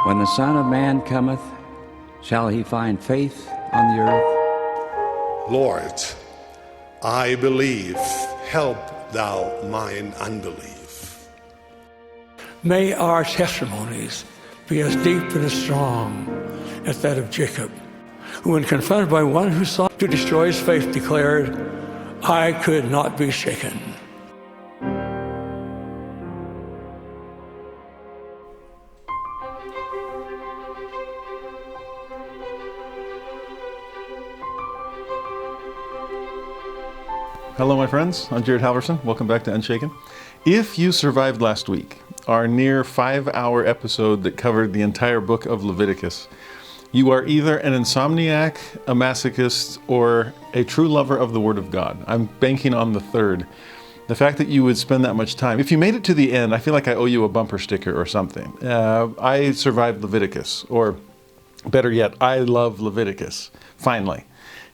When the Son of Man cometh, shall he find faith on the earth? Lord, I believe, help thou mine unbelief. May our testimonies be as deep and as strong as that of Jacob, who, when confronted by one who sought to destroy his faith, declared, I could not be shaken. Hello, my friends. I'm Jared Halverson. Welcome back to Unshaken. If you survived last week, our near 5-hour episode that covered the entire book of Leviticus, you are either an insomniac, a masochist, or a true lover of the Word of God. I'm banking on the third. The fact that you would spend that much time. If you made it to the end, I feel like I owe you a bumper sticker or something. I survived Leviticus, or better yet, I love Leviticus, finally.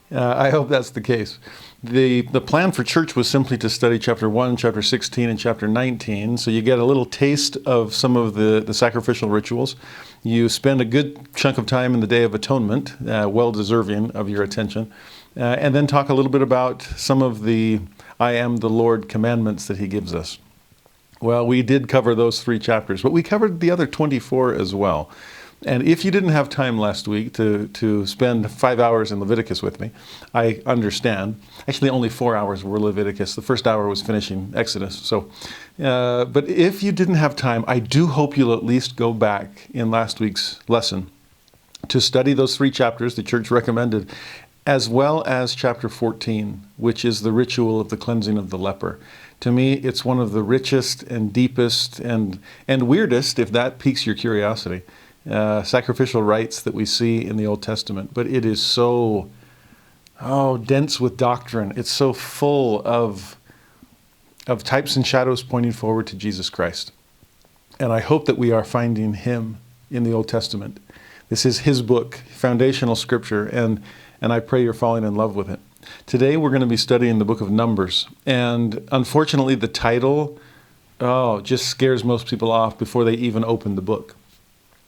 I hope that's the case. The plan for church was simply to study chapter 1, chapter 16, and chapter 19, so you get a little taste of some of the sacrificial rituals. You spend a good chunk of time in the Day of Atonement, well deserving of your attention, and then talk a little bit about some of the I am the Lord commandments that he gives us. Well, we did cover those 3 chapters, but we covered the other 24 as well. And if you didn't have time last week to spend 5 hours in Leviticus with me, I understand. Actually, only 4 hours were Leviticus. The first hour was finishing Exodus. So, but if you didn't have time, I do hope you'll at least go back in last week's lesson to study those 3 chapters the church recommended, as well as chapter 14, which is the ritual of the cleansing of the leper. To me, it's one of the richest and deepest and weirdest, if that piques your curiosity, sacrificial rites that we see in the Old Testament. But it is so dense with doctrine. It's so full of types and shadows pointing forward to Jesus Christ. And I hope that we are finding him in the Old Testament. This is his book, foundational scripture, and I pray you're falling in love with it. Today we're going to be studying the book of Numbers. And unfortunately, the title just scares most people off before they even open the book.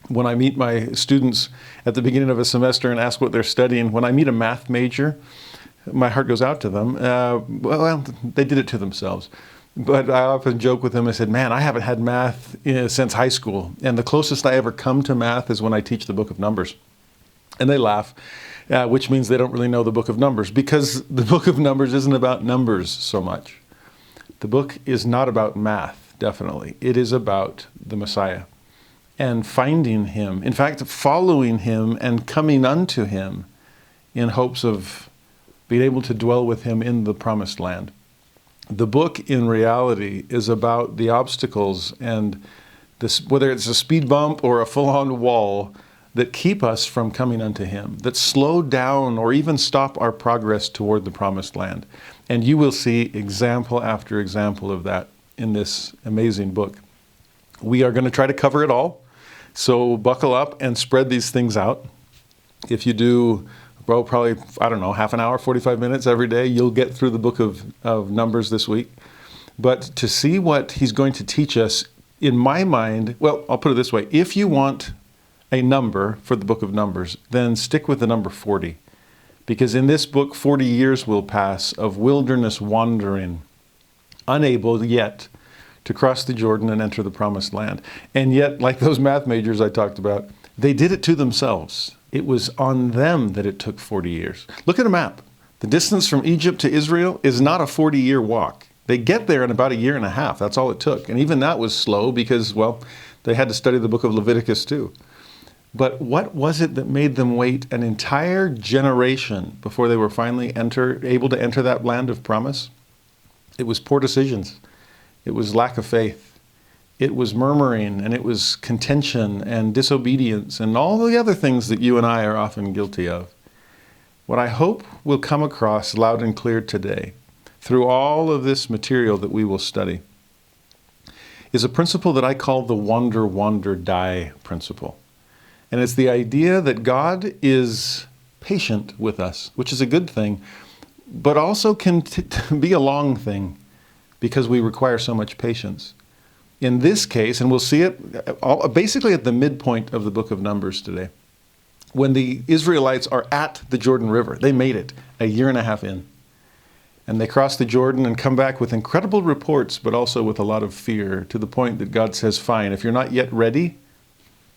When I meet my students at the beginning of a semester and ask what they're studying, when I meet a math major, my heart goes out to them. Well, they did it to themselves. But I often joke with them. I said, man, I haven't had math since high school. And the closest I ever come to math is when I teach the book of Numbers. And they laugh, which means they don't really know the book of Numbers, because the book of Numbers isn't about numbers so much. The book is not about math, definitely. It is about the Messiah and finding him. In fact, following him and coming unto him in hopes of being able to dwell with him in the promised land. The book, in reality, is about the obstacles and this, whether it's a speed bump or a full-on wall, that keep us from coming unto him, that slow down or even stop our progress toward the promised land. And you will see example after example of that in this amazing book. We are going to try to cover it all. So buckle up and spread these things out. If you do, probably, half an hour, 45 minutes every day, you'll get through the book of Numbers this week. But to see what he's going to teach us, in my mind, well, I'll put it this way. If you want a number for the book of Numbers, then stick with the number 40. Because in this book, 40 years will pass of wilderness wandering, unable yet to cross the Jordan and enter the promised land. And yet, like those math majors I talked about, they did it to themselves. It was on them that it took 40 years. Look at a map. The distance from Egypt to Israel is not a 40-year walk. They get there in about a year and a half. That's all it took. And even that was slow because, well, they had to study the book of Leviticus too. But what was it that made them wait an entire generation before they were finally able to enter that land of promise? It was poor decisions. It was lack of faith. It was murmuring, and it was contention and disobedience and all the other things that you and I are often guilty of. What I hope will come across loud and clear today, through all of this material that we will study, is a principle that I call the wander, wander, die principle. And it's the idea that God is patient with us, which is a good thing, but also can be a long thing because we require so much patience. In this case, and we'll see it basically at the midpoint of the book of Numbers today, when the Israelites are at the Jordan River, they made it a year and a half in. And they cross the Jordan and come back with incredible reports, but also with a lot of fear, to the point that God says, fine, if you're not yet ready,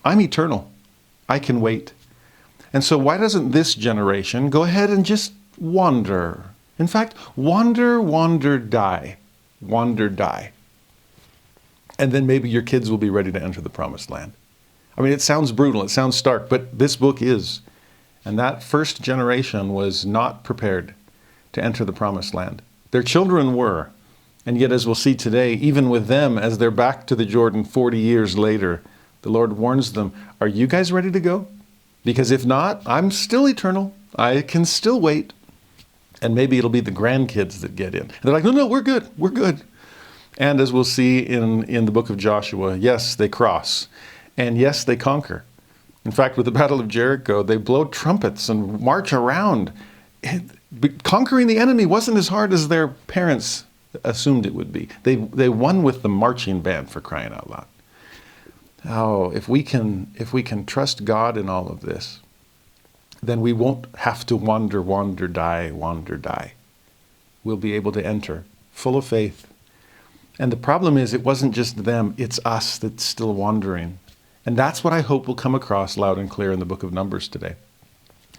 I'm eternal. I can wait. And so why doesn't this generation go ahead and just wander? In fact, wander, die. Wander, die. And then maybe your kids will be ready to enter the promised land. I mean, it sounds brutal, it sounds stark, but this book is. And that first generation was not prepared to enter the promised land. Their children were. And yet, as we'll see today, even with them, as they're back to the Jordan 40 years later, the Lord warns them, are you guys ready to go? Because if not, I'm still eternal. I can still wait. And maybe it'll be the grandkids that get in. And they're like, no, we're good. We're good. And as we'll see in the book of Joshua, yes, they cross. And yes, they conquer. In fact, with the Battle of Jericho, they blow trumpets and march around. Conquering the enemy wasn't as hard as their parents assumed it would be. They won with the marching band, for crying out loud. Oh, if we can trust God in all of this, then we won't have to wander, die. We'll be able to enter full of faith. And the problem is, it wasn't just them, it's us that's still wandering. And that's what I hope will come across loud and clear in the book of Numbers today.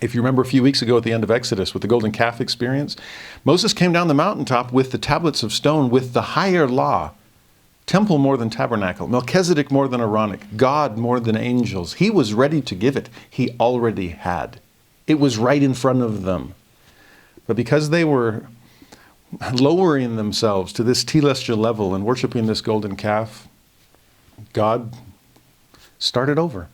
If you remember a few weeks ago at the end of Exodus with the golden calf experience, Moses came down the mountaintop with the tablets of stone with the higher law. Temple more than tabernacle, Melchizedek more than Aaronic, God more than angels. He was ready to give it. He already had. It was right in front of them. But because they were lowering themselves to this telestial level and worshiping this golden calf, God started over.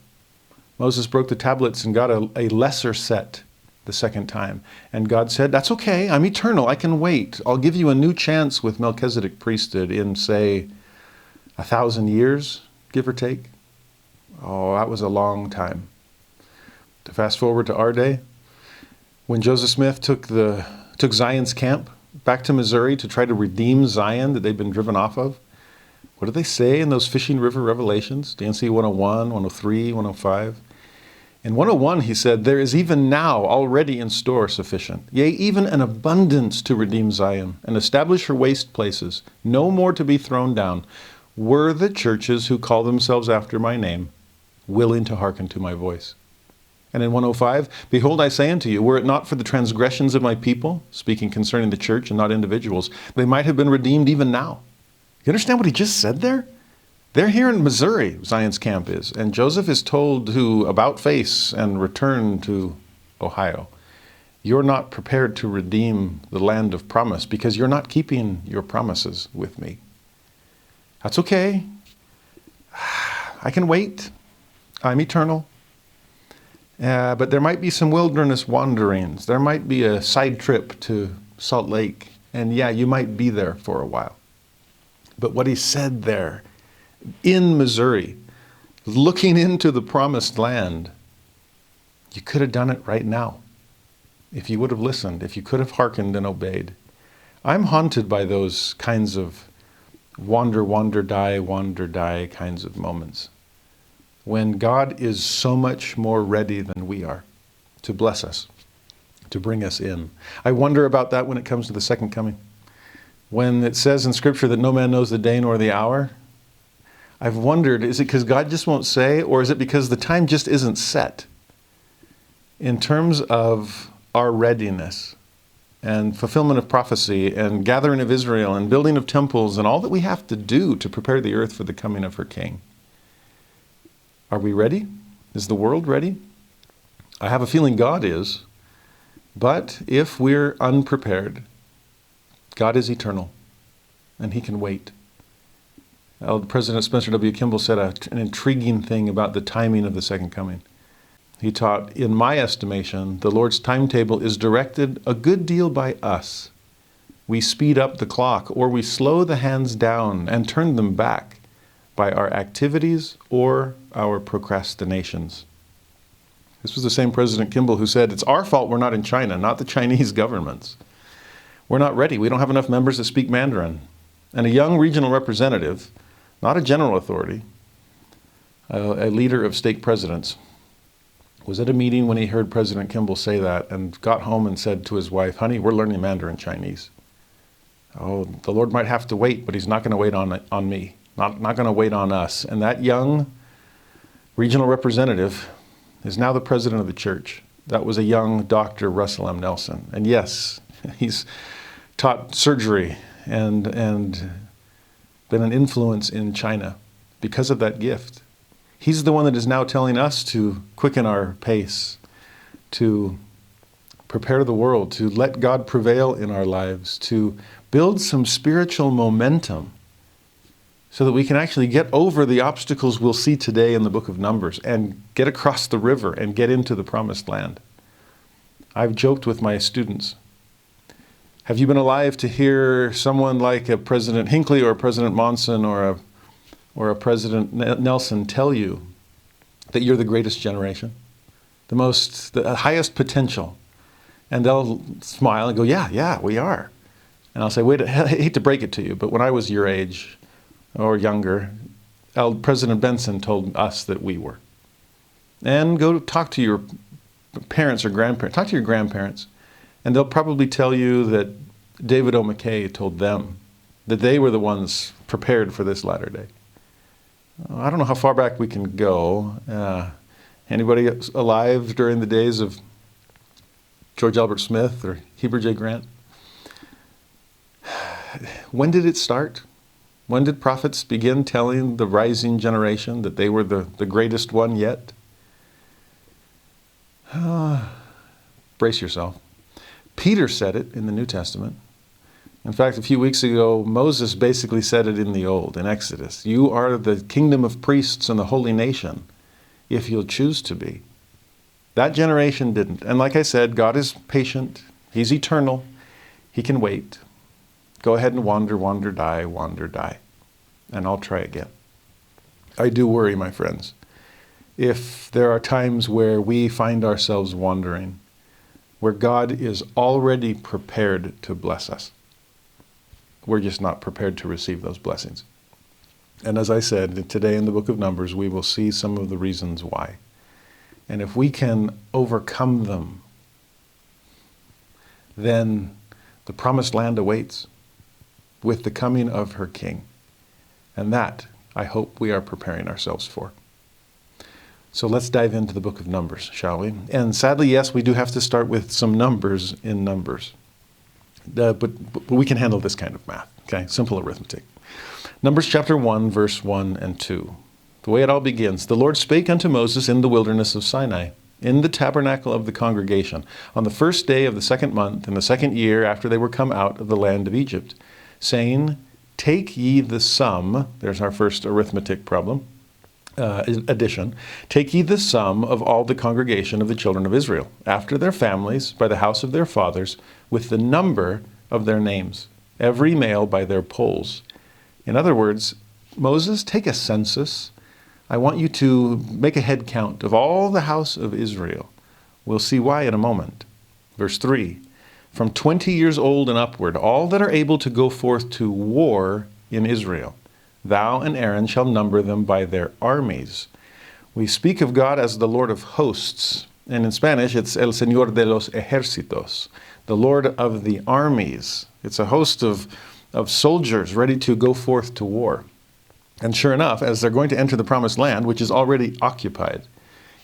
Moses broke the tablets and got a lesser set the second time. And God said, that's okay, I'm eternal, I can wait. I'll give you a new chance with Melchizedek priesthood in, say, 1,000 years, give or take. Oh, that was a long time. To fast forward to our day, when Joseph Smith took Zion's camp back to Missouri to try to redeem Zion that they'd been driven off of, what do they say in those Fishing River Revelations? D&C 101, 103, 105. In 101, he said, there is even now already in store sufficient, yea, even an abundance to redeem Zion and establish her waste places, no more to be thrown down, were the churches who call themselves after my name willing to hearken to my voice. And in 105, behold, I say unto you, were it not for the transgressions of my people, speaking concerning the church and not individuals, they might have been redeemed even now. You understand what he just said there? They're here in Missouri, Zion's camp is, and Joseph is told to about face and return to Ohio. You're not prepared to redeem the land of promise because you're not keeping your promises with me. That's okay. I can wait. I'm eternal. But there might be some wilderness wanderings. There might be a side trip to Salt Lake. And yeah, you might be there for a while. But what he said there, in Missouri, looking into the promised land, you could have done it right now. If you would have listened, if you could have hearkened and obeyed. I'm haunted by those kinds of wander, die kinds of moments. When God is so much more ready than we are to bless us, to bring us in. I wonder about that when it comes to the second coming. When it says in Scripture that no man knows the day nor the hour, I've wondered, is it because God just won't say, or is it because the time just isn't set? In terms of our readiness and fulfillment of prophecy and gathering of Israel and building of temples and all that we have to do to prepare the earth for the coming of her King. Are we ready? Is the world ready? I have a feeling God is. But if we're unprepared, God is eternal and he can wait. President Spencer W. Kimball said an intriguing thing about the timing of the second coming. He taught, in my estimation, the Lord's timetable is directed a good deal by us. We speed up the clock or we slow the hands down and turn them back by our activities or our procrastinations. This was the same President Kimball who said, it's our fault we're not in China, not the Chinese government's. We're not ready. We don't have enough members that speak Mandarin. And a young regional representative not a general authority, a leader of stake presidents, was at a meeting when he heard President Kimball say that and got home and said to his wife, "Honey, we're learning Mandarin Chinese. Oh, the Lord might have to wait, but he's not going to wait on me, not going to wait on us." And that young regional representative is now the president of the church. That was a young Dr. Russell M. Nelson. And yes, he's taught surgery and been an influence in China because of that gift. He's the one that is now telling us to quicken our pace, to prepare the world, to let God prevail in our lives, to build some spiritual momentum so that we can actually get over the obstacles we'll see today in the book of Numbers and get across the river and get into the promised land. I've joked with my students, have you been alive to hear someone like a President Hinckley or a President Monson or a President Nelson tell you that you're the greatest generation, the highest potential? And they'll smile and go, yeah, we are. And I'll say, wait, I hate to break it to you, but when I was your age or younger, President Benson told us that we were. And go talk to your parents or grandparents. Talk to your grandparents, and they'll probably tell you that David O. McKay told them that they were the ones prepared for this latter day. I don't know how far back we can go. Anybody alive during the days of George Albert Smith or Heber J. Grant? When did it start? When did prophets begin telling the rising generation that they were the greatest one yet? Brace yourself. Peter said it in the New Testament. In fact, a few weeks ago, Moses basically said it in the Old, in Exodus. You are the kingdom of priests and the holy nation, if you'll choose to be. That generation didn't. And like I said, God is patient. He's eternal. He can wait. Go ahead and wander, die. And I'll try again. I do worry, my friends, if there are times where we find ourselves wandering, where God is already prepared to bless us. We're just not prepared to receive those blessings. And as I said, today in the book of Numbers, we will see some of the reasons why. And if we can overcome them, then the promised land awaits with the coming of her king. And that, I hope, we are preparing ourselves for. So let's dive into the book of Numbers, shall we? And sadly, yes, we do have to start with some numbers in Numbers. But we can handle this kind of math, okay? Simple arithmetic. Numbers chapter 1, verse 1 and 2. The way it all begins, the Lord spake unto Moses in the wilderness of Sinai, in the tabernacle of the congregation, on the first day of the second month, in the second year after they were come out of the land of Egypt, saying, Take ye the sum, there's our first arithmetic problem, addition, take ye the sum of all the congregation of the children of Israel, after their families, by the house of their fathers, with the number of their names, every male by their polls. In other words, Moses, take a census. I want you to make a head count of all the house of Israel. We'll see why in a moment. Verse 3, from 20 years old and upward, all that are able to go forth to war in Israel, thou and Aaron shall number them by their armies. We speak of God as the Lord of hosts, and in Spanish it's El Señor de los Ejércitos, the Lord of the armies. It's a host of soldiers ready to go forth to war. And sure enough, as they're going to enter the promised land, which is already occupied,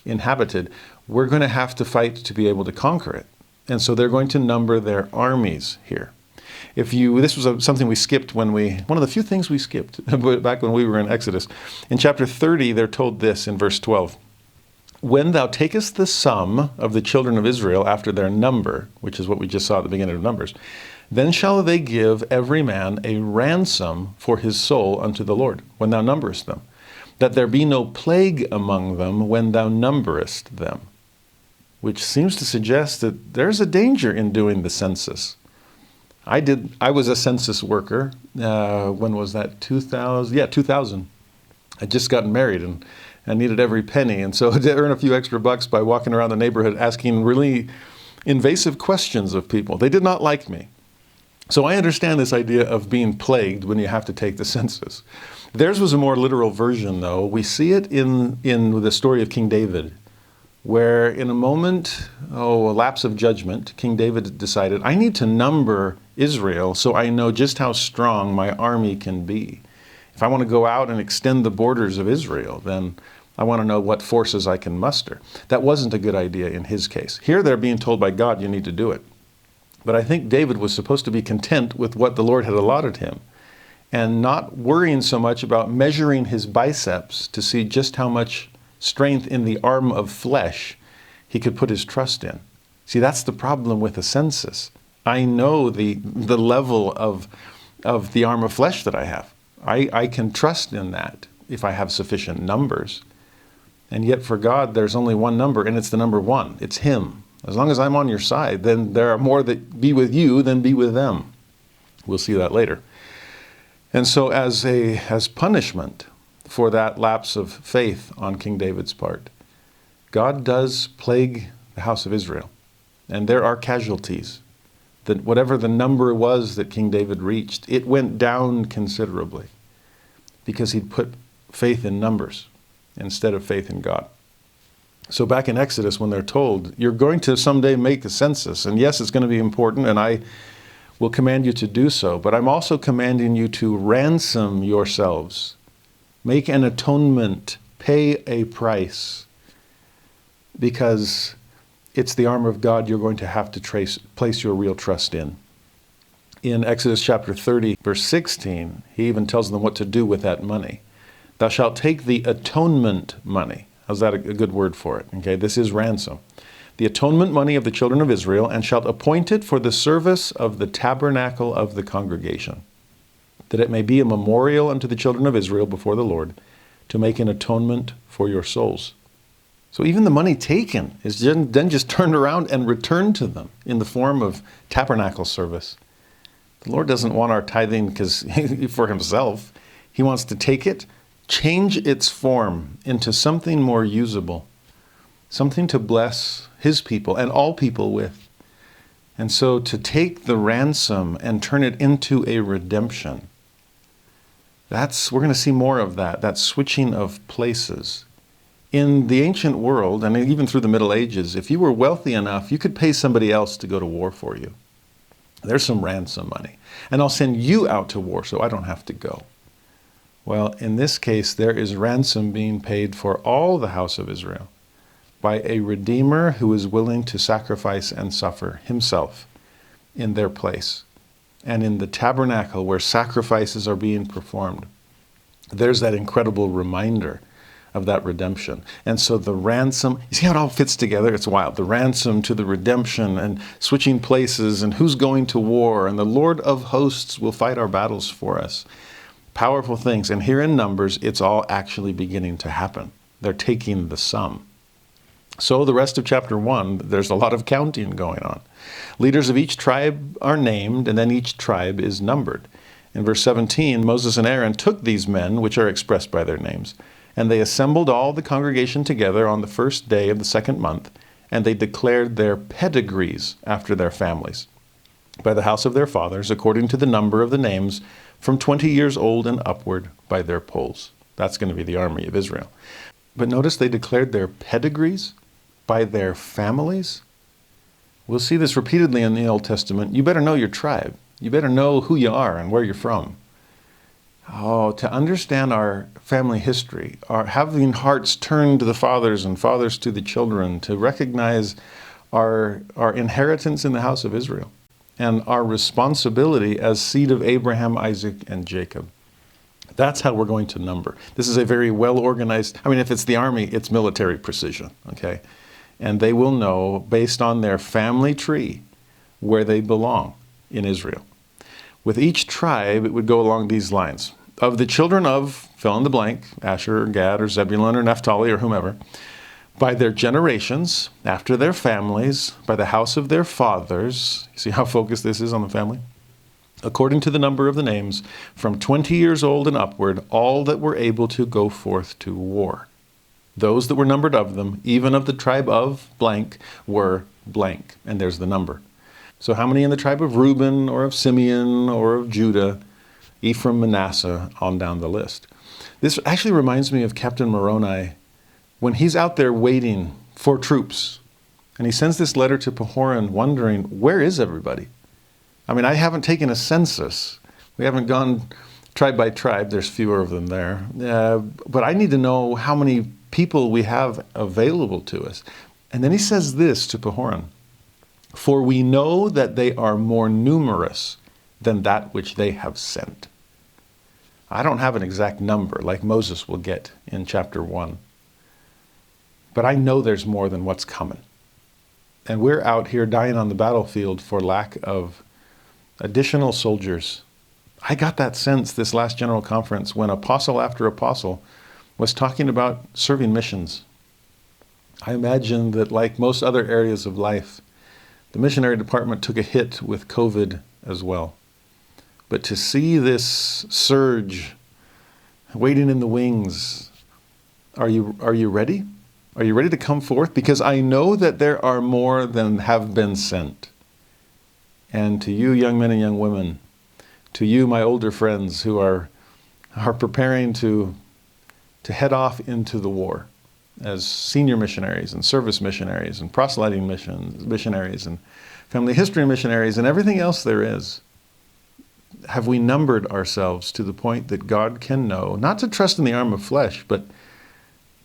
inhabited, we're going to have to fight to be able to conquer it. And so they're going to number their armies here. This was something we skipped one of the few things we skipped back when we were in Exodus. In chapter 30, they're told this in verse 12. When thou takest the sum of the children of Israel after their number, which is what we just saw at the beginning of Numbers, then shall they give every man a ransom for his soul unto the Lord, when thou numberest them, that there be no plague among them when thou numberest them. Which seems to suggest that there's a danger in doing the census. I was a census worker. When was that? 2000? Yeah, 2000. I'd just gotten married and I needed every penny. And so to earn a few extra bucks by walking around the neighborhood asking really invasive questions of people. They did not like me. So I understand this idea of being plagued when you have to take the census. Theirs was a more literal version, though. We see it in the story of King David, where in a moment, a lapse of judgment, King David decided, I need to number Israel so I know just how strong my army can be. If I want to go out and extend the borders of Israel, then I want to know what forces I can muster. That wasn't a good idea in his case. Here they're being told by God, you need to do it. But I think David was supposed to be content with what the Lord had allotted him and not worrying so much about measuring his biceps to see just how much strength in the arm of flesh he could put his trust in. See, that's the problem with a census. I know the level of the arm of flesh that I have. I can trust in that if I have sufficient numbers. And yet for God, there's only one number, and it's the number one. It's him. As long as I'm on your side, then there are more that be with you than be with them. We'll see that later. And so as punishment for that lapse of faith on King David's part, God does plague the house of Israel. And there are casualties. That whatever the number was that King David reached, it went down considerably because he'd put faith in numbers instead of faith in God. So back in Exodus, when they're told, you're going to someday make a census, and yes, it's going to be important, and I will command you to do so, but I'm also commanding you to ransom yourselves, make an atonement, pay a price, because it's the arm of God you're going to have to place your real trust in. In Exodus chapter 30, verse 16, he even tells them what to do with that money. Thou shalt take the atonement money. How's that a good word for it? Okay, this is ransom. The atonement money of the children of Israel, and shalt appoint it for the service of the tabernacle of the congregation, that it may be a memorial unto the children of Israel before the Lord, to make an atonement for your souls. So even the money taken is then just turned around and returned to them in the form of tabernacle service. The Lord doesn't want our tithing for himself. He wants to take it, change its form into something more usable, something to bless his people and all people with. And so to take the ransom and turn it into a redemption, we're going to see more of that switching of places. In the ancient world, and even through the Middle Ages, if you were wealthy enough, you could pay somebody else to go to war for you. There's some ransom money. And I'll send you out to war so I don't have to go. Well, in this case, there is ransom being paid for all the house of Israel by a Redeemer who is willing to sacrifice and suffer himself in their place. And in the tabernacle where sacrifices are being performed, there's that incredible reminder of that redemption. And so the ransom, you see how it all fits together? It's wild. The ransom to the redemption and switching places and who's going to war, and the Lord of hosts will fight our battles for us. Powerful things. And here in Numbers, it's all actually beginning to happen. They're taking the sum. So the rest of chapter 1, there's a lot of counting going on. Leaders of each tribe are named, and then each tribe is numbered. In verse 17, Moses and Aaron took these men, which are expressed by their names, and they assembled all the congregation together on the first day of the second month, and they declared their pedigrees after their families, by the house of their fathers, according to the number of the names, from 20 years old and upward, by their polls. That's going to be the army of Israel. But notice they declared their pedigrees by their families. We'll see this repeatedly in the Old Testament. You better know your tribe. You better know who you are and where you're from. To understand our family history, having hearts turned to the fathers and fathers to the children, to recognize our inheritance in the house of Israel and our responsibility as seed of Abraham, Isaac, and Jacob. That's how we're going to number. This is a very well-organized, if it's the army, it's military precision, okay? And they will know, based on their family tree, where they belong in Israel. With each tribe, it would go along these lines. Of the children of, fill in the blank, Asher or Gad or Zebulun or Naphtali or whomever, by their generations, after their families, by the house of their fathers, you see how focused this is on the family? According to the number of the names, from 20 years old and upward, all that were able to go forth to war. Those that were numbered of them, even of the tribe of blank, were blank. And there's the number. So how many in the tribe of Reuben or of Simeon or of Judah, Ephraim, Manasseh, on down the list? This actually reminds me of Captain Moroni when he's out there waiting for troops. And he sends this letter to Pahoran wondering, where is everybody? I mean, I haven't taken a census. We haven't gone tribe by tribe. There's fewer of them there. But I need to know how many people we have available to us. And then he says this to Pahoran, for we know that they are more numerous than that which they have sent. I don't have an exact number like Moses will get in chapter 1. But I know there's more than what's coming. And we're out here dying on the battlefield for lack of additional soldiers. I got that sense this last general conference when apostle after apostle was talking about serving missions. I imagine that like most other areas of life, the missionary department took a hit with COVID as well. But to see this surge waiting in the wings, are you ready? Are you ready to come forth? Because I know that there are more than have been sent. And to you, young men and young women, to you, my older friends who are preparing to head off into the war as senior missionaries and service missionaries and proselyting missionaries and family history missionaries and everything else there is, have we numbered ourselves to the point that God can know, not to trust in the arm of flesh, but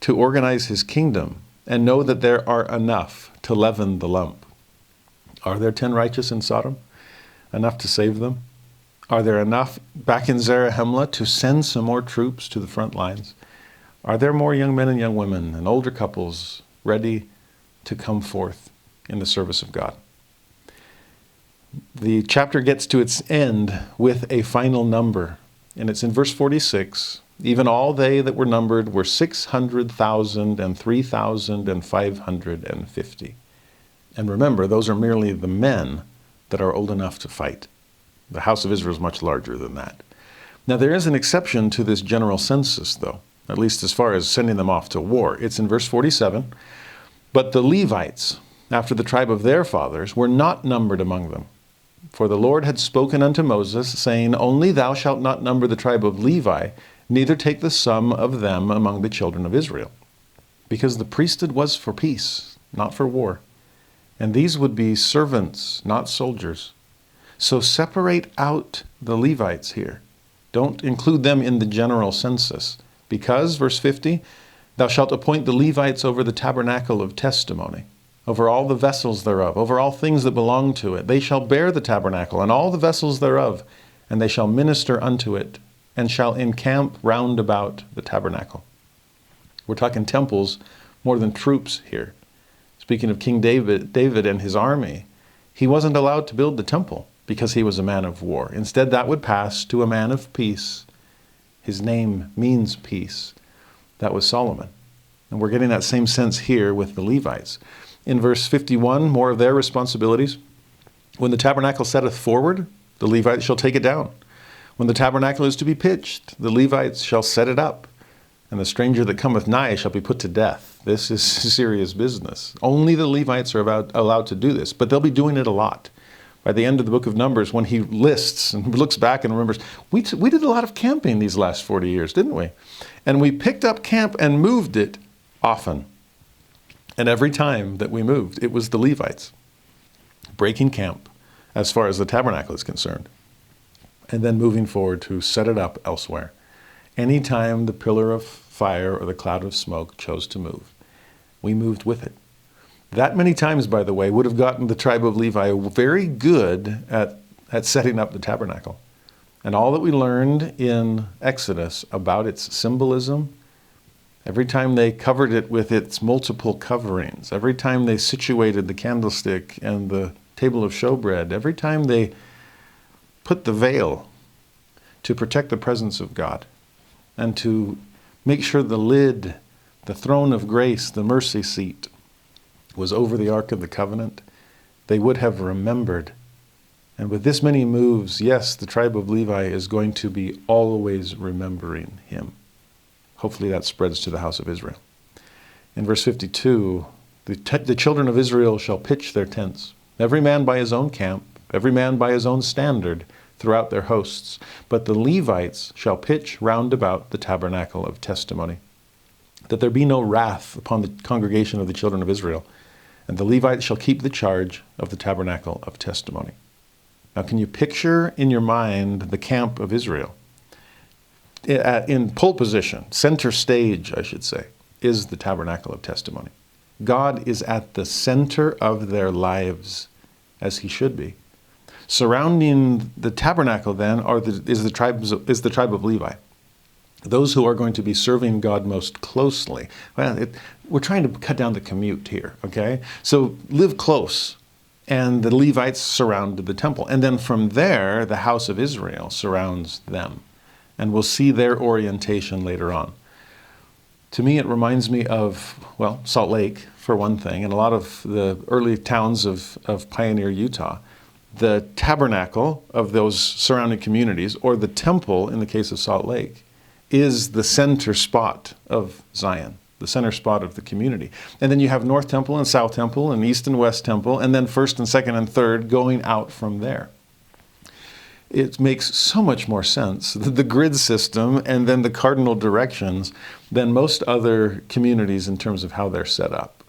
to organize his kingdom and know that there are enough to leaven the lump? Are there 10 righteous in Sodom? Enough to save them? Are there enough back in Zarahemla to send some more troops to the front lines? Are there more young men and young women and older couples ready to come forth in the service of God? The chapter gets to its end with a final number, and it's in verse 46. Even all they that were numbered were 600,000 and 3,550. And remember, those are merely the men that are old enough to fight. The house of Israel is much larger than that. Now, there is an exception to this general census, though, at least as far as sending them off to war. It's in verse 47. But the Levites, after the tribe of their fathers, were not numbered among them. For the Lord had spoken unto Moses, saying, only thou shalt not number the tribe of Levi, neither take the sum of them among the children of Israel. Because the priesthood was for peace, not for war. And these would be servants, not soldiers. So separate out the Levites here. Don't include them in the general census. Because, verse 50, thou shalt appoint the Levites over the tabernacle of testimony, over all the vessels thereof, over all things that belong to it. They shall bear the tabernacle and all the vessels thereof, and they shall minister unto it, and shall encamp round about the tabernacle. We're talking temples more than troops here. Speaking of King David and his army, he wasn't allowed to build the temple because he was a man of war. Instead, that would pass to a man of peace. His name means peace. That was Solomon. And we're getting that same sense here with the Levites. In verse 51, more of their responsibilities. When the tabernacle setteth forward, the Levites shall take it down. When the tabernacle is to be pitched, the Levites shall set it up. And the stranger that cometh nigh shall be put to death. This is serious business. Only the Levites are allowed to do this, but they'll be doing it a lot. By the end of the book of Numbers, when he lists and looks back and remembers, we did a lot of camping these last 40 years, didn't we? And we picked up camp and moved it often. And every time that we moved, it was the Levites breaking camp as far as the tabernacle is concerned, and then moving forward to set it up elsewhere. Anytime the pillar of fire or the cloud of smoke chose to move, we moved with it. That many times, by the way, would have gotten the tribe of Levi very good at setting up the tabernacle. And all that we learned in Exodus about its symbolism, every time they covered it with its multiple coverings, every time they situated the candlestick and the table of showbread, every time they put the veil to protect the presence of God and to make sure the lid, the throne of grace, the mercy seat, was over the Ark of the Covenant, they would have remembered. And with this many moves, yes, the tribe of Levi is going to be always remembering him. Hopefully that spreads to the house of Israel. In verse 52, the children of Israel shall pitch their tents. every man by his own camp, every man by his own standard, throughout their hosts. But the Levites shall pitch round about the tabernacle of testimony, that there be no wrath upon the congregation of the children of Israel. And the Levites shall keep the charge of the tabernacle of testimony. Now, can you picture in your mind the camp of Israel? In pole position, center stage, I should say, is the tabernacle of testimony. God is at the center of their lives, as he should be. Surrounding the tabernacle, then, is the tribe of Levi. Those who are going to be serving God most closely. Well, we're trying to cut down the commute here, okay? So live close. And the Levites surrounded the temple. And then from there, the house of Israel surrounds them. And we'll see their orientation later on. To me, it reminds me of, well, Salt Lake, for one thing, and a lot of the early towns of Pioneer, Utah. The tabernacle of those surrounding communities, or the temple in the case of Salt Lake, is the center spot of Zion, the center spot of the community. And then you have North Temple and South Temple and East and West Temple, and then First and Second and Third going out from there. It makes so much more sense, the grid system and then the cardinal directions, than most other communities in terms of how they're set up.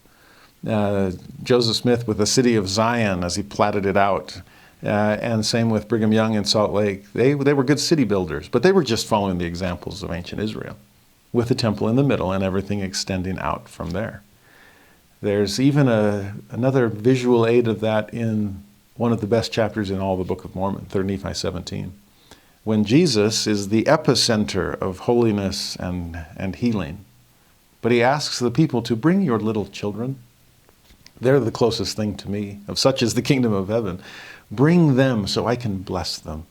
Joseph Smith with the city of Zion as he platted it out, and same with Brigham Young in Salt Lake. They were good city builders, but they were just following the examples of ancient Israel, with the temple in the middle and everything extending out from there. There's even another visual aid of that in one of the best chapters in all the Book of Mormon, 3 Nephi 17, when Jesus is the epicenter of holiness and healing. But he asks the people to bring your little children. They're the closest thing to me, of such is the kingdom of heaven. Bring them so I can bless them.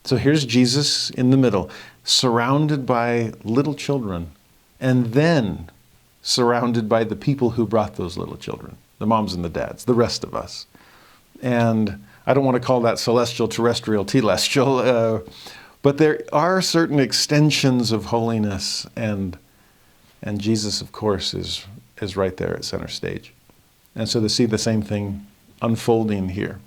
So here's Jesus in the middle, surrounded by little children, and then surrounded by the people who brought those little children, the moms and the dads, the rest of us. And I don't want to call that celestial, terrestrial, telestial, but there are certain extensions of holiness, and Jesus, of course, is right there at center stage. And so to see the same thing unfolding here.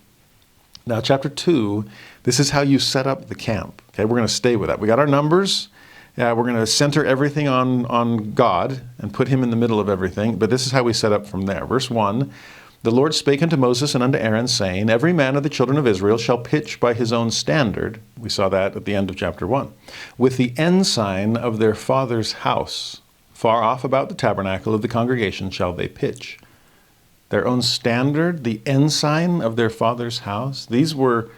Now, chapter 2, this is how you set up the camp. Okay, we're going to stay with that. We got our numbers. We're going to center everything on God and put him in the middle of everything. But this is how we set up from there. Verse 1, the Lord spake unto Moses and unto Aaron, saying, every man of the children of Israel shall pitch by his own standard. We saw that at the end of chapter 1. With the ensign of their father's house, far off about the tabernacle of the congregation shall they pitch. Their own standard, the ensign of their father's house. These were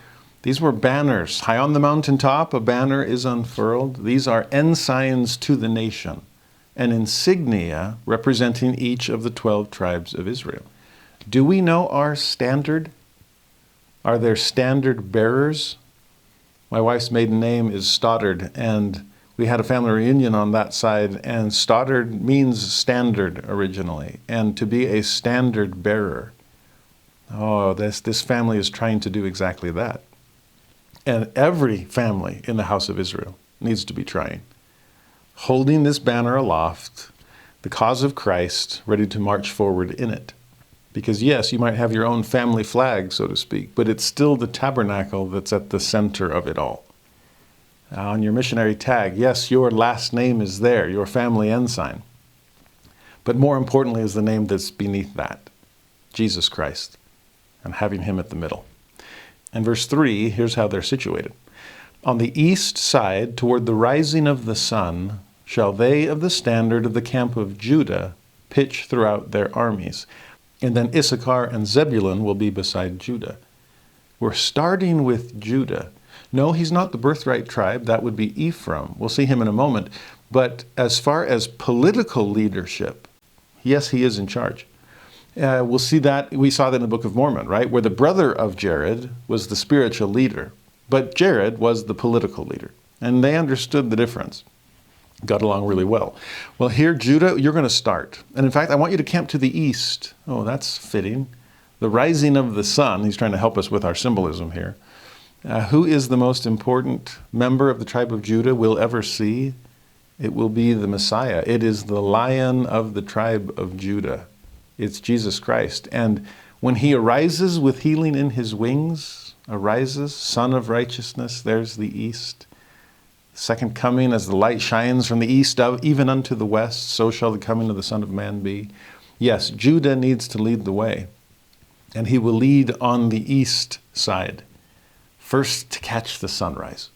banners. High on the mountaintop, a banner is unfurled. These are ensigns to the nation, an insignia representing each of the 12 tribes of Israel. Do we know our standard? Are there standard bearers? My wife's maiden name is Stoddard, and we had a family reunion on that side, and Stoddard means standard originally, and to be a standard bearer. Oh, this family is trying to do exactly that. And every family in the house of Israel needs to be trying. Holding this banner aloft, the cause of Christ, ready to march forward in it. Because yes, you might have your own family flag, so to speak, but it's still the tabernacle that's at the center of it all. On your missionary tag, yes, your last name is there, your family ensign. But more importantly is the name that's beneath that, Jesus Christ, and having him at the middle. And verse 3, here's how they're situated. On the east side, toward the rising of the sun, shall they of the standard of the camp of Judah pitch throughout their armies. And then Issachar and Zebulun will be beside Judah. We're starting with Judah. No, he's not the birthright tribe. That would be Ephraim. We'll see him in a moment. But as far as political leadership, yes, he is in charge. We'll see that. We saw that in the Book of Mormon, right? Where the brother of Jared was the spiritual leader, but Jared was the political leader. And they understood the difference. Got along really well. Well, here, Judah, you're going to start. And in fact, I want you to camp to the east. Oh, that's fitting. The rising of the sun. He's trying to help us with our symbolism here. Who is the most important member of the tribe of Judah we'll ever see? It will be the Messiah. It is the Lion of the tribe of Judah. It's Jesus Christ. And When he arises with healing in his wings, arises, Son of Righteousness, there's the east. Second coming, as the light shines from the east even unto the west, so shall the coming of the Son of Man be. Yes, Judah needs to lead the way, and he will lead on the east side, first to catch the sunrise.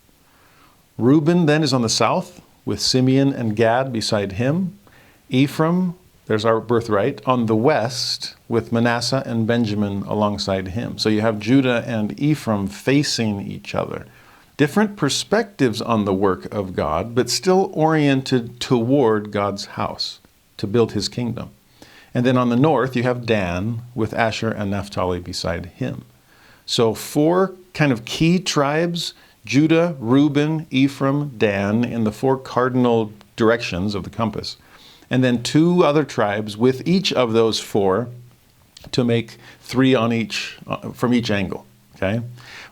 Reuben then is on the south, with Simeon and Gad beside him. Ephraim, there's our birthright, on the west, with Manasseh and Benjamin alongside him. So you have Judah and Ephraim facing each other. Different perspectives on the work of God, but still oriented toward God's house, to build his kingdom. And then on the north, you have Dan, with Asher and Naphtali beside him. So 4 kind of key tribes: Judah, Reuben, Ephraim, Dan, in the 4 cardinal directions of the compass. And then 2 other tribes with each of those 4 to make 3 on each, from each angle. Okay?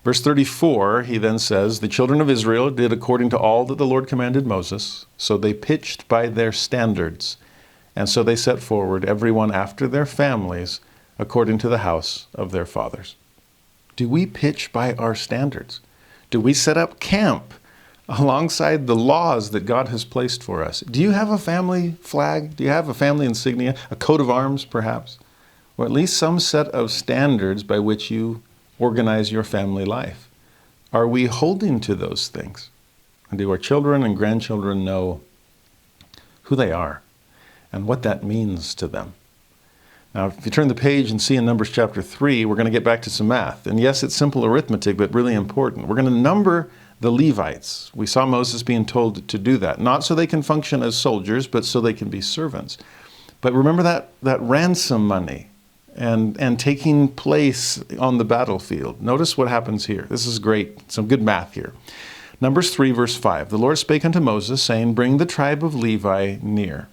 Verse 34, he then says, the children of Israel did according to all that the Lord commanded Moses. So they pitched by their standards. And so they set forward, everyone after their families, according to the house of their fathers. Do we pitch by our standards? Do we set up camp alongside the laws that God has placed for us? Do you have a family flag? Do you have a family insignia? A coat of arms, perhaps? Or at least some set of standards by which you organize your family life. Are we holding to those things? And do our children and grandchildren know who they are and what that means to them? Now, if you turn the page and see in Numbers chapter 3, we're going to get back to some math. And yes, it's simple arithmetic, but really important. We're going to number the Levites. We saw Moses being told to do that, not so they can function as soldiers, but so they can be servants. But remember that ransom money and taking place on the battlefield. Notice what happens here. This is great. Some good math here. Numbers 3, verse 5. The Lord spake unto Moses, saying, bring the tribe of Levi near.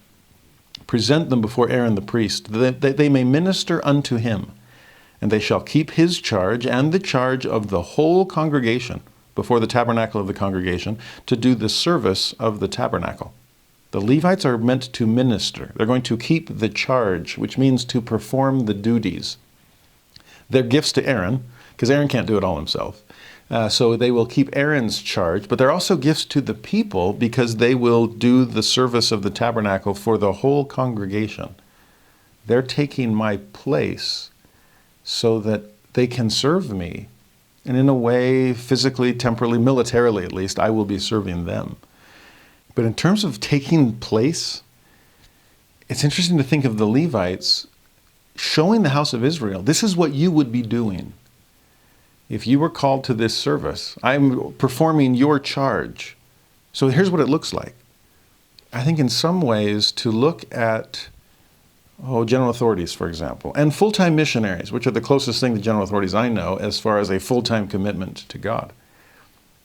Present them before Aaron the priest, that they may minister unto him. And they shall keep his charge and the charge of the whole congregation before the tabernacle of the congregation to do the service of the tabernacle. The Levites are meant to minister. They're going to keep the charge, which means to perform the duties. They're gifts to Aaron, because Aaron can't do it all himself. So they will keep Aaron's charge, but they're also gifts to the people because they will do the service of the tabernacle for the whole congregation. They're taking my place so that they can serve me. And in a way, physically, temporally, militarily at least, I will be serving them. But in terms of taking place, it's interesting to think of the Levites showing the house of Israel, this is what you would be doing. If you were called to this service, I'm performing your charge. So here's what it looks like. I think in some ways to look at general authorities, for example, and full-time missionaries, which are the closest thing to general authorities I know as far as a full-time commitment to God.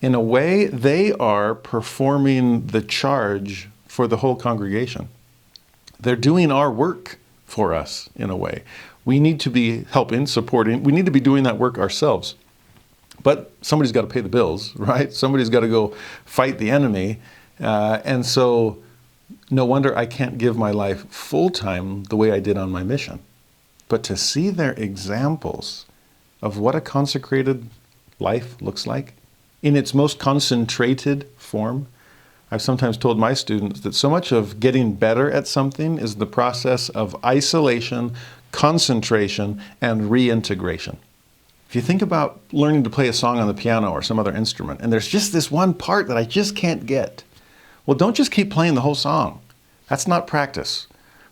In a way, they are performing the charge for the whole congregation. They're doing our work for us in a way. We need to be helping, supporting. We need to be doing that work ourselves. But somebody's got to pay the bills, right? Somebody's got to go fight the enemy. And so no wonder I can't give my life full-time the way I did on my mission. But to see their examples of what a consecrated life looks like in its most concentrated form, I've sometimes told my students that so much of getting better at something is the process of isolation, concentration, and reintegration. If you think about learning to play a song on the piano or some other instrument, and there's just this one part that I just can't get, well, don't just keep playing the whole song. That's not practice.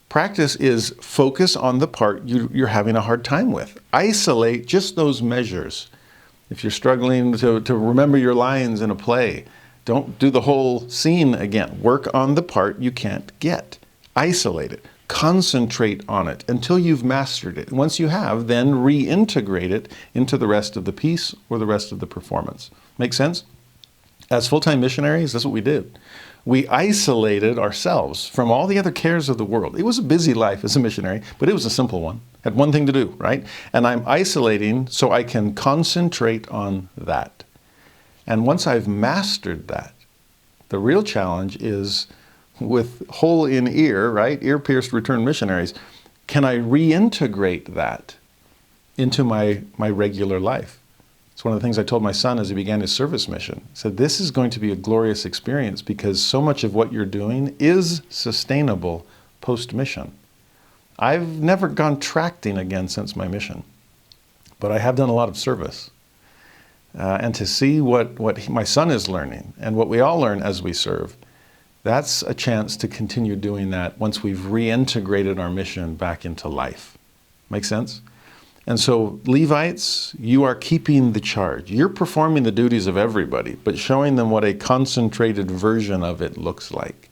Practice is focus on the part you're having a hard time with. Isolate just those measures. If you're struggling to remember your lines in a play, don't do the whole scene again. Work on the part you can't get. Isolate it. Concentrate on it until you've mastered it. Once you have, then reintegrate it into the rest of the piece or the rest of the performance. Make sense? As full-time missionaries, that's what we did. We isolated ourselves from all the other cares of the world. It was a busy life as a missionary, but it was a simple one. Had one thing to do, right? And I'm isolating so I can concentrate on that. And once I've mastered that, the real challenge is with hole in ear, right? Ear-pierced return missionaries. Can I reintegrate that into my regular life. It's one of the things I told my son as he began his service mission. I said, this is going to be a glorious experience because so much of what you're doing is sustainable post-mission. I've never gone tracting again since my mission, but I have done a lot of service. And to see what my son is learning and what we all learn as we serve, that's a chance to continue doing that once we've reintegrated our mission back into life. Make sense? And so, Levites, you are keeping the charge. You're performing the duties of everybody, but showing them what a concentrated version of it looks like.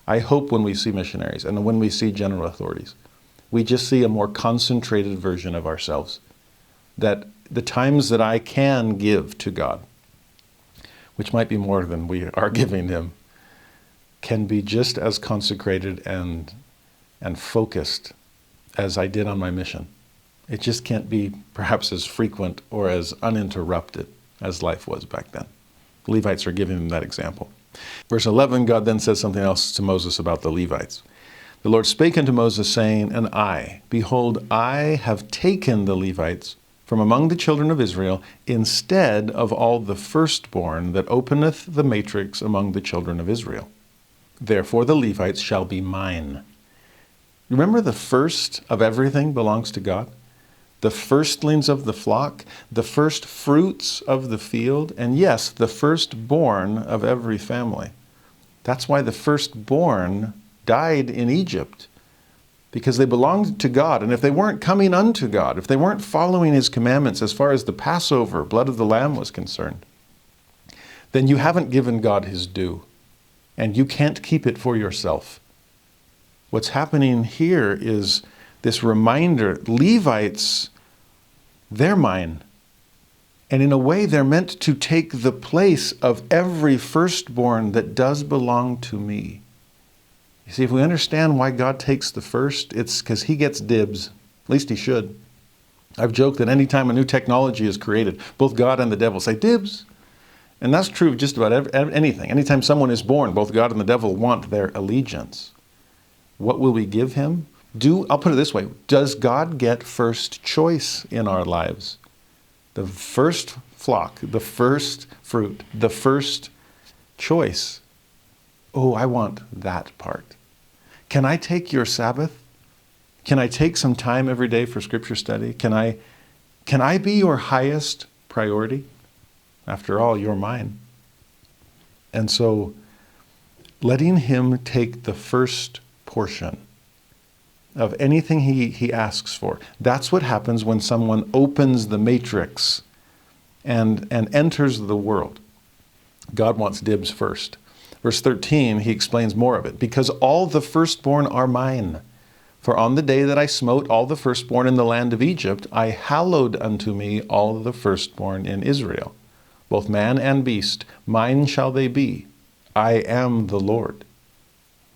I hope when we see missionaries and when we see general authorities, we just see a more concentrated version of ourselves. That the times that I can give to God, which might be more than we are giving Him, can be just as consecrated and focused as I did on my mission. It just can't be perhaps as frequent or as uninterrupted as life was back then. The Levites are giving them that example. Verse 11, God then says something else to Moses about the Levites. The Lord spake unto Moses, saying, And I, behold, I have taken the Levites from among the children of Israel, instead of all the firstborn that openeth the matrix among the children of Israel. Therefore the Levites shall be mine. Remember, the first of everything belongs to God? The firstlings of the flock, the first fruits of the field, and yes, the firstborn of every family. That's why the firstborn died in Egypt, because they belonged to God. And if they weren't coming unto God, if they weren't following His commandments as far as the Passover, blood of the Lamb was concerned, then you haven't given God His due, and you can't keep it for yourself. What's happening here is this reminder, Levites, they're mine. And in a way, they're meant to take the place of every firstborn that does belong to me. You see, if we understand why God takes the first, it's because He gets dibs. At least He should. I've joked that any time a new technology is created, both God and the devil say, dibs. And that's true of just about anything. Anytime someone is born, both God and the devil want their allegiance. What will we give Him? I'll put it this way. Does God get first choice in our lives? The first flock, the first fruit, the first choice. Oh, I want that part. Can I take your Sabbath? Can I take some time every day for scripture study? Can I be your highest priority? After all, you're mine. And so, letting Him take the first portion of anything he asks for. That's what happens when someone opens the matrix and enters the world. God wants dibs first. Verse 13, He explains more of it. Because all the firstborn are mine. For on the day that I smote all the firstborn in the land of Egypt, I hallowed unto me all the firstborn in Israel. Both man and beast, mine shall they be. I am the Lord.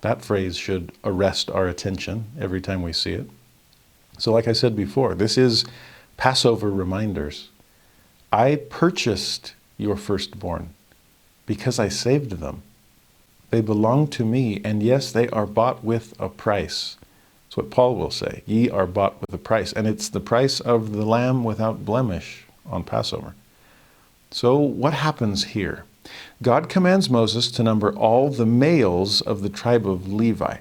That phrase should arrest our attention every time we see it. So like I said before, this is Passover reminders. I purchased your firstborn because I saved them. They belong to me, and yes, they are bought with a price. That's what Paul will say. Ye are bought with a price, and it's the price of the Lamb without blemish on Passover. So what happens here? God commands Moses to number all the males of the tribe of Levi.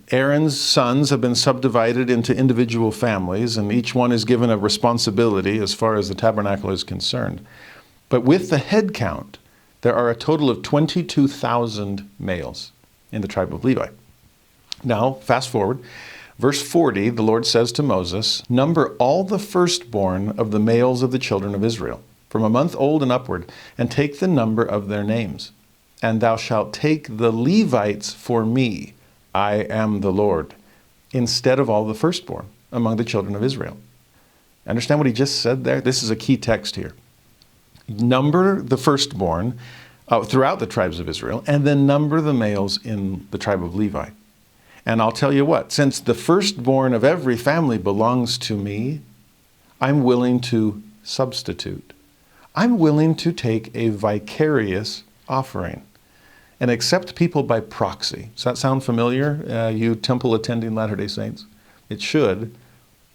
Aaron's sons have been subdivided into individual families, and each one is given a responsibility as far as the tabernacle is concerned. But with the head count, there are a total of 22,000 males in the tribe of Levi. Now, fast forward. Verse 40, the Lord says to Moses, Number all the firstborn of the males of the children of Israel, from a month old and upward, and take the number of their names. And thou shalt take the Levites for me, I am the Lord, instead of all the firstborn among the children of Israel. Understand what he just said there? This is a key text here. Number the firstborn throughout the tribes of Israel, and then number the males in the tribe of Levi. And I'll tell you what, since the firstborn of every family belongs to me, I'm willing to substitute. I'm willing to take a vicarious offering and accept people by proxy. Does that sound familiar, you temple-attending Latter-day Saints? It should.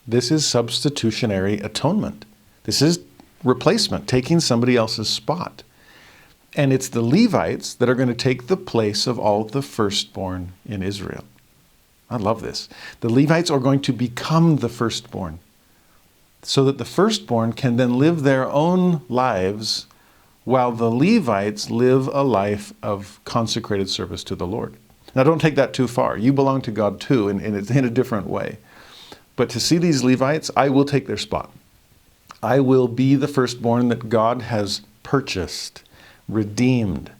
This is substitutionary atonement. This is replacement, taking somebody else's spot. And it's the Levites that are going to take the place of all the firstborn in Israel. I love this. The Levites are going to become the firstborn, so that the firstborn can then live their own lives while the Levites live a life of consecrated service to the Lord. Now, don't take that too far. You belong to God too, and it's in a different way. But to see these Levites, I will take their spot. I will be the firstborn that God has purchased, redeemed,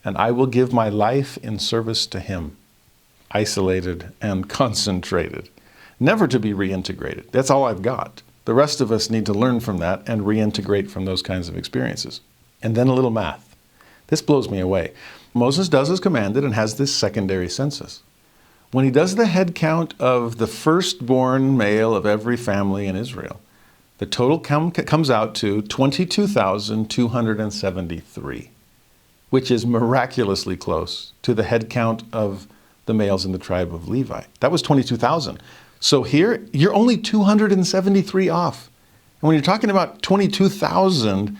and I will give my life in service to Him, isolated and concentrated, never to be reintegrated. That's all I've got. The rest of us need to learn from that and reintegrate from those kinds of experiences. And then a little math. This blows me away. Moses does as commanded and has this secondary census. When he does the head count of the firstborn male of every family in Israel, the total comes out to 22,273, which is miraculously close to the head count of the males in the tribe of Levi. That was 22,000. So here, you're only 273 off. And when you're talking about 22,000,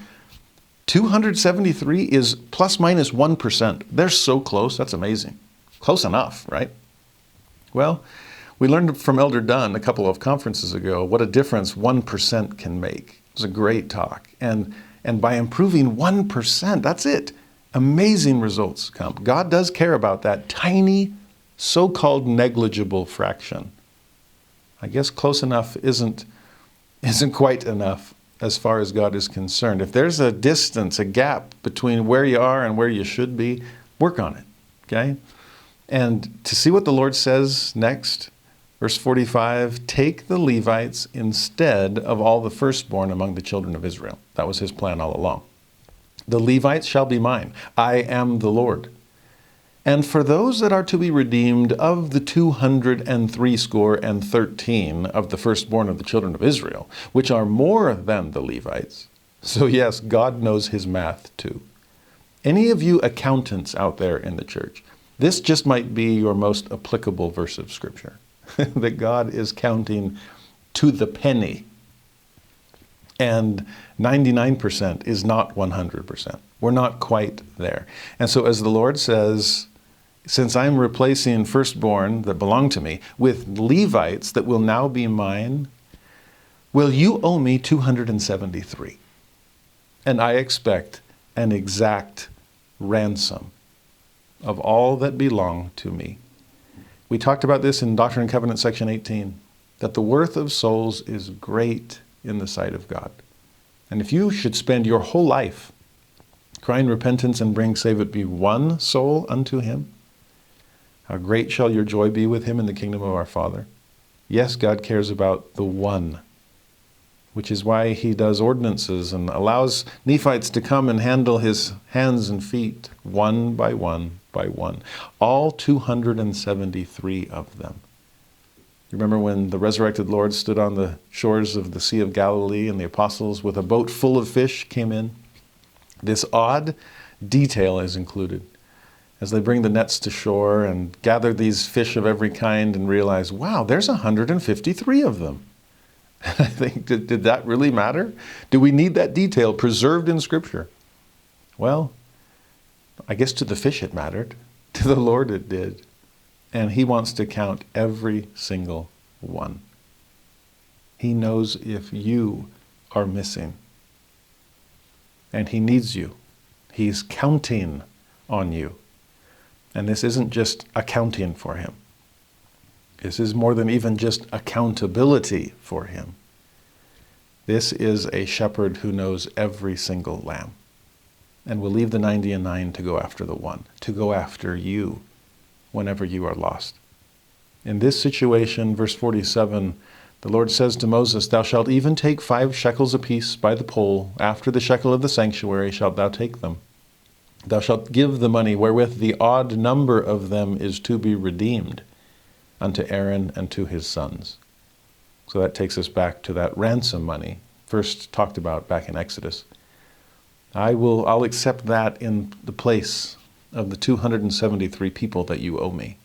273 is plus minus 1%. They're so close. That's amazing. Close enough, right? Well, we learned from Elder Dunn a couple of conferences ago what a difference 1% can make. It was a great talk. And by improving 1%, that's it. Amazing results come. God does care about that tiny, so-called negligible fraction. I guess close enough isn't quite enough as far as God is concerned. If there's a distance, a gap between where you are and where you should be, work on it, okay? And to see what the Lord says next, verse 45, take the Levites instead of all the firstborn among the children of Israel. That was His plan all along. The Levites shall be mine. I am the Lord. And for those that are to be redeemed of the 213 of the firstborn of the children of Israel, which are more than the Levites. So yes, God knows His math too. Any of you accountants out there in the church, this just might be your most applicable verse of Scripture, that God is counting to the penny. And 99% is not 100%. We're not quite there. And so as the Lord says, since I'm replacing firstborn that belong to me with Levites that will now be mine, well, you owe me 273. And I expect an exact ransom of all that belong to me. We talked about this in Doctrine and Covenants section 18, that the worth of souls is great in the sight of God. And if you should spend your whole life crying repentance and bring, save it be one soul unto Him, how great shall your joy be with Him in the kingdom of our Father. Yes, God cares about the one, which is why He does ordinances and allows Nephites to come and handle His hands and feet one by one by one. All 273 of them. You remember when the resurrected Lord stood on the shores of the Sea of Galilee and the apostles with a boat full of fish came in? This odd detail is included as they bring the nets to shore and gather these fish of every kind and realize, wow, there's 153 of them. I think, did that really matter? Do we need that detail preserved in Scripture? Well, I guess to the fish it mattered. To the Lord it did. And He wants to count every single one. He knows if you are missing. And He needs you. He's counting on you. And this isn't just accounting for Him. This is more than even just accountability for Him. This is a shepherd who knows every single lamb and will leave the 99 to go after the one, to go after you whenever you are lost. In this situation, verse 47, the Lord says to Moses, thou shalt even take 5 shekels apiece by the pole. After the shekel of the sanctuary shalt thou take them. Thou shalt give the money wherewith the odd number of them is to be redeemed unto Aaron and to his sons. So that takes us back to that ransom money first talked about back in Exodus. I'll accept that in the place of the 273 people that you owe me.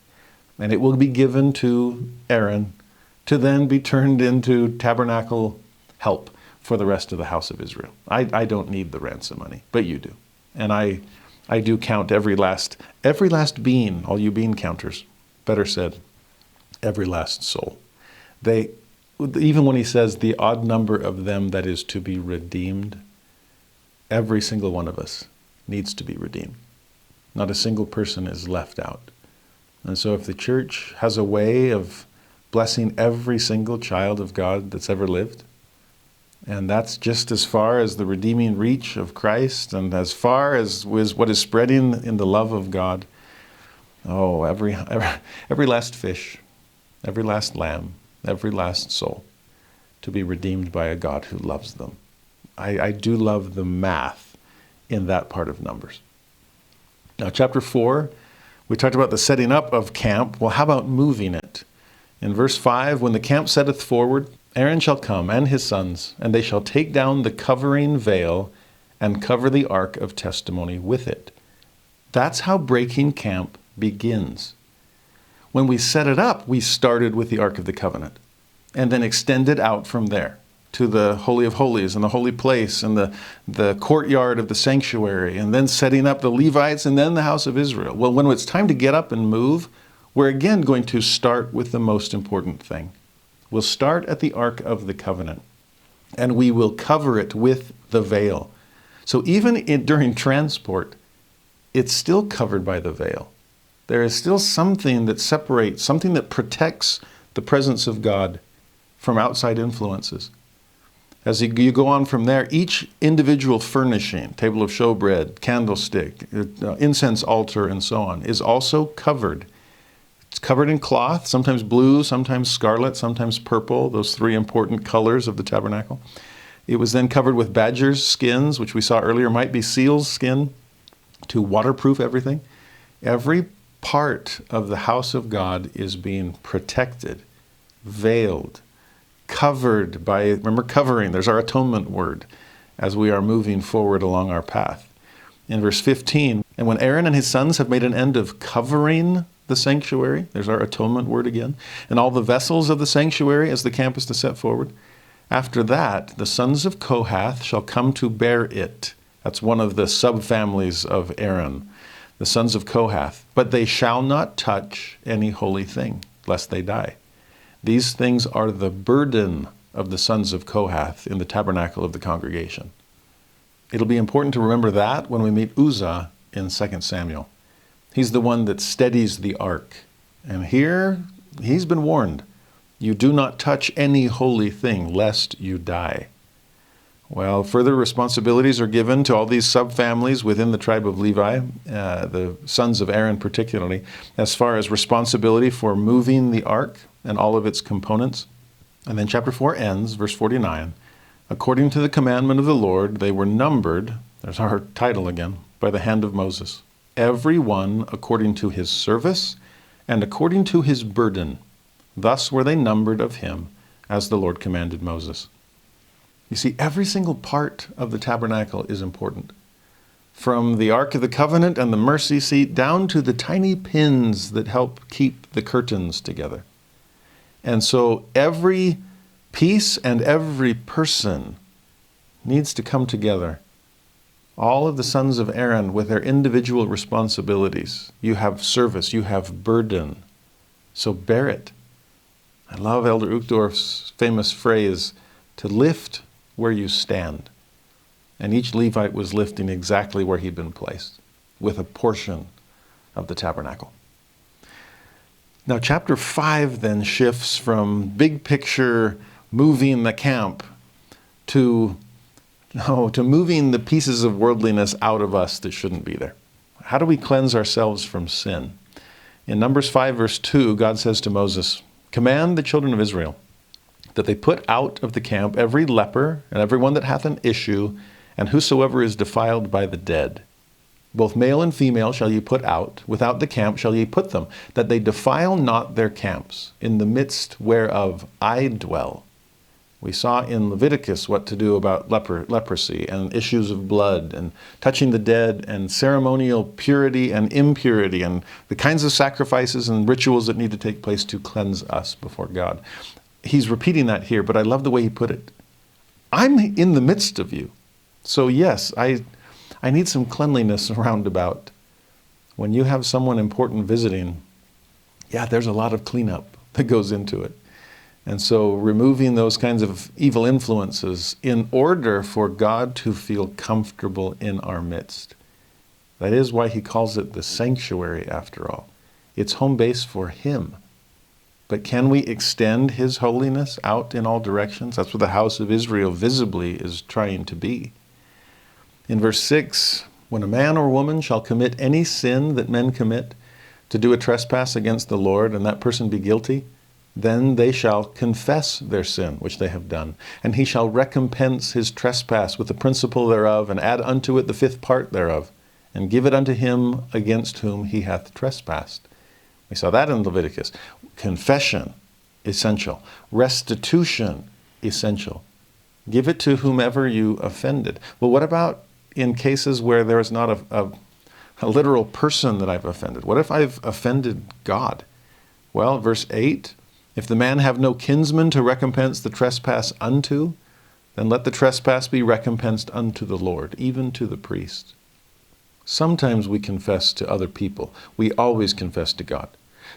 And it will be given to Aaron, to then be turned into tabernacle help for the rest of the house of Israel. I don't need the ransom money, but you do. And I do count every last bean, all you bean counters, better said, every last soul. Even when he says the odd number of them that is to be redeemed, every single one of us needs to be redeemed. Not a single person is left out. And so if the church has a way of blessing every single child of God that's ever lived, and that's just as far as the redeeming reach of Christ and as far as what is spreading in the love of God, every last fish, every last lamb, every last soul to be redeemed by a God who loves them. I do love the math in that part of Numbers. Now, chapter 4, we talked about the setting up of camp. Well, how about moving it? In verse 5, when the camp setteth forward, Aaron shall come and his sons, and they shall take down the covering veil and cover the ark of testimony with it. That's how breaking camp begins. When we set it up, we started with the Ark of the Covenant and then extended out from there to the Holy of Holies and the holy place and the courtyard of the sanctuary, and then setting up the Levites and then the house of Israel. Well, when it's time to get up and move, we're again going to start with the most important thing. We'll start at the Ark of the Covenant, and we will cover it with the veil. So even during transport, it's still covered by the veil. There is still something that separates, something that protects the presence of God from outside influences. As you go on from there, each individual furnishing, table of showbread, candlestick, incense altar, and so on, is also covered. It's covered in cloth, sometimes blue, sometimes scarlet, sometimes purple, those three important colors of the tabernacle. It was then covered with badgers' skins, which we saw earlier might be seal's skin, to waterproof everything. Every part of the house of God is being protected, veiled, covered by, remember covering, there's our atonement word, as we are moving forward along our path. In verse 15, and when Aaron and his sons have made an end of covering the sanctuary, there's our atonement word again, and all the vessels of the sanctuary as the camp is to set forward, after that, the sons of Kohath shall come to bear it. That's one of the subfamilies of Aaron, the sons of Kohath. But they shall not touch any holy thing, lest they die. These things are the burden of the sons of Kohath in the tabernacle of the congregation. It'll be important to remember that when we meet Uzzah in 2 Samuel. He's the one that steadies the ark. And here, he's been warned, you do not touch any holy thing, lest you die. Well, further responsibilities are given to all these subfamilies within the tribe of Levi, the sons of Aaron particularly, as far as responsibility for moving the ark and all of its components. And then chapter 4 ends, verse 49, according to the commandment of the Lord, they were numbered, there's our title again, by the hand of Moses, every one according to his service and according to his burden. Thus were they numbered of him, as the Lord commanded Moses. You see, every single part of the tabernacle is important. From the Ark of the Covenant and the mercy seat down to the tiny pins that help keep the curtains together. And so every piece and every person needs to come together. All of the sons of Aaron with their individual responsibilities. You have service, you have burden. So bear it. I love Elder Uchtdorf's famous phrase, to lift where you stand. And each Levite was lifting exactly where he'd been placed, with a portion of the tabernacle. Now, chapter 5 then shifts from big picture moving the camp to moving the pieces of worldliness out of us that shouldn't be there. How do we cleanse ourselves from sin? In Numbers 5, verse 2, God says to Moses, command the children of Israel that they put out of the camp every leper and every one that hath an issue, and whosoever is defiled by the dead. Both male and female shall ye put out, without the camp shall ye put them, that they defile not their camps, in the midst whereof I dwell. We saw in Leviticus what to do about leprosy and issues of blood and touching the dead and ceremonial purity and impurity and the kinds of sacrifices and rituals that need to take place to cleanse us before God. he's repeating that here, but I love the way he put it. I'm in the midst of you. So yes, I need some cleanliness around about. When you have someone important visiting, yeah, there's a lot of cleanup that goes into it. And so removing those kinds of evil influences in order for God to feel comfortable in our midst. That is why he calls it the sanctuary after all. It's home base for him. But can we extend his holiness out in all directions? That's what the house of Israel visibly is trying to be. In verse 6, when a man or woman shall commit any sin that men commit, to do a trespass against the Lord, and that person be guilty, then they shall confess their sin which they have done, and he shall recompense his trespass with the principal thereof, and add unto it the fifth part thereof, and give it unto him against whom he hath trespassed. We saw that in Leviticus. Confession, essential. Restitution, essential. Give it to whomever you offended. Well, what about in cases where there is not a literal person that I've offended? What if I've offended God? Well, verse 8, if the man have no kinsman to recompense the trespass unto, then let the trespass be recompensed unto the Lord, even to the priest. Sometimes we confess to other people. We always confess to God.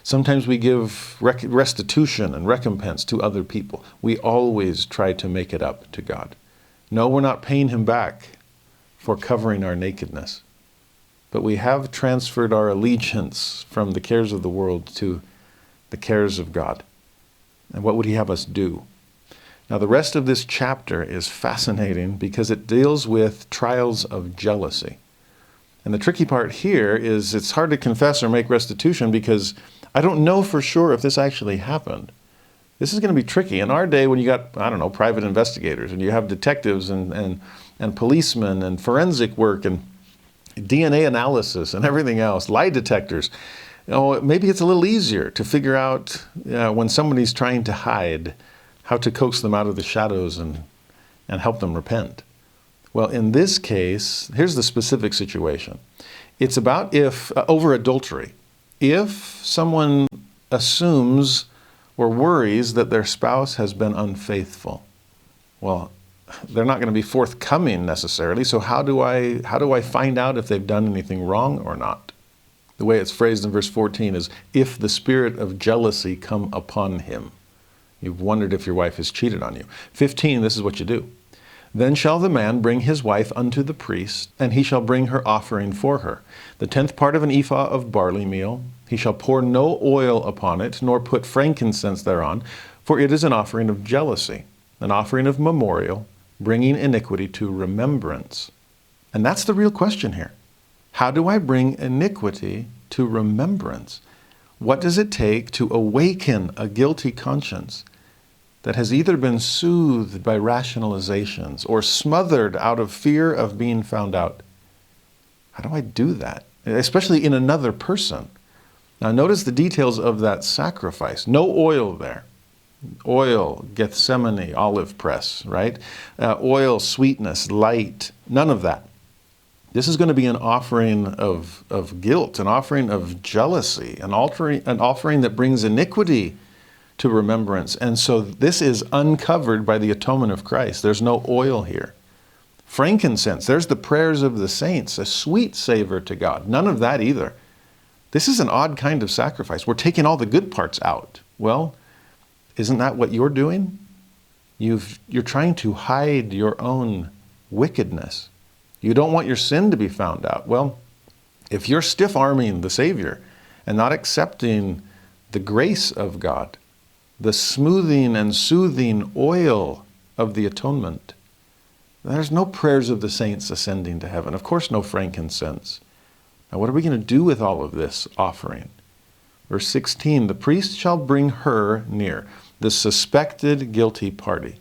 Sometimes we give restitution and recompense to other people. We always try to make it up to God. No, we're not paying him back for covering our nakedness. But we have transferred our allegiance from the cares of the world to the cares of God. And what would he have us do? Now, the rest of this chapter is fascinating because it deals with trials of jealousy. And the tricky part here is it's hard to confess or make restitution because I don't know for sure if this actually happened. This is going to be tricky. In our day, when you got, private investigators, and you have detectives and policemen and forensic work and DNA analysis and everything else, lie detectors, maybe it's a little easier to figure out when somebody's trying to hide, how to coax them out of the shadows and help them repent. Well, in this case, here's the specific situation. It's about over adultery. If someone assumes or worries that their spouse has been unfaithful, well, they're not going to be forthcoming necessarily. So how do I find out if they've done anything wrong or not? The way it's phrased in verse 14 is, if the spirit of jealousy come upon him. You've wondered if your wife has cheated on you. 15, this is what you do. Then shall the man bring his wife unto the priest, and he shall bring her offering for her. The 10th part of an ephah of barley meal. He shall pour no oil upon it, nor put frankincense thereon, for it is an offering of jealousy, an offering of memorial, bringing iniquity to remembrance. And that's the real question here. How do I bring iniquity to remembrance? What does it take to awaken a guilty conscience that has either been soothed by rationalizations or smothered out of fear of being found out? How do I do that? Especially in another person. Now notice the details of that sacrifice. No oil there. Oil, Gethsemane, olive press, right? Oil, sweetness, light, none of that. This is going to be an offering of guilt, an offering of jealousy, an offering that brings iniquity to remembrance. And so this is uncovered by the atonement of Christ. There's no oil here. Frankincense, there's the prayers of the saints, a sweet savor to God. None of that either. This is an odd kind of sacrifice. We're taking all the good parts out. Well, isn't that what you're doing? You're trying to hide your own wickedness. You don't want your sin to be found out. Well, if you're stiff-arming the Savior and not accepting the grace of God, the smoothing and soothing oil of the atonement, there's no prayers of the saints ascending to heaven. Of course, no frankincense. Now, what are we going to do with all of this offering? Verse 16, the priest shall bring her near, the suspected guilty party.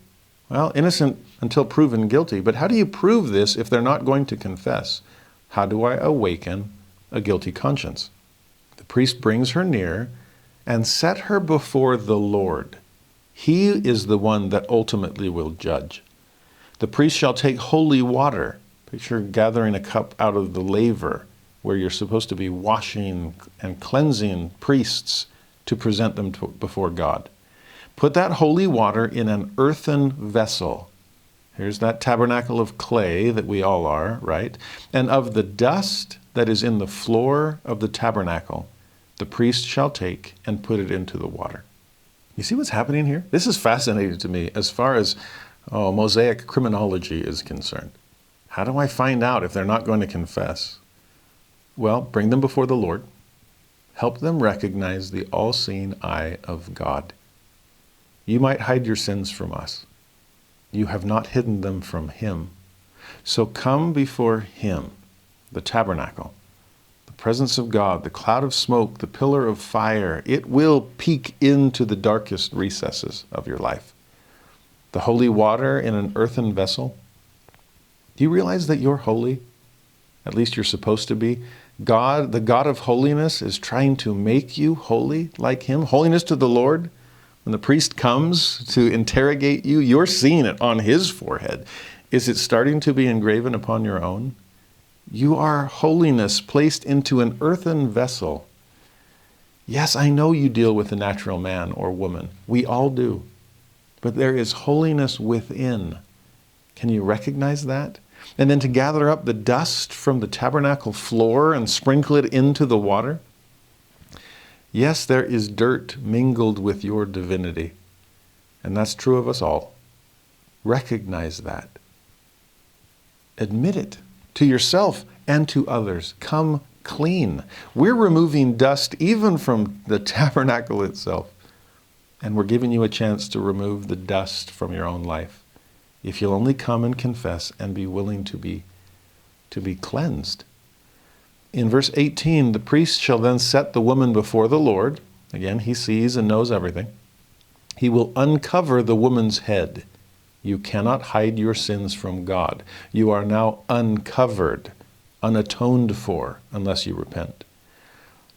Well, innocent until proven guilty, but how do you prove this if they're not going to confess? How do I awaken a guilty conscience? The priest brings her near and set her before the Lord. He is the one that ultimately will judge. The priest shall take holy water. Picture gathering a cup out of the laver where you're supposed to be washing and cleansing priests to present them before God. Put that holy water in an earthen vessel. Here's that tabernacle of clay that we all are, right? And of the dust that is in the floor of the tabernacle, the priest shall take and put it into the water. You see what's happening here? This is fascinating to me as far as Mosaic criminology is concerned. How do I find out if they're not going to confess? Well, bring them before the Lord. Help them recognize the all-seeing eye of God. You might hide your sins from us. You have not hidden them from Him. So come before Him, the tabernacle, the presence of God, the cloud of smoke, the pillar of fire. It will peek into the darkest recesses of your life. The holy water in an earthen vessel. Do you realize that you're holy? At least you're supposed to be. God, the God of holiness, is trying to make you holy like Him. Holiness to the Lord. When the priest comes to interrogate you, you're seeing it on his forehead. Is it starting to be engraven upon your own? You are holiness placed into an earthen vessel. Yes, I know you deal with the natural man or woman. We all do. But there is holiness within. Can you recognize that? And then to gather up the dust from the tabernacle floor and sprinkle it into the water. Yes, there is dirt mingled with your divinity. And that's true of us all. Recognize that. Admit it to yourself and to others. Come clean. We're removing dust even from the tabernacle itself. And we're giving you a chance to remove the dust from your own life. If you'll only come and confess and be willing to be cleansed. In verse 18, the priest shall then set the woman before the Lord. Again, He sees and knows everything. He will uncover the woman's head. You cannot hide your sins from God. You are now uncovered, unatoned for, unless you repent.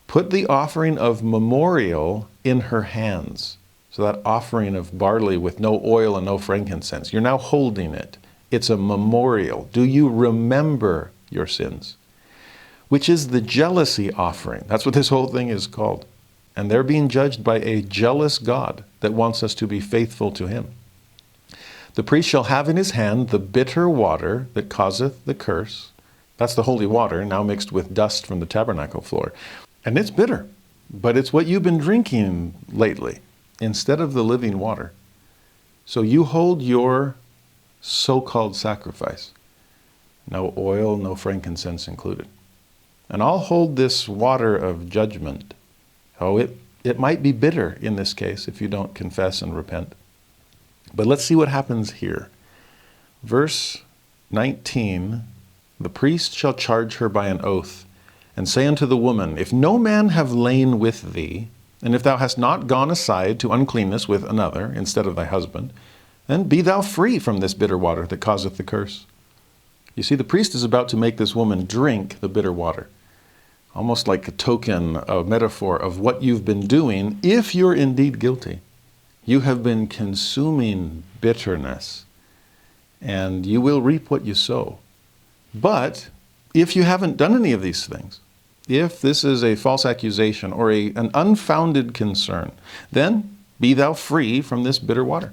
Put the offering of memorial in her hands. So that offering of barley with no oil and no frankincense, you're now holding it. It's a memorial. Do you remember your sins? Which is the jealousy offering. That's what this whole thing is called. And they're being judged by a jealous God that wants us to be faithful to Him. The priest shall have in his hand the bitter water that causeth the curse. That's the holy water, now mixed with dust from the tabernacle floor. And it's bitter, but it's what you've been drinking lately instead of the living water. So you hold your so-called sacrifice. No oil, no frankincense included. And I'll hold this water of judgment. Oh, it might be bitter in this case if you don't confess and repent. But let's see what happens here. Verse 19, the priest shall charge her by an oath, and say unto the woman, if no man have lain with thee, and if thou hast not gone aside to uncleanness with another instead of thy husband, then be thou free from this bitter water that causeth the curse. You see, the priest is about to make this woman drink the bitter water, almost like a token, a metaphor of what you've been doing if you're indeed guilty. You have been consuming bitterness, and you will reap what you sow. But if you haven't done any of these things, if this is a false accusation or an unfounded concern, then be thou free from this bitter water.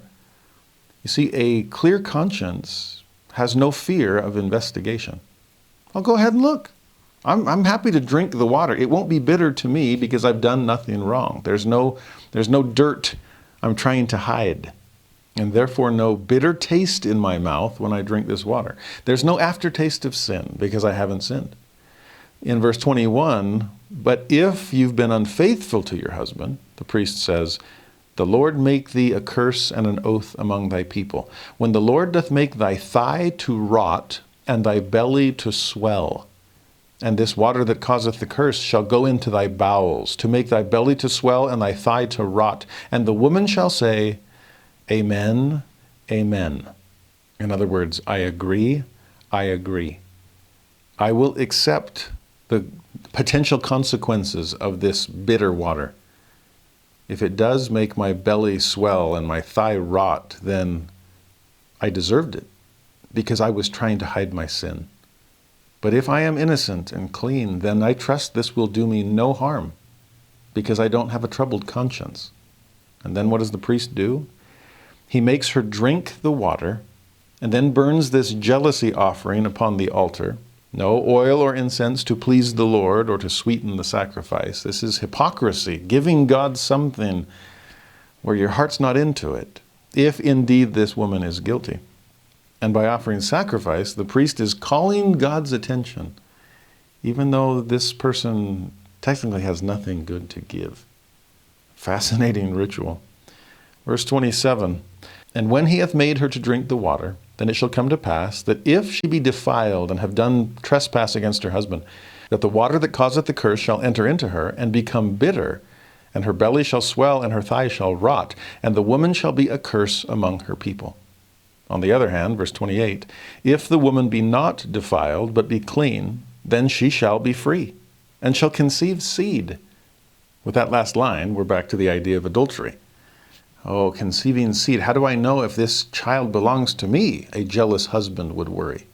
You see, a clear conscience has no fear of investigation. I'll go ahead and look. I'm happy to drink the water. It won't be bitter to me because I've done nothing wrong. There's no dirt I'm trying to hide, and therefore no bitter taste in my mouth when I drink this water. There's no aftertaste of sin because I haven't sinned. In verse 21, but if you've been unfaithful to your husband, the priest says, the Lord make thee a curse and an oath among thy people. When the Lord doth make thy thigh to rot and thy belly to swell, and this water that causeth the curse shall go into thy bowels, to make thy belly to swell and thy thigh to rot. And the woman shall say, Amen, Amen. In other words, I agree, I agree. I will accept the potential consequences of this bitter water. If it does make my belly swell and my thigh rot, then I deserved it because I was trying to hide my sin. But if I am innocent and clean, then I trust this will do me no harm because I don't have a troubled conscience. And then what does the priest do? He makes her drink the water and then burns this jealousy offering upon the altar. No oil or incense to please the Lord or to sweeten the sacrifice. This is hypocrisy, giving God something where your heart's not into it, if indeed this woman is guilty. And by offering sacrifice, the priest is calling God's attention, even though this person technically has nothing good to give. Fascinating ritual. Verse 27, and when he hath made her to drink the water, then it shall come to pass that if she be defiled and have done trespass against her husband, that the water that causeth the curse shall enter into her and become bitter, and her belly shall swell and her thighs shall rot, and the woman shall be a curse among her people. On the other hand, verse 28, if the woman be not defiled, but be clean, then she shall be free, and shall conceive seed. With that last line, we're back to the idea of adultery. Oh, conceiving seed. How do I know if this child belongs to me? A jealous husband would worry.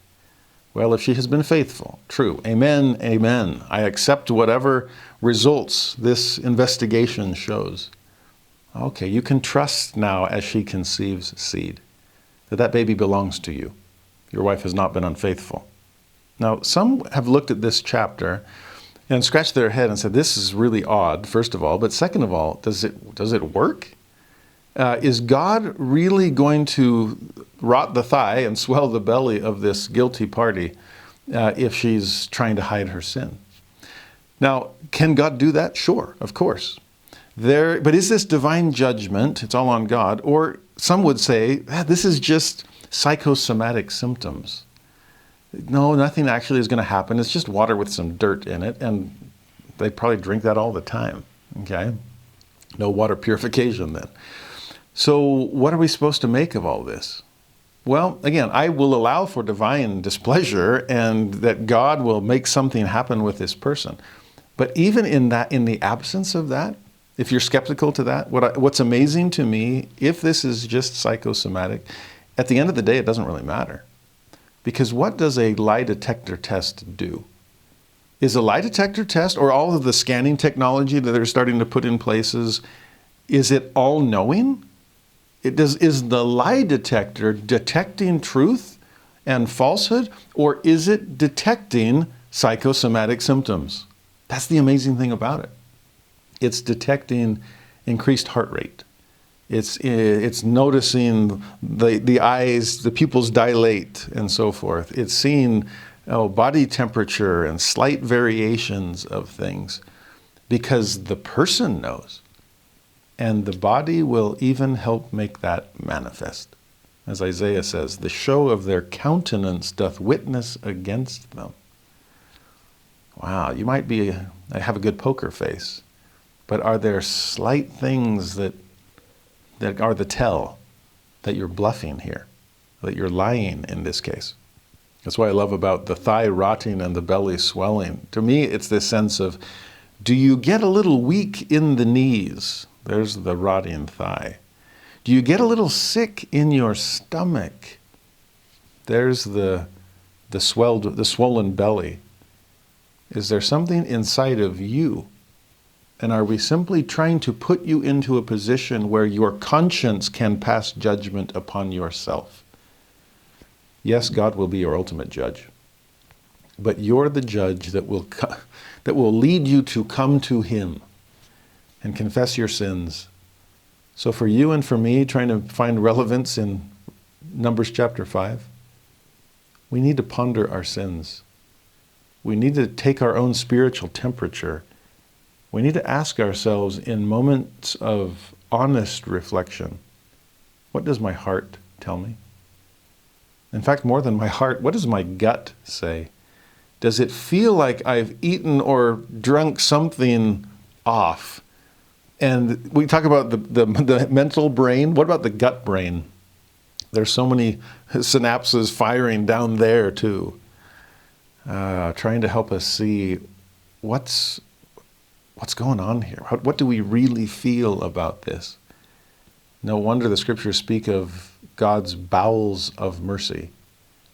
Well, if she has been faithful, true. Amen, amen. I accept whatever results this investigation shows. Okay, you can trust now as she conceives seed that that baby belongs to you. Your wife has not been unfaithful. Now, some have looked at this chapter and scratched their head and said, this is really odd, first of all, but second of all, does it work? Is God really going to rot the thigh and swell the belly of this guilty party if she's trying to hide her sin? Now, can God do that? Sure, of course. But is this divine judgment? It's all on God. Or some would say, this is just psychosomatic symptoms. No, nothing actually is going to happen. It's just water with some dirt in it, and they probably drink that all the time. Okay? No water purification then. So what are we supposed to make of all this? Well, again, I will allow for divine displeasure and that God will make something happen with this person. But even in the absence of that, if you're skeptical to that, what's amazing to me, if this is just psychosomatic, at the end of the day, it doesn't really matter. Because what does a lie detector test do? Is a lie detector test, or all of the scanning technology that they're starting to put in places, is it all-knowing? Is the lie detector detecting truth and falsehood, or is it detecting psychosomatic symptoms? That's the amazing thing about it. It's detecting increased heart rate. It's noticing the eyes, the pupils dilate, and so forth. It's seeing body temperature and slight variations of things, because the person knows. And the body will even help make that manifest. As Isaiah says, the show of their countenance doth witness against them. Wow, you might have a good poker face, but are there slight things that are the tell that you're bluffing here, that you're lying in this case? That's what I love about the thigh rotting and the belly swelling. To me, it's this sense of, do you get a little weak in the knees? There's the rotting thigh. Do you get a little sick in your stomach? There's the swollen belly. Is there something inside of you? And are we simply trying to put you into a position where your conscience can pass judgment upon yourself? Yes, God will be your ultimate judge. But you're the judge that will lead you to come to Him and confess your sins. So for you and for me, trying to find relevance in Numbers chapter 5, we need to ponder our sins. We need to take our own spiritual temperature. We need to ask ourselves in moments of honest reflection, what does my heart tell me? In fact, more than my heart, what does my gut say? Does it feel like I've eaten or drunk something off? And we talk about the mental brain. What about the gut brain? There's so many synapses firing down there too, trying to help us see what's going on here. What do we really feel about this? No wonder the scriptures speak of God's bowels of mercy,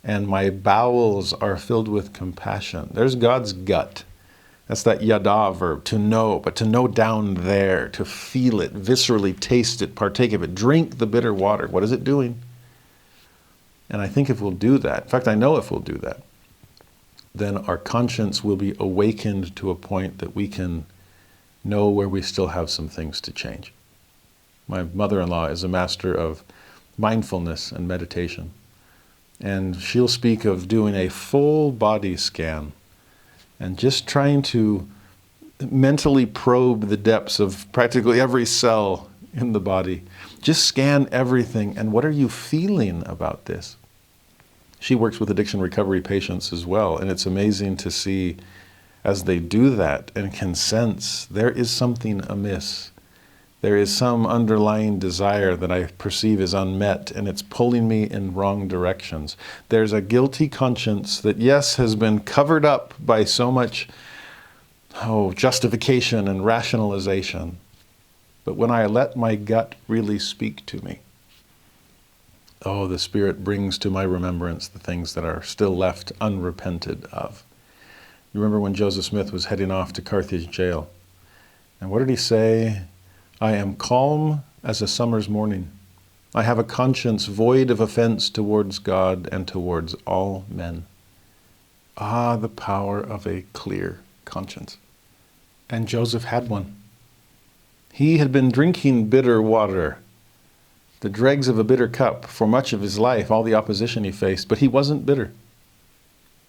and my bowels are filled with compassion. There's God's gut. That's that yada verb, to know, but to know down there, to feel it, viscerally taste it, partake of it, drink the bitter water. What is it doing? And I think if we'll do that, in fact, I know if we'll do that, then our conscience will be awakened to a point that we can know where we still have some things to change. My mother-in-law is a master of mindfulness and meditation. And she'll speak of doing a full body scan and just trying to mentally probe the depths of practically every cell in the body. Just scan everything. And what are you feeling about this? She works with addiction recovery patients as well. And it's amazing to see as they do that and can sense there is something amiss. There is some underlying desire that I perceive is unmet, and it's pulling me in wrong directions. There's a guilty conscience that, yes, has been covered up by so much justification and rationalization. But when I let my gut really speak to me, the Spirit brings to my remembrance the things that are still left unrepented of. You remember when Joseph Smith was heading off to Carthage jail? And what did he say? I am calm as a summer's morning. I have a conscience void of offense towards God and towards all men. Ah, the power of a clear conscience. And Joseph had one. He had been drinking bitter water, the dregs of a bitter cup, for much of his life, all the opposition he faced, but he wasn't bitter.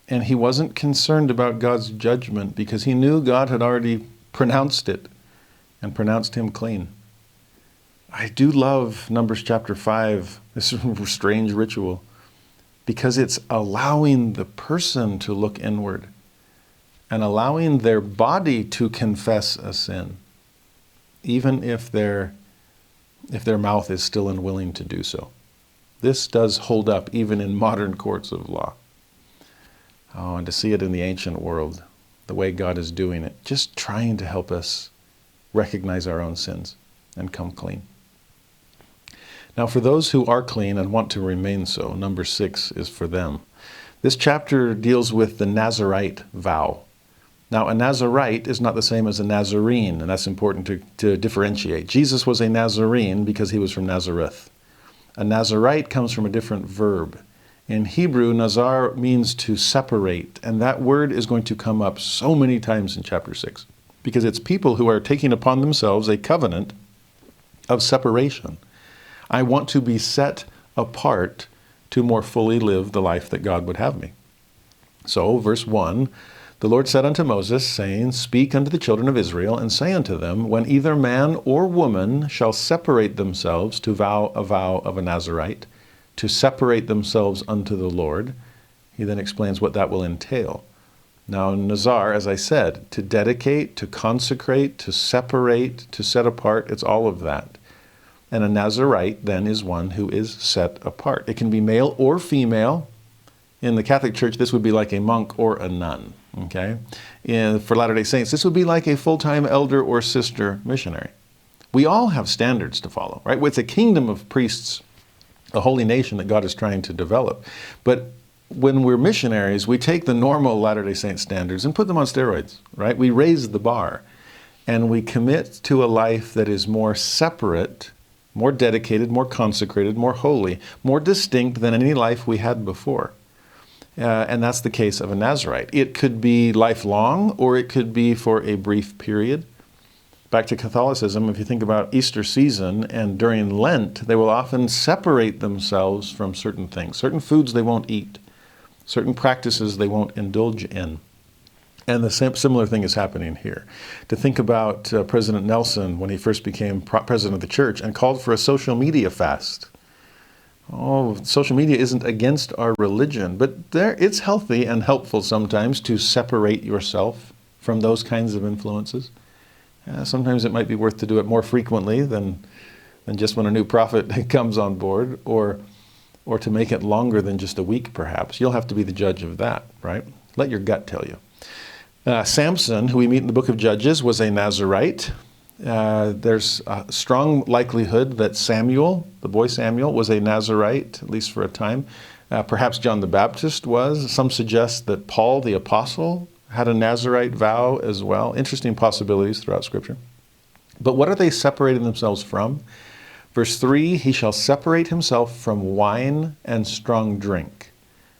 And he wasn't concerned about God's judgment because he knew God had already pronounced it and pronounced him clean. I do love Numbers chapter 5, this strange ritual, because it's allowing the person to look inward and allowing their body to confess a sin, even if their mouth is still unwilling to do so. This does hold up even in modern courts of law. And to see it in the ancient world, the way God is doing it, just trying to help us recognize our own sins and come clean. Now, for those who are clean and want to remain so, number 6 is for them. This chapter deals with the Nazirite vow. Now, a Nazirite is not the same as a Nazarene, and that's important to differentiate. Jesus was a Nazarene because he was from Nazareth. A Nazirite comes from a different verb. In Hebrew, Nazar means to separate, and that word is going to come up so many times in chapter 6. Because it's people who are taking upon themselves a covenant of separation. I want to be set apart to more fully live the life that God would have me. So, verse 1, the Lord said unto Moses, saying, Speak unto the children of Israel, and say unto them, When either man or woman shall separate themselves to vow a vow of a Nazirite, to separate themselves unto the Lord, he then explains what that will entail. Now, Nazar, as I said, to dedicate, to consecrate, to separate, to set apart, it's all of that. And a Nazirite then is one who is set apart. It can be male or female. In the Catholic Church, this would be like a monk or a nun, okay? For Latter-day Saints, this would be like a full-time elder or sister missionary. We all have standards to follow, right? It's a kingdom of priests, a holy nation that God is trying to develop. But when we're missionaries, we take the normal Latter-day Saint standards and put them on steroids, right? We raise the bar and we commit to a life that is more separate, more dedicated, more consecrated, more holy, more distinct than any life we had before. And that's the case of a Nazirite. It could be lifelong or it could be for a brief period. Back to Catholicism, if you think about Easter season and during Lent, they will often separate themselves from certain things, certain foods they won't eat, certain practices they won't indulge in. And the similar thing is happening here. To think about President Nelson when he first became president of the church and called for a social media fast. Social media isn't against our religion, but it's healthy and helpful sometimes to separate yourself from those kinds of influences. Sometimes it might be worth to do it more frequently than just when a new prophet comes on board, or to make it longer than just a week perhaps. You'll have to be the judge of that, right? Let your gut tell you. Samson, who we meet in the book of Judges, was a Nazirite. There's a strong likelihood that Samuel, the boy Samuel, was a Nazirite, at least for a time. Perhaps John the Baptist was. Some suggest that Paul the Apostle had a Nazirite vow as well. Interesting possibilities throughout Scripture. But what are they separating themselves from? Verse 3, he shall separate himself from wine and strong drink,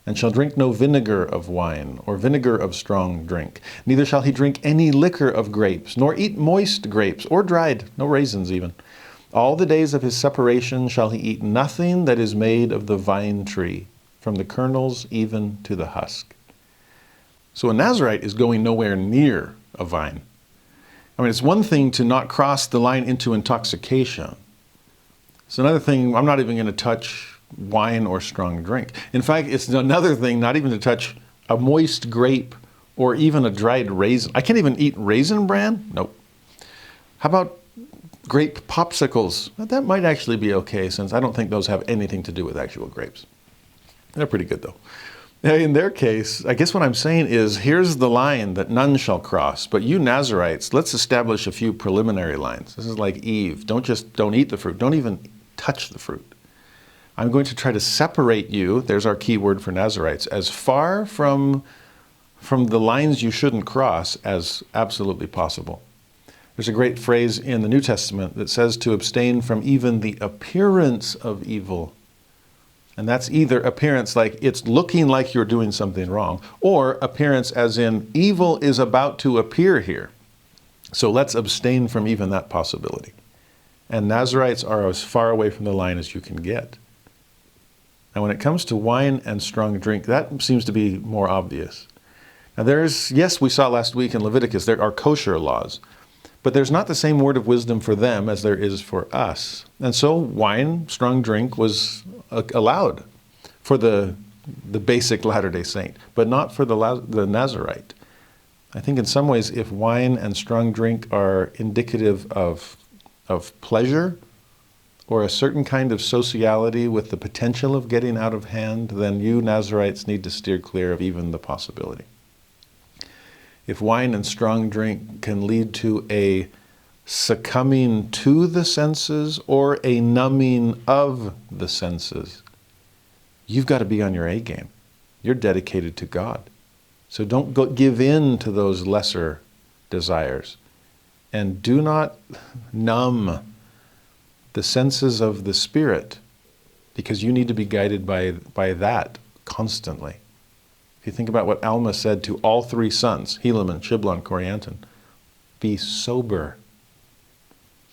and shall drink no vinegar of wine, or vinegar of strong drink. Neither shall he drink any liquor of grapes, nor eat moist grapes, or dried, no raisins even. All the days of his separation shall he eat nothing that is made of the vine tree, from the kernels even to the husk. So a Nazirite is going nowhere near a vine. I mean, it's one thing to not cross the line into intoxication. It's another thing, I'm not even going to touch wine or strong drink. In fact, it's another thing not even to touch a moist grape or even a dried raisin. I can't even eat raisin bran? Nope. How about grape popsicles? That might actually be okay, since I don't think those have anything to do with actual grapes. They're pretty good though. In their case, I guess what I'm saying is, here's the line that none shall cross. But you Nazirites, let's establish a few preliminary lines. This is like Eve. Don't eat the fruit. Don't even touch the fruit. I'm going to try to separate you, there's our key word for Nazirites, as far from the lines you shouldn't cross as absolutely possible. There's a great phrase in the New Testament that says to abstain from even the appearance of evil. And that's either appearance like it's looking like you're doing something wrong, or appearance as in evil is about to appear here. So let's abstain from even that possibility. And Nazirites are as far away from the line as you can get. Now when it comes to wine and strong drink, that seems to be more obvious. Now yes, we saw last week in Leviticus, there are kosher laws, but there's not the same word of wisdom for them as there is for us. And so wine, strong drink was allowed for the basic Latter-day Saint, but not for the Nazirite. I think in some ways, if wine and strong drink are indicative of pleasure or a certain kind of sociality with the potential of getting out of hand, then you Nazirites need to steer clear of even the possibility. If wine and strong drink can lead to a succumbing to the senses or a numbing of the senses, you've got to be on your A game. You're dedicated to God. So don't give in to those lesser desires. And do not numb the senses of the Spirit, because you need to be guided by that constantly. If you think about what Alma said to all three sons, Helaman, Shiblon, Corianton, be sober,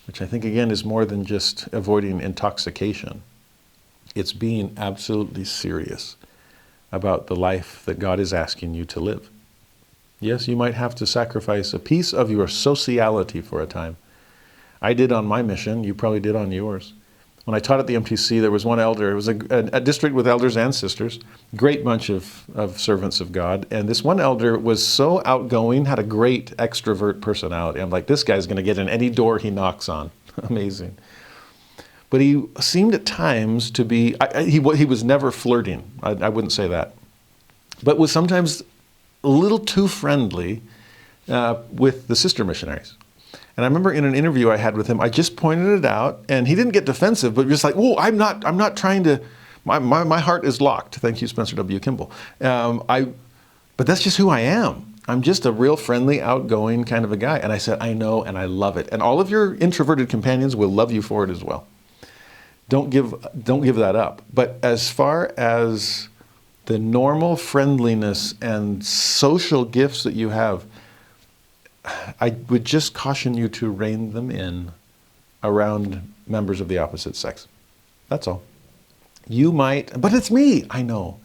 which I think again is more than just avoiding intoxication. It's being absolutely serious about the life that God is asking you to live. Yes, you might have to sacrifice a piece of your sociality for a time. I did on my mission, you probably did on yours. When I taught at the MTC, there was one elder. It was a district with elders and sisters, great bunch of servants of God. And this one elder was so outgoing, had a great extrovert personality. I'm like, this guy's going to get in any door he knocks on. Amazing. But he seemed at times to be, he was never flirting. I wouldn't say that. But was sometimes a little too friendly with the sister missionaries. And I remember in an interview I had with him, I just pointed it out, and he didn't get defensive, but just like, whoa, I'm not trying to, my heart is locked. Thank you, Spencer W. Kimball. But that's just who I am. I'm just a real friendly, outgoing kind of a guy. And I said, I know, and I love it. And all of your introverted companions will love you for it as well. Don't give that up. But as far as the normal friendliness and social gifts that you have, I would just caution you to rein them in around members of the opposite sex. That's all. You might, but it's me, I know.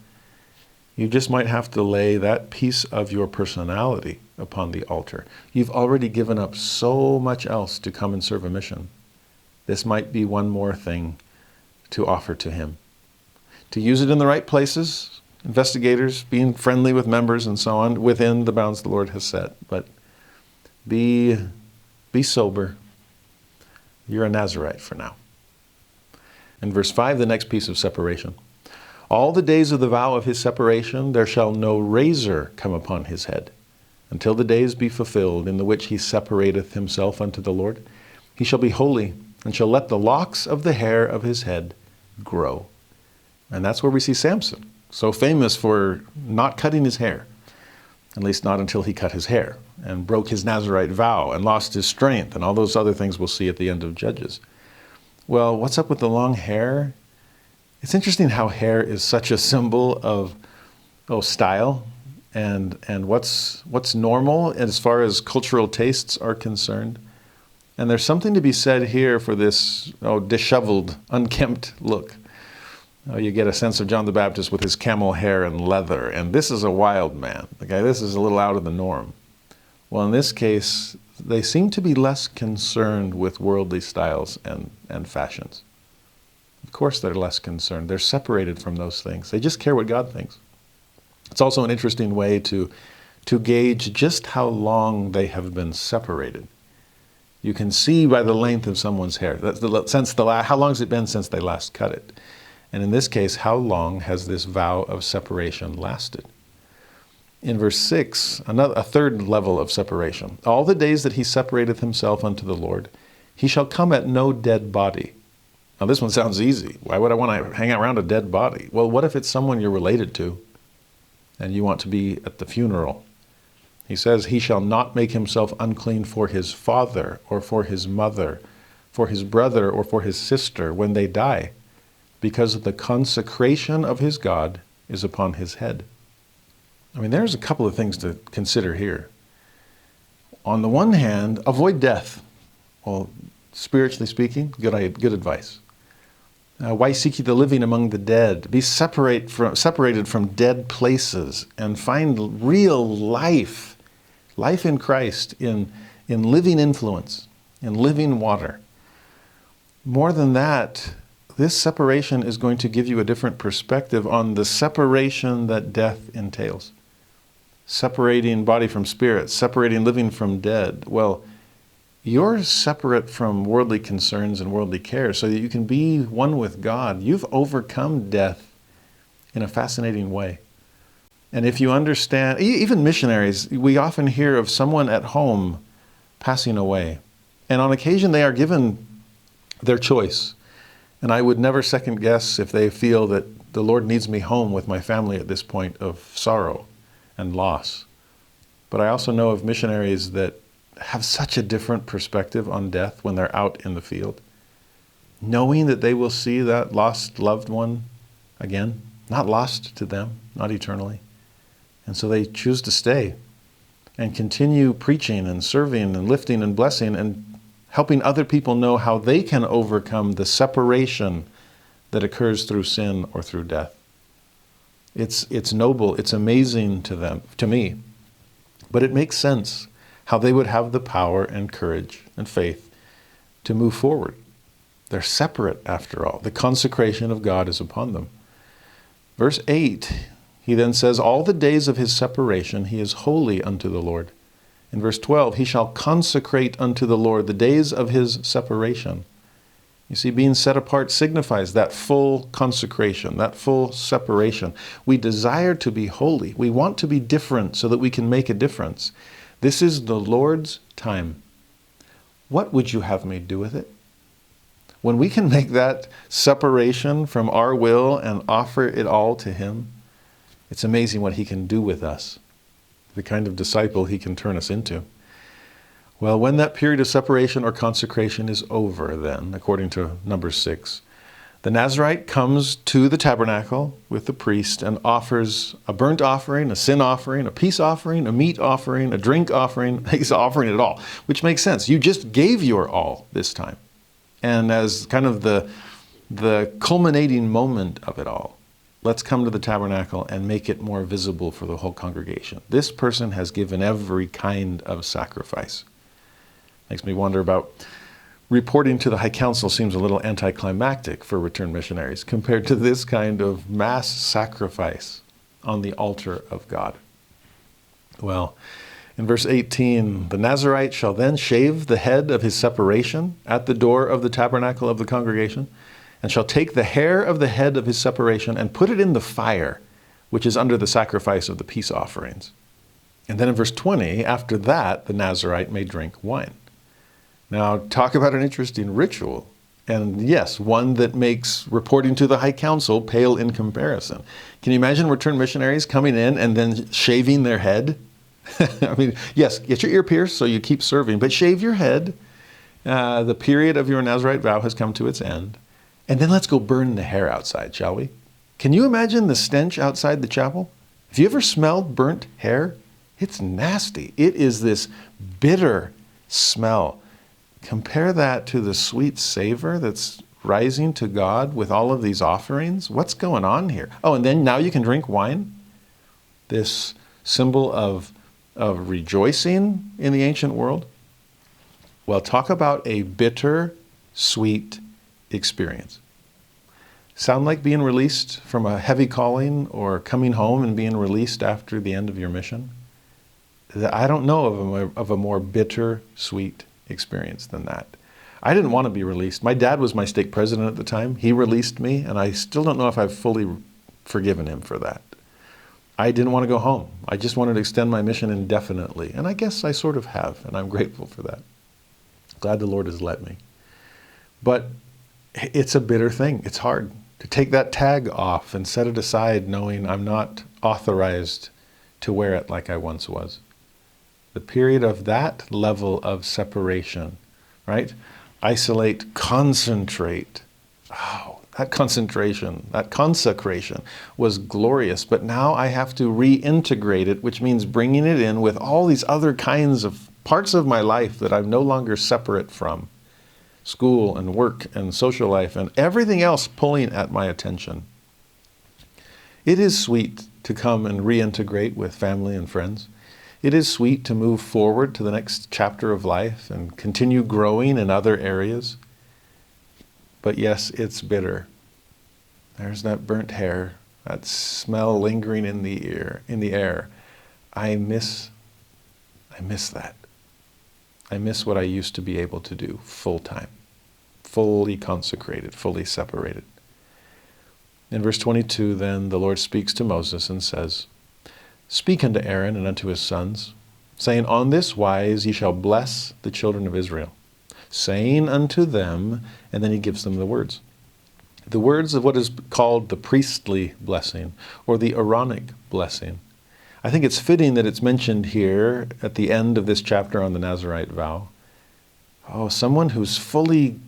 You just might have to lay that piece of your personality upon the altar. You've already given up so much else to come and serve a mission. This might be one more thing to offer to Him. To use it in the right places, investigators, being friendly with members and so on, within the bounds the Lord has set. But be sober. You're a Nazirite for now. In verse 5, the next piece of separation. All the days of the vow of his separation, there shall no razor come upon his head, until the days be fulfilled in the which he separateth himself unto the Lord. He shall be holy, and shall let the locks of the hair of his head grow. And that's where we see Samson, so famous for not cutting his hair. at least not until he cut his hair and broke his Nazirite vow and lost his strength and all those other things we'll see at the end of Judges. Well, what's up with the long hair? It's interesting how hair is such a symbol of style and what's normal as far as cultural tastes are concerned. And there's something to be said here for this disheveled, unkempt look. You get a sense of John the Baptist with his camel hair and leather, and this is a wild man. This is a little out of the norm. Well, in this case, they seem to be less concerned with worldly styles and fashions. Of course they're less concerned. They're separated from those things. They just care what God thinks. It's also an interesting way to gauge just how long they have been separated. You can see by the length of someone's hair. How long has it been since they last cut it? And in this case, how long has this vow of separation lasted? In verse 6, a third level of separation. All the days that he separateth himself unto the Lord, he shall come at no dead body. Now this one sounds easy. Why would I want to hang out around a dead body? Well, what if it's someone you're related to and you want to be at the funeral? He says, he shall not make himself unclean for his father or for his mother, for his brother or for his sister when they die, because the consecration of his God is upon his head. There's a couple of things to consider here. On the one hand, avoid death. Well, spiritually speaking, good advice. Why seek ye the living among the dead? Be separated from dead places and find real life in Christ, in living influence, in living water. More than that, this separation is going to give you a different perspective on the separation that death entails. Separating body from spirit, separating living from dead. Well, you're separate from worldly concerns and worldly cares so that you can be one with God. You've overcome death in a fascinating way. And if you understand, even missionaries, we often hear of someone at home passing away. And on occasion they are given their choice. And I would never second guess if they feel that the Lord needs me home with my family at this point of sorrow and loss. But I also know of missionaries that have such a different perspective on death when they're out in the field, knowing that they will see that lost loved one again, not lost to them, not eternally. And so they choose to stay and continue preaching and serving and lifting and blessing and helping other people know how they can overcome the separation that occurs through sin or through death. It's noble, it's amazing to me, but it makes sense how they would have the power and courage and faith to move forward. They're separate after all. The consecration of God is upon them. Verse 8, he then says, all the days of his separation he is holy unto the Lord. In verse 12, he shall consecrate unto the Lord the days of his separation. You see, being set apart signifies that full consecration, that full separation. We desire to be holy. We want to be different so that we can make a difference. This is the Lord's time. What would you have me do with it? When we can make that separation from our will and offer it all to him, it's amazing what he can do with us, the kind of disciple he can turn us into. Well, when that period of separation or consecration is over, then, according to Numbers 6, the Nazirite comes to the tabernacle with the priest and offers a burnt offering, a sin offering, a peace offering, a meat offering, a drink offering. He's offering it all, which makes sense. You just gave your all this time. And as kind of the culminating moment of it all, let's come to the tabernacle and make it more visible for the whole congregation. This person has given every kind of sacrifice. Makes me wonder about reporting to the High Council. Seems a little anticlimactic for returned missionaries compared to this kind of mass sacrifice on the altar of God. Well, in verse 18, the Nazirite shall then shave the head of his separation at the door of the tabernacle of the congregation, and shall take the hair of the head of his separation and put it in the fire, which is under the sacrifice of the peace offerings. And then in verse 20, after that, the Nazirite may drink wine. Now, talk about an interesting ritual. And yes, one that makes reporting to the High Council pale in comparison. Can you imagine returned missionaries coming in and then shaving their head I mean, yes, get your ear pierced so you keep serving, but shave your head. The period of your Nazirite vow has come to its end. And then let's go burn the hair outside, shall we? Can you imagine the stench outside the chapel? Have you ever smelled burnt hair? It's nasty. It is this bitter smell. Compare that to the sweet savor that's rising to God with all of these offerings. What's going on here? Oh, and then now you can drink wine? This symbol of rejoicing in the ancient world? Well, talk about a bitter, sweet experience. Sound like being released from a heavy calling or coming home and being released after the end of your mission? I don't know of a more bitter, sweet experience than that. I didn't want to be released. My dad was my stake president at the time. He released me, and I still don't know if I've fully forgiven him for that. I didn't want to go home. I just wanted to extend my mission indefinitely, and I guess I sort of have, and I'm grateful for that. Glad the Lord has let me. But it's a bitter thing. It's hard to take that tag off and set it aside knowing I'm not authorized to wear it like I once was. The period of that level of separation, right? Isolate, concentrate. Oh, that concentration, that consecration was glorious, but now I have to reintegrate it, which means bringing it in with all these other kinds of parts of my life that I'm no longer separate from. School and work and social life and everything else pulling at my attention. It is sweet to come and reintegrate with family and friends. It is sweet to move forward to the next chapter of life and continue growing in other areas. But yes, it's bitter. There's that burnt hair, that smell lingering in the air. I miss that. I miss what I used to be able to do full time, fully consecrated, fully separated. In verse 22, then the Lord speaks to Moses and says, "Speak unto Aaron and unto his sons, saying, On this wise ye shall bless the children of Israel, saying unto them," and then he gives them the words of what is called the priestly blessing, or the Aaronic blessing. I think it's fitting that it's mentioned here at the end of this chapter on the Nazirite vow. Oh, someone who's fully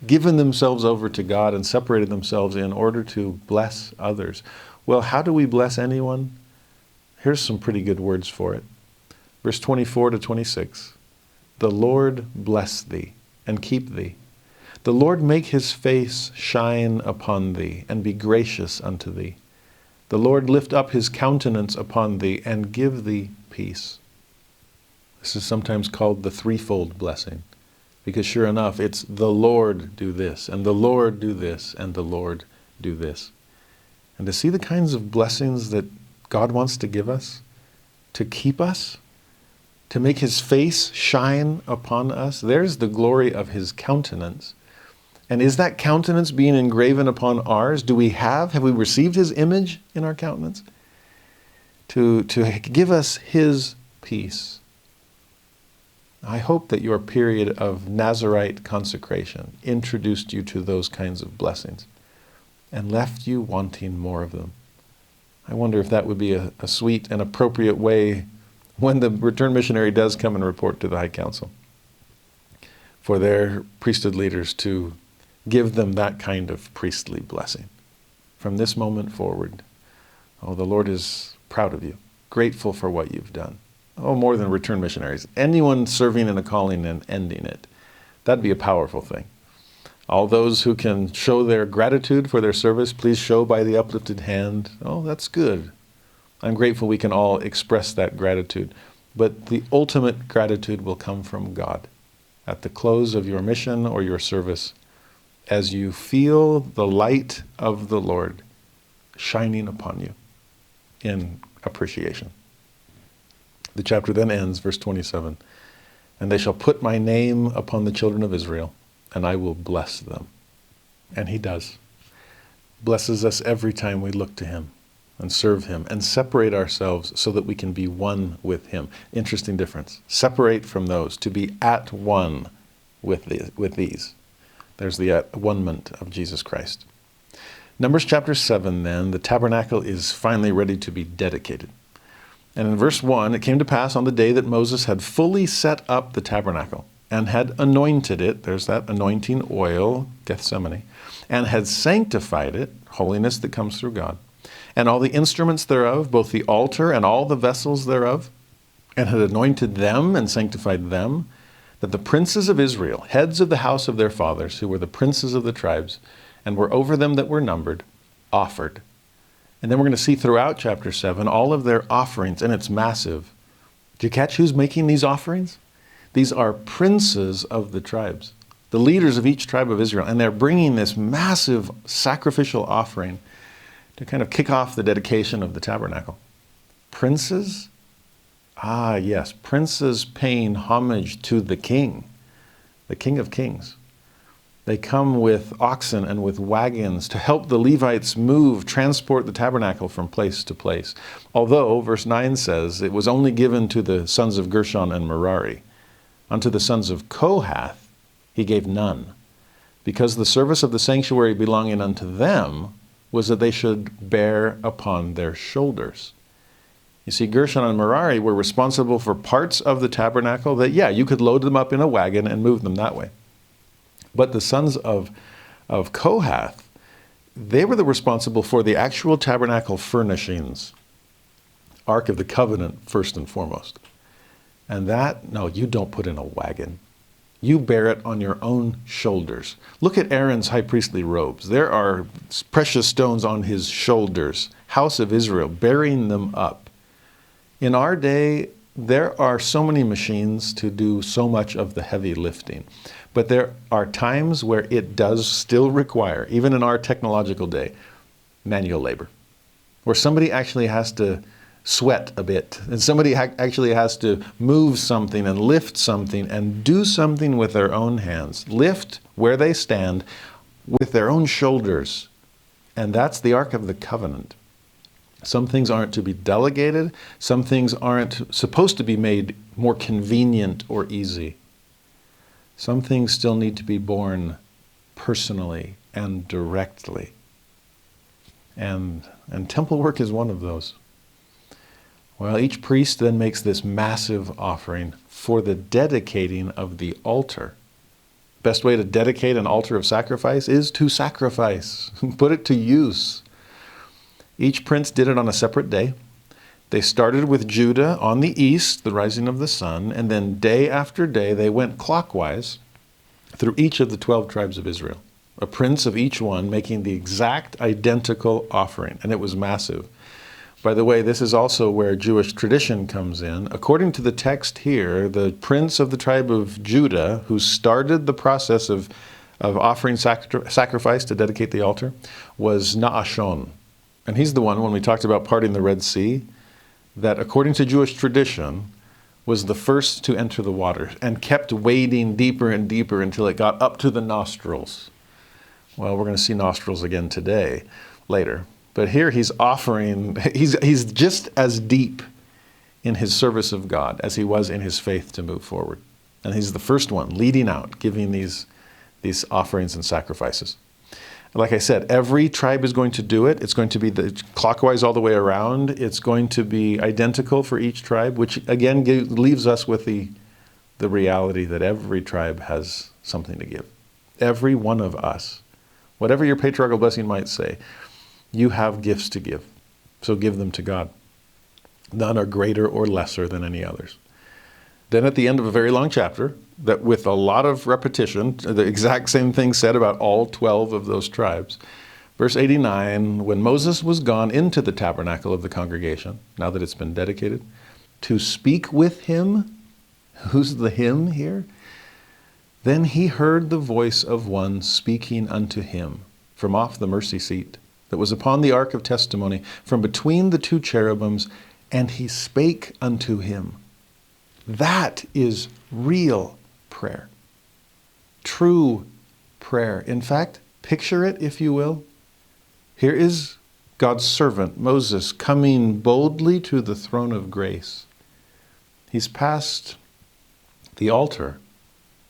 given themselves over to God and separated themselves in order to bless others. Well, how do we bless anyone? Here's some pretty good words for it. Verse 24 to 26. The Lord bless thee and keep thee. The Lord make his face shine upon thee and be gracious unto thee. The Lord lift up his countenance upon thee and give thee peace. This is sometimes called the threefold blessing, because sure enough, it's the Lord do this, and the Lord do this, and the Lord do this. And to see the kinds of blessings that God wants to give us, to keep us, to make his face shine upon us, there's the glory of his countenance. And is that countenance being engraven upon ours? Have we received his image in our countenance? To give us his peace. I hope that your period of Nazirite consecration introduced you to those kinds of blessings and left you wanting more of them. I wonder if that would be a sweet and appropriate way when the return missionary does come and report to the High Council for their priesthood leaders to give them that kind of priestly blessing. From this moment forward, oh, the Lord is proud of you, grateful for what you've done. Oh, more than return missionaries. Anyone serving in a calling and ending it. That'd be a powerful thing. All those who can show their gratitude for their service, please show by the uplifted hand. Oh, that's good. I'm grateful we can all express that gratitude. But the ultimate gratitude will come from God at the close of your mission or your service, as you feel the light of the Lord shining upon you in appreciation. The chapter then ends, verse 27, "And they shall put my name upon the children of Israel, and I will bless them." And he does. Blesses us every time we look to him and serve him and separate ourselves so that we can be one with him. Interesting difference. Separate from those, to be at one with these. There's the at-one-ment of Jesus Christ. Numbers chapter 7 then, the tabernacle is finally ready to be dedicated. And in verse 1, it came to pass on the day that Moses had fully set up the tabernacle and had anointed it, there's that anointing oil, Gethsemane, and had sanctified it, holiness that comes through God, and all the instruments thereof, both the altar and all the vessels thereof, and had anointed them and sanctified them, that the princes of Israel, heads of the house of their fathers, who were the princes of the tribes, and were over them that were numbered, offered. And then we're going to see throughout chapter 7 all of their offerings, and it's massive. Do you catch who's making these offerings? These are princes of the tribes, the leaders of each tribe of Israel, and they're bringing this massive sacrificial offering to kind of kick off the dedication of the tabernacle. Princes? Ah, yes, princes paying homage to the King of Kings. They come with oxen and with wagons to help the Levites transport the tabernacle from place to place. Although, verse 9 says, it was only given to the sons of Gershon and Merari. Unto the sons of Kohath he gave none, because the service of the sanctuary belonging unto them was that they should bear upon their shoulders. You see, Gershon and Merari were responsible for parts of the tabernacle that, you could load them up in a wagon and move them that way. But the sons of Kohath, they were responsible for the actual tabernacle furnishings. Ark of the Covenant, first and foremost. And that, no, you don't put in a wagon. You bear it on your own shoulders. Look at Aaron's high priestly robes. There are precious stones on his shoulders. House of Israel, bearing them up. In our day, there are so many machines to do so much of the heavy lifting. But there are times where it does still require, even in our technological day, manual labor. Where somebody actually has to sweat a bit, and somebody actually has to move something and lift something and do something with their own hands. Lift where they stand with their own shoulders. And that's the Ark of the Covenant. Some things aren't to be delegated. Some things aren't supposed to be made more convenient or easy. Some things still need to be borne personally and directly. And temple work is one of those. Well, each priest then makes this massive offering for the dedicating of the altar. Best way to dedicate an altar of sacrifice is to sacrifice. Put it to use. Each prince did it on a separate day. They started with Judah on the east, the rising of the sun, and then day after day they went clockwise through each of the 12 tribes of Israel. A prince of each one making the exact identical offering, and it was massive. By the way, this is also where Jewish tradition comes in. According to the text here, the prince of the tribe of Judah, who started the process of offering sacrifice to dedicate the altar, was Naashon. And he's the one, when we talked about parting the Red Sea, that according to Jewish tradition, was the first to enter the water and kept wading deeper and deeper until it got up to the nostrils. Well, we're going to see nostrils again today, later. But here he's offering, he's just as deep in his service of God as he was in his faith to move forward. And he's the first one leading out, giving these offerings and sacrifices. Like I said, every tribe is going to do it. It's going to be clockwise all the way around. It's going to be identical for each tribe, which again leaves us with the reality that every tribe has something to give. Every one of us, whatever your patriarchal blessing might say, you have gifts to give. So give them to God. None are greater or lesser than any others. Then at the end of a very long chapter, that with a lot of repetition, the exact same thing said about all 12 of those tribes. Verse 89, when Moses was gone into the tabernacle of the congregation, now that it's been dedicated, to speak with him, who's the him here? Then he heard the voice of one speaking unto him from off the mercy seat that was upon the ark of testimony, from between the two cherubims, and he spake unto him. That is real prayer. True prayer. In fact, picture it, if you will. Here is God's servant, Moses, coming boldly to the throne of grace. He's past the altar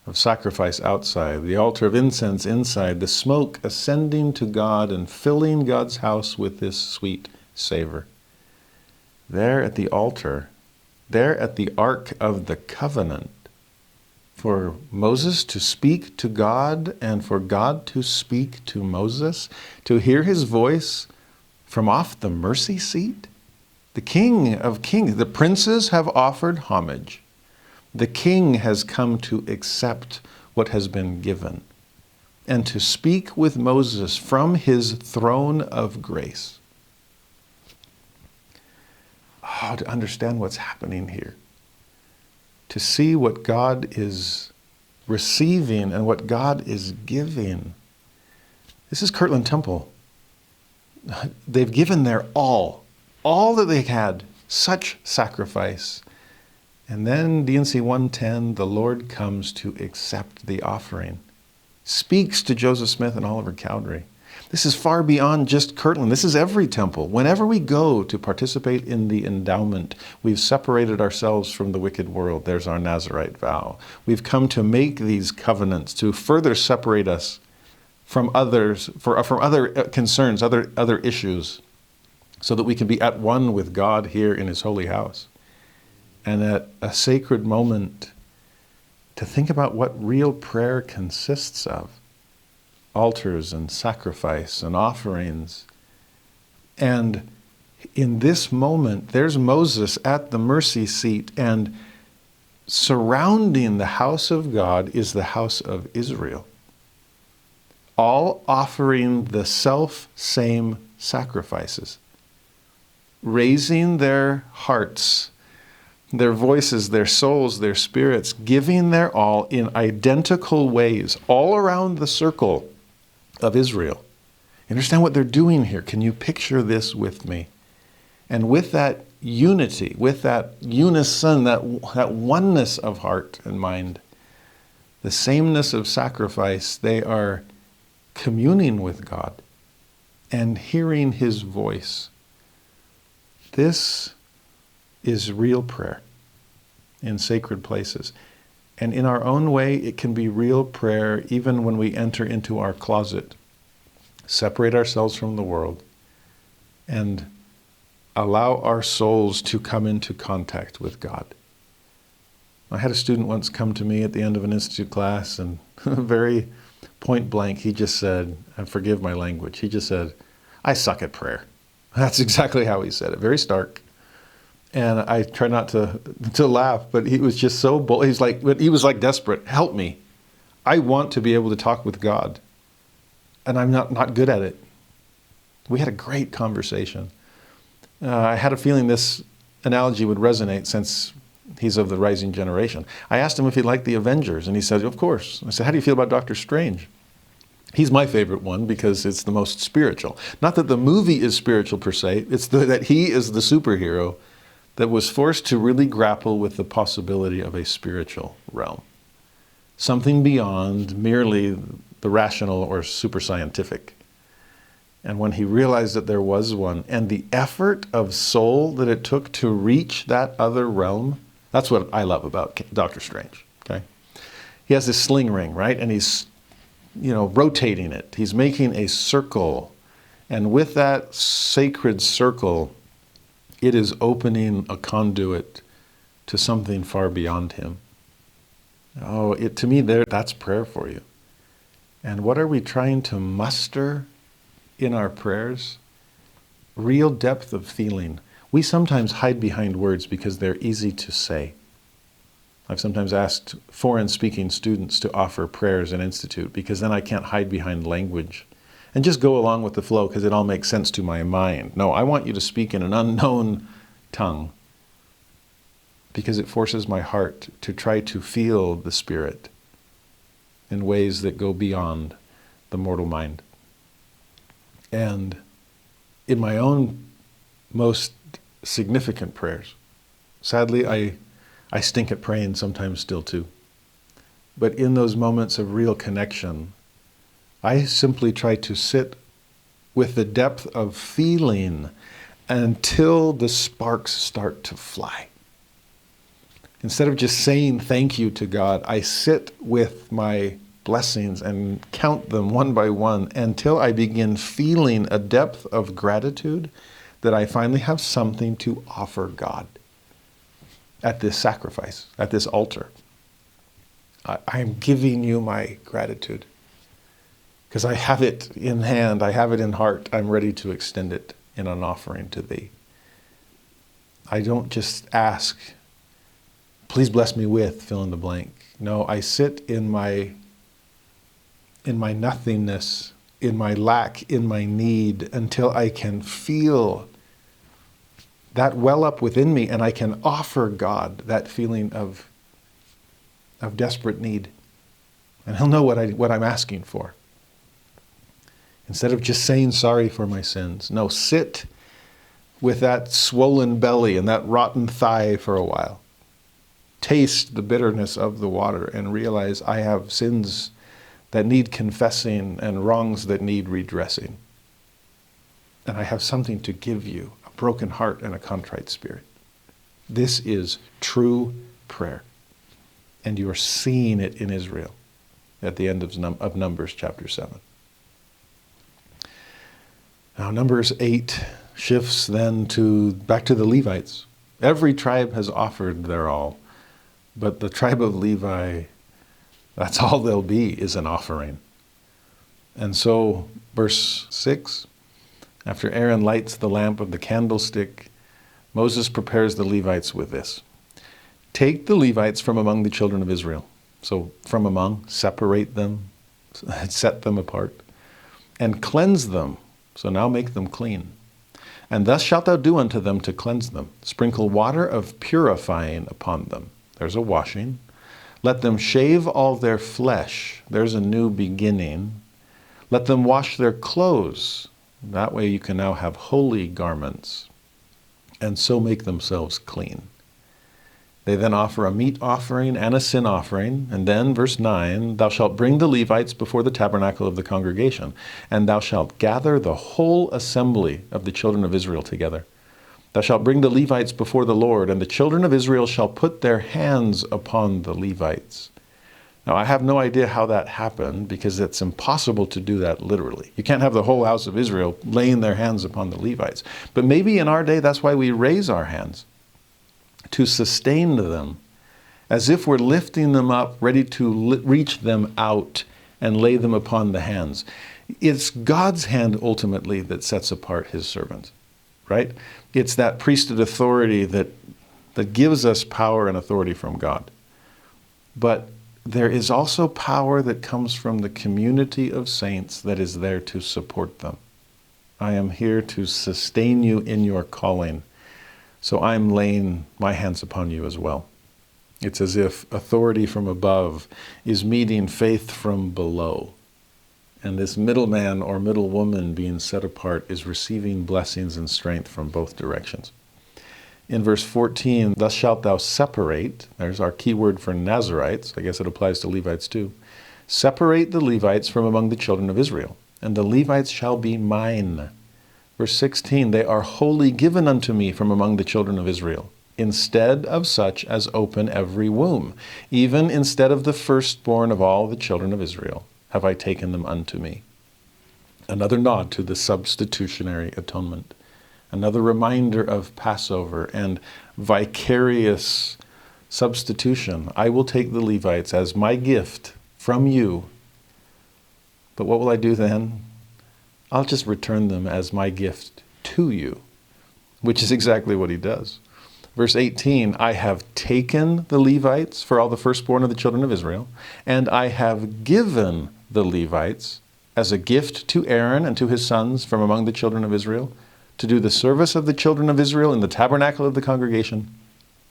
of sacrifice outside, the altar of incense inside, the smoke ascending to God and filling God's house with this sweet savor. there at the altar, there at the Ark of the Covenant, for Moses to speak to God and for God to speak to Moses, to hear his voice from off the mercy seat? The King of Kings, the princes have offered homage. The King has come to accept what has been given and to speak with Moses from his throne of grace. Oh, to understand what's happening here, to see what God is receiving and what God is giving. This is Kirtland Temple. They've given their all that they had, such sacrifice. And then D&C 110, the Lord comes to accept the offering, speaks to Joseph Smith and Oliver Cowdery. This is far beyond just Kirtland. This is every temple. Whenever we go to participate in the endowment, we've separated ourselves from the wicked world. There's our Nazirite vow. We've come to make these covenants to further separate us from others, from other concerns, other issues, so that we can be at one with God here in his holy house. And at a sacred moment, to think about what real prayer consists of. Altars and sacrifice and offerings. And in this moment, there's Moses at the mercy seat, and surrounding the house of God is the house of Israel, all offering the self-same sacrifices, raising their hearts, their voices, their souls, their spirits, giving their all in identical ways, all around the circle of Israel. You understand what they're doing here? Can you picture this with me? And with that unity, with that unison, that oneness of heart and mind, the sameness of sacrifice, they are communing with God and hearing his voice. This is real prayer in sacred places. And in our own way, it can be real prayer even when we enter into our closet, separate ourselves from the world, and allow our souls to come into contact with God. I had a student once come to me at the end of an institute class, and very point blank, he just said, and forgive my language, he just said, "I suck at prayer." That's exactly how he said it, very stark. And I try not to laugh, but he was just so bold. He was like desperate. Help me. I want to be able to talk with God, and I'm not good at it. We had a great conversation. I had a feeling this analogy would resonate since he's of the rising generation. I asked him if he liked the Avengers, and he said, "Of course." I said, "How do you feel about Doctor Strange?" He's my favorite one because it's the most spiritual. Not that the movie is spiritual per se, it's that he is the superhero that was forced to really grapple with the possibility of a spiritual realm. Something beyond merely the rational or super scientific. And when he realized that there was one, and the effort of soul that it took to reach that other realm, that's what I love about Doctor Strange, okay? He has this sling ring, right? And he's, rotating it. He's making a circle. And with that sacred circle, it is opening a conduit to something far beyond him. Oh, to me, that's prayer for you. And what are we trying to muster in our prayers? Real depth of feeling. We sometimes hide behind words because they're easy to say. I've sometimes asked foreign-speaking students to offer prayers in Institute because then I can't hide behind language and just go along with the flow because it all makes sense to my mind. No, I want you to speak in an unknown tongue because it forces my heart to try to feel the Spirit in ways that go beyond the mortal mind. And in my own most significant prayers, sadly, I stink at praying sometimes still too. But in those moments of real connection, I simply try to sit with the depth of feeling until the sparks start to fly. Instead of just saying thank you to God, I sit with my blessings and count them one by one until I begin feeling a depth of gratitude that I finally have something to offer God at this sacrifice, at this altar. I'm giving you my gratitude because I have it in hand, I have it in heart, I'm ready to extend it in an offering to thee. I don't just ask, please bless me with, fill in the blank. No, I sit in my nothingness, in my lack, in my need, until I can feel that well up within me, and I can offer God that feeling of desperate need. And he'll know what I'm asking for. Instead of just saying sorry for my sins. No, sit with that swollen belly and that rotten thigh for a while. Taste the bitterness of the water and realize I have sins that need confessing and wrongs that need redressing. And I have something to give you, a broken heart and a contrite spirit. This is true prayer. And you are seeing it in Israel at the end of Numbers chapter 7. Now Numbers 8 shifts then back to the Levites. Every tribe has offered their all, but the tribe of Levi, that's all they'll be, is an offering. And so, verse 6, after Aaron lights the lamp of the candlestick, Moses prepares the Levites with this. Take the Levites from among the children of Israel. So from among, separate them, set them apart, and cleanse them. So now make them clean. And thus shalt thou do unto them to cleanse them. Sprinkle water of purifying upon them. There's a washing. Let them shave all their flesh. There's a new beginning. Let them wash their clothes. That way you can now have holy garments. And so make themselves clean. They then offer a meat offering and a sin offering. And then, verse 9, thou shalt bring the Levites before the tabernacle of the congregation, and thou shalt gather the whole assembly of the children of Israel together. Thou shalt bring the Levites before the Lord, and the children of Israel shall put their hands upon the Levites. Now, I have no idea how that happened, because it's impossible to do that literally. You can't have the whole house of Israel laying their hands upon the Levites. But maybe in our day, that's why we raise our hands, to sustain them, as if we're lifting them up, ready to reach them out and lay them upon the hands. It's God's hand ultimately that sets apart his servants, right? It's that priesthood authority that gives us power and authority from God. But there is also power that comes from the community of saints that is there to support them. I am here to sustain you in your calling. So I'm laying my hands upon you as well. It's as if authority from above is meeting faith from below. And this middleman or middlewoman being set apart is receiving blessings and strength from both directions. In verse 14, thus shalt thou separate, there's our key word for Nazarites, I guess it applies to Levites too. Separate the Levites from among the children of Israel, and the Levites shall be mine. Verse 16, they are wholly given unto me from among the children of Israel, instead of such as open every womb. Even instead of the firstborn of all the children of Israel, have I taken them unto me. Another nod to the substitutionary atonement. Another reminder of Passover and vicarious substitution. I will take the Levites as my gift from you. But what will I do then? I'll just return them as my gift to you, which is exactly what he does. Verse 18, I have taken the Levites for all the firstborn of the children of Israel, and I have given the Levites as a gift to Aaron and to his sons from among the children of Israel, to do the service of the children of Israel in the tabernacle of the congregation,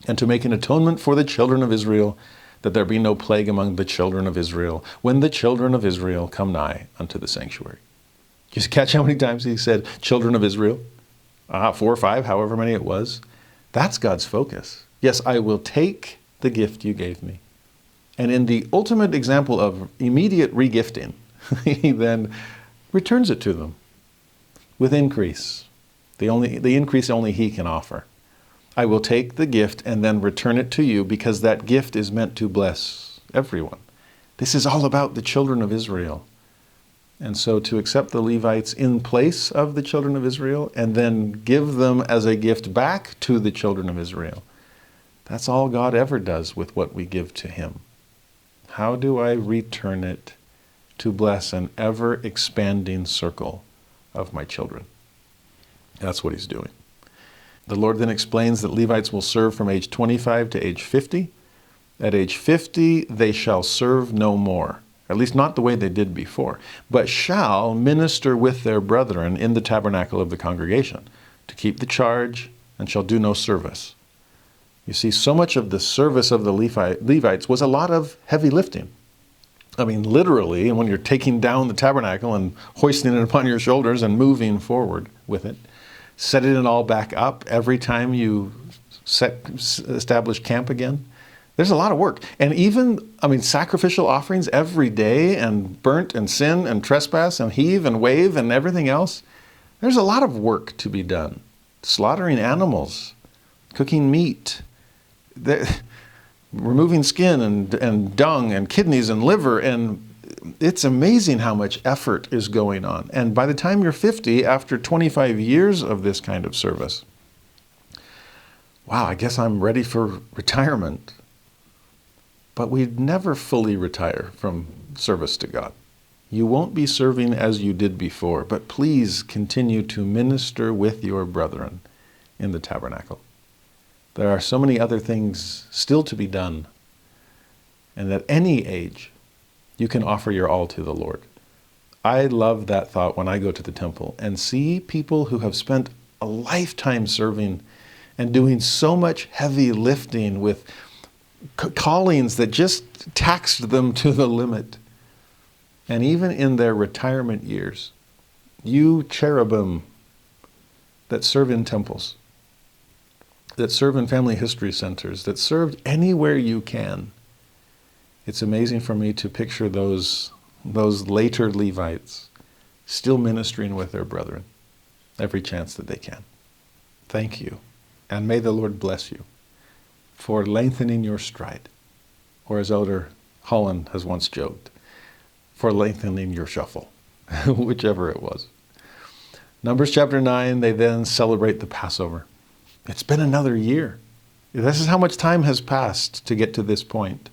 and to make an atonement for the children of Israel, that there be no plague among the children of Israel, when the children of Israel come nigh unto the sanctuary. Just catch how many times he said, children of Israel? 4 or 5, however many it was. That's God's focus. Yes, I will take the gift you gave me. And in the ultimate example of immediate regifting, he then returns it to them with increase. The increase only he can offer. I will take the gift and then return it to you, because that gift is meant to bless everyone. This is all about the children of Israel. And so to accept the Levites in place of the children of Israel and then give them as a gift back to the children of Israel, that's all God ever does with what we give to him. How do I return it to bless an ever-expanding circle of my children? That's what he's doing. The Lord then explains that Levites will serve from age 25 to age 50. At age 50, they shall serve no more, at least not the way they did before, but shall minister with their brethren in the tabernacle of the congregation, to keep the charge, and shall do no service. You see, so much of the service of the Levites was a lot of heavy lifting. I mean, literally, and when you're taking down the tabernacle and hoisting it upon your shoulders and moving forward with it, setting it all back up every time you establish camp again. There's a lot of work. And even, sacrificial offerings every day, and burnt and sin and trespass and heave and wave and everything else. There's a lot of work to be done. Slaughtering animals, cooking meat, removing skin and dung and kidneys and liver, and it's amazing how much effort is going on. And by the time you're 50, after 25 years of this kind of service, wow, I guess I'm ready for retirement. But we'd never fully retire from service to God. You won't be serving as you did before, but please continue to minister with your brethren in the tabernacle. There are so many other things still to be done. And at any age, you can offer your all to the Lord. I love that thought when I go to the temple and see people who have spent a lifetime serving and doing so much heavy lifting with callings that just taxed them to the limit. And even in their retirement years, you cherubim that serve in temples, that serve in family history centers, that served anywhere you can, it's amazing for me to picture those later Levites still ministering with their brethren every chance that they can. Thank you, and may the Lord bless you for lengthening your stride, or as Elder Holland has once joked, for lengthening your shuffle, whichever it was. Numbers chapter 9, they then celebrate the Passover. It's been another year. This is how much time has passed to get to this point.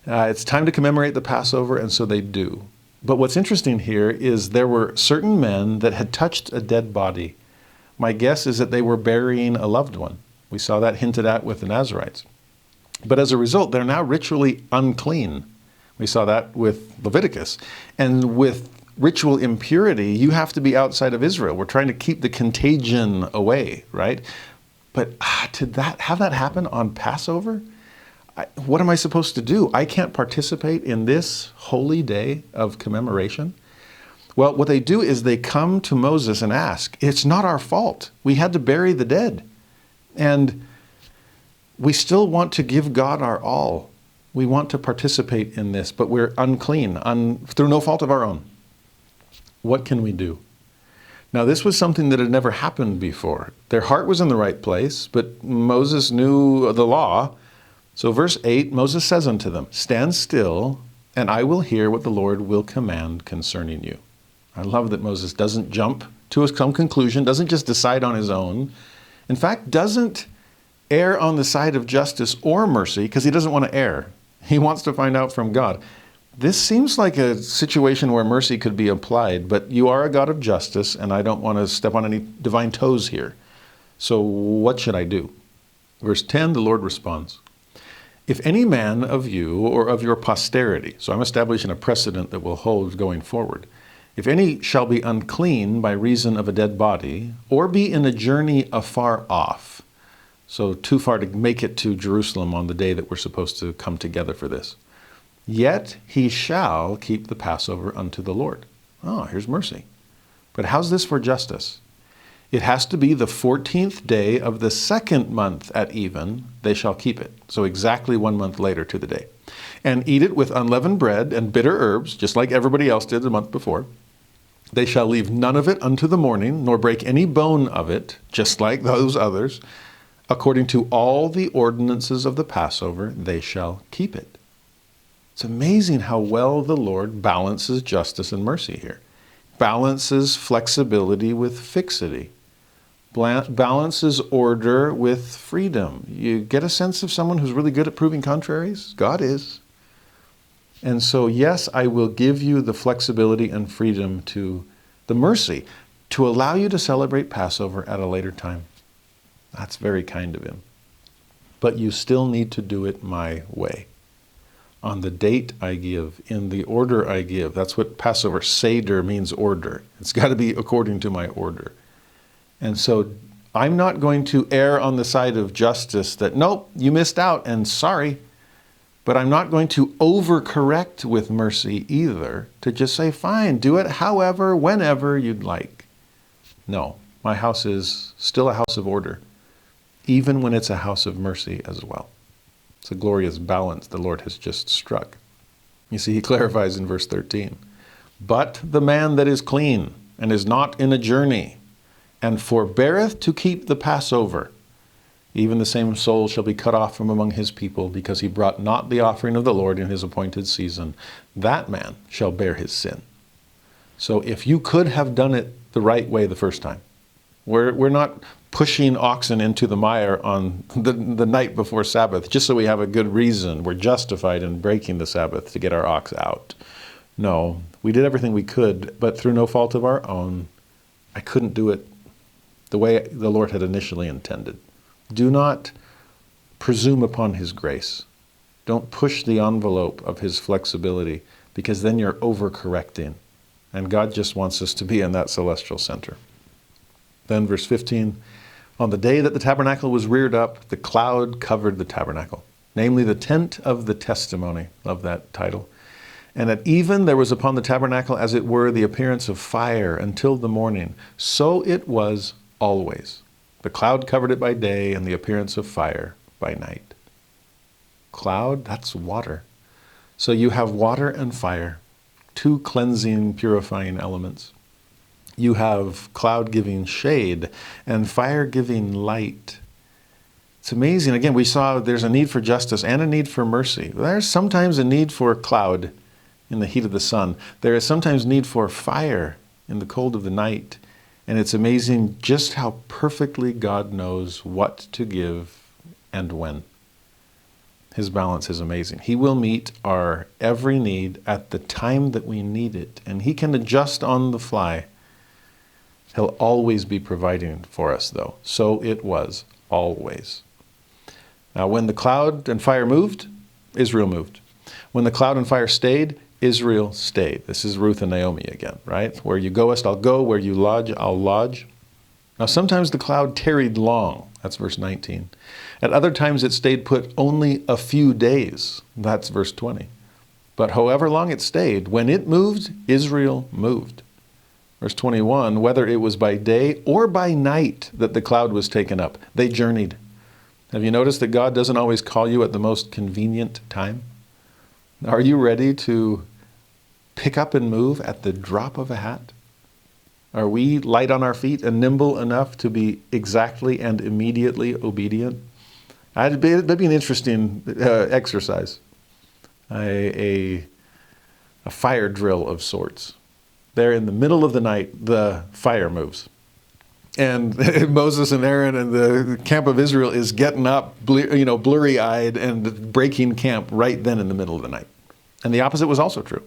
It's time to commemorate the Passover, and so they do. But what's interesting here is there were certain men that had touched a dead body. My guess is that they were burying a loved one. We saw that hinted at with the Nazarites. But as a result, they're now ritually unclean. We saw that with Leviticus. And with ritual impurity, you have to be outside of Israel. We're trying to keep the contagion away, right? But to have that happen on Passover, what am I supposed to do? I can't participate in this holy day of commemoration. Well, what they do is they come to Moses and ask, it's not our fault. We had to bury the dead. And we still want to give God our all. We want to participate in this, but we're unclean through no fault of our own. What can we do? Now, this was something that had never happened before. Their heart was in the right place, but Moses knew the law. So verse 8, Moses says unto them, stand still, and I will hear what the Lord will command concerning you. I love that Moses doesn't jump to some conclusion, doesn't just decide on his own. In fact, doesn't err on the side of justice or mercy because he doesn't want to err. He wants to find out from God. This seems like a situation where mercy could be applied, but you are a God of justice, and I don't want to step on any divine toes here. So what should I do? Verse 10, the Lord responds, if any man of you or of your posterity, so I'm establishing a precedent that will hold going forward, if any shall be unclean by reason of a dead body, or be in a journey afar off, so too far to make it to Jerusalem on the day that we're supposed to come together for this, yet he shall keep the Passover unto the Lord. Oh, here's mercy. But how's this for justice? It has to be the 14th day of the second month at even, they shall keep it. So exactly 1 month later to the day. And eat it with unleavened bread and bitter herbs, just like everybody else did the month before. They shall leave none of it unto the morning, nor break any bone of it, just like those others. According to all the ordinances of the Passover, they shall keep it. It's amazing how well the Lord balances justice and mercy here. balances flexibility with fixity, balances order with freedom. You get a sense of someone who's really good at proving contraries? God is. And so, yes, I will give you the flexibility and freedom to the mercy to allow you to celebrate Passover at a later time. That's very kind of him. But you still need to do it my way. On the date I give, in the order I give. That's what Passover Seder means, order. It's got to be according to my order. And so I'm not going to err on the side of justice that, nope, you missed out and sorry. But I'm not going to overcorrect with mercy either, to just say, fine, do it however, whenever you'd like. No, my house is still a house of order, even when it's a house of mercy as well. It's a glorious balance the Lord has just struck. You see, he clarifies in verse 13, but the man that is clean and is not in a journey and forbeareth to keep the Passover, even the same soul shall be cut off from among his people, because he brought not the offering of the Lord in his appointed season. That man shall bear his sin. So if you could have done it the right way the first time, we're not pushing oxen into the mire on the night before Sabbath, just so we have a good reason. We're justified in breaking the Sabbath to get our ox out. No, we did everything we could, but through no fault of our own, I couldn't do it the way the Lord had initially intended. Do not presume upon his grace. Don't push the envelope of his flexibility, because then you're overcorrecting. And God just wants us to be in that celestial center. Then verse 15, on the day that the tabernacle was reared up, the cloud covered the tabernacle, namely the tent of the testimony. Love that title. And at even there was upon the tabernacle, as it were, the appearance of fire until the morning. So it was always. The cloud covered it by day, and the appearance of fire by night. Cloud, that's water. So you have water and fire, two cleansing, purifying elements. You have cloud giving shade and fire giving light. It's amazing. Again, we saw there's a need for justice and a need for mercy. There's sometimes a need for cloud in the heat of the sun. There is sometimes need for fire in the cold of the night. And it's amazing just how perfectly God knows what to give and when. His balance is amazing. He will meet our every need at the time that we need it. And he can adjust on the fly. He'll always be providing for us, though. So it was, always. Now, when the cloud and fire moved, Israel moved. When the cloud and fire stayed, Israel stayed. This is Ruth and Naomi again, right? Where you goest, I'll go. Where you lodge, I'll lodge. Now, sometimes the cloud tarried long. That's verse 19. At other times, it stayed put only a few days. That's verse 20. But however long it stayed, when it moved, Israel moved. Verse 21, whether it was by day or by night that the cloud was taken up, they journeyed. Have you noticed that God doesn't always call you at the most convenient time? Are you ready to pick up and move at the drop of a hat? Are we light on our feet and nimble enough to be exactly and immediately obedient? That'd be an interesting exercise, a fire drill of sorts. There in the middle of the night, the fire moves. And Moses and Aaron and the camp of Israel is getting up, blurry-eyed and breaking camp right then in the middle of the night. And the opposite was also true.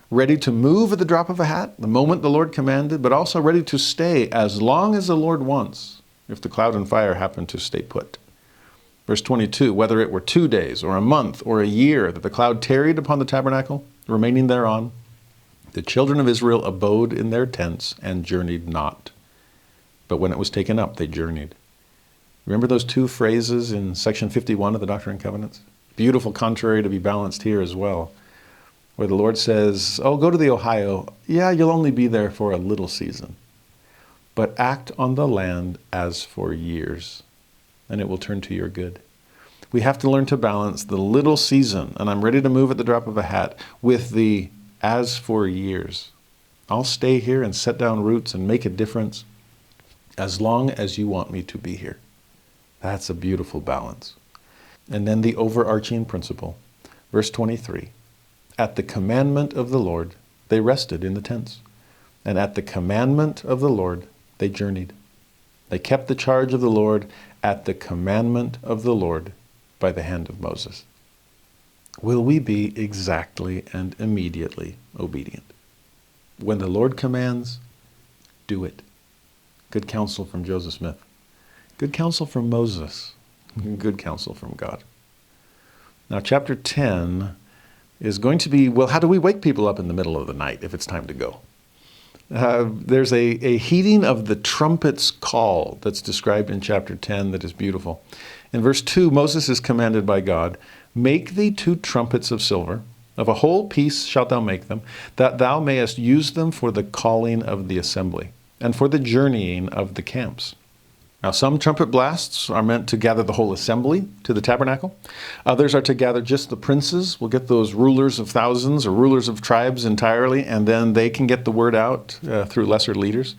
Ready to move at the drop of a hat, the moment the Lord commanded, but also ready to stay as long as the Lord wants, if the cloud and fire happen to stay put. Verse 22, whether it were 2 days or a month or a year that the cloud tarried upon the tabernacle, remaining thereon, the children of Israel abode in their tents and journeyed not. But when it was taken up, they journeyed. Remember those two phrases in section 51 of the Doctrine and Covenants? Beautiful contrary to be balanced here as well, where the Lord says, oh, go to the Ohio. Yeah, you'll only be there for a little season. But act on the land as for years, and it will turn to your good. We have to learn to balance the little season, and I'm ready to move at the drop of a hat, with the as for years. I'll stay here and set down roots and make a difference as long as you want me to be here. That's a beautiful balance. And then the overarching principle, verse 23. At the commandment of the Lord, they rested in the tents. And at the commandment of the Lord, they journeyed. They kept the charge of the Lord at the commandment of the Lord by the hand of Moses. Will we be exactly and immediately obedient? When the Lord commands, do it. Good counsel from Joseph Smith. Good counsel from Moses. Good counsel from God. Now, chapter 10 is going to be, well, how do we wake people up in the middle of the night if it's time to go? There's a heeding of the trumpet's call that's described in chapter 10 that is beautiful. In verse 2, Moses is commanded by God, make thee 2 trumpets of silver, of a whole piece shalt thou make them, that thou mayest use them for the calling of the assembly, and for the journeying of the camps. Now, some trumpet blasts are meant to gather the whole assembly to the tabernacle. Others are to gather just the princes. We'll get those rulers of thousands or rulers of tribes entirely, and then they can get the word out through lesser leaders.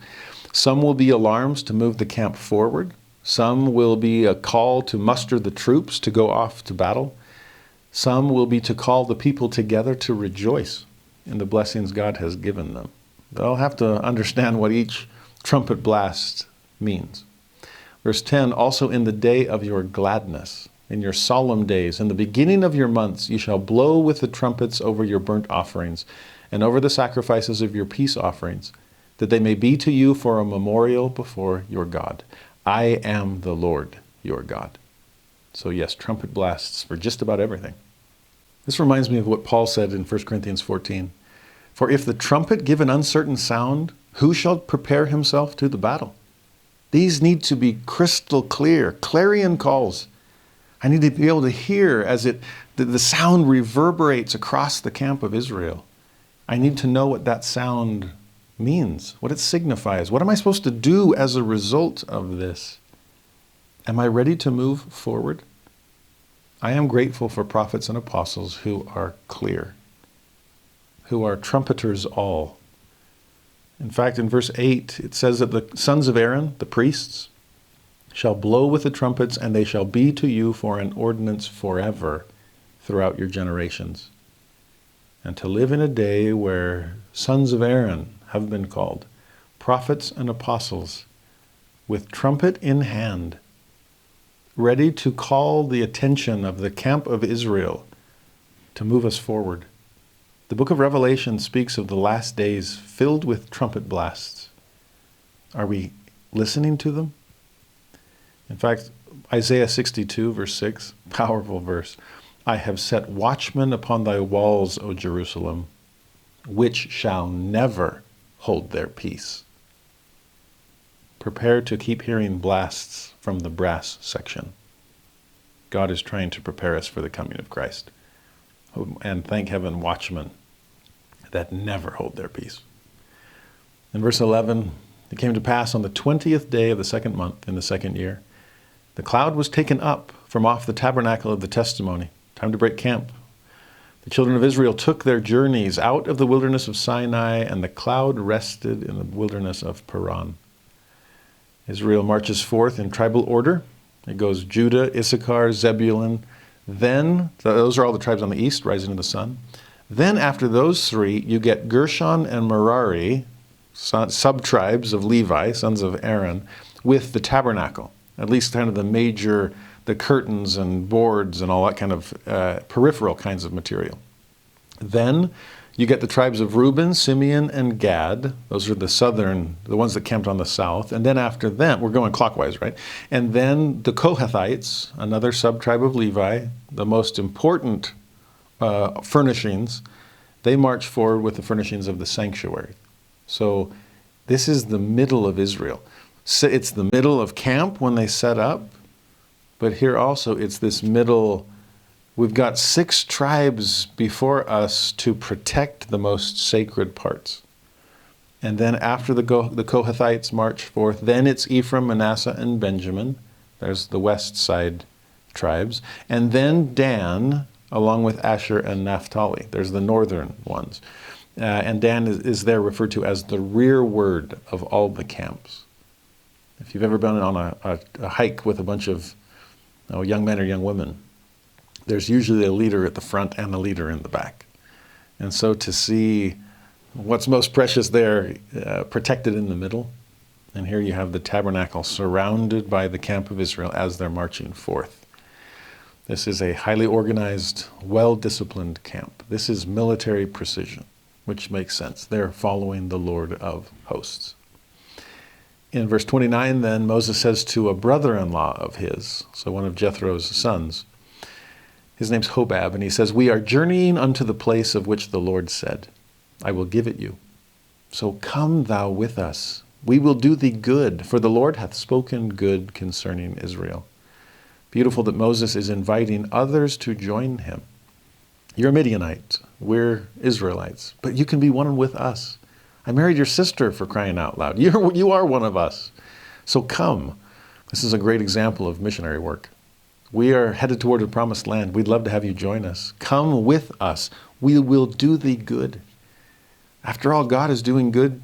Some will be alarms to move the camp forward. Some will be a call to muster the troops to go off to battle. Some will be to call the people together to rejoice in the blessings God has given them. They'll have to understand what each trumpet blast means. Verse 10, also in the day of your gladness, in your solemn days, in the beginning of your months, you shall blow with the trumpets over your burnt offerings and over the sacrifices of your peace offerings, that they may be to you for a memorial before your God. I am the Lord your God. So yes, trumpet blasts for just about everything. This reminds me of what Paul said in 1 Corinthians 14. For if the trumpet give an uncertain sound, who shall prepare himself to the battle? These need to be crystal clear, clarion calls. I need to be able to hear as the sound reverberates across the camp of Israel. I need to know what that sound means, what it signifies. What am I supposed to do as a result of this? Am I ready to move forward? I am grateful for prophets and apostles who are clear, who are trumpeters all. In fact, in verse 8, it says that the sons of Aaron, the priests, shall blow with the trumpets, and they shall be to you for an ordinance forever throughout your generations. And to live in a day where sons of Aaron have been called, prophets and apostles, with trumpet in hand, ready to call the attention of the camp of Israel to move us forward. The book of Revelation speaks of the last days filled with trumpet blasts. Are we listening to them? In fact, Isaiah 62, verse 6, powerful verse. I have set watchmen upon thy walls, O Jerusalem, which shall never hold their peace. Prepare to keep hearing blasts from the brass section. God is trying to prepare us for the coming of Christ. And thank heaven, watchmen that never hold their peace. In verse 11, it came to pass on the 20th day of the 2nd month in the 2nd year, the cloud was taken up from off the tabernacle of the testimony. Time to break camp. The children of Israel took their journeys out of the wilderness of Sinai, and the cloud rested in the wilderness of Paran. Israel marches forth in tribal order. It goes Judah, Issachar, Zebulun. Then, those are all the tribes on the east, rising to the sun. Then after those 3, you get Gershon and Merari, sub-tribes of Levi, sons of Aaron, with the tabernacle. At least kind of the major, the curtains and boards and all that kind of peripheral kinds of material. Then you get the tribes of Reuben, Simeon, and Gad. Those are the southern, the ones that camped on the south. And then after them, we're going clockwise, right? And then the Kohathites, another sub-tribe of Levi, the most important furnishings, they march forward with the furnishings of the sanctuary. So this is the middle of Israel. So it's the middle of camp when they set up, but here also it's this middle. We've got 6 tribes before us to protect the most sacred parts. And then after the Kohathites march forth, then it's Ephraim, Manasseh, and Benjamin. There's the west side tribes. And then Dan, along with Asher and Naphtali. There's the northern ones. And Dan is there referred to as the rearward of all the camps. If you've ever been on a hike with a bunch of young men or young women, there's usually a leader at the front and a leader in the back. And so to see What's most precious there, protected in the middle. And here you have the tabernacle surrounded by the camp of Israel as they're marching forth. This is a highly organized, well-disciplined camp. This is military precision, which makes sense. They're following the Lord of hosts. In verse 29, then, Moses says to a brother-in-law of his, so one of Jethro's sons, his name's Hobab, and he says, "We are journeying unto the place of which the Lord said, I will give it you. So come thou with us. We will do thee good, for the Lord hath spoken good concerning Israel." Beautiful that Moses is inviting others to join him. You're a Midianite. We're Israelites. But you can be one with us. I married your sister, for crying out loud. You are one of us. So come. This is a great example of missionary work. We are headed toward the promised land. We'd love to have you join us. Come with us. We will do thee good. After all, God is doing good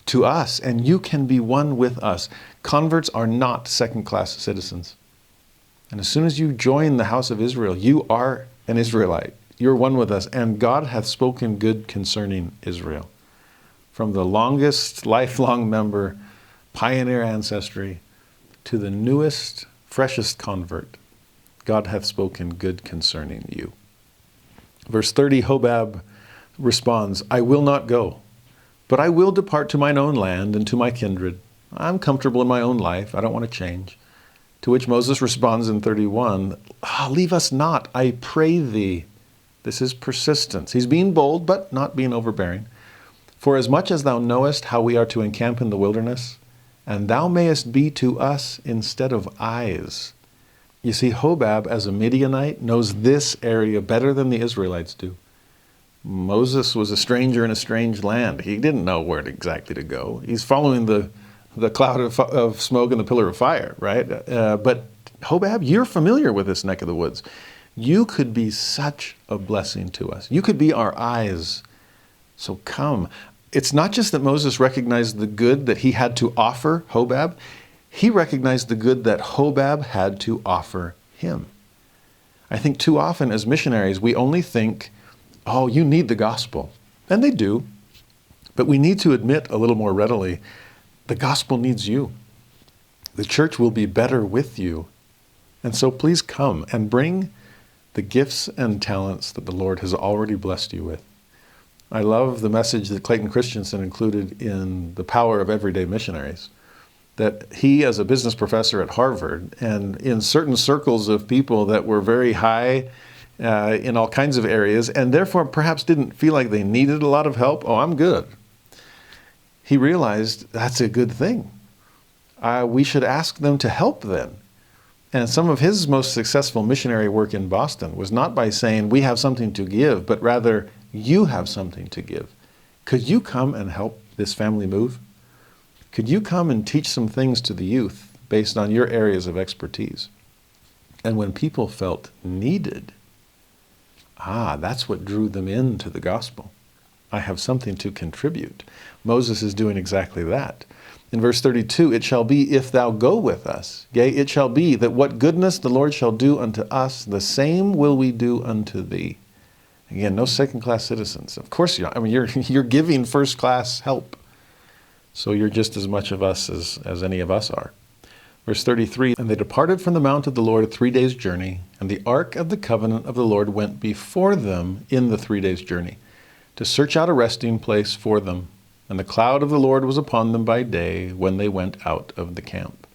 to us, and you can be one with us. Converts are not second-class citizens. And as soon as you join the house of Israel, you are an Israelite. You're one with us, and God hath spoken good concerning Israel. From the longest lifelong member, pioneer ancestry, to the newest, freshest convert, God hath spoken good concerning you. Verse 30, Hobab responds, "I will not go, but I will depart to mine own land and to my kindred. I'm comfortable in my own life. I don't want to change." To which Moses responds in 31, "Leave us not, I pray thee." This is persistence. He's being bold, but not being overbearing. "For as much as thou knowest how we are to encamp in the wilderness, and thou mayest be to us instead of eyes." You see, Hobab, as a Midianite, knows this area better than the Israelites do. Moses was a stranger in a strange land. He didn't know where exactly to go. He's following the cloud of smoke and the pillar of fire, right? But Hobab, you're familiar with this neck of the woods. You could be such a blessing to us. You could be our eyes. So come. It's not just that Moses recognized the good that he had to offer Hobab. He recognized the good that Hobab had to offer him. I think too often as missionaries, we only think, oh, you need the gospel. And they do. But we need to admit a little more readily, the gospel needs you. The church will be better with you. And so please come and bring the gifts and talents that the Lord has already blessed you with. I love the message that Clayton Christensen included in The Power of Everyday Missionaries, that he, as a business professor at Harvard, and in certain circles of people that were very high in all kinds of areas, and therefore perhaps didn't feel like they needed a lot of help, oh, I'm good. He realized that's a good thing. We should ask them to help then. And some of his most successful missionary work in Boston was not by saying, we have something to give, but rather, you have something to give. Could you come and help this family move? Could you come and teach some things to the youth based on your areas of expertise? And when people felt needed, that's what drew them into the gospel. I have something to contribute. Moses is doing exactly that. In verse 32, "It shall be if thou go with us. Yea, it shall be that what goodness the Lord shall do unto us, the same will we do unto thee." Again, no second-class citizens. Of course you are. I mean, you're giving first-class help. So you're just as much of us as any of us are. Verse 33, "And they departed from the mount of the Lord a 3 days' journey, and the ark of the covenant of the Lord went before them in the 3 days' journey, to search out a resting place for them. And the cloud of the Lord was upon them by day when they went out of the camp."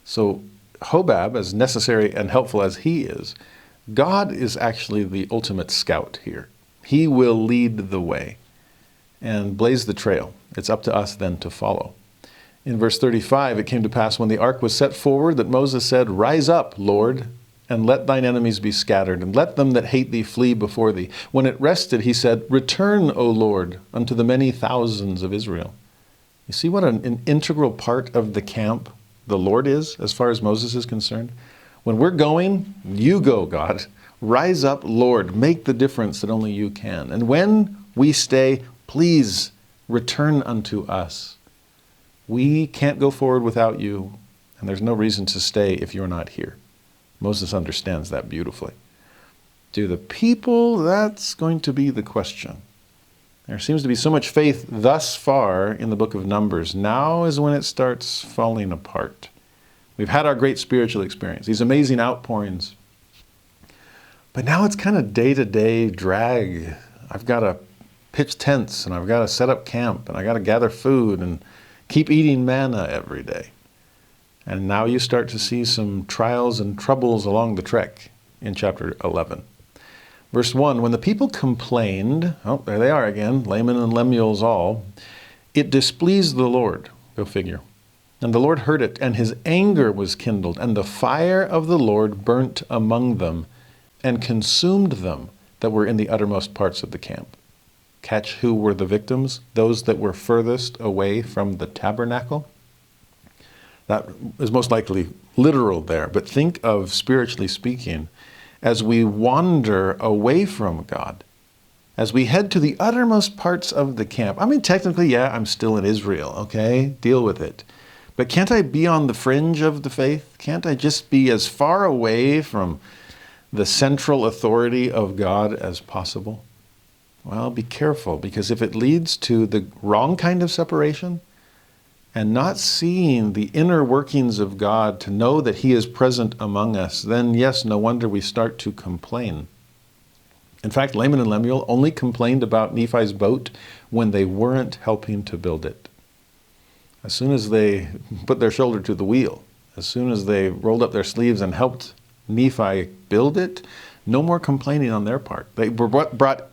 So Hobab, as necessary and helpful as he is, God is actually the ultimate scout here. He will lead the way and blaze the trail. It's up to us then to follow. In verse 35, "It came to pass when the ark was set forward that Moses said, Rise up, Lord, and let thine enemies be scattered, and let them that hate thee flee before thee. When it rested, he said, Return, O Lord, unto the many thousands of Israel." You see what an integral part of the camp the Lord is, as far as Moses is concerned? When we're going, you go, God. Rise up, Lord. Make the difference that only you can. And when we stay, please return unto us. We can't go forward without you, and there's no reason to stay if you're not here. Moses understands that beautifully. Do the people? That's going to be the question. There seems to be so much faith thus far in the book of Numbers. Now is when it starts falling apart. We've had our great spiritual experience, these amazing outpourings. But now it's kind of day-to-day drag. I've got to pitch tents, and I've got to set up camp, and I've got to gather food, and keep eating manna every day. And now you start to see some trials and troubles along the trek in chapter 11. Verse 1, when the people complained, oh, there they are again, Laman and Lemuel's all, it displeased the Lord, go figure. And the Lord heard it, and his anger was kindled, and the fire of the Lord burnt among them, and consumed them that were in the uttermost parts of the camp. Catch who were the victims? Those that were furthest away from the tabernacle. That is most likely literal there, but think of, spiritually speaking, as we wander away from God, as we head to the uttermost parts of the camp. I mean, technically, yeah, I'm still in Israel, okay? Deal with it. But can't I be on the fringe of the faith? Can't I just be as far away from the central authority of God as possible? Well, be careful, because if it leads to the wrong kind of separation and not seeing the inner workings of God to know that he is present among us, then yes, no wonder we start to complain. In fact, Laman and Lemuel only complained about Nephi's boat when they weren't helping to build it. As soon as they put their shoulder to the wheel, as soon as they rolled up their sleeves and helped Nephi build it, no more complaining on their part. They were brought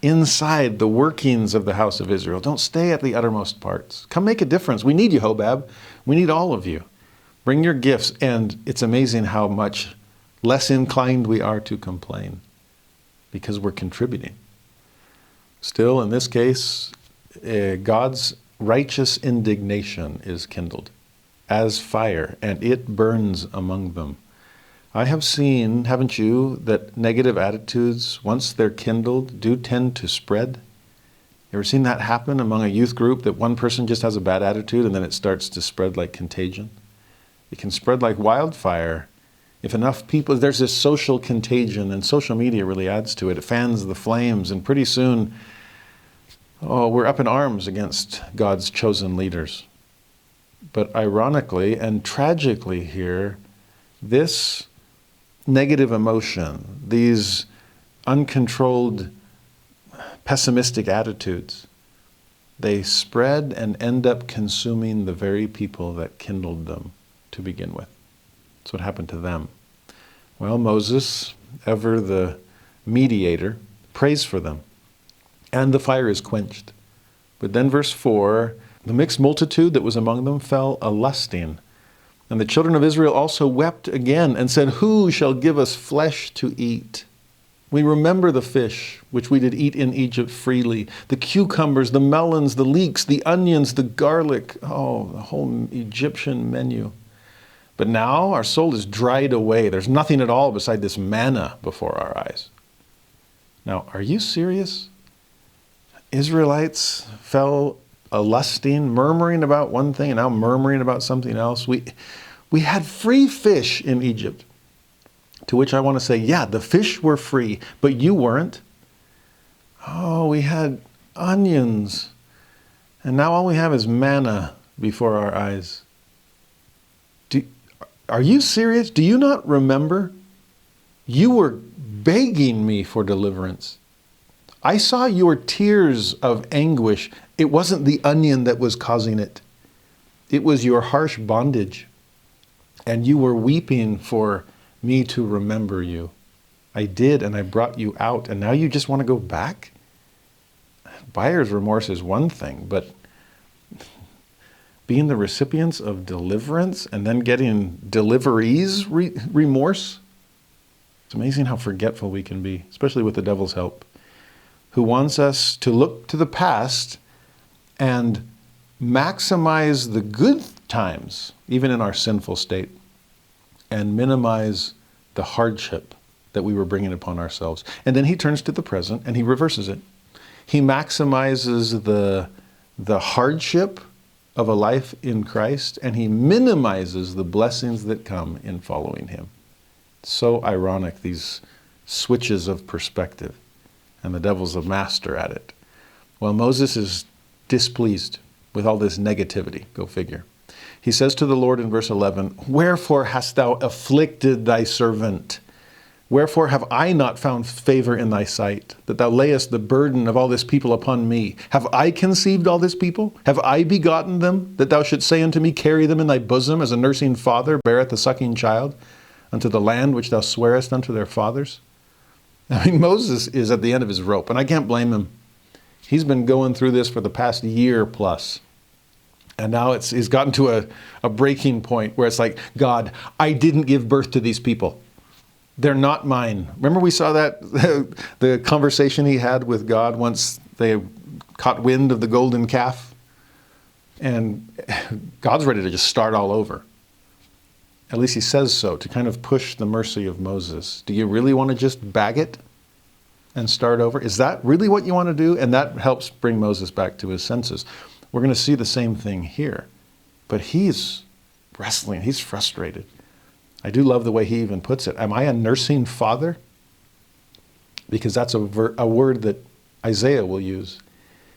inside the workings of the house of Israel. Don't stay at the uttermost parts. Come make a difference. We need you, Hobab. We need all of you. Bring your gifts. And it's amazing how much less inclined we are to complain because we're contributing. Still, in this case, God's righteous indignation is kindled as fire, and it burns among them. I have seen, haven't you, that negative attitudes, once they're kindled, do tend to spread. You ever seen that happen among a youth group, that one person just has a bad attitude and then it starts to spread like contagion? It can spread like wildfire. If enough people, there's this social contagion, and social media really adds to it. It fans the flames, and pretty soon, we're up in arms against God's chosen leaders. But ironically and tragically here, this negative emotion, these uncontrolled pessimistic attitudes, they spread and end up consuming the very people that kindled them to begin with. That's what happened to them. Well, Moses, ever the mediator, prays for them, and the fire is quenched. But then verse 4, the mixed multitude that was among them fell a-lusting. And the children of Israel also wept again and said, who shall give us flesh to eat? We remember the fish which we did eat in Egypt freely, the cucumbers, the melons, the leeks, the onions, the garlic, the whole Egyptian menu. But now our soul is dried away. There's nothing at all beside this manna before our eyes. Now, are you serious? Israelites fell a-lusting, murmuring about one thing and now murmuring about something else. We had free fish in Egypt. To which I want to say, yeah, the fish were free, but you weren't. We had onions, and now all we have is manna before our eyes. Are you serious? Do you not remember? You were begging me for deliverance. I saw your tears of anguish. It wasn't the onion that was causing it. It was your harsh bondage. And you were weeping for me to remember you. I did, and I brought you out, and now you just want to go back? Buyer's remorse is one thing, but being the recipients of deliverance and then getting deliverees remorse, it's amazing how forgetful we can be, especially with the devil's help, who wants us to look to the past and maximize the good times, even in our sinful state, and minimize the hardship that we were bringing upon ourselves. And then he turns to the present and he reverses it. He maximizes the hardship of a life in Christ, and he minimizes the blessings that come in following him. So ironic, these switches of perspective, and the devil's a master at it. Well, Moses is displeased with all this negativity. Go figure. He says to the Lord in verse 11, "Wherefore hast thou afflicted thy servant? Wherefore have I not found favor in thy sight, that thou layest the burden of all this people upon me? Have I conceived all this people? Have I begotten them, that thou shouldst say unto me, Carry them in thy bosom, as a nursing father beareth a sucking child, unto the land which thou swearest unto their fathers?" I mean, Moses is at the end of his rope, and I can't blame him. He's been going through this for the past year plus. And now he's gotten to a breaking point where it's like, God, I didn't give birth to these people. They're not mine. Remember we saw that, the conversation he had with God once they caught wind of the golden calf? And God's ready to just start all over. At least he says so, to kind of push the mercy of Moses. Do you really want to just bag it and start over? Is that really what you want to do? And that helps bring Moses back to his senses. We're going to see the same thing here. But he's wrestling. He's frustrated. I do love the way he even puts it. Am I a nursing father? Because that's a word that Isaiah will use.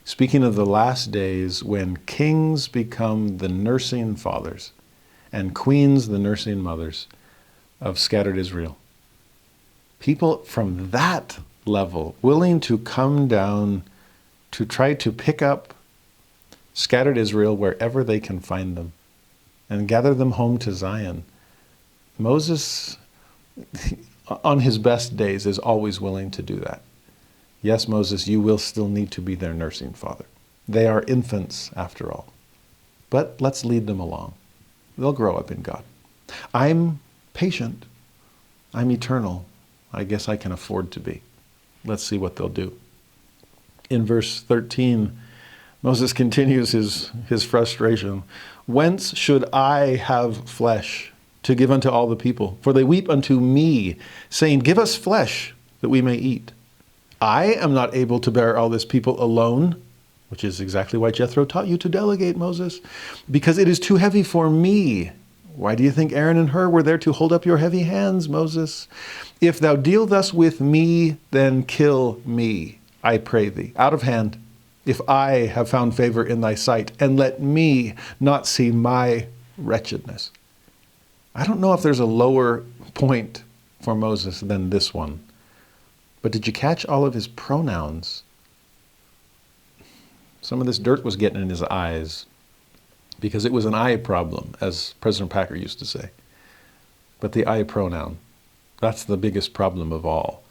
Speaking of the last days when kings become the nursing fathers and queens the nursing mothers of scattered Israel. People from that level willing to come down to try to pick up scattered Israel wherever they can find them and gather them home to Zion. Moses, on his best days, is always willing to do that. Yes, Moses, you will still need to be their nursing father. They are infants, after all. But let's lead them along. They'll grow up in God. I'm patient. I'm eternal. I guess I can afford to be. Let's see what they'll do. In verse 13, Moses continues his frustration. "Whence should I have flesh to give unto all the people? For they weep unto me, saying, Give us flesh, that we may eat. I am not able to bear all this people alone," which is exactly why Jethro taught you to delegate, Moses, "because it is too heavy for me." Why do you think Aaron and Hur were there to hold up your heavy hands, Moses? "If thou deal thus with me, then kill me, I pray thee, out of hand, if I have found favor in thy sight, and let me not see my wretchedness." I don't know if there's a lower point for Moses than this one. But did you catch all of his pronouns? Some of this dirt was getting in his eyes because it was an I problem, as President Packer used to say. But the I pronoun, that's the biggest problem of all.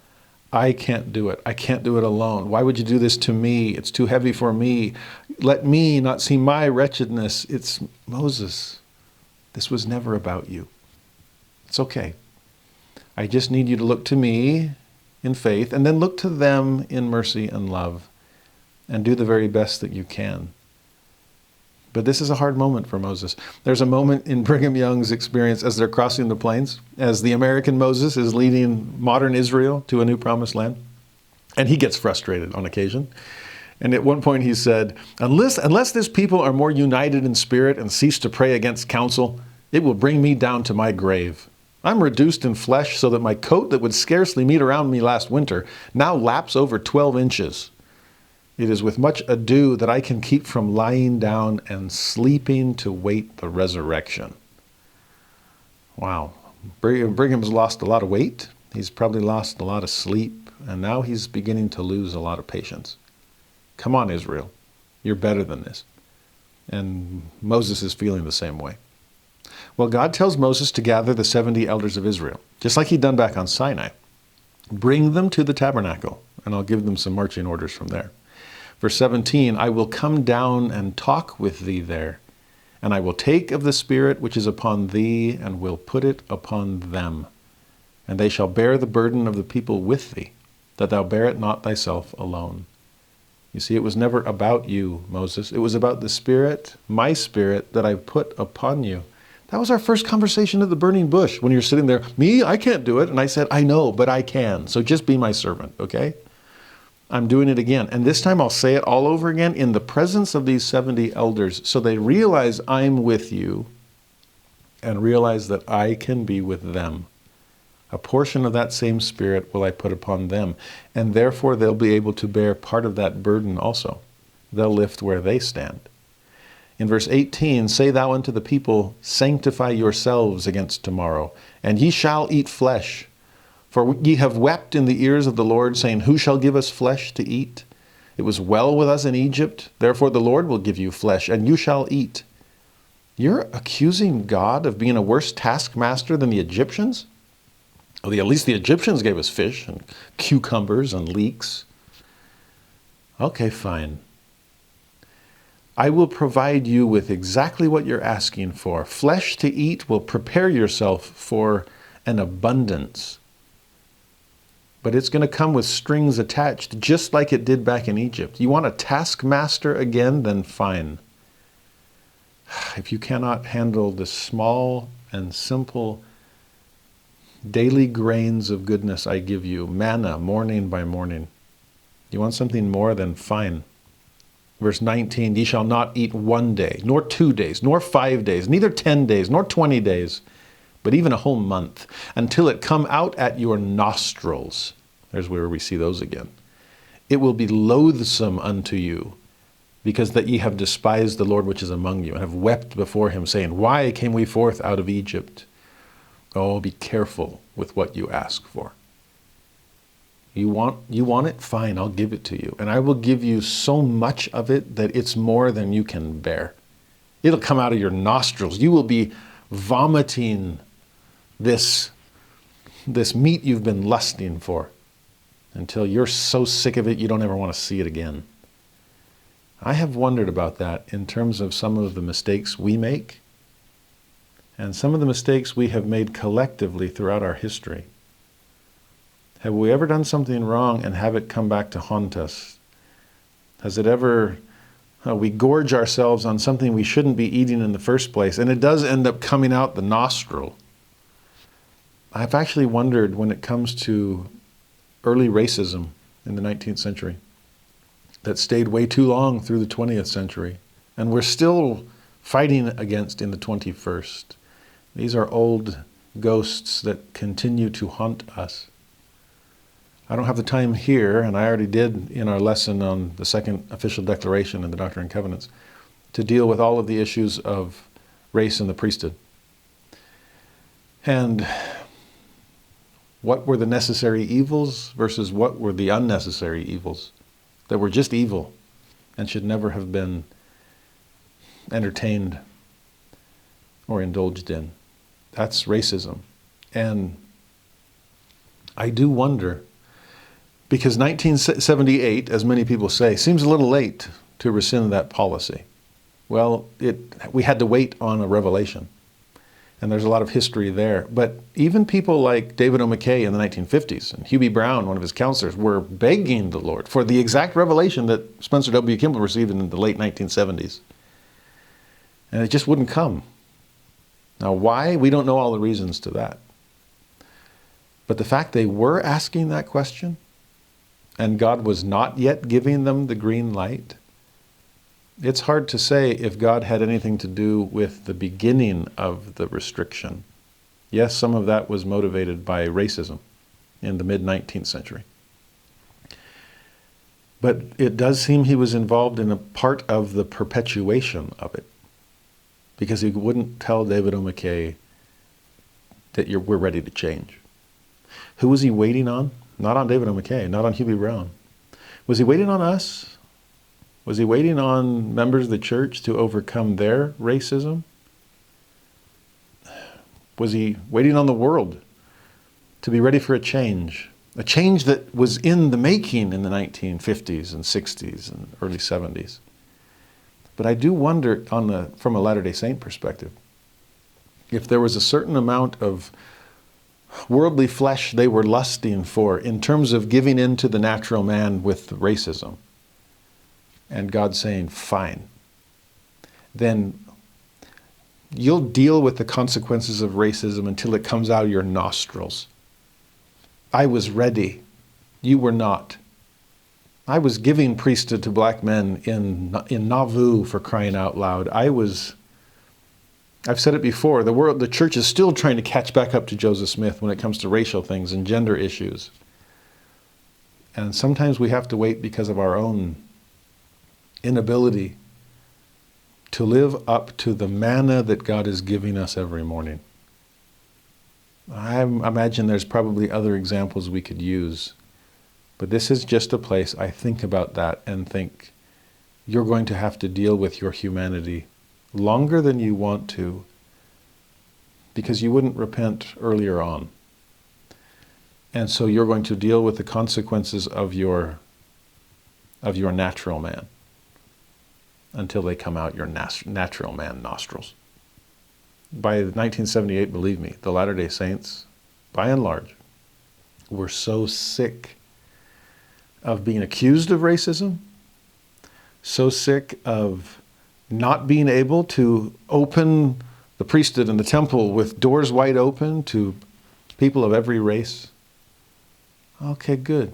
I can't do it. I can't do it alone. Why would you do this to me? It's too heavy for me. Let me not see my wretchedness. It's Moses. This was never about you. It's okay. I just need you to look to me in faith and then look to them in mercy and love and do the very best that you can. But this is a hard moment for Moses. There's a moment in Brigham Young's experience as they're crossing the plains, as the American Moses is leading modern Israel to a new promised land. And he gets frustrated on occasion. And at one point he said, unless this people are more united in spirit and cease to pray against counsel, it will bring me down to my grave. I'm reduced in flesh so that my coat that would scarcely meet around me last winter now laps over 12 inches. It is with much ado that I can keep from lying down and sleeping to wait the resurrection. Wow. Brigham's lost a lot of weight. He's probably lost a lot of sleep. And now he's beginning to lose a lot of patience. Come on, Israel. You're better than this. And Moses is feeling the same way. Well, God tells Moses to gather the 70 elders of Israel, just like he'd done back on Sinai. Bring them to the tabernacle, and I'll give them some marching orders from there. Verse 17, I will come down and talk with thee there, and I will take of the Spirit which is upon thee, and will put it upon them. And they shall bear the burden of the people with thee, that thou bear it not thyself alone. You see, it was never about you, Moses. It was about the Spirit, my Spirit, that I put upon you. That was our first conversation at the burning bush, when you're sitting there, me, I can't do it. And I said, I know, but I can. So just be my servant, okay? I'm doing it again. And this time I'll say it all over again in the presence of these 70 elders, so they realize I'm with you and realize that I can be with them. A portion of that same Spirit will I put upon them, and therefore they'll be able to bear part of that burden also. they'll lift where they stand. In verse 18, say thou unto the people, sanctify yourselves against tomorrow, and ye shall eat flesh. For ye have wept in the ears of the Lord, saying, who shall give us flesh to eat? It was well with us in Egypt, therefore the Lord will give you flesh, and you shall eat. You're accusing God of being a worse taskmaster than the Egyptians? Well, at least the Egyptians gave us fish and cucumbers and leeks. Okay, fine. I will provide you with exactly what you're asking for. Flesh to eat will prepare yourself for an abundance. But it's going to come with strings attached, just like it did back in Egypt. You want a taskmaster again? Then fine. If you cannot handle the small and simple daily grains of goodness I give you, manna, morning by morning, you want something more? Then fine. Verse 19, ye shall not eat 1 day, nor 2 days, nor 5 days, neither 10 days, nor 20 days, but even a whole month, until it come out at your nostrils. There's where we see those again. It will be loathsome unto you, because that ye have despised the Lord which is among you, and have wept before him, saying, why came we forth out of Egypt? Oh, be careful with what you ask for. You want it? Fine, I'll give it to you. And I will give you so much of it that it's more than you can bear. It'll come out of your nostrils. You will be vomiting this meat you've been lusting for until you're so sick of it you don't ever want to see it again. I have wondered about that in terms of some of the mistakes we make and some of the mistakes we have made collectively throughout our history. Have we ever done something wrong and have it come back to haunt us? Has it ever, we gorge ourselves on something we shouldn't be eating in the first place, and it does end up coming out the nostril? I've actually wondered when it comes to early racism in the 19th century that stayed way too long through the 20th century, and we're still fighting against in the 21st. These are old ghosts that continue to haunt us. I don't have the time here, and I already did in our lesson on the second official declaration in the Doctrine and Covenants, to deal with all of the issues of race in the priesthood. And what were the necessary evils versus what were the unnecessary evils that were just evil and should never have been entertained or indulged in. That's racism. And I do wonder, because 1978, as many people say, seems a little late to rescind that policy. Well, we had to wait on a revelation. And there's a lot of history there. But even people like David O. McKay in the 1950s and Hugh B. Brown, one of his counselors, were begging the Lord for the exact revelation that Spencer W. Kimball received in the late 1970s. And it just wouldn't come. Now, why? We don't know all the reasons to that. But the fact they were asking that question, and God was not yet giving them the green light, it's hard to say if God had anything to do with the beginning of the restriction. Yes, some of that was motivated by racism in the mid-19th century. But it does seem he was involved in a part of the perpetuation of it, because he wouldn't tell David O. McKay that we're ready to change. Who was he waiting on? Not on David O. McKay, not on Hugh B. Brown. Was he waiting on us? Was he waiting on members of the church to overcome their racism? Was he waiting on the world to be ready for a change that was in the making in the 1950s and 60s and early 70s? But I do wonder, from a Latter-day Saint perspective, if there was a certain amount of worldly flesh they were lusting for in terms of giving in to the natural man with racism, and God saying, fine, then you'll deal with the consequences of racism until it comes out of your nostrils. I was ready. You were not. I was giving priesthood to black men in Nauvoo, for crying out loud. I've said it before, the church is still trying to catch back up to Joseph Smith when it comes to racial things and gender issues. And sometimes we have to wait because of our own inability to live up to the manna that God is giving us every morning. I imagine there's probably other examples we could use, but this is just a place I think about that and think, you're going to have to deal with your humanity longer than you want to, because you wouldn't repent earlier on. And so you're going to deal with the consequences of your natural man until they come out your natural man nostrils. By 1978, believe me, the Latter-day Saints, by and large, were so sick of being accused of racism, so sick of not being able to open the priesthood and the temple with doors wide open to people of every race. Okay, good.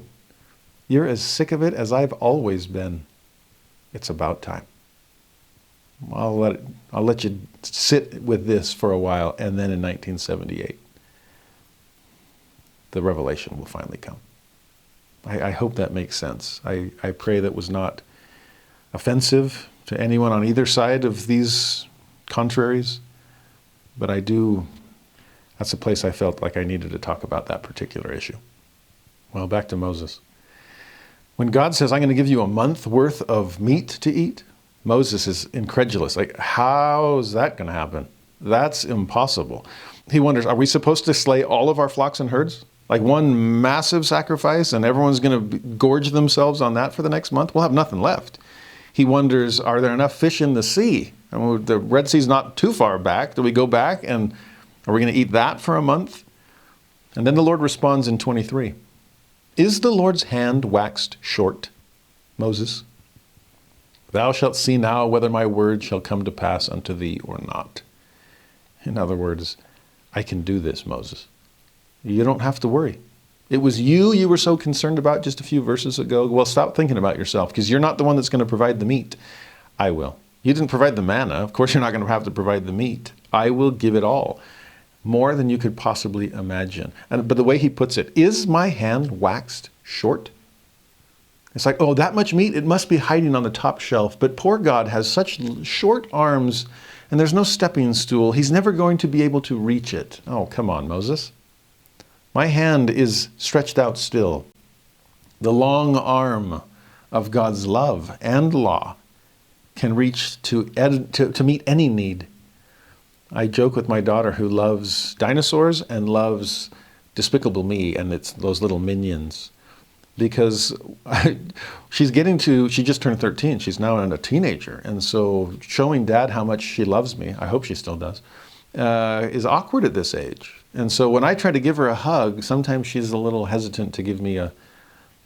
You're as sick of it as I've always been. It's about time. I'll let you sit with this for a while, and then in 1978, the revelation will finally come. I hope that makes sense. I pray that was not offensive to anyone on either side of these contraries, but that's a place I felt like I needed to talk about that particular issue. Well, back to Moses. When God says, I'm going to give you a month worth of meat to eat, Moses is incredulous. Like, how is that going to happen? That's impossible. He wonders, are we supposed to slay all of our flocks and herds? Like one massive sacrifice, and everyone's going to gorge themselves on that for the next month? We'll have nothing left. He wonders, are there enough fish in the sea? I mean, the Red Sea's not too far back. Do we go back and are we going to eat that for a month? And then the Lord responds in 23. Is the Lord's hand waxed short, Moses? Thou shalt see now whether my word shall come to pass unto thee or not. In other words, I can do this, Moses. You don't have to worry. It was you were so concerned about just a few verses ago. Well, stop thinking about yourself, because you're not the one that's going to provide the meat. I will. You didn't provide the manna. Of course, you're not going to have to provide the meat. I will give it all. More than you could possibly imagine. But the way he puts it, is my hand waxed short? It's like, oh, that much meat, it must be hiding on the top shelf. But poor God has such short arms, and there's no stepping stool. He's never going to be able to reach it. Oh, come on, Moses. My hand is stretched out still. The long arm of God's love and law can reach to meet any need. I joke with my daughter, who loves dinosaurs and loves Despicable Me, and it's those little minions. Because she just turned 13. She's now a teenager. And so showing Dad how much she loves me, I hope she still does, is awkward at this age. And so when I try to give her a hug, sometimes she's a little hesitant to give me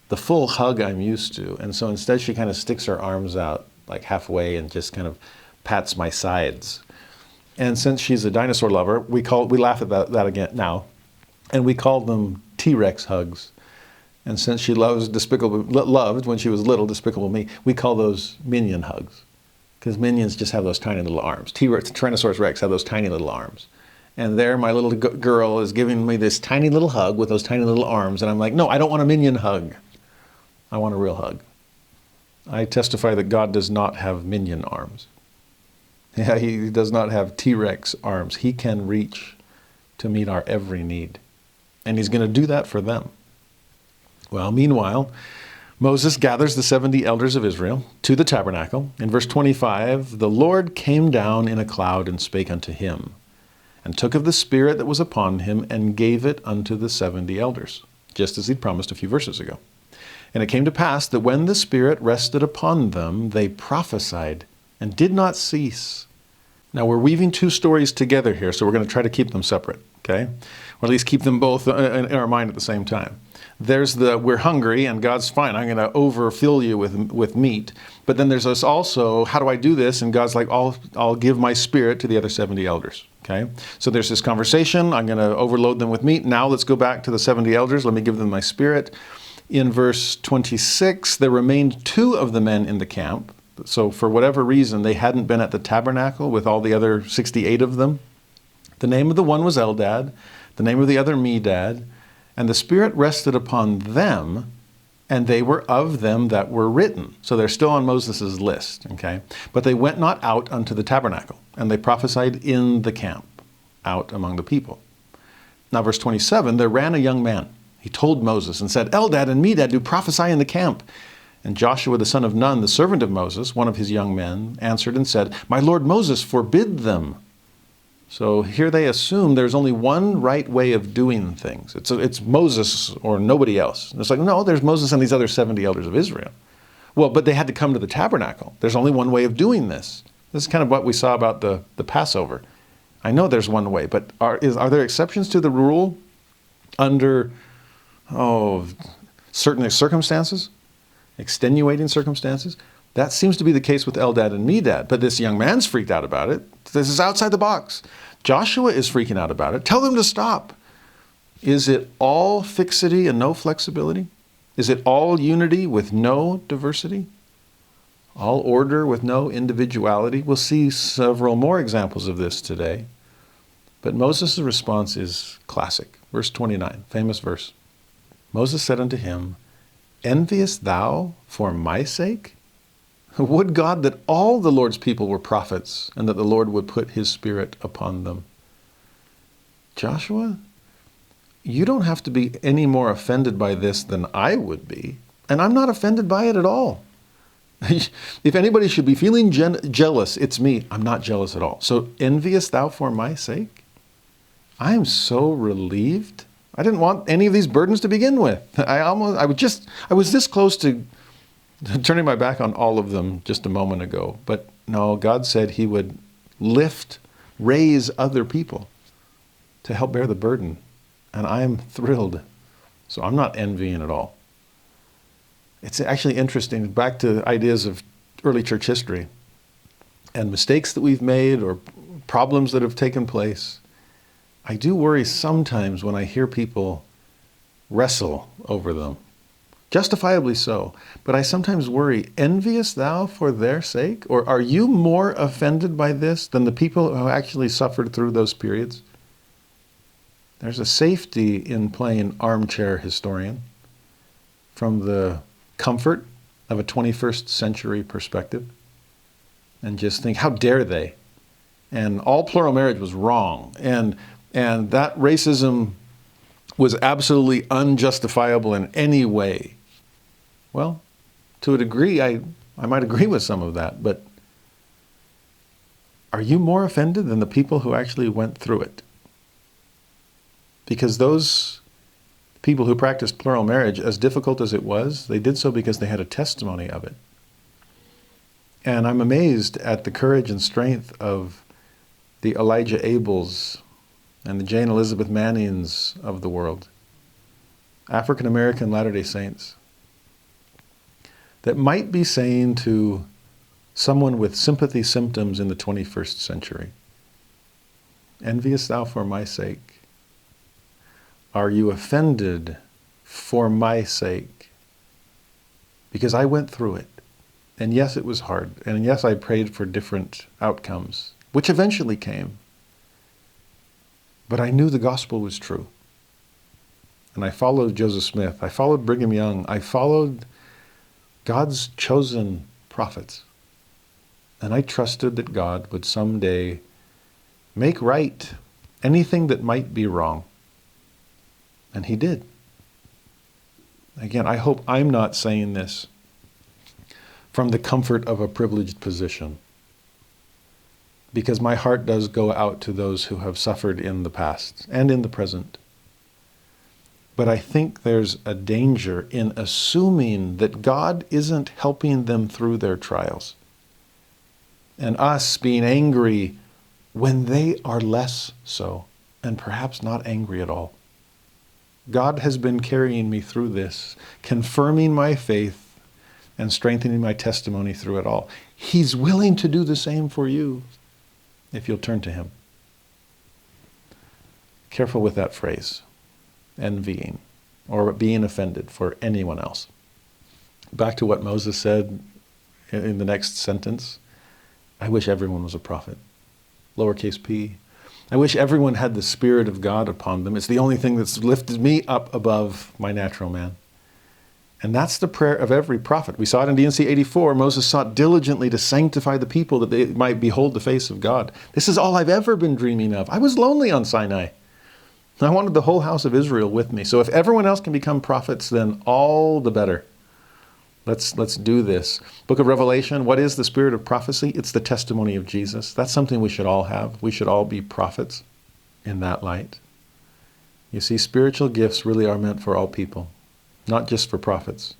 the full hug I'm used to. And so instead she kind of sticks her arms out like halfway and just kind of pats my sides. And since she's a dinosaur lover, we laugh at that again now. And we call them T-Rex hugs. And since she loved when she was little, Despicable Me, we call those minion hugs. Because minions just have those tiny little arms. Tyrannosaurus Rex have those tiny little arms. And there my little girl is giving me this tiny little hug with those tiny little arms. And I'm like, no, I don't want a minion hug. I want a real hug. I testify that God does not have minion arms. Yeah, he does not have T-Rex arms. He can reach to meet our every need. And he's going to do that for them. Well, meanwhile, Moses gathers the 70 elders of Israel to the tabernacle. In verse 25, the Lord came down in a cloud and spake unto him, and took of the Spirit that was upon him, and gave it unto the 70 elders, just as he'd promised a few verses ago. And it came to pass that when the Spirit rested upon them, they prophesied and did not cease. Now we're weaving two stories together here, so we're going to try to keep them separate, okay? Or at least keep them both in our mind at the same time. There's we're hungry and God's fine, I'm going to overfill you with meat. But then there's us also, how do I do this? And God's like, I'll give my Spirit to the other 70 elders. Okay? So there's this conversation, I'm going to overload them with meat. Now let's go back to the 70 elders, let me give them my Spirit. In verse 26, there remained 2 of the men in the camp. So for whatever reason, they hadn't been at the tabernacle with all the other 68 of them. The name of the one was Eldad, the name of the other Medad, and the Spirit rested upon them, and they were of them that were written. So they're still on Moses' list, okay? But they went not out unto the tabernacle, and they prophesied in the camp, out among the people. Now, verse 27, there ran a young man. He told Moses and said, Eldad and Medad do prophesy in the camp. And Joshua the son of Nun, the servant of Moses, one of his young men, answered and said, My lord Moses, forbid them. So here they assume there's only one right way of doing things. It's Moses or nobody else. And it's like, no, there's Moses and these other 70 elders of Israel. Well, but they had to come to the tabernacle. There's only one way of doing this. This is kind of what we saw about the Passover. I know there's one way, but are there exceptions to the rule under certain circumstances, extenuating circumstances? That seems to be the case with Eldad and Medad, but this young man's freaked out about it. This is outside the box. Joshua is freaking out about it. Tell them to stop. Is it all fixity and no flexibility? Is it all unity with no diversity? All order with no individuality? We'll see several more examples of this today. But Moses' response is classic. Verse 29, famous verse. Moses said unto him, Enviest thou for my sake? Would God that all the Lord's people were prophets, and that the Lord would put his Spirit upon them. Joshua, you don't have to be any more offended by this than I would be, and I'm not offended by it at all. If anybody should be feeling jealous, it's me. I'm not jealous at all. So enviest thou for my sake? I am so relieved. I didn't want any of these burdens to begin with. I was this close to turning my back on all of them just a moment ago. But no, God said he would raise other people to help bear the burden. And I'm thrilled. So I'm not envying at all. It's actually interesting, back to ideas of early church history and mistakes that we've made or problems that have taken place. I do worry sometimes when I hear people wrestle over them. Justifiably so. But I sometimes worry, enviest thou for their sake? Or are you more offended by this than the people who actually suffered through those periods? There's a safety in playing armchair historian from the comfort of a 21st century perspective and just think, how dare they? And all plural marriage was wrong. And that racism was absolutely unjustifiable in any way. Well, to a degree, I might agree with some of that, but are you more offended than the people who actually went through it? Because those people who practiced plural marriage, as difficult as it was, they did so because they had a testimony of it. And I'm amazed at the courage and strength of the Elijah Abels and the Jane Elizabeth Mannings of the world, African-American Latter-day Saints, that might be saying to someone with sympathy symptoms in the 21st century, enviest thou for my sake? Are you offended for my sake? Because I went through it. And yes, it was hard. And yes, I prayed for different outcomes, which eventually came. But I knew the gospel was true. And I followed Joseph Smith. I followed Brigham Young. I followed God's chosen prophets. And I trusted that God would someday make right anything that might be wrong. And he did. Again, I hope I'm not saying this from the comfort of a privileged position, because my heart does go out to those who have suffered in the past and in the present. But I think there's a danger in assuming that God isn't helping them through their trials, and us being angry when they are less so, and perhaps not angry at all. God has been carrying me through this, confirming my faith and strengthening my testimony through it all. He's willing to do the same for you if you'll turn to him. Careful with that phrase, envying or being offended for anyone else. Back to what Moses said in the next sentence, I wish everyone was a prophet. Lowercase p. I wish everyone had the Spirit of God upon them. It's the only thing that's lifted me up above my natural man. And that's the prayer of every prophet. We saw it in D&C 84. Moses sought diligently to sanctify the people that they might behold the face of God. This is all I've ever been dreaming of. I was lonely on Sinai. I wanted the whole house of Israel with me. So if everyone else can become prophets, then all the better. Let's do this. Book of Revelation, what is the spirit of prophecy? It's the testimony of Jesus. That's something we should all have. We should all be prophets in that light. You see, spiritual gifts really are meant for all people, not just for prophets.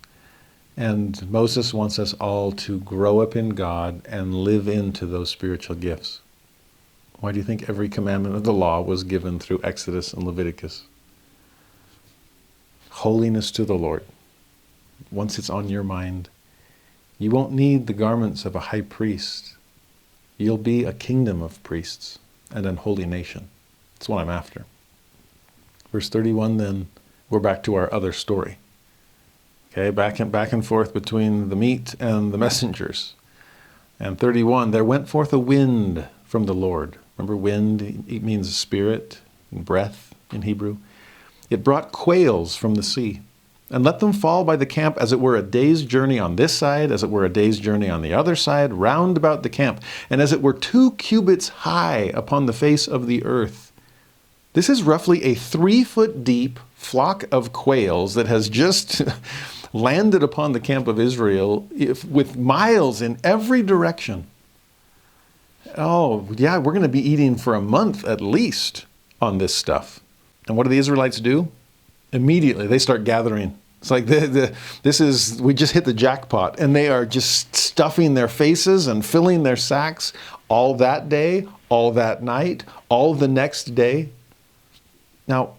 And Moses wants us all to grow up in God and live into those spiritual gifts. Why do you think every commandment of the law was given through Exodus and Leviticus? Holiness to the Lord. Once it's on your mind, you won't need the garments of a high priest. You'll be a kingdom of priests and an holy nation. That's what I'm after. Verse 31, then, we're back to our other story. Okay, back and forth between the meat and the messengers. And 31, there went forth a wind from the Lord. Remember, wind, it means spirit and breath in Hebrew. It brought quails from the sea, and let them fall by the camp as it were a day's journey on this side, as it were a day's journey on the other side, round about the camp, and as it were 2 cubits high upon the face of the earth. This is roughly a 3-foot deep flock of quails that has just landed upon the camp of Israel with miles in every direction. Oh, yeah, we're going to be eating for a month at least on this stuff. And what do the Israelites do? Immediately, they start gathering. It's like we just hit the jackpot, and they are just stuffing their faces and filling their sacks all that day, all that night, all the next day. Now,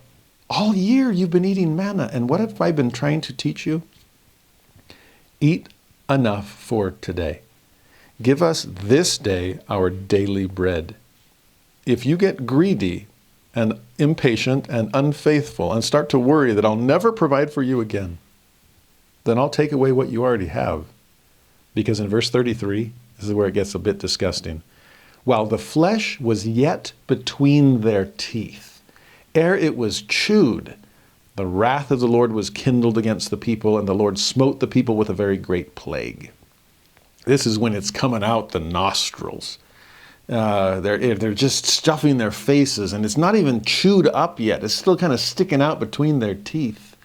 all year you've been eating manna, and what have I been trying to teach you? Eat enough for today. Give us this day our daily bread. If you get greedy and impatient and unfaithful and start to worry that I'll never provide for you again, then I'll take away what you already have. Because in verse 33, this is where it gets a bit disgusting. While the flesh was yet between their teeth, ere it was chewed, the wrath of the Lord was kindled against the people, and the Lord smote the people with a very great plague. This is when it's coming out the nostrils. They're just stuffing their faces, and it's not even chewed up yet. It's still kind of sticking out between their teeth.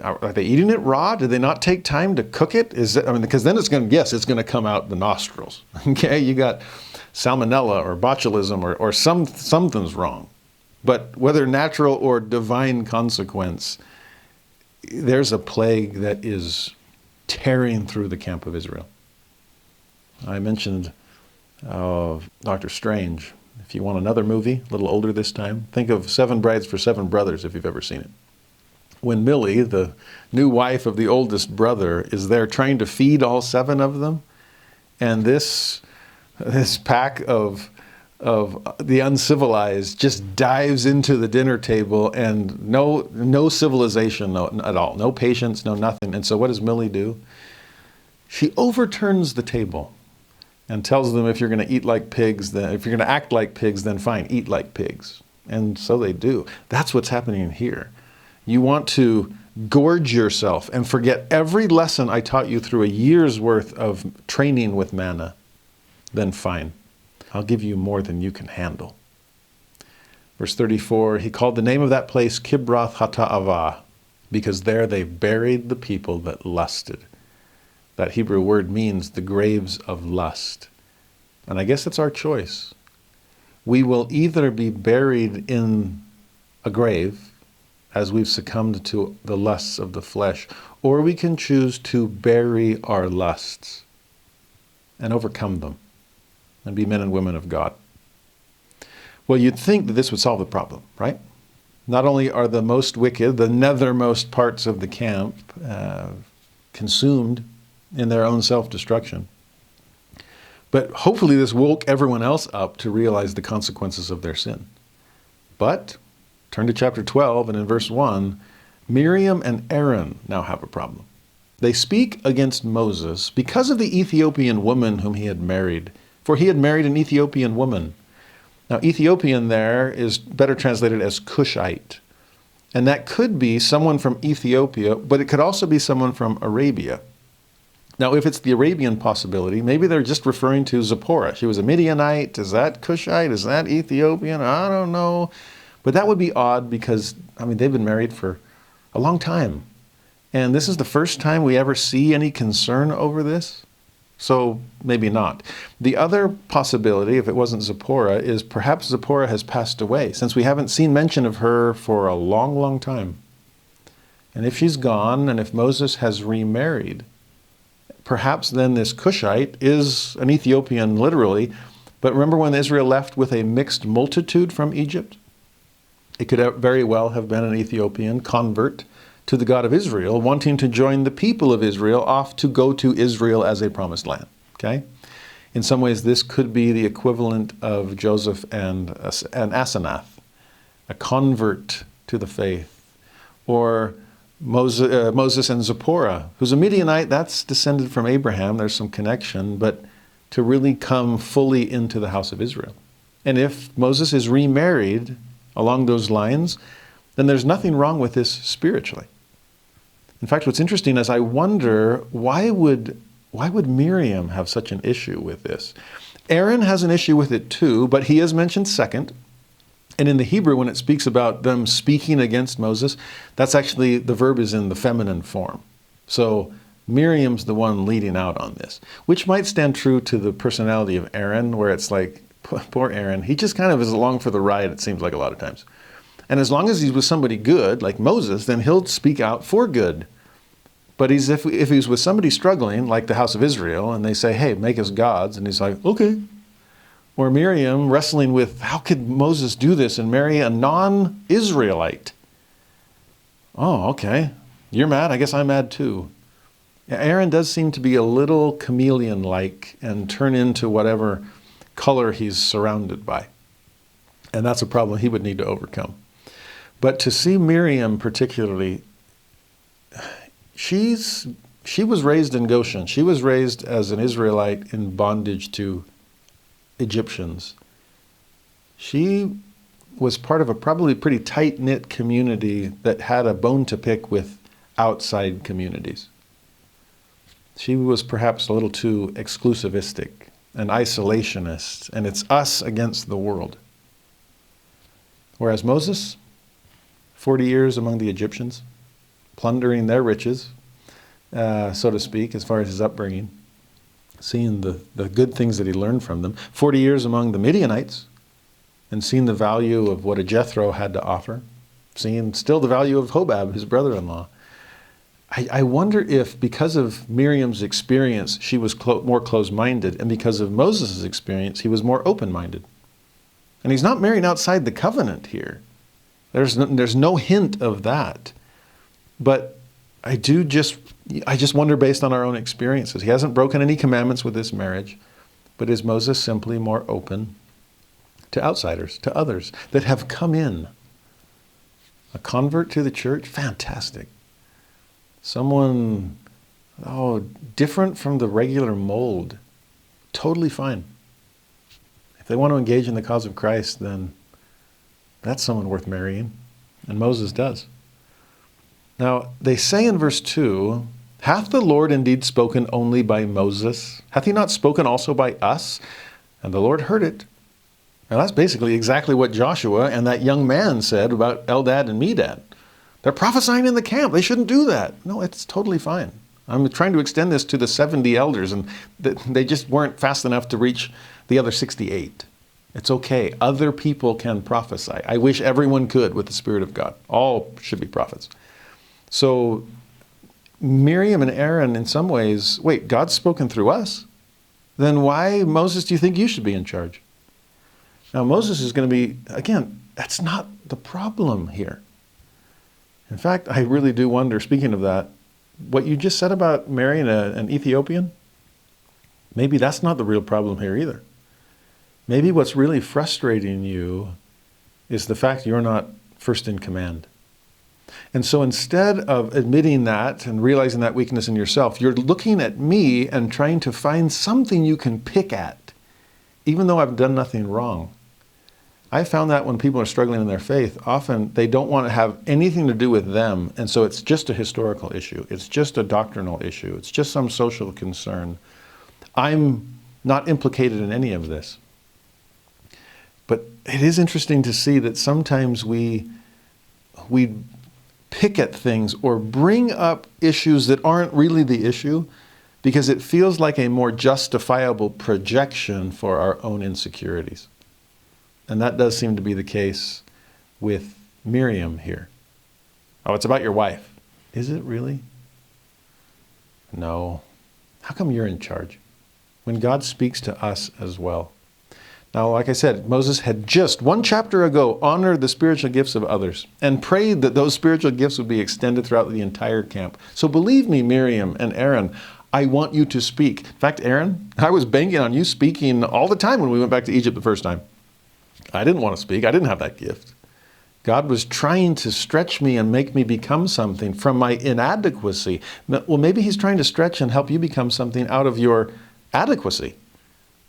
Are they eating it raw? Did they not take time to cook it? Because then it's going to come out the nostrils. Okay, you got salmonella or botulism or something's wrong. But whether natural or divine consequence, there's a plague that is tearing through the camp of Israel. I mentioned Dr. Strange. If you want another movie, a little older this time, think of 7 Brides for 7 Brothers if you've ever seen it. When Millie, the new wife of the oldest brother, is there trying to feed all 7 of them, and this pack of the uncivilized just dives into the dinner table, and no civilization at all, no patience, no nothing. And so what does Millie do? She overturns the table and tells them, if you're going to eat like pigs, then if you're going to act like pigs, then fine, eat like pigs. And so they do. That's what's happening here. You want to gorge yourself and forget every lesson I taught you through a year's worth of training with manna, then fine. I'll give you more than you can handle. Verse 34, he called the name of that place Kibroth Hata'avah, because there they buried the people that lusted. That Hebrew word means the graves of lust. And I guess it's our choice. We will either be buried in a grave, as we've succumbed to the lusts of the flesh, or we can choose to bury our lusts and overcome them and be men and women of God. Well, you'd think that this would solve the problem, right? Not only are the most wicked, the nethermost parts of the camp, consumed in their own self-destruction, but hopefully this woke everyone else up to realize the consequences of their sin. But turn to chapter 12, and in verse 1, Miriam and Aaron now have a problem. They speak against Moses because of the Ethiopian woman whom he had married, for he had married an Ethiopian woman. Now, Ethiopian there is better translated as Cushite. And that could be someone from Ethiopia, but it could also be someone from Arabia. Now, if it's the Arabian possibility, maybe they're just referring to Zipporah. She was a Midianite. Is that Cushite? Is that Ethiopian? I don't know. But that would be odd because, they've been married for a long time. And this is the first time we ever see any concern over this. So maybe not. The other possibility, if it wasn't Zipporah, is perhaps Zipporah has passed away, since we haven't seen mention of her for a long, long time. And if she's gone, and if Moses has remarried, perhaps then this Cushite is an Ethiopian literally. But remember when Israel left with a mixed multitude from Egypt? It could very well have been an Ethiopian convert to the God of Israel, wanting to join the people of Israel off to go to Israel as a promised land. Okay? In some ways, this could be the equivalent of Joseph and Asenath, a convert to the faith. Or Moses and Zipporah, who's a Midianite, that's descended from Abraham, there's some connection, but to really come fully into the house of Israel. And if Moses is remarried along those lines, then there's nothing wrong with this spiritually. In fact, what's interesting is I wonder, why would Miriam have such an issue with this? Aaron has an issue with it too, but he is mentioned second. And in the Hebrew, when it speaks about them speaking against Moses, that's actually, the verb is in the feminine form. So Miriam's the one leading out on this, which might stand true to the personality of Aaron, where it's like, poor Aaron, he just kind of is along for the ride, it seems like a lot of times. And as long as he's with somebody good, like Moses, then he'll speak out for good. But if he's with somebody struggling, like the house of Israel, and they say, hey, make us gods, and he's like, okay. Or Miriam wrestling with, how could Moses do this and marry a non-Israelite? Oh, okay. You're mad? I guess I'm mad too. Aaron does seem to be a little chameleon-like and turn into whatever color he's surrounded by. And that's a problem he would need to overcome. But to see Miriam particularly, she was raised in Goshen. She was raised as an Israelite in bondage to Egyptians. She was part of a probably pretty tight-knit community that had a bone to pick with outside communities. She was perhaps a little too exclusivistic and isolationist, and it's us against the world. Whereas Moses, 40 years among the Egyptians, plundering their riches, so to speak, as far as his upbringing, seeing the good things that he learned from them. 40 years among the Midianites, and seeing the value of what a Jethro had to offer, seeing still the value of Hobab, his brother-in-law. I wonder if, because of Miriam's experience, she was more closed-minded, and because of Moses' experience, he was more open-minded. And he's not marrying outside the covenant here. There's no hint of that. But I just wonder, based on our own experiences, he hasn't broken any commandments with this marriage, but is Moses simply more open to outsiders, to others that have come in? A convert to the church? Fantastic. Someone, different from the regular mold. Totally fine. If they want to engage in the cause of Christ, then that's someone worth marrying. And Moses does. Now, they say in verse 2, hath the Lord indeed spoken only by Moses? Hath he not spoken also by us? And the Lord heard it. Now, that's basically exactly what Joshua and that young man said about Eldad and Medad. They're prophesying in the camp. They shouldn't do that. No, it's totally fine. I'm trying to extend this to the 70 elders, and they just weren't fast enough to reach the other 68. It's okay. Other people can prophesy. I wish everyone could with the Spirit of God. All should be prophets. So Miriam and Aaron, in some ways, wait, God's spoken through us? Then why, Moses, do you think you should be in charge? Now, Moses is going to be, again, that's not the problem here. In fact, I really do wonder, speaking of that, what you just said about marrying an Ethiopian, maybe that's not the real problem here either. Maybe what's really frustrating you is the fact you're not first in command. And so instead of admitting that and realizing that weakness in yourself, you're looking at me and trying to find something you can pick at, even though I've done nothing wrong. I found that when people are struggling in their faith, often they don't want to have anything to do with them, and so it's just a historical issue. It's just a doctrinal issue. It's just some social concern. I'm not implicated in any of this. But it is interesting to see that sometimes we pick at things or bring up issues that aren't really the issue because it feels like a more justifiable projection for our own insecurities. And that does seem to be the case with Miriam here. Oh, it's about your wife. Is it really? No. How come you're in charge? When God speaks to us as well. Now, like I said, Moses had just one chapter ago honored the spiritual gifts of others and prayed that those spiritual gifts would be extended throughout the entire camp. So believe me, Miriam and Aaron, I want you to speak. In fact, Aaron, I was banking on you speaking all the time when we went back to Egypt the first time. I didn't want to speak. I didn't have that gift. God was trying to stretch me and make me become something from my inadequacy. Well, maybe he's trying to stretch and help you become something out of your adequacy,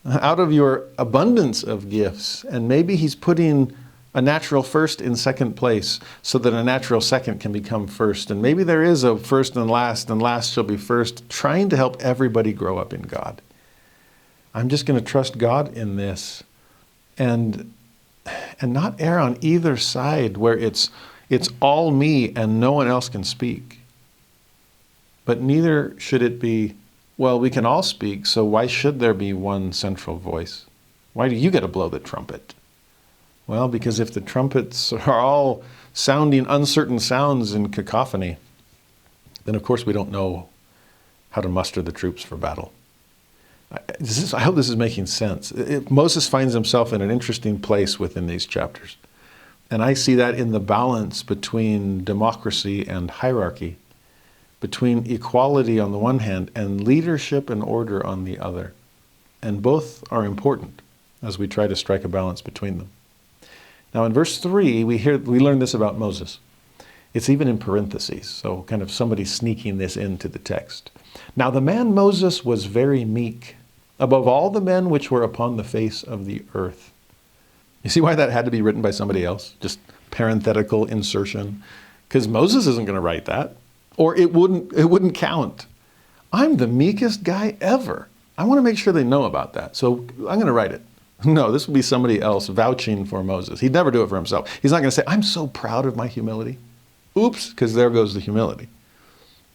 out of your abundance of gifts. And maybe he's putting a natural first in second place so that a natural second can become first. And maybe there is a first and last shall be first, trying to help everybody grow up in God. I'm just going to trust God in this and not err on either side where it's all me and no one else can speak. But neither should it be, well, we can all speak, so why should there be one central voice? Why do you get to blow the trumpet? Well, because if the trumpets are all sounding uncertain sounds in cacophony, then of course we don't know how to muster the troops for battle. I hope this is making sense. Moses finds himself in an interesting place within these chapters. And I see that in the balance between democracy and hierarchy, between equality on the one hand and leadership and order on the other. And both are important as we try to strike a balance between them. Now in verse 3, we learn this about Moses. It's even in parentheses, so kind of somebody sneaking this into the text. Now the man Moses was very meek, above all the men which were upon the face of the earth. You see why that had to be written by somebody else? Just parenthetical insertion. Because Moses isn't going to write that. Or it wouldn't count. I'm the meekest guy ever. I want to make sure they know about that. So I'm going to write it. No, this will be somebody else vouching for Moses. He'd never do it for himself. He's not going to say, I'm so proud of my humility. Oops, because there goes the humility.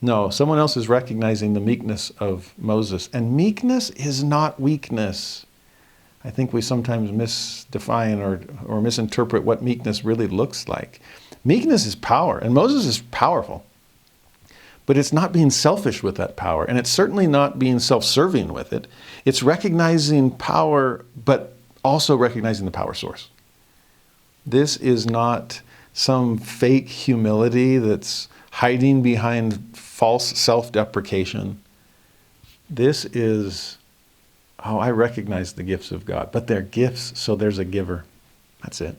No, someone else is recognizing the meekness of Moses. And meekness is not weakness. I think we sometimes misdefine or misinterpret what meekness really looks like. Meekness is power, and Moses is powerful. But it's not being selfish with that power, and it's certainly not being self-serving with it. It's recognizing power, but also recognizing the power source. This is not some fake humility that's hiding behind false self-deprecation. This is, I recognize the gifts of God, but they're gifts, so there's a giver. That's it.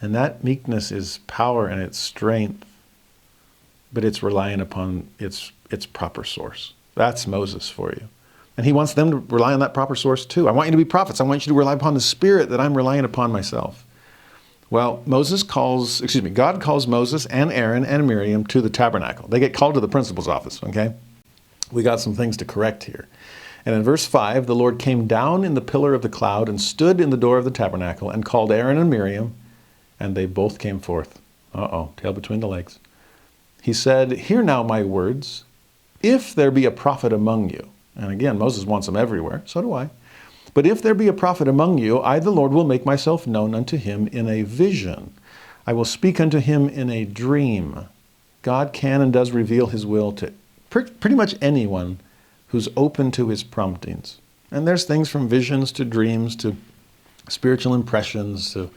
And that meekness is power and it's strength, but it's relying upon its proper source. That's Moses for you. And he wants them to rely on that proper source too. I want you to be prophets. I want you to rely upon the Spirit that I'm relying upon myself. Well, God calls Moses and Aaron and Miriam to the tabernacle. They get called to the principal's office, okay? We got some things to correct here. And in verse 5, the Lord came down in the pillar of the cloud and stood in the door of the tabernacle and called Aaron and Miriam, and they both came forth. Tail between the legs. He said, hear now my words, if there be a prophet among you. And again, Moses wants them everywhere, so do I. But if there be a prophet among you, I, the Lord, will make myself known unto him in a vision. I will speak unto him in a dream. God can and does reveal his will to pretty much anyone who's open to his promptings. And there's things from visions to dreams to spiritual impressions to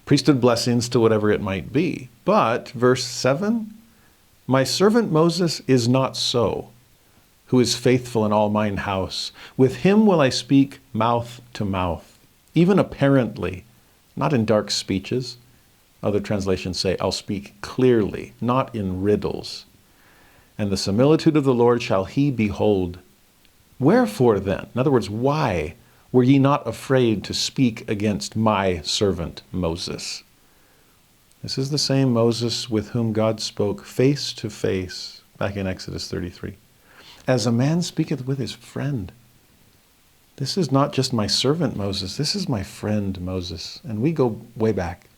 priesthood blessings to whatever it might be. But verse 7, my servant Moses is not so, who is faithful in all mine house. With him will I speak mouth to mouth, even apparently, not in dark speeches. Other translations say, I'll speak clearly, not in riddles. And the similitude of the Lord shall he behold. Wherefore then? In other words, why? Were ye not afraid to speak against my servant Moses? This is the same Moses with whom God spoke face to face back in Exodus 33. As a man speaketh with his friend. This is not just my servant Moses, this is my friend Moses. And we go way back.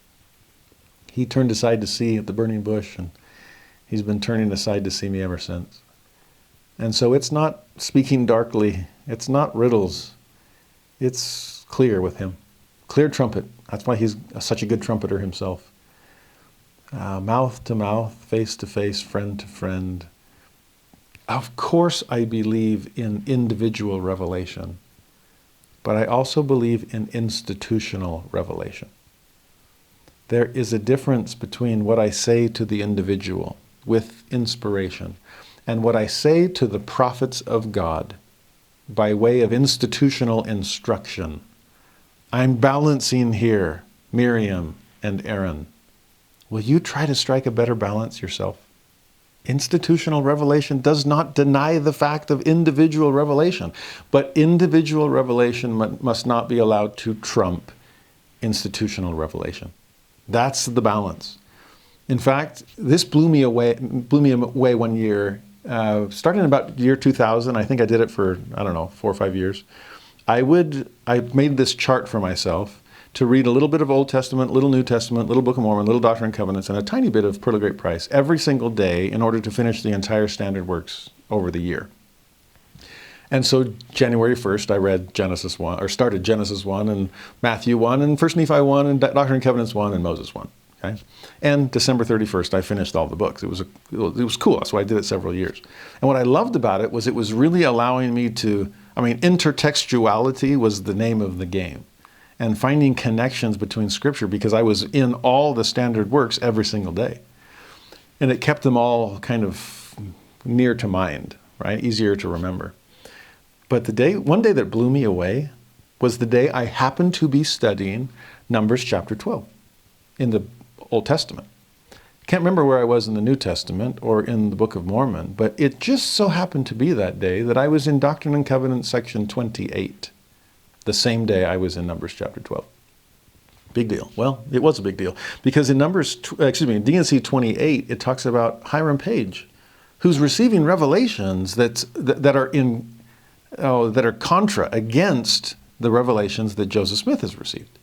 He turned aside to see at the burning bush, and he's been turning aside to see me ever since. And so it's not speaking darkly, it's not riddles, it's clear with him. Clear trumpet. That's why he's such a good trumpeter himself. Mouth to mouth, face to face, friend to friend. Of course I believe in individual revelation, but I also believe in institutional revelation. There is a difference between what I say to the individual with inspiration and what I say to the prophets of God by way of institutional instruction. I'm balancing here Miriam and Aaron. Will you try to strike a better balance yourself? Institutional revelation does not deny the fact of individual revelation, but individual revelation must not be allowed to trump institutional revelation. That's the balance. In fact, this blew me away one year, starting in about year 2000. I think I did it for, 4 or 5 years. I made this chart for myself to read a little bit of Old Testament, little New Testament, little Book of Mormon, little Doctrine and Covenants, and a tiny bit of Pearl of Great Price every single day in order to finish the entire standard works over the year. And so January 1st, I read Genesis 1, or started Genesis 1, and Matthew 1, and 1 Nephi 1, and Doctrine and Covenants 1, and Moses 1. Okay? And December 31st, I finished all the books. It was cool, so I did it several years. And what I loved about it was really allowing me to, intertextuality was the name of the game. And finding connections between Scripture, because I was in all the standard works every single day. And it kept them all kind of near to mind, right? Easier to remember. But one day that blew me away was the day I happened to be studying Numbers chapter 12 in the Old Testament. Can't remember where I was in the New Testament or in the Book of Mormon, but it just so happened to be that day that I was in Doctrine and Covenants section 28, the same day I was in Numbers chapter 12. Big deal. Well, it was a big deal because in D&C 28, it talks about Hiram Page, who's receiving revelations that are contra against the revelations that Joseph Smith has received.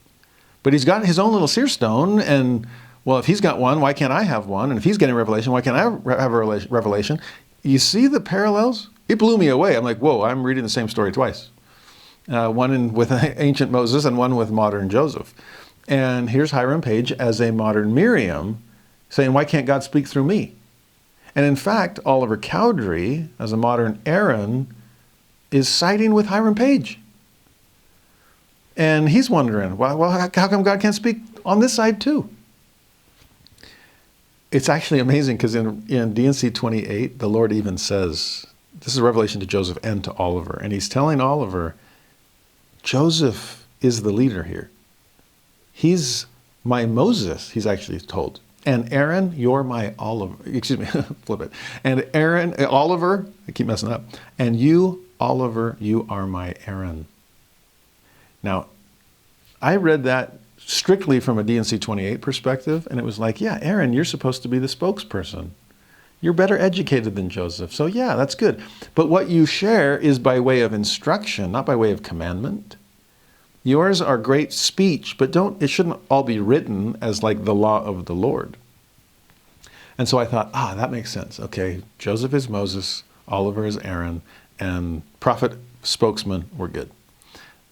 But he's got his own little seer stone, and well, if he's got one, why can't I have one? And if he's getting revelation, why can't I have a revelation? You see the parallels? It blew me away. I'm like, whoa, I'm reading the same story twice. One with ancient Moses and one with modern Joseph. And here's Hiram Page as a modern Miriam saying, why can't God speak through me? And in fact, Oliver Cowdery, as a modern Aaron, is siding with Hiram Page. And he's wondering, well, how come God can't speak on this side too? It's actually amazing because in D&C 28, the Lord even says, this is a revelation to Joseph and to Oliver. And he's telling Oliver, Joseph is the leader here. He's my Moses, he's actually told. And Aaron, you're my Oliver. Flip it. And Oliver, I keep messing up. And you, Oliver, you are my Aaron. Now, I read that strictly from a D&C 28 perspective, and it was like, yeah, Aaron, you're supposed to be the spokesperson. You're better educated than Joseph, so yeah, that's good. But what you share is by way of instruction, not by way of commandment. Yours are great speech, but it shouldn't all be written as like the law of the Lord. And so I thought, that makes sense. Okay, Joseph is Moses, Oliver is Aaron, and prophet, spokesman, we're good.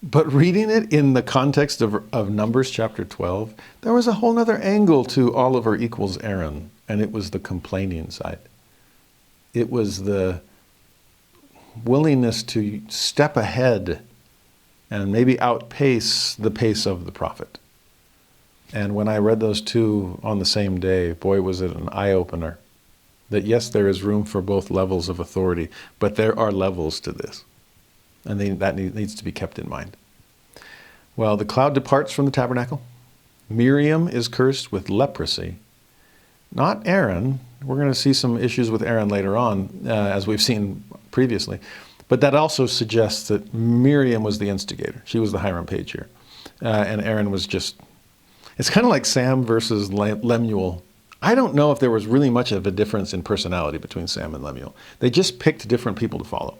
But reading it in the context of Numbers chapter 12, there was a whole other angle to Oliver equals Aaron, and it was the complaining side. It was the willingness to step ahead and maybe outpace the pace of the prophet. And when I read those two on the same day, boy, was it an eye-opener. That yes, there is room for both levels of authority, but there are levels to this. And that needs to be kept in mind. Well, the cloud departs from the tabernacle. Miriam is cursed with leprosy. Not Aaron. We're going to see some issues with Aaron later on, as we've seen previously. But that also suggests that Miriam was the instigator. She was the Hiram Page here. And Aaron was just, it's kind of like Sam versus Lemuel. I don't know if there was really much of a difference in personality between Sam and Lemuel. They just picked different people to follow.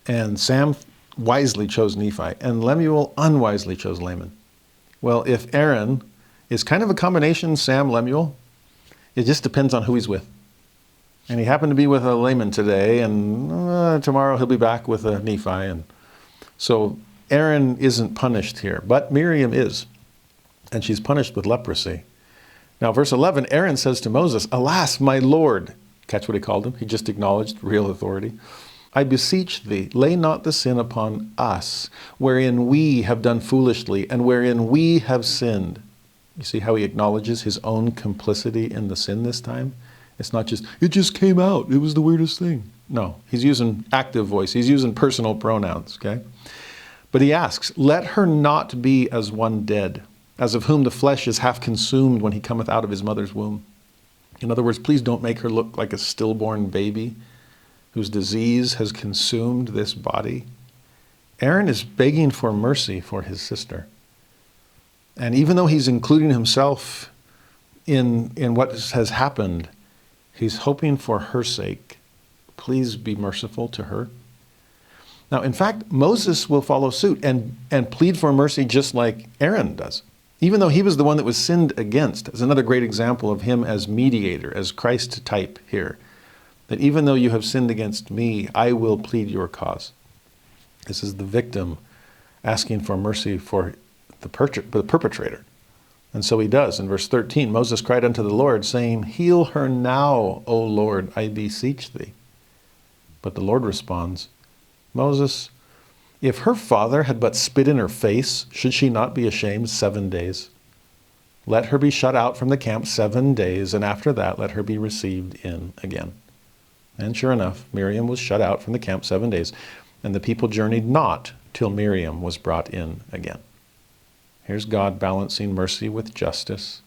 And Sam wisely chose Nephi, and Lemuel unwisely chose Laman. Well, if Aaron is kind of a combination Sam-Lemuel, it just depends on who he's with. And he happened to be with a Laman today, and tomorrow he'll be back with a Nephi. And so Aaron isn't punished here, but Miriam is. And she's punished with leprosy. Now, verse 11, Aaron says to Moses, "Alas, my Lord." Catch what he called him? He just acknowledged real authority. "I beseech thee, lay not the sin upon us, wherein we have done foolishly, and wherein we have sinned." You see how he acknowledges his own complicity in the sin this time? It's not just, it just came out, it was the weirdest thing. No, he's using active voice. He's using personal pronouns, okay? But he asks, "Let her not be as one dead, as of whom the flesh is half consumed when he cometh out of his mother's womb." In other words, please don't make her look like a stillborn baby whose disease has consumed this body. Aaron is begging for mercy for his sister. And even though he's including himself in what has happened, he's hoping for her sake. Please be merciful to her. Now, in fact, Moses will follow suit and plead for mercy just like Aaron does, even though he was the one that was sinned against. It's another great example of him as mediator, as Christ type here. That even though you have sinned against me, I will plead your cause. This is the victim asking for mercy for the perpetrator. And so he does. In verse 13, Moses cried unto the Lord, saying, "Heal her now, O Lord, I beseech thee." But the Lord responds, "Moses, if her father had but spit in her face, should she not be ashamed 7 days? Let her be shut out from the camp 7 days, and after that let her be received in again." And sure enough, Miriam was shut out from the camp 7 days, and the people journeyed not till Miriam was brought in again. Here's God balancing mercy with justice.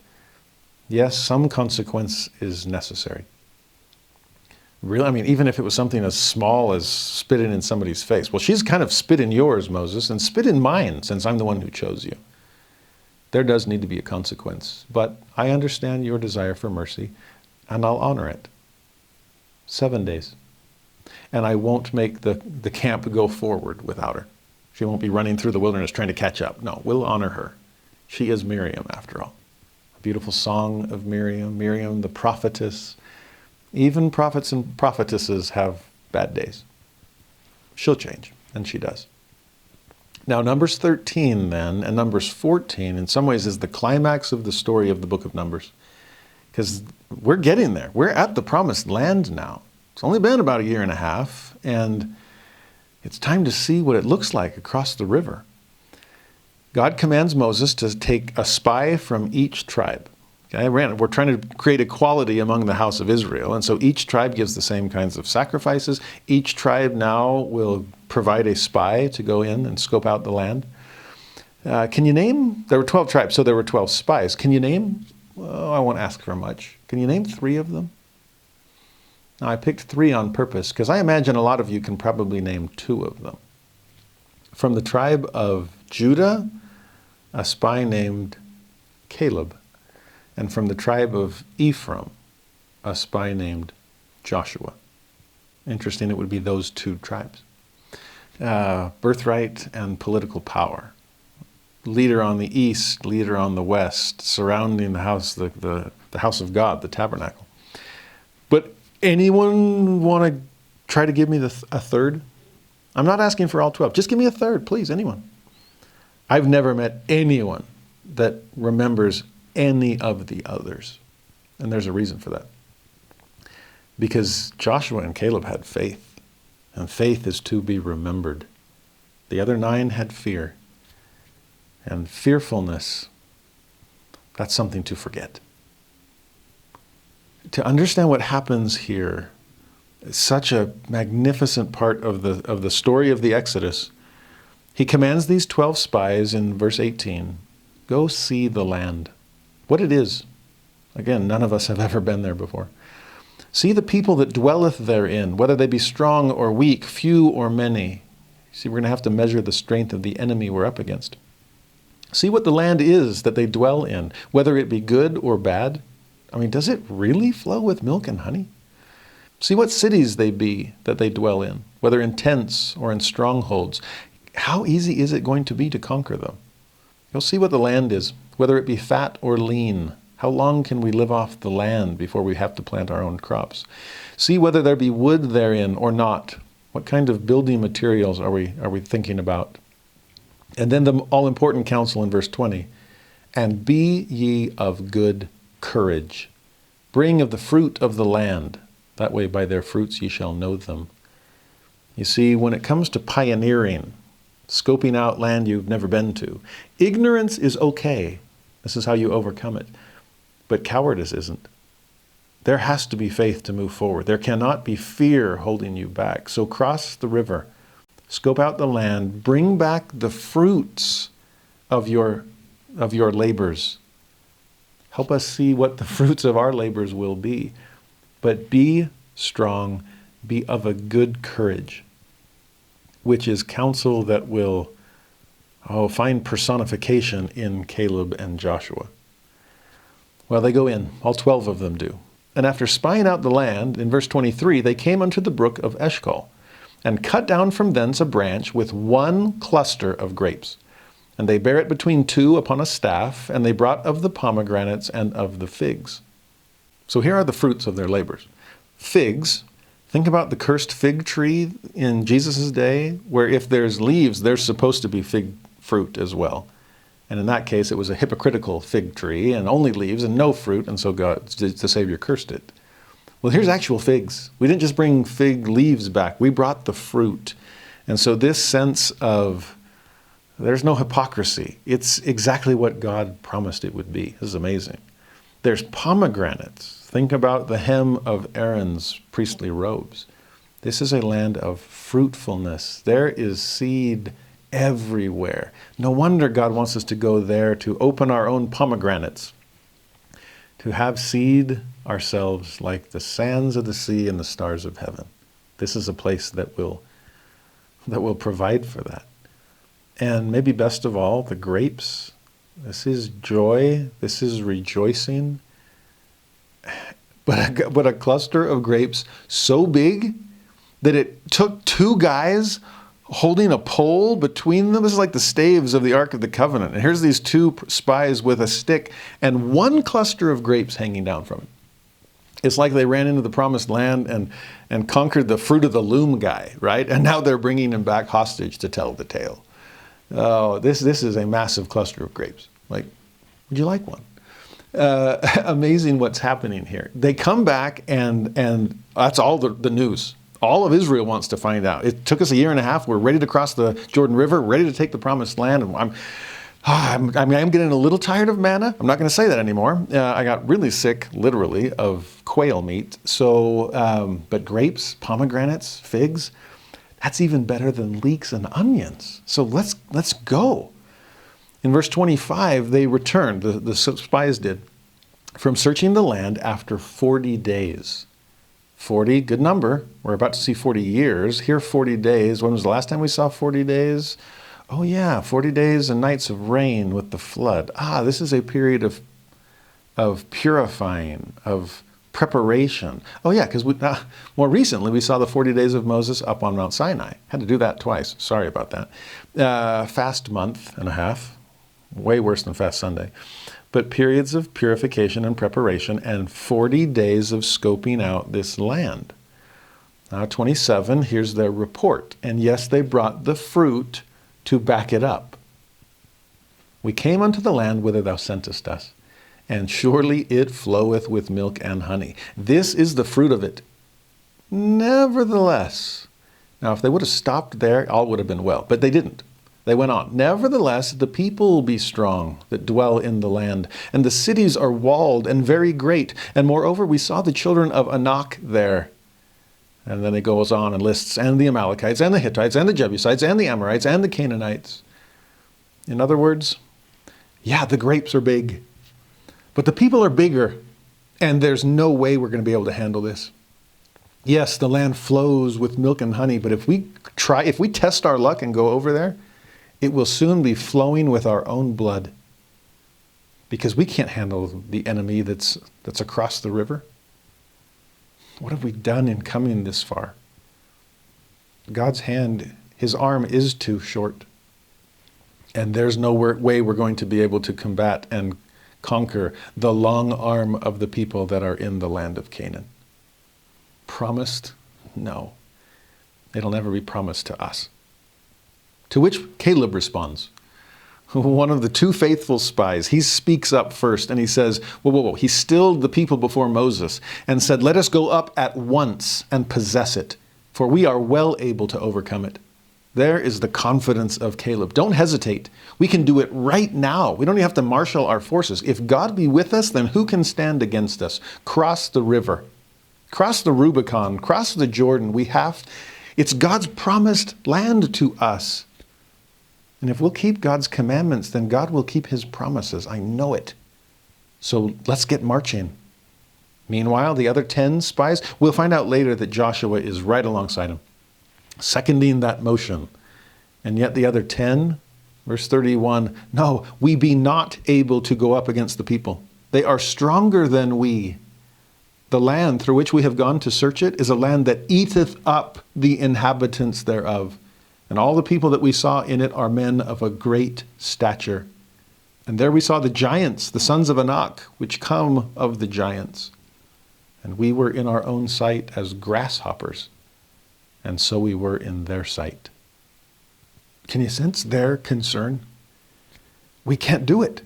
Yes, some consequence is necessary. Really, I mean, even if it was something as small as spitting in somebody's face. Well, she's kind of spit in yours, Moses, and spit in mine, since I'm the one who chose you. There does need to be a consequence, but I understand your desire for mercy, and I'll honor it. 7 days. And I won't make the camp go forward without her. She won't be running through the wilderness trying to catch up. No, we'll honor her. She is Miriam, after all. A beautiful song of Miriam, Miriam the prophetess. Even prophets and prophetesses have bad days. She'll change, and she does. Now, Numbers 13 then, and Numbers 14, in some ways is the climax of the story of the book of Numbers. Because we're getting there. We're at the promised land now. It's only been about 1.5 years, and it's time to see what it looks like across the river. God commands Moses to take a spy from each tribe. Okay, we're trying to create equality among the house of Israel, and so each tribe gives the same kinds of sacrifices. Each tribe now will provide a spy to go in and scope out the land. Can you name, there were 12 tribes, so there were 12 spies. Can you name, well, I won't ask for much. Can you name 3 of them? Now, I picked 3 on purpose because I imagine a lot of you can probably name 2 of them. From the tribe of Judah, a spy named Caleb. And from the tribe of Ephraim, a spy named Joshua. Interesting, it would be those 2 tribes. Birthright and political power. Leader on the east, leader on the west, surrounding the house, the house of God, the tabernacle. But anyone want to try to give me a third? I'm not asking for all 12. Just give me a third, please, anyone. I've never met anyone that remembers any of the others. And there's a reason for that. Because Joshua and Caleb had faith, and faith is to be remembered. The other 9 had fear. And fearfulness, that's something to forget. To understand what happens here, such a magnificent part of the story of the Exodus, he commands these 12 spies in verse 18, go see the land, what it is. Again, none of us have ever been there before. See the people that dwelleth therein, whether they be strong or weak, few or many. See, we're going to have to measure the strength of the enemy we're up against. See what the land is that they dwell in, whether it be good or bad. I mean, does it really flow with milk and honey? See what cities they be that they dwell in, whether in tents or in strongholds. How easy is it going to be to conquer them? You'll see what the land is, whether it be fat or lean. How long can we live off the land before we have to plant our own crops? See whether there be wood therein or not. What kind of building materials are we thinking about? And then the all-important counsel in verse 20. And be ye of good courage. Bring of the fruit of the land. That way by their fruits ye shall know them. You see, when it comes to pioneering, scoping out land you've never been to, ignorance is okay. This is how you overcome it. But cowardice isn't. There has to be faith to move forward. There cannot be fear holding you back. So cross the river, scope out the land, bring back the fruits of your labors. Help us see what the fruits of our labors will be. But be strong, be of a good courage, which is counsel that will find personification in Caleb and Joshua. Well, they go in, all 12 of them do. And after spying out the land, in verse 23, they came unto the brook of Eshcol, and cut down from thence a branch with one cluster of grapes. And they bare it between two upon a staff, and they brought of the pomegranates and of the figs. So here are the fruits of their labors. Figs, think about the cursed fig tree in Jesus' day, where if there's leaves, there's supposed to be fig fruit as well. And in that case, it was a hypocritical fig tree and only leaves and no fruit, and so God, the Savior, cursed it. Well, here's actual figs. We didn't just bring fig leaves back. We brought the fruit. And so this sense of there's no hypocrisy. It's exactly what God promised it would be. This is amazing. There's pomegranates. Think about the hem of Aaron's priestly robes. This is a land of fruitfulness. There is seed everywhere. No wonder God wants us to go there to open our own pomegranates, to have seed ourselves like the sands of the sea and the stars of heaven. This is a place that will provide for that. And maybe best of all, the grapes. This is joy. This is rejoicing. But a cluster of grapes so big that it took two guys holding a pole between them. This is like the staves of the Ark of the Covenant. And here's these two spies with a stick and one cluster of grapes hanging down from it. It's like they ran into the promised land and conquered the fruit of the loom guy, right? And now they're bringing him back hostage to tell the tale. Oh, this is a massive cluster of grapes. Like, would you like one? Amazing what's happening here. They come back and that's all the news. All of Israel wants to find out. It took us a year and a half. We're ready to cross the Jordan River, ready to take the promised land. And I'm getting a little tired of manna. I'm not going to say that anymore. I got really sick, literally, of quail meat. So, but grapes, pomegranates, figs, that's even better than leeks and onions. So let's go. In verse 25, they returned, the spies did, from searching the land after 40 days. 40, good number. We're about to see 40 years. Here, 40 days. When was the last time we saw 40 days? Oh yeah, 40 days and nights of rain with the flood. This is a period of purifying, of preparation. Oh yeah, because more recently we saw the 40 days of Moses up on Mount Sinai. Had to do that twice. Sorry about that. Fast month and a half. Way worse than Fast Sunday. But periods of purification and preparation and 40 days of scoping out this land. Now 27, here's their report. And yes, they brought the fruit to back it up. We came unto the land whither thou sentest us, and surely it floweth with milk and honey. This is the fruit of it. Nevertheless, now if they would have stopped there, all would have been well, but they didn't. They went on. Nevertheless, the people be strong that dwell in the land, and the cities are walled and very great. And moreover, we saw the children of Anak there. And then it goes on and lists, and the Amalekites, and the Hittites, and the Jebusites, and the Amorites, and the Canaanites. In other words, yeah, the grapes are big, but the people are bigger, and there's no way we're going to be able to handle this. Yes, the land flows with milk and honey, but if we test our luck and go over there, it will soon be flowing with our own blood, because we can't handle the enemy that's across the river. What have we done in coming this far? God's hand, his arm is too short, and there's no way we're going to be able to combat and conquer the long arm of the people that are in the land of Canaan. Promised? No. It'll never be promised to us. To which Caleb responds. One of the two faithful spies, he speaks up first and he says, whoa. He stilled the people before Moses and said, let us go up at once and possess it, for we are well able to overcome it. There is the confidence of Caleb. Don't hesitate. We can do it right now. We don't even have to marshal our forces. If God be with us, then who can stand against us? Cross the river. Cross the Rubicon, cross the Jordan. It's God's promised land to us. And if we'll keep God's commandments, then God will keep his promises. I know it. So let's get marching. Meanwhile, the other 10 spies, we'll find out later that Joshua is right alongside him, seconding that motion. And yet the other 10, verse 31, no, we be not able to go up against the people. They are stronger than we. The land through which we have gone to search it is a land that eateth up the inhabitants thereof. And all the people that we saw in it are men of a great stature. And there we saw the giants, the sons of Anak, which come of the giants. And we were in our own sight as grasshoppers, and so we were in their sight. Can you sense their concern? We can't do it.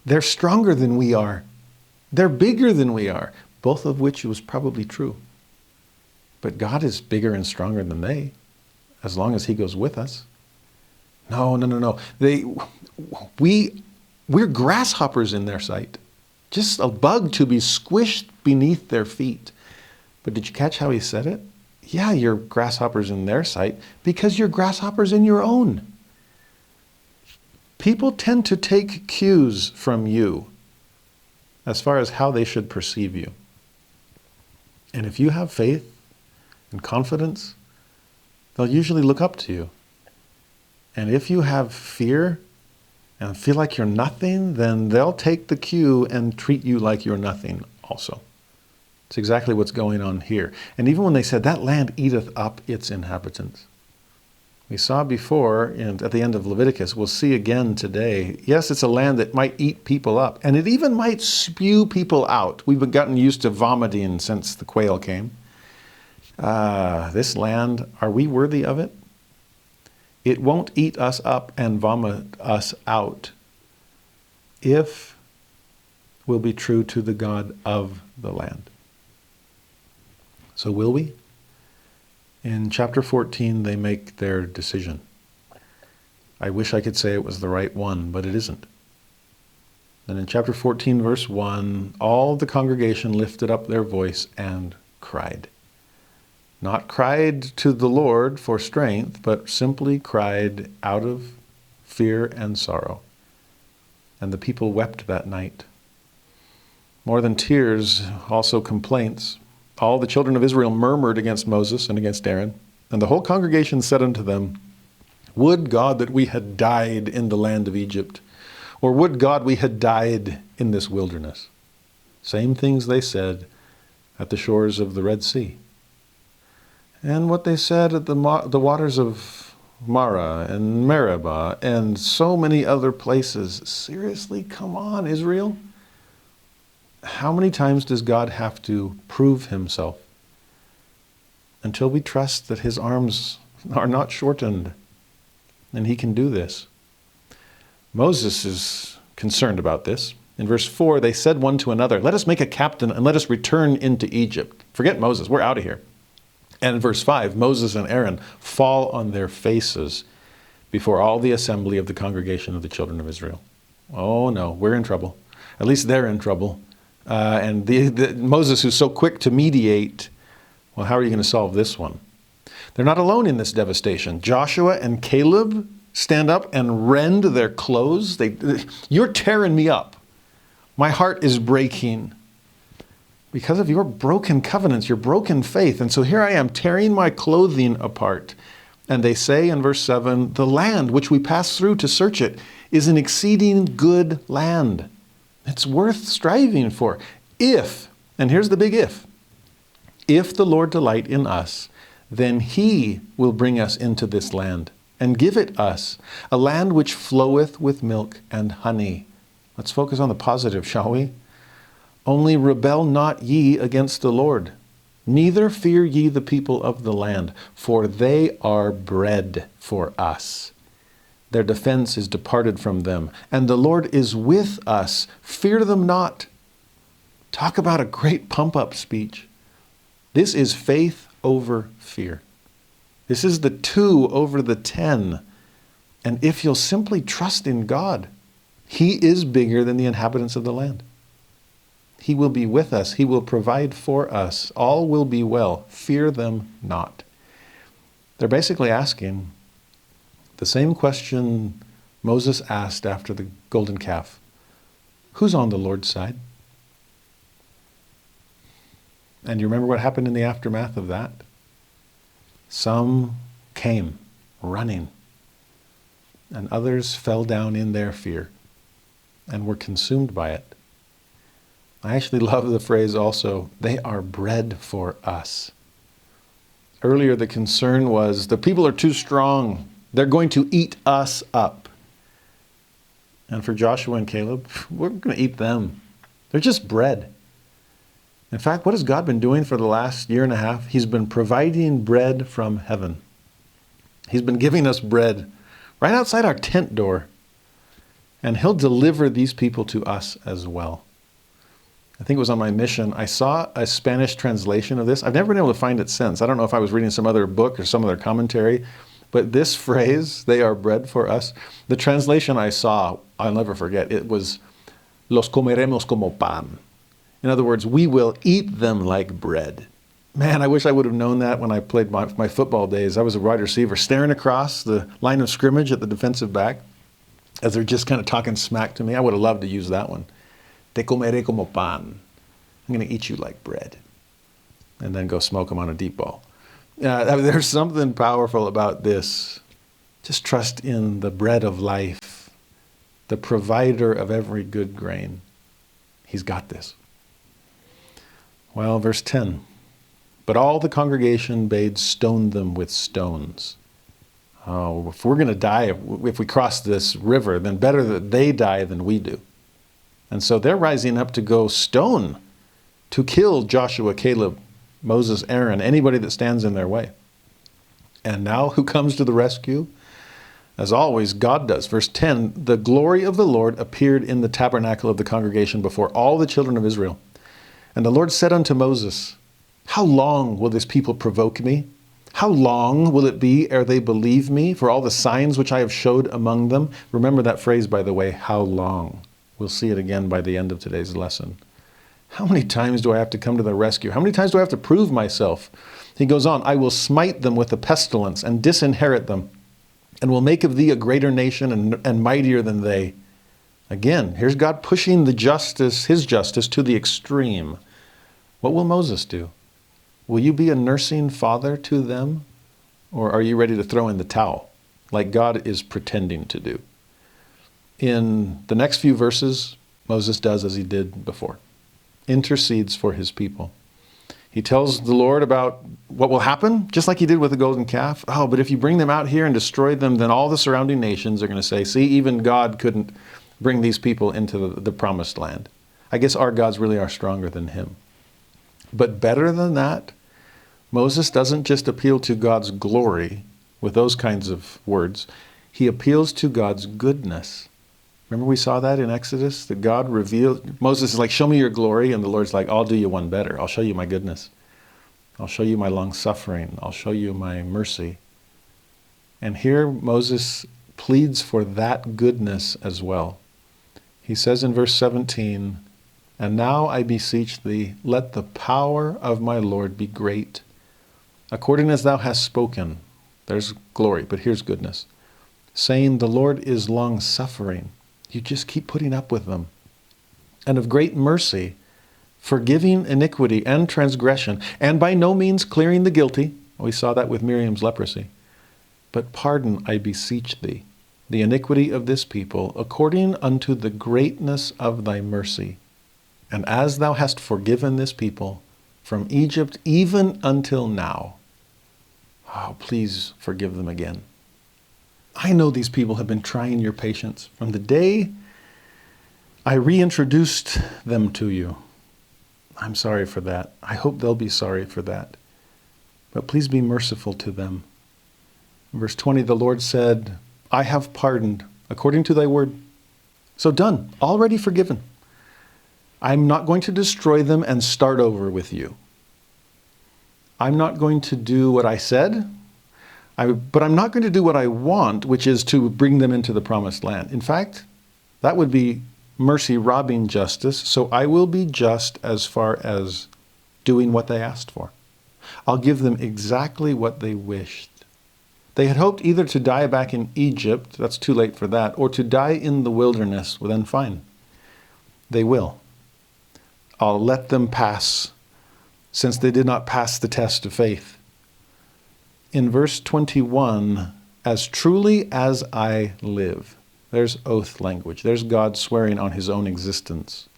They're stronger than we are. They're bigger than we are. Both of which was probably true. But God is bigger and stronger than they, as long as he goes with us. No. We're grasshoppers in their sight. Just a bug to be squished beneath their feet. But did you catch how he said it? Yeah, you're grasshoppers in their sight because you're grasshoppers in your own. People tend to take cues from you as far as how they should perceive you. And if you have faith and confidence, they'll usually look up to you. And if you have fear and feel like you're nothing, then they'll take the cue and treat you like you're nothing also. It's exactly what's going on here. And even when they said, that land eateth up its inhabitants. We saw before, and at the end of Leviticus, we'll see again today, yes, it's a land that might eat people up, and it even might spew people out. We've gotten used to vomiting since the quail came. This land, are we worthy of it? It won't eat us up and vomit us out if we'll be true to the God of the land. So will we? In chapter 14, they make their decision. I wish I could say it was the right one, but it isn't. And in chapter 14, verse 1, all the congregation lifted up their voice and cried. Not cried to the Lord for strength, but simply cried out of fear and sorrow. And the people wept that night. More than tears, also complaints. All the children of Israel murmured against Moses and against Aaron. And the whole congregation said unto them, would God that we had died in the land of Egypt, or would God we had died in this wilderness. Same things they said at the shores of the Red Sea. And what they said at the waters of Marah and Meribah and so many other places. Seriously, come on, Israel. How many times does God have to prove himself until we trust that his arms are not shortened and he can do this? Moses is concerned about this. In verse 4, they said one to another, let us make a captain and let us return into Egypt. Forget Moses, we're out of here. And in verse 5, Moses and Aaron fall on their faces before all the assembly of the congregation of the children of Israel. Oh no, we're in trouble. At least they're in trouble. And Moses, who's so quick to mediate, well, how are you going to solve this one? They're not alone in this devastation. Joshua and Caleb stand up and rend their clothes. You're tearing me up. My heart is breaking. because of your broken covenants, your broken faith. And so here I am tearing my clothing apart. And they say in verse 7, the land which we passed through to search it is an exceeding good land. It's worth striving for. If, and here's the big if the Lord delight in us, then he will bring us into this land and give it us, a land which floweth with milk and honey. Let's focus on the positive, shall we? Only rebel not ye against the Lord, neither fear ye the people of the land, for they are bread for us. Their defense is departed from them, and the Lord is with us. Fear them not. Talk about a great pump-up speech. This is faith over fear. This is the 2 over the 10. And if you'll simply trust in God, he is bigger than the inhabitants of the land. He will be with us. He will provide for us. All will be well. Fear them not. They're basically asking the same question Moses asked after the golden calf. Who's on the Lord's side? And you remember what happened in the aftermath of that? Some came running, and others fell down in their fear and were consumed by it. I actually love the phrase also, they are bread for us. Earlier the concern was the people are too strong. They're going to eat us up. And for Joshua and Caleb, we're going to eat them. They're just bread. In fact, what has God been doing for the last year and a half? He's been providing bread from heaven. He's been giving us bread right outside our tent door. And he'll deliver these people to us as well. I think it was on my mission, I saw a Spanish translation of this. I've never been able to find it since. I don't know if I was reading some other book or some other commentary, but this phrase, they are bread for us, the translation I saw, I'll never forget, it was, los comeremos como pan. In other words, we will eat them like bread. Man, I wish I would have known that when I played my football days. I was a wide receiver, staring across the line of scrimmage at the defensive back as they're just kind of talking smack to me. I would have loved to use that one. Te comeré como pan. I'm going to eat you like bread. And then go smoke them on a deep ball. There's something powerful about this. Just trust in the bread of life, the provider of every good grain. He's got this. Well, verse 10. But all the congregation bade stone them with stones. Oh, if we're going to die, if we cross this river, then better that they die than we do. And so they're rising up to go stone, to kill Joshua, Caleb, Moses, Aaron, anybody that stands in their way. And now who comes to the rescue? As always, God does. Verse 10, the glory of the Lord appeared in the tabernacle of the congregation before all the children of Israel. And the Lord said unto Moses, how long will this people provoke me? How long will it be ere they believe me for all the signs which I have showed among them? Remember that phrase, by the way, how long? We'll see it again by the end of today's lesson. How many times do I have to come to the rescue? How many times do I have to prove myself? He goes on, I will smite them with the pestilence and disinherit them, and will make of thee a greater nation and mightier than they. Again, here's God pushing the justice, his justice, to the extreme. What will Moses do? Will you be a nursing father to them? Or are you ready to throw in the towel, like God is pretending to do? In the next few verses, Moses does as he did before. Intercedes for his people. He tells the Lord about what will happen, just like he did with the golden calf. Oh, but if you bring them out here and destroy them, then all the surrounding nations are going to say, see, even God couldn't bring these people into the promised land. I guess our gods really are stronger than him. But better than that, Moses doesn't just appeal to God's glory with those kinds of words. He appeals to God's goodness. Remember we saw that in Exodus, that God revealed, Moses is like, show me your glory. And the Lord's like, I'll do you one better. I'll show you my goodness. I'll show you my long suffering. I'll show you my mercy. And here Moses pleads for that goodness as well. He says in verse 17, and now I beseech thee, let the power of my Lord be great, according as thou hast spoken. There's glory, but here's goodness. Saying, the Lord is long-suffering. You just keep putting up with them. And of great mercy, forgiving iniquity and transgression, and by no means clearing the guilty. We saw that with Miriam's leprosy. But pardon, I beseech thee, the iniquity of this people, according unto the greatness of thy mercy. And as thou hast forgiven this people from Egypt even until now, oh, please forgive them again. I know these people have been trying your patience from the day I reintroduced them to you. I'm sorry for that. I hope they'll be sorry for that. But please be merciful to them. In verse 20, the Lord said, I have pardoned according to thy word. So done, already forgiven. I'm not going to destroy them and start over with you. I'm not going to do what I said, but I'm not going to do what I want, which is to bring them into the promised land. In fact, that would be mercy robbing justice, so I will be just as far as doing what they asked for. I'll give them exactly what they wished. They had hoped either to die back in Egypt, that's too late for that, or to die in the wilderness. Well, then fine. They will. I'll let them pass, since they did not pass the test of faith. In verse 21, as truly as I live, there's oath language. There's God swearing on his own existence.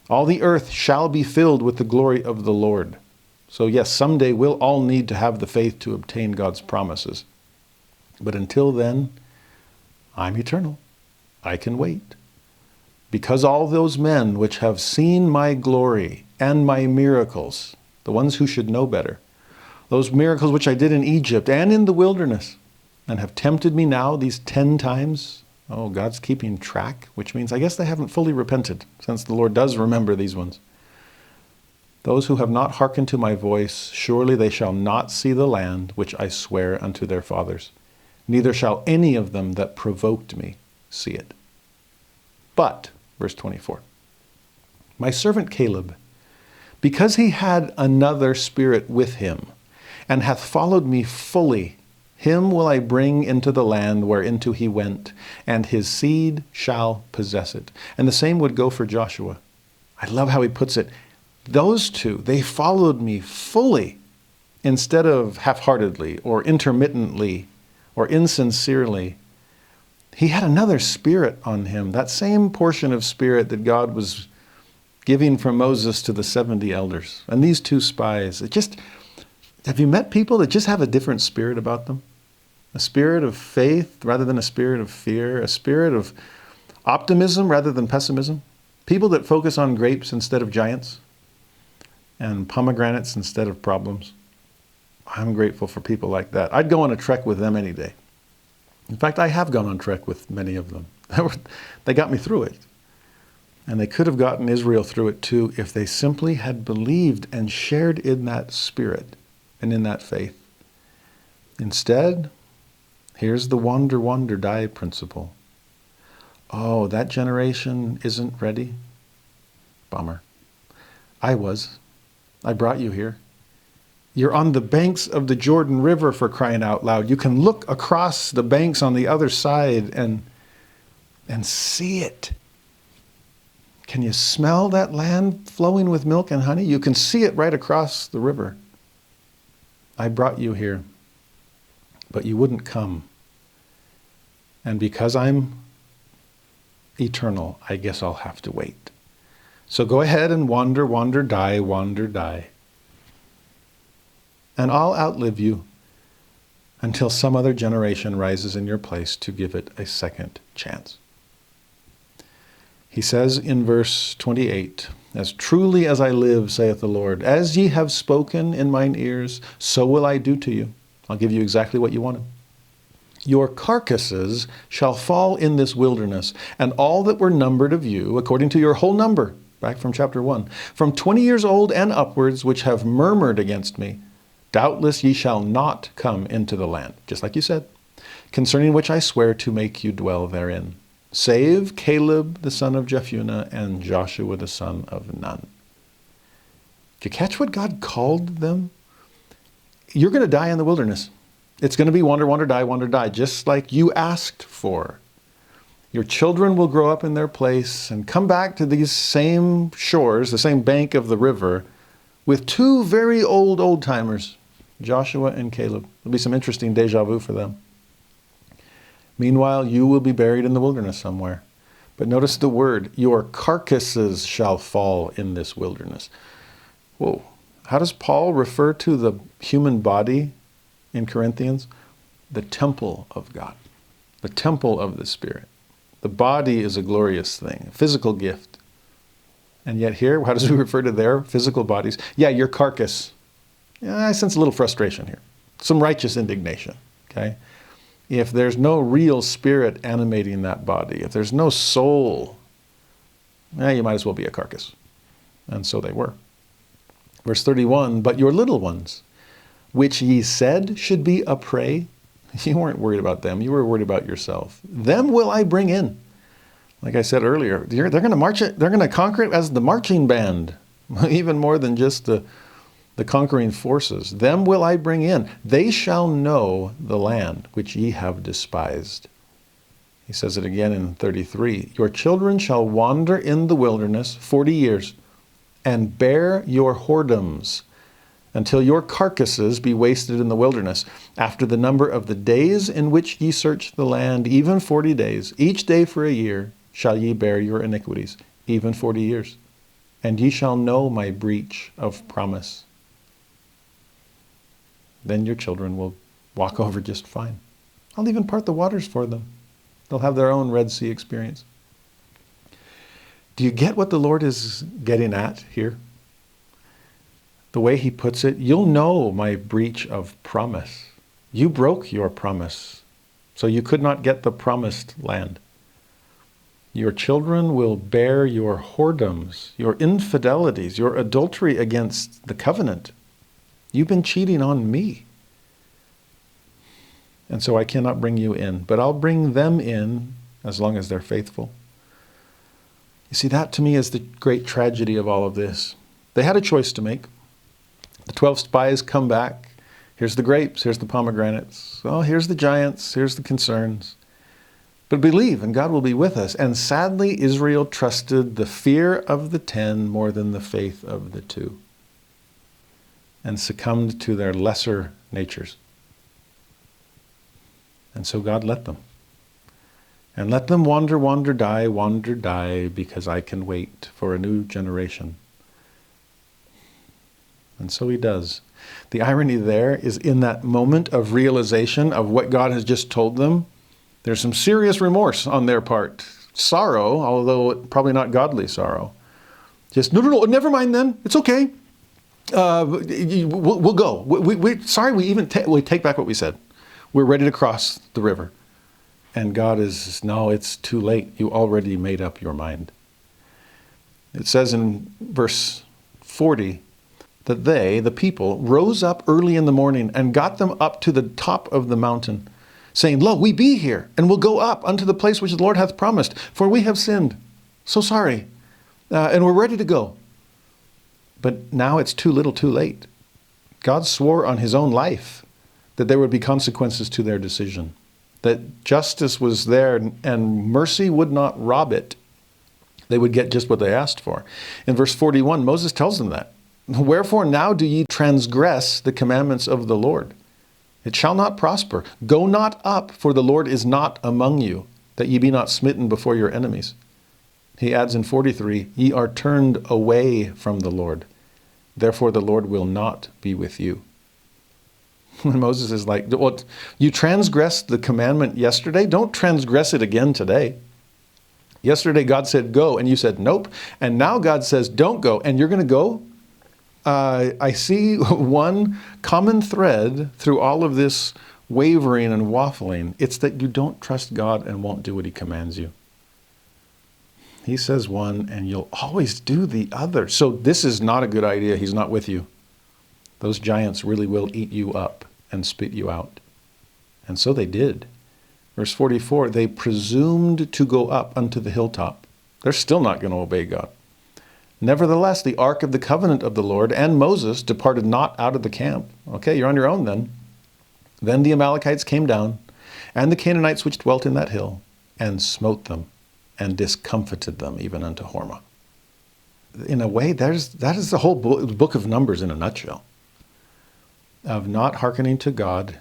All the earth shall be filled with the glory of the Lord. So yes, someday we'll all need to have the faith to obtain God's promises. But until then, I'm eternal. I can wait. Because all those men which have seen my glory and my miracles, the ones who should know better, those miracles which I did in Egypt and in the wilderness, and have tempted me now these 10 times, oh, God's keeping track, which means I guess they haven't fully repented, since the Lord does remember these ones. Those who have not hearkened to my voice, surely they shall not see the land which I swear unto their fathers. Neither shall any of them that provoked me see it. But, verse 24, my servant Caleb, because he had another spirit with him, and hath followed me fully, him will I bring into the land whereinto he went, and his seed shall possess it. And the same would go for Joshua. I love how he puts it. Those two, they followed me fully, instead of half-heartedly or intermittently or insincerely. He had another spirit on him, that same portion of spirit that God was giving from Moses to the 70 elders. And these two spies, have you met people that just have a different spirit about them? A spirit of faith rather than a spirit of fear, a spirit of optimism rather than pessimism. People that focus on grapes instead of giants and pomegranates instead of problems. I'm grateful for people like that. I'd go on a trek with them any day. In fact, I have gone on trek with many of them. They got me through it. And they could have gotten Israel through it too if they simply had believed and shared in that spirit and in that faith. Instead, here's the wander, die principle. Oh, that generation isn't ready? Bummer. I was. I brought you here. You're on the banks of the Jordan River, for crying out loud. You can look across the banks on the other side and see it. Can you smell that land flowing with milk and honey? You can see it right across the river. I brought you here, but you wouldn't come. And because I'm eternal, I guess I'll have to wait. So go ahead and wander, die. And I'll outlive you until some other generation rises in your place to give it a second chance. He says in verse 28, as truly as I live, saith the Lord, as ye have spoken in mine ears, so will I do to you. I'll give you exactly what you wanted. Your carcasses shall fall in this wilderness, and all that were numbered of you, according to your whole number, back from chapter 1, from 20 years old and upwards, which have murmured against me, doubtless ye shall not come into the land, just like you said, concerning which I swear to make you dwell therein, save Caleb the son of Jephunneh and Joshua the son of Nun. Did you catch what God called them? You're going to die in the wilderness. It's going to be wander, die, just like you asked for. Your children will grow up in their place and come back to these same shores, the same bank of the river, with two very old-timers, Joshua and Caleb. There'll be some interesting deja vu for them. Meanwhile, you will be buried in the wilderness somewhere. But notice the word, your carcasses shall fall in this wilderness. Whoa. How does Paul refer to the human body in Corinthians? The temple of God, the temple of the Spirit. The body is a glorious thing, a physical gift. And yet here, how does he refer to their physical bodies? Yeah, your carcass. Yeah, I sense a little frustration here. Some righteous indignation, okay? If there's no real spirit animating that body, if there's no soul, you might as well be a carcass. And so they were. Verse 31, but your little ones, which ye said should be a prey, you weren't worried about them, you were worried about yourself. Them will I bring in. Like I said earlier, they're going to march it, they're going to conquer it as the marching band, even more than just the conquering forces. Them will I bring in. They shall know the land which ye have despised. He says it again in 33. Your children shall wander in the wilderness 40 years and bear your whoredoms until your carcasses be wasted in the wilderness. After the number of the days in which ye search the land, even 40 days, each day for a year, shall ye bear your iniquities, even 40 years. And ye shall know my breach of promise. Then your children will walk over just fine. I'll even part the waters for them. They'll have their own Red Sea experience. Do you get what the Lord is getting at here? The way he puts it, you'll know my breach of promise. You broke your promise, so you could not get the promised land. Your children will bear your whoredoms, your infidelities, your adultery against the covenant. You've been cheating on me. And so I cannot bring you in, but I'll bring them in as long as they're faithful. You see, that to me is the great tragedy of all of this. They had a choice to make. The 12 spies come back. Here's the grapes, here's the pomegranates. Oh, here's the giants, here's the concerns. But believe, and God will be with us. And sadly, Israel trusted the fear of the 10 more than the faith of the 2. And succumbed to their lesser natures. And so God let them. And let them wander, die, because I can wait for a new generation. And so he does. The irony there is in that moment of realization of what God has just told them, there's some serious remorse on their part. Sorrow, although probably not godly sorrow. Just, no, never mind then. It's okay. We'll go. Sorry, we take back what we said. We're ready to cross the river. And God is, no, it's too late. You already made up your mind. It says in verse 40 that they, the people, rose up early in the morning and got them up to the top of the mountain, saying, Lo, we be here, and will go up unto the place which the Lord hath promised, for we have sinned. So sorry. And we're ready to go. But now it's too little too late. God swore on his own life that there would be consequences to their decision, that justice was there and mercy would not rob it. They would get just what they asked for. In verse 41, Moses tells them that. Wherefore now do ye transgress the commandments of the Lord? It shall not prosper. Go not up, for the Lord is not among you, that ye be not smitten before your enemies. He adds in 43, ye are turned away from the Lord. Therefore the Lord will not be with you. When Moses is like, well, you transgressed the commandment yesterday, don't transgress it again today. Yesterday God said go, and you said nope. And now God says don't go, and you're going to go? I see one common thread through all of this wavering and waffling. It's that you don't trust God and won't do what he commands you. He says one, and you'll always do the other. So this is not a good idea. He's not with you. Those giants really will eat you up and spit you out. And so they did. Verse 44, they presumed to go up unto the hilltop. They're still not going to obey God. Nevertheless, the ark of the covenant of the Lord and Moses departed not out of the camp. Okay, you're on your own then. Then the Amalekites came down, and the Canaanites which dwelt in that hill, and smote them, and discomfited them even unto Hormah. In a way, that is the whole book of Numbers in a nutshell, of not hearkening to God,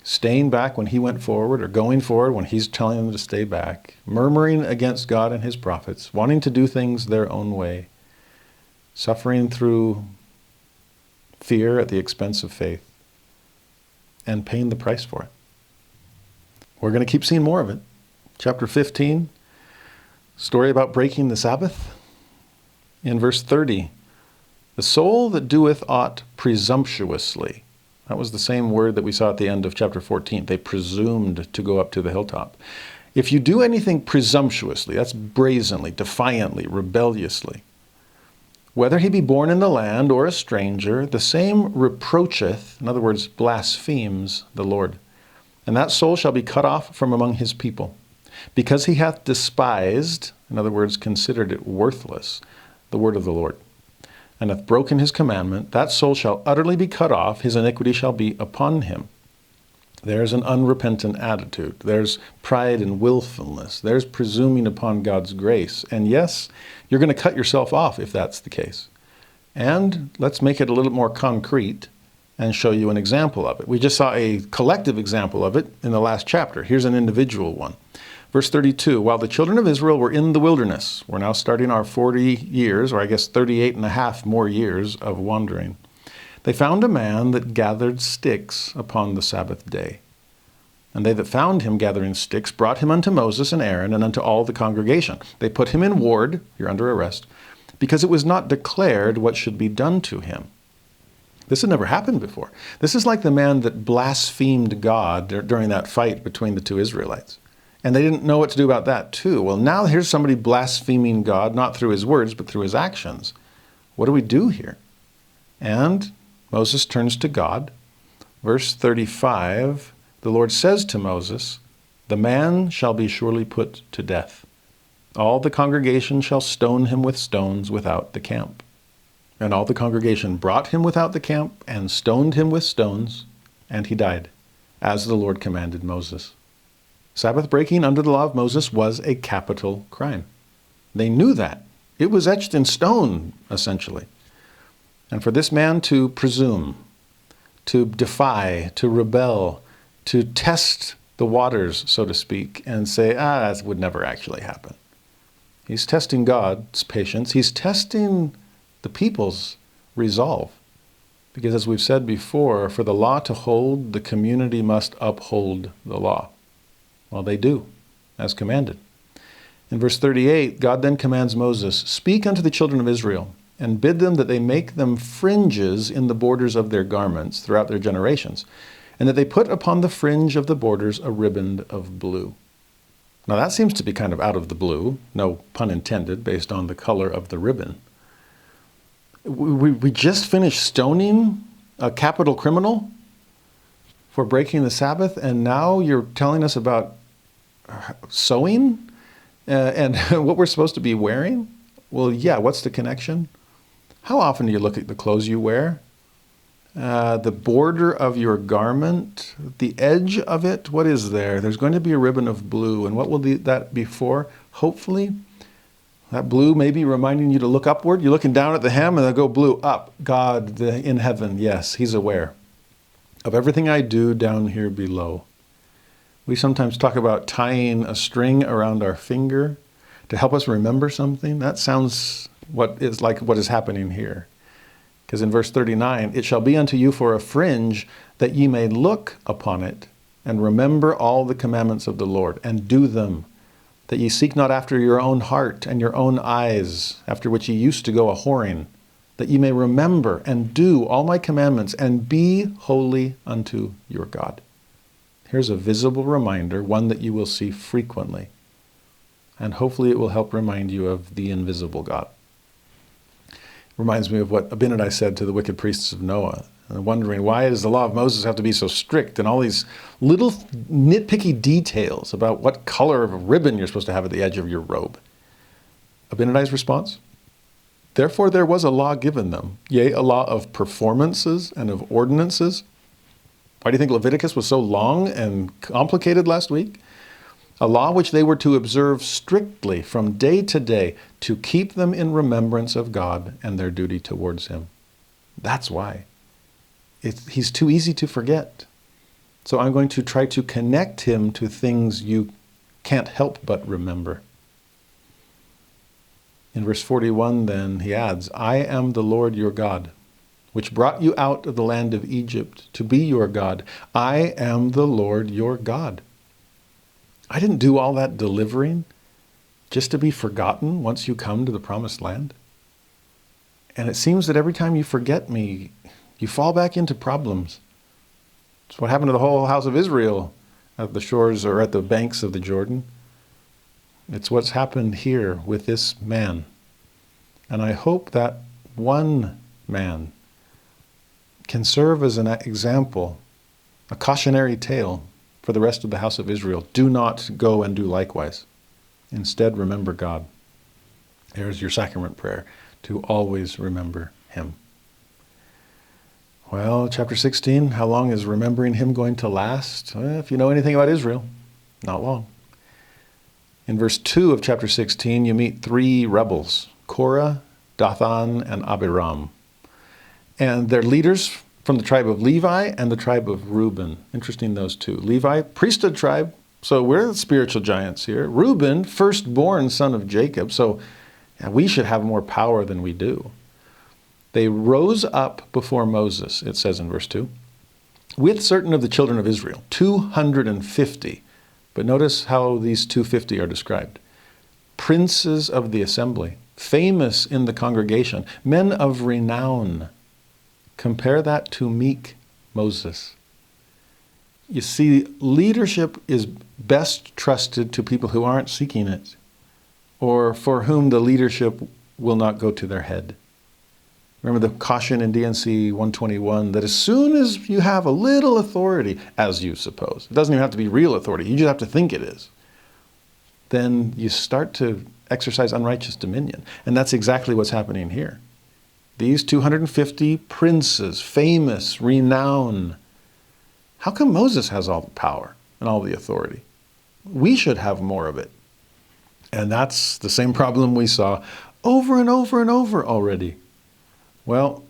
staying back when he went forward, or going forward when he's telling them to stay back, murmuring against God and his prophets, wanting to do things their own way, suffering through fear at the expense of faith, and paying the price for it. We're going to keep seeing more of it. Chapter 15, story about breaking the Sabbath. In verse 30, the soul that doeth aught presumptuously. That was the same word that we saw at the end of chapter 14. They presumed to go up to the hilltop. If you do anything presumptuously, that's brazenly, defiantly, rebelliously, whether he be born in the land or a stranger, the same reproacheth, in other words, blasphemes the Lord. And that soul shall be cut off from among his people. Because he hath despised, in other words, considered it worthless, the word of the Lord, and hath broken his commandment, that soul shall utterly be cut off, his iniquity shall be upon him. There's an unrepentant attitude. There's pride and willfulness. There's presuming upon God's grace. And yes, you're going to cut yourself off if that's the case. And let's make it a little more concrete and show you an example of it. We just saw a collective example of it in the last chapter. Here's an individual one. Verse 32, while the children of Israel were in the wilderness, we're now starting our 40 years, or I guess 38 and a half more years of wandering, they found a man that gathered sticks upon the Sabbath day. And they that found him gathering sticks brought him unto Moses and Aaron and unto all the congregation. They put him in ward, you're under arrest, because it was not declared what should be done to him. This had never happened before. This is like the man that blasphemed God during that fight between the two Israelites. And they didn't know what to do about that too. Well, now here's somebody blaspheming God, not through his words, but through his actions. What do we do here? And Moses turns to God. Verse 35, the Lord says to Moses, the man shall be surely put to death. All the congregation shall stone him with stones without the camp. And all the congregation brought him without the camp and stoned him with stones, and he died, as the Lord commanded Moses. Sabbath breaking under the law of Moses was a capital crime. They knew that. It was etched in stone, essentially. And for this man to presume, to defy, to rebel, to test the waters, so to speak, and say, that would never actually happen. He's testing God's patience. He's testing the people's resolve. Because as we've said before, for the law to hold, the community must uphold the law. Well, they do, as commanded. In verse 38, God then commands Moses, speak unto the children of Israel, and bid them that they make them fringes in the borders of their garments throughout their generations, and that they put upon the fringe of the borders a riband of blue. Now that seems to be kind of out of the blue, no pun intended, based on the color of the ribbon. We just finished stoning a capital criminal for breaking the Sabbath, and now you're telling us about sewing and what we're supposed to be wearing? Well, yeah, what's the connection? How often do you look at the clothes you wear? The border of your garment, the edge of it, what is there? There's going to be a ribbon of blue, and what will that be for? Hopefully, that blue may be reminding you to look upward. You're looking down at the hem, and they'll go blue up. God in heaven, yes, he's aware of everything I do down here below. We sometimes talk about tying a string around our finger to help us remember something. That sounds what is happening here. Because in verse 39, it shall be unto you for a fringe, that ye may look upon it, and remember all the commandments of the Lord, and do them, that ye seek not after your own heart and your own eyes, after which ye used to go a-whoring, that ye may remember and do all my commandments, and be holy unto your God. Here's a visible reminder, one that you will see frequently. And hopefully it will help remind you of the invisible God. Reminds me of what Abinadi said to the wicked priests of Noah, and wondering why does the law of Moses have to be so strict, and all these little nitpicky details about what color of a ribbon you're supposed to have at the edge of your robe. Abinadi's response? Therefore there was a law given them, yea, a law of performances and of ordinances. Why do you think Leviticus was so long and complicated last week? a law which they were to observe strictly from day to day, to keep them in remembrance of God and their duty towards him. That's why. He's too easy to forget. So I'm going to try to connect him to things you can't help but remember. In verse 41 then, he adds, I am the Lord your God, which brought you out of the land of Egypt to be your God. I am the Lord your God. I didn't do all that delivering just to be forgotten once you come to the promised land. And it seems that every time you forget me, you fall back into problems. It's what happened to the whole house of Israel at the shores or at the banks of the Jordan. It's what's happened here with this man. And I hope that one man can serve as an example, a cautionary tale for the rest of the house of Israel. Do not go and do likewise. Instead, remember God. There's your sacrament prayer, to always remember him. Well, chapter 16, how long is remembering him going to last? Well, if you know anything about Israel, not long. In verse 2 of chapter 16, you meet three rebels, Korah, Dathan, and Abiram. And they're leaders from the tribe of Levi and the tribe of Reuben. Interesting, those two. Levi, priesthood tribe, so we're the spiritual giants here. Reuben, firstborn son of Jacob, so we should have more power than we do. They rose up before Moses, it says in verse 2, with certain of the children of Israel, 250. But notice how these 250 are described. Princes of the assembly, famous in the congregation, men of renown. Compare that to meek Moses. You see, leadership is best trusted to people who aren't seeking it, or for whom the leadership will not go to their head. Remember the caution in D&C 121 that as soon as you have a little authority, as you suppose, it doesn't even have to be real authority, you just have to think it is, then you start to exercise unrighteous dominion. And that's exactly what's happening here. These 250 princes, famous, renown. How come Moses has all the power and all the authority? We should have more of it. And that's the same problem we saw over and over and over already. Well,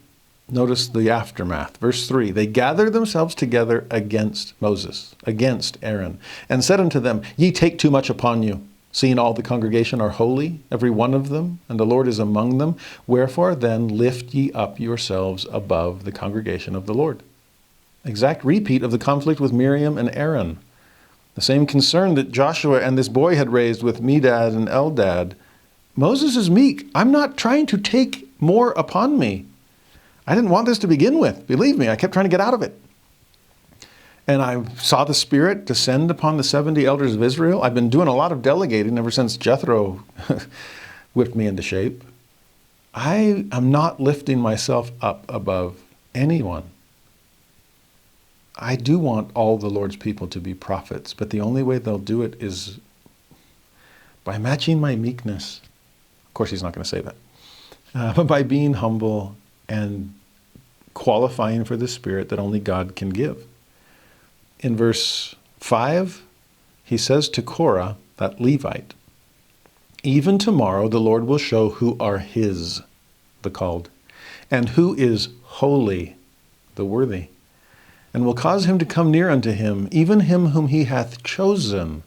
notice the aftermath. Verse 3, they gathered themselves together against Moses, against Aaron, and said unto them, Ye take too much upon you, seeing all the congregation are holy, every one of them, and the Lord is among them. Wherefore then lift ye up yourselves above the congregation of the Lord. Exact repeat of the conflict with Miriam and Aaron. The same concern that Joshua and this boy had raised with Medad and Eldad. Moses is meek. I'm not trying to take more upon me. I didn't want this to begin with. Believe me, I kept trying to get out of it. And I saw the Spirit descend upon the 70 elders of Israel. I've been doing a lot of delegating ever since Jethro whipped me into shape. I am not lifting myself up above anyone. I do want all the Lord's people to be prophets, but the only way they'll do it is by matching my meekness. Of course, he's not going to say that. But by being humble and qualifying for the Spirit that only God can give. In verse 5, he says to Korah, that Levite, even tomorrow the Lord will show who are his, the called, and who is holy, the worthy, and will cause him to come near unto him, even him whom he hath chosen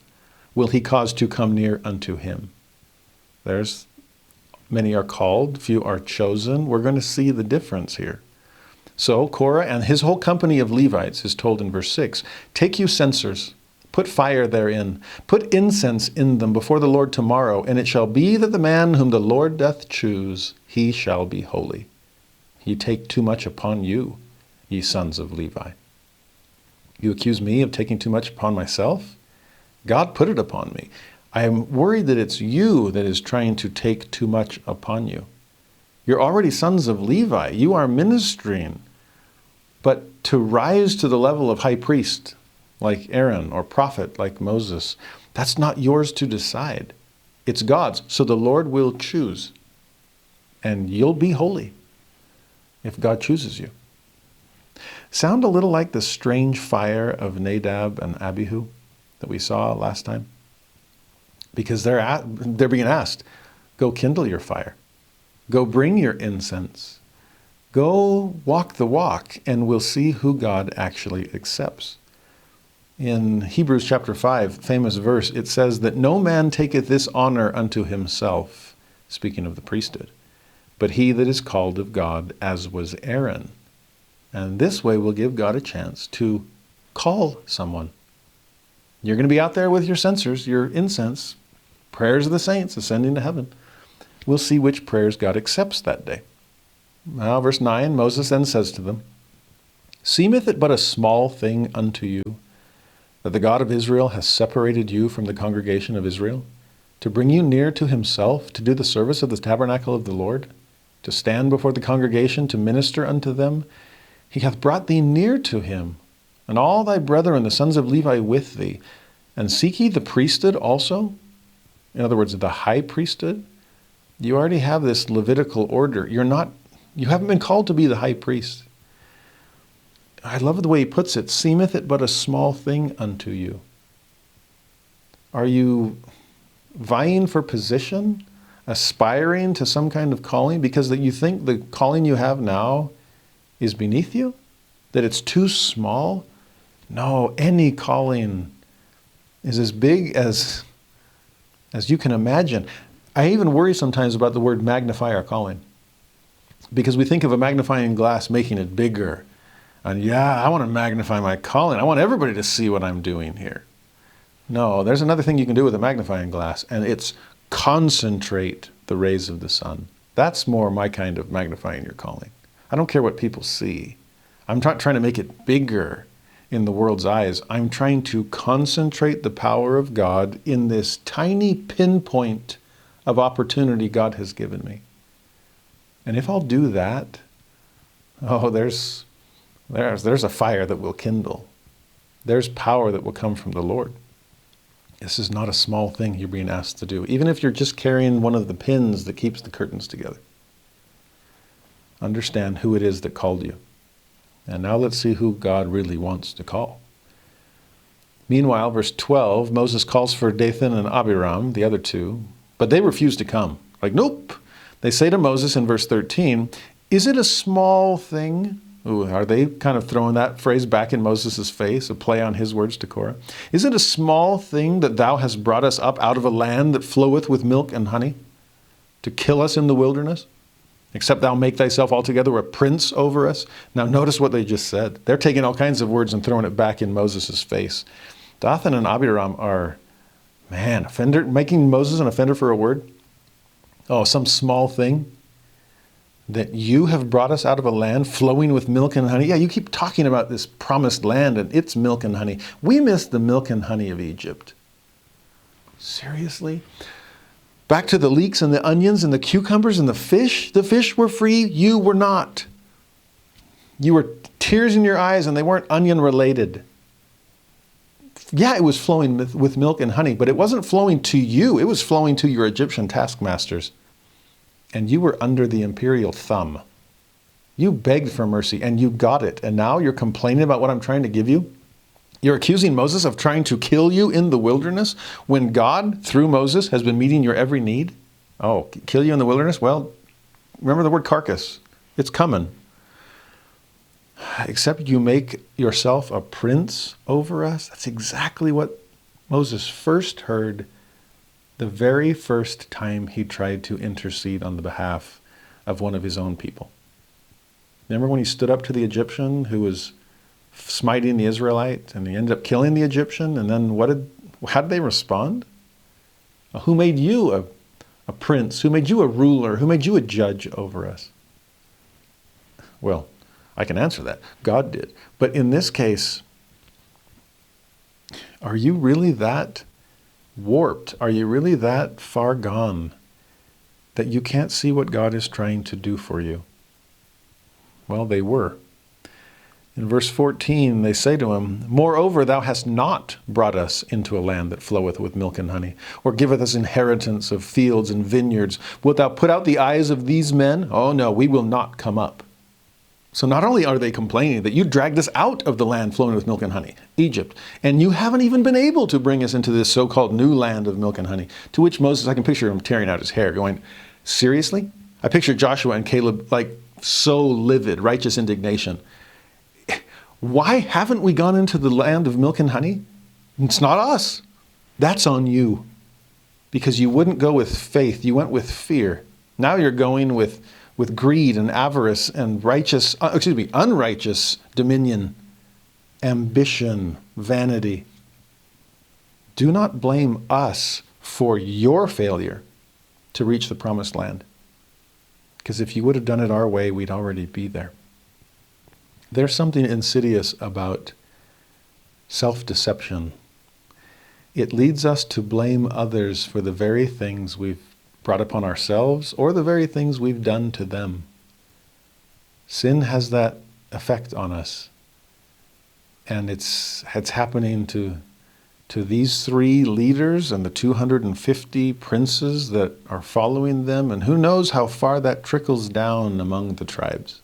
will he cause to come near unto him. There's many are called, few are chosen. We're going to see the difference here. So Korah and his whole company of Levites is told in verse 6, take you censers, put fire therein, put incense in them before the Lord tomorrow, and it shall be that the man whom the Lord doth choose, he shall be holy. Ye take too much upon you, ye sons of Levi. You accuse me of taking too much upon myself? God put it upon me. I am worried that it's you that is trying to take too much upon you. You're already sons of Levi. You are ministering. But to rise to the level of high priest like Aaron or prophet like Moses, that's not yours to decide. It's God's. So the Lord will choose. And you'll be holy if God chooses you. Sound a little like the strange fire of Nadab and Abihu that we saw last time? because they're being asked, go kindle your fire. Go bring your incense. Go walk the walk, and we'll see who God actually accepts. In Hebrews chapter 5, famous verse, it says that no man taketh this honor unto himself, speaking of the priesthood, but he that is called of God, as was Aaron. And this way we'll give God a chance to call someone. You're going to be out there with your censers, your incense, prayers of the saints ascending to heaven. We'll see which prayers God accepts that day. Now, verse 9, Moses then says to them, seemeth it but a small thing unto you that the God of Israel has separated you from the congregation of Israel, to bring you near to himself, to do the service of the tabernacle of the Lord, to stand before the congregation, to minister unto them? He hath brought thee near to him, and all thy brethren, the sons of Levi, with thee. And seek ye the priesthood also? In other words, the high priesthood? You already have this Levitical order. You haven't been called to be the high priest. I love the way he puts it. Seemeth it but a small thing unto you. Are you vying for position? Aspiring to some kind of calling because that you think the calling you have now is beneath you? That it's too small? No, any calling is as big as you can imagine. I even worry sometimes about the word magnify our calling, because we think of a magnifying glass making it bigger. And I want to magnify my calling. I want everybody to see what I'm doing here. No, there's another thing you can do with a magnifying glass, and it's concentrate the rays of the sun. That's more my kind of magnifying your calling. I don't care what people see. I'm not trying to make it bigger in the world's eyes. I'm trying to concentrate the power of God in this tiny pinpoint of opportunity God has given me. And if I'll do that, there's a fire that will kindle. There's power that will come from the Lord. This is not a small thing you're being asked to do, even if you're just carrying one of the pins that keeps the curtains together. Understand who it is that called you. And now let's see who God really wants to call. Meanwhile, verse 12, Moses calls for Dathan and Abiram, the other two, but they refuse to come. Like, nope. They say to Moses in verse 13, is it a small thing? Ooh, are they kind of throwing that phrase back in Moses' face, a play on his words to Korah? Is it a small thing that thou hast brought us up out of a land that floweth with milk and honey, to kill us in the wilderness? Except thou make thyself altogether a prince over us? Now notice what they just said. They're taking all kinds of words and throwing it back in Moses' face. Dathan and Abiram are, making Moses an offender for a word. Oh, some small thing that you have brought us out of a land flowing with milk and honey. Yeah, you keep talking about this promised land and its milk and honey. We miss the milk and honey of Egypt. Seriously? Back to the leeks and the onions and the cucumbers and the fish. The fish were free. You were not. You were tears in your eyes and they weren't onion related. Yeah, it was flowing with milk and honey, but it wasn't flowing to you. It was flowing to your Egyptian taskmasters. And you were under the imperial thumb. You begged for mercy and you got it. And now you're complaining about what I'm trying to give you? You're accusing Moses of trying to kill you in the wilderness when God, through Moses, has been meeting your every need? Oh, kill you in the wilderness? Well, remember the word carcass. It's coming. Except you make yourself a prince over us. That's exactly what Moses first heard the very first time he tried to intercede on the behalf of one of his own people. Remember when he stood up to the Egyptian who was smiting the Israelite and he ended up killing the Egyptian? And then how did they respond? Well, who made you a prince? Who made you a ruler? Who made you a judge over us? Well, I can answer that. God did. But in this case, are you really that warped? Are you really that far gone that you can't see what God is trying to do for you? Well, they were. In verse 14, they say to him, moreover, thou hast not brought us into a land that floweth with milk and honey, or giveth us inheritance of fields and vineyards. Wilt thou put out the eyes of these men? Oh no, we will not come up. So not only are they complaining that you dragged us out of the land flowing with milk and honey, Egypt, and you haven't even been able to bring us into this so-called new land of milk and honey, to which Moses, I can picture him tearing out his hair going, seriously? I picture Joshua and Caleb like so livid, righteous indignation. Why haven't we gone into the land of milk and honey? It's not us. That's on you. Because you wouldn't go with faith, you went with fear. Now you're going with greed and avarice and unrighteous dominion, ambition, vanity. Do not blame us for your failure to reach the promised land. Because if you would have done it our way, we'd already be there. There's something insidious about self-deception. It leads us to blame others for the very things we've brought upon ourselves or the very things we've done to them. Sin has that effect on us. And it's happening to these 3 leaders and the 250 princes that are following them, and who knows how far that trickles down among the tribes.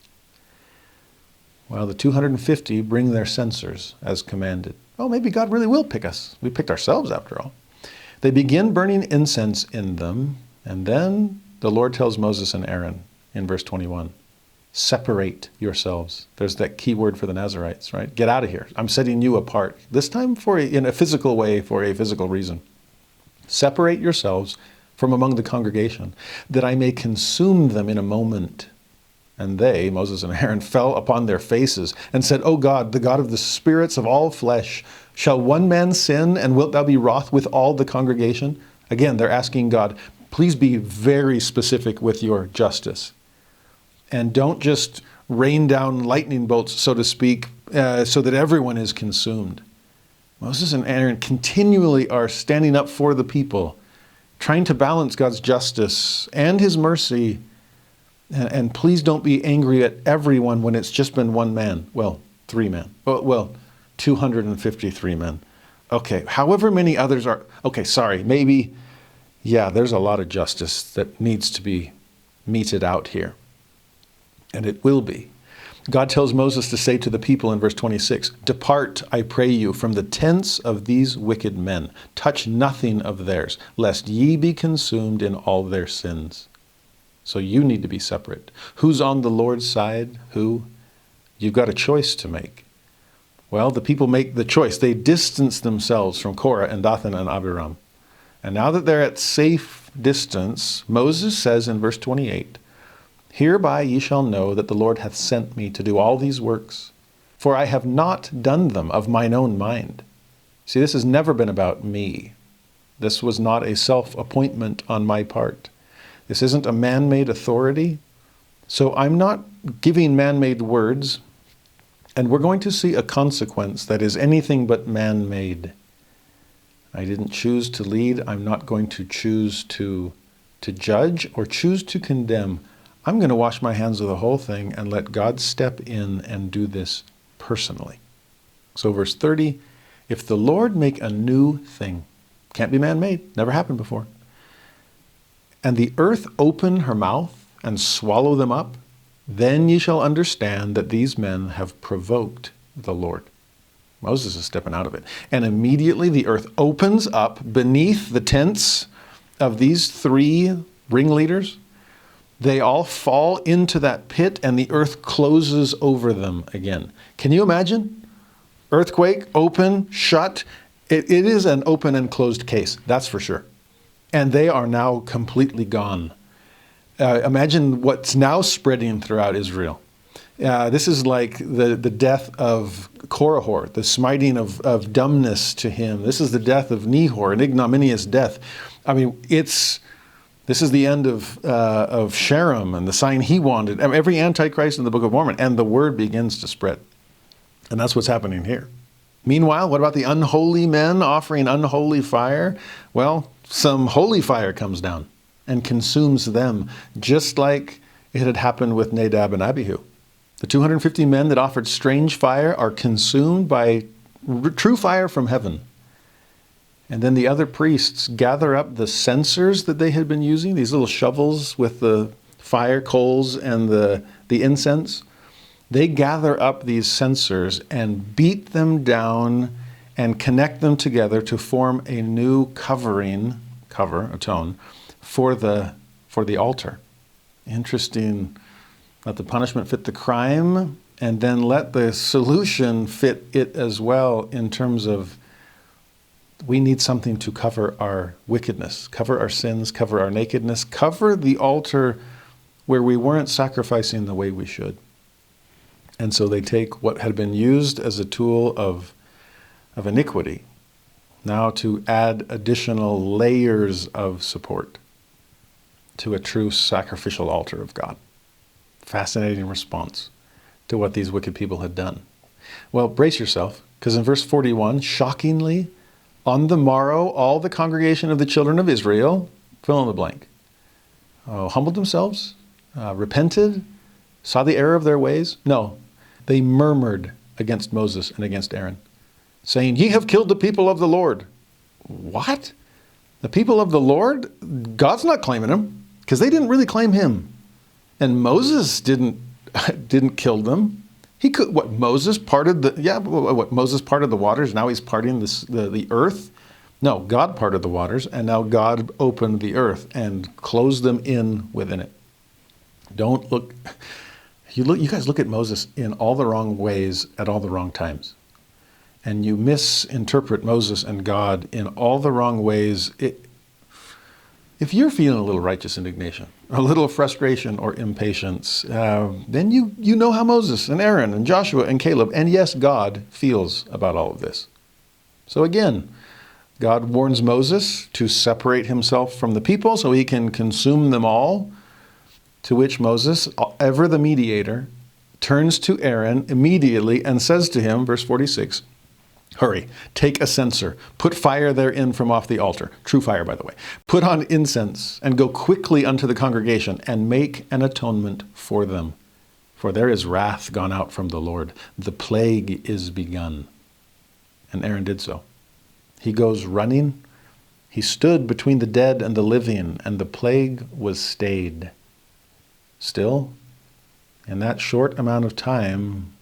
Well, the 250 bring their censers as commanded. Oh, maybe God really will pick us. We picked ourselves after all. They begin burning incense in them, and then the Lord tells Moses and Aaron in verse 21, separate yourselves. There's that key word for the Nazarites, right? Get out of here. I'm setting you apart. This time in a physical way, for a physical reason. Separate yourselves from among the congregation, that I may consume them in a moment. And they, Moses and Aaron, fell upon their faces and said, O God, the God of the spirits of all flesh, shall one man sin, and wilt thou be wroth with all the congregation? Again, they're asking God, please be very specific with your justice. And don't just rain down lightning bolts, so to speak, so that everyone is consumed. Moses and Aaron continually are standing up for the people, trying to balance God's justice and his mercy. And please don't be angry at everyone when it's just been one man. Well, 3 men. Well, 253 men. Okay, however many others are. Okay, sorry, maybe, yeah, there's a lot of justice that needs to be meted out here. And it will be. God tells Moses to say to the people in verse 26, depart, I pray you, from the tents of these wicked men. Touch nothing of theirs, lest ye be consumed in all their sins. So you need to be separate. Who's on the Lord's side? Who? You've got a choice to make. Well, the people make the choice. They distance themselves from Korah and Dathan and Abiram. And now that they're at safe distance, Moses says in verse 28, hereby ye shall know that the Lord hath sent me to do all these works, for I have not done them of mine own mind. See, this has never been about me. This was not a self-appointment on my part. This isn't a man-made authority. So I'm not giving man-made words, and we're going to see a consequence that is anything but man-made. I didn't choose to lead. I'm not going to choose to judge or choose to condemn. I'm going to wash my hands of the whole thing and let God step in and do this personally. So verse 30, if the Lord make a new thing, can't be man-made, never happened before, and the earth open her mouth and swallow them up, then ye shall understand that these men have provoked the Lord. Moses is stepping out of it. And immediately the earth opens up beneath the tents of these 3 ringleaders. They all fall into that pit, and the earth closes over them again. Can you imagine? Earthquake, open, shut. It is an open and closed case, that's for sure. And they are now completely gone. Imagine what's now spreading throughout Israel. This is like the death of Korihor, the smiting of dumbness to him. This is the death of Nehor, an ignominious death. I mean, this is the end of Sherem and the sign he wanted. Every antichrist in the Book of Mormon, and the word begins to spread. And that's what's happening here. Meanwhile, what about the unholy men offering unholy fire? Well, some holy fire comes down and consumes them, just like it had happened with Nadab and Abihu. The 250 men that offered strange fire are consumed by true fire from heaven. And then the other priests gather up the censers that they had been using, these little shovels with the fire coals and the incense, They gather up these censers and beat them down and connect them together to form a new atone, for the altar. Interesting. Let the punishment fit the crime, and then let the solution fit it as well, in terms of we need something to cover our wickedness, cover our sins, cover our nakedness, cover the altar where we weren't sacrificing the way we should. And so they take what had been used as a tool of iniquity, now to add additional layers of support to a true sacrificial altar of God. Fascinating response to what these wicked people had done. Well, brace yourself, because in verse 41, shockingly, on the morrow, all the congregation of the children of Israel, fill in the blank, humbled themselves, repented, saw the error of their ways. No, they murmured against Moses and against Aaron, saying, "Ye have killed the people of the Lord." What? The people of the Lord? God's not claiming them, because they didn't really claim him. And Moses didn't kill them. He could. Moses parted the waters. Now he's parting the earth. No, God parted the waters, and now God opened the earth and closed them in within it. Don't look. You guys look at Moses in all the wrong ways at all the wrong times, and you misinterpret Moses and God in all the wrong ways. If you're feeling a little righteous indignation, a little frustration or impatience, then you know how Moses and Aaron and Joshua and Caleb, and yes, God feels about all of this. So again, God warns Moses to separate himself from the people so he can consume them all, to which Moses, ever the mediator, turns to Aaron immediately and says to him, verse 46, "Hurry, take a censer, put fire therein from off the altar," true fire, by the way, "put on incense, and go quickly unto the congregation, and make an atonement for them. For there is wrath gone out from the Lord. The plague is begun." And Aaron did so. He goes running. He stood between the dead and the living, and the plague was stayed. Still, in that short amount of time,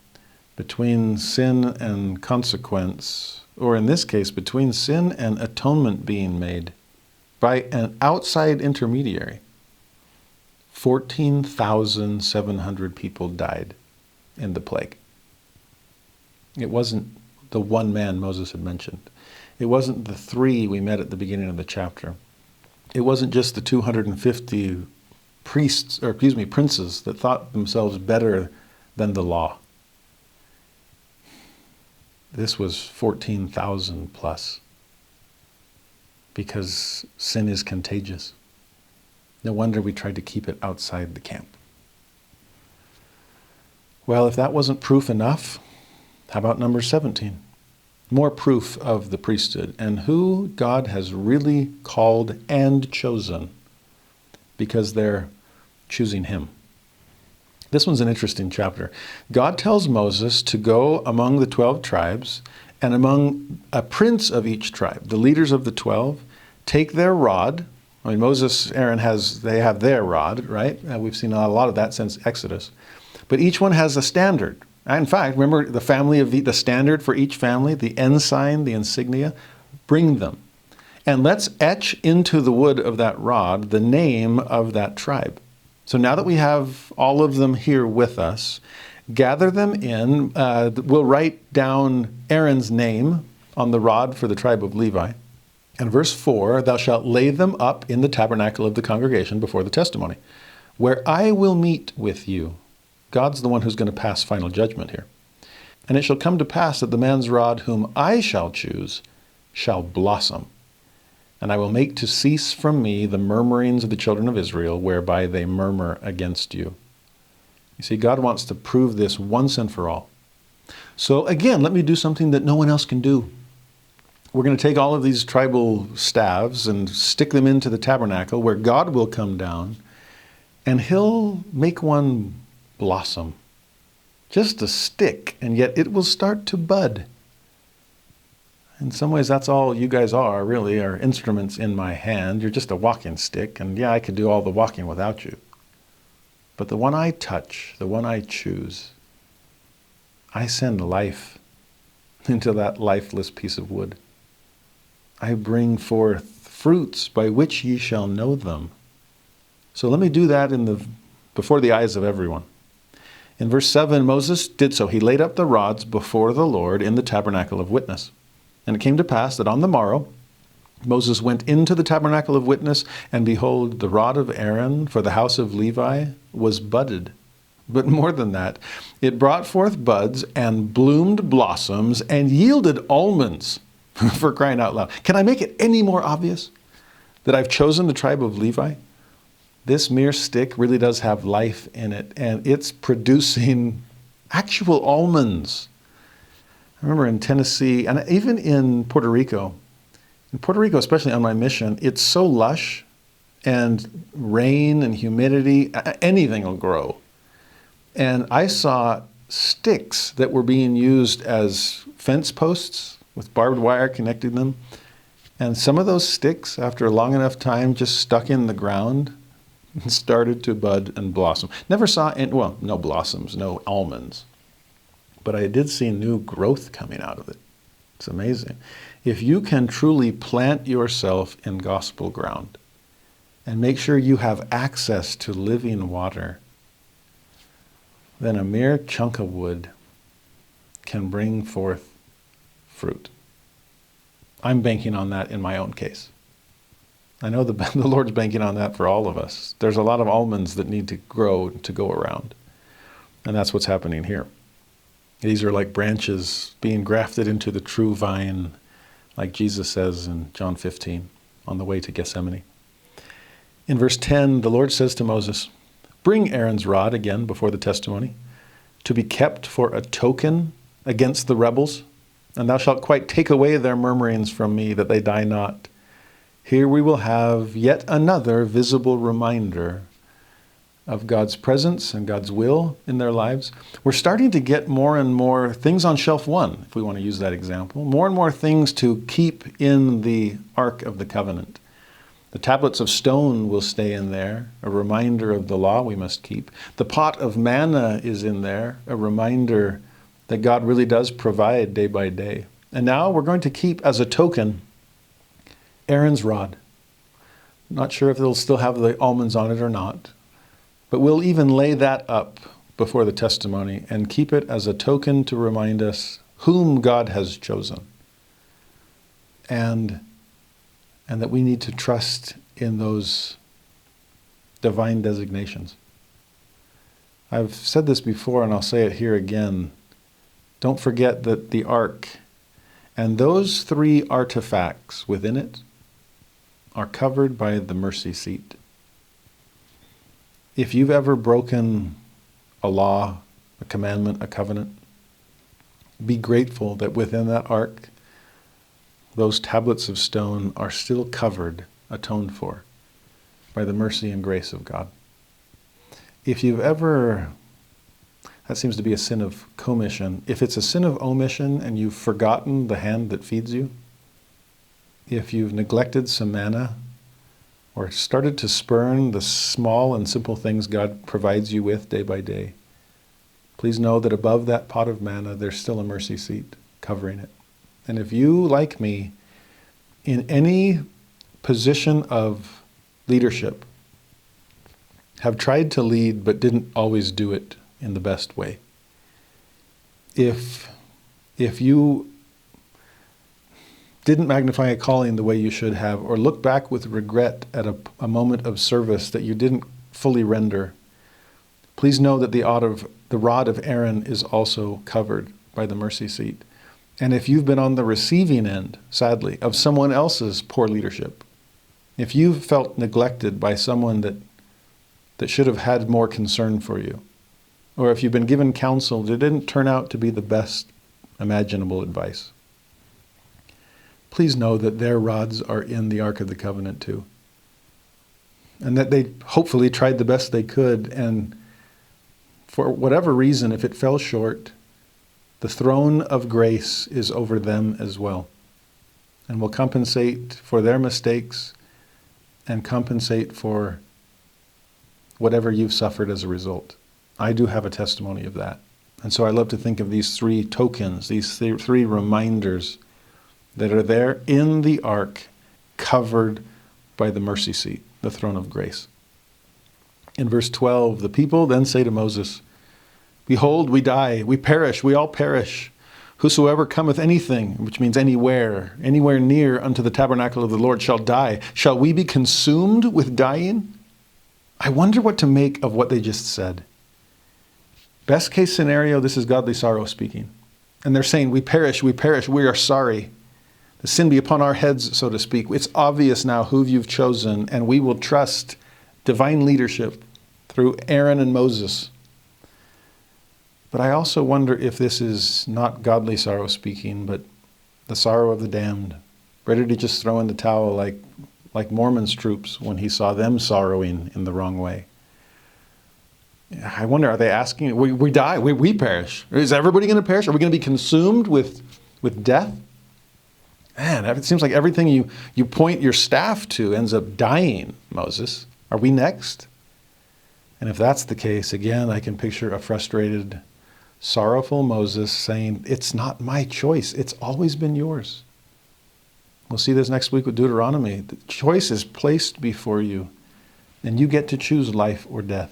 between sin and consequence, or in this case, between sin and atonement being made by an outside intermediary, 14,700 people died in the plague. It wasn't the one man Moses had mentioned. It wasn't the three we met at the beginning of the chapter. It wasn't just the 250 princes that thought themselves better than the law. This was 14,000 plus, because sin is contagious. No wonder we tried to keep it outside the camp. Well, if that wasn't proof enough, how about number 17? More proof of the priesthood and who God has really called and chosen, because they're choosing him. This one's an interesting chapter. God tells Moses to go among the 12 tribes and among a prince of each tribe, the leaders of the 12, take their rod. I mean, Moses, Aaron they have their rod, right? We've seen a lot of that since Exodus. But each one has a standard. In fact, remember the standard for each family, the ensign, the insignia, bring them. And let's etch into the wood of that rod the name of that tribe. So now that we have all of them here with us, gather them in. We'll write down Aaron's name on the rod for the tribe of Levi. And verse 4, "Thou shalt lay them up in the tabernacle of the congregation before the testimony, where I will meet with you." God's the one who's going to pass final judgment here. "And it shall come to pass that the man's rod whom I shall choose shall blossom. And I will make to cease from me the murmurings of the children of Israel, whereby they murmur against you." You see, God wants to prove this once and for all. So again, let me do something that no one else can do. We're going to take all of these tribal staves and stick them into the tabernacle where God will come down, and he'll make one blossom. Just a stick, and yet it will start to bud. In some ways, that's all you guys are, really, are instruments in my hand. You're just a walking stick, and yeah, I could do all the walking without you. But the one I touch, the one I choose, I send life into that lifeless piece of wood. I bring forth fruits by which ye shall know them. So let me do that before the eyes of everyone. In verse 7, Moses did so. He laid up the rods before the Lord in the tabernacle of witness. And it came to pass that on the morrow, Moses went into the tabernacle of witness, and behold, the rod of Aaron for the house of Levi was budded. But more than that, it brought forth buds and bloomed blossoms and yielded almonds. For crying out loud. Can I make it any more obvious that I've chosen the tribe of Levi? This mere stick really does have life in it, and it's producing actual almonds. I remember in Tennessee, and even in Puerto Rico, especially on my mission, it's so lush, and rain and humidity, anything will grow. And I saw sticks that were being used as fence posts with barbed wire connecting them. And some of those sticks, after a long enough time, just stuck in the ground and started to bud and blossom. Never saw, no blossoms, no almonds. But I did see new growth coming out of it. It's amazing. If you can truly plant yourself in gospel ground and make sure you have access to living water, then a mere chunk of wood can bring forth fruit. I'm banking on that in my own case. I know the Lord's banking on that for all of us. There's a lot of almonds that need to grow to go around. And that's what's happening here. These are like branches being grafted into the true vine, like Jesus says in John 15, on the way to Gethsemane. In verse 10, the Lord says to Moses, "Bring Aaron's rod again before the testimony, to be kept for a token against the rebels. And thou shalt quite take away their murmurings from me, that they die not. Here we will have yet another visible reminder of God's presence and God's will in their lives. We're starting to get more and more things on shelf one, if we want to use that example. More and more things to keep in the Ark of the Covenant. The tablets of stone will stay in there, a reminder of the law we must keep. The pot of manna is in there, a reminder that God really does provide day by day. And now we're going to keep as a token Aaron's rod. Not sure if it'll still have the almonds on it or not, but we'll even lay that up before the testimony and keep it as a token to remind us whom God has chosen. And that we need to trust in those divine designations. I've said this before and I'll say it here again. Don't forget that the ark and those three artifacts within it are covered by the mercy seat. If you've ever broken a law, a commandment, a covenant, be grateful that within that ark, those tablets of stone are still covered, atoned for, by the mercy and grace of God. If you've ever, that seems to be a sin of commission. If it's a sin of omission and you've forgotten the hand that feeds you, if you've neglected some manna or started to spurn the small and simple things God provides you with day by day, please know that above that pot of manna, there's still a mercy seat covering it. And if you, like me, in any position of leadership, have tried to lead but didn't always do it in the best way, if you didn't magnify a calling the way you should have, or look back with regret at a moment of service that you didn't fully render, please know that the rod of Aaron is also covered by the mercy seat. And if you've been on the receiving end, sadly, of someone else's poor leadership, if you've felt neglected by someone that should have had more concern for you, or if you've been given counsel that didn't turn out to be the best imaginable advice, please know that their rods are in the Ark of the Covenant too. And that they hopefully tried the best they could, and for whatever reason, if it fell short, the throne of grace is over them as well, and will compensate for their mistakes and compensate for whatever you've suffered as a result. I do have a testimony of that. And so I love to think of these three tokens, these three reminders that are there in the ark, covered by the mercy seat, the throne of grace. In verse 12, the people then say to Moses, "Behold, we die, we perish, we all perish. Whosoever cometh anything," which means anywhere near unto the tabernacle of the Lord shall die. Shall we be consumed with dying? I wonder what to make of what they just said. Best case scenario, this is godly sorrow speaking. And they're saying, we perish, we are sorry. The sin be upon our heads, so to speak. It's obvious now who you've chosen, and we will trust divine leadership through Aaron and Moses. But I also wonder if this is not godly sorrow speaking, but the sorrow of the damned, ready to just throw in the towel like Mormon's troops when he saw them sorrowing in the wrong way. I wonder, are they asking, we die, we perish. Is everybody going to perish? Are we going to be consumed with death? Man, it seems like everything you point your staff to ends up dying, Moses. Are we next? And if that's the case, again, I can picture a frustrated, sorrowful Moses saying, it's not my choice. It's always been yours. We'll see this next week with Deuteronomy. The choice is placed before you, and you get to choose life or death.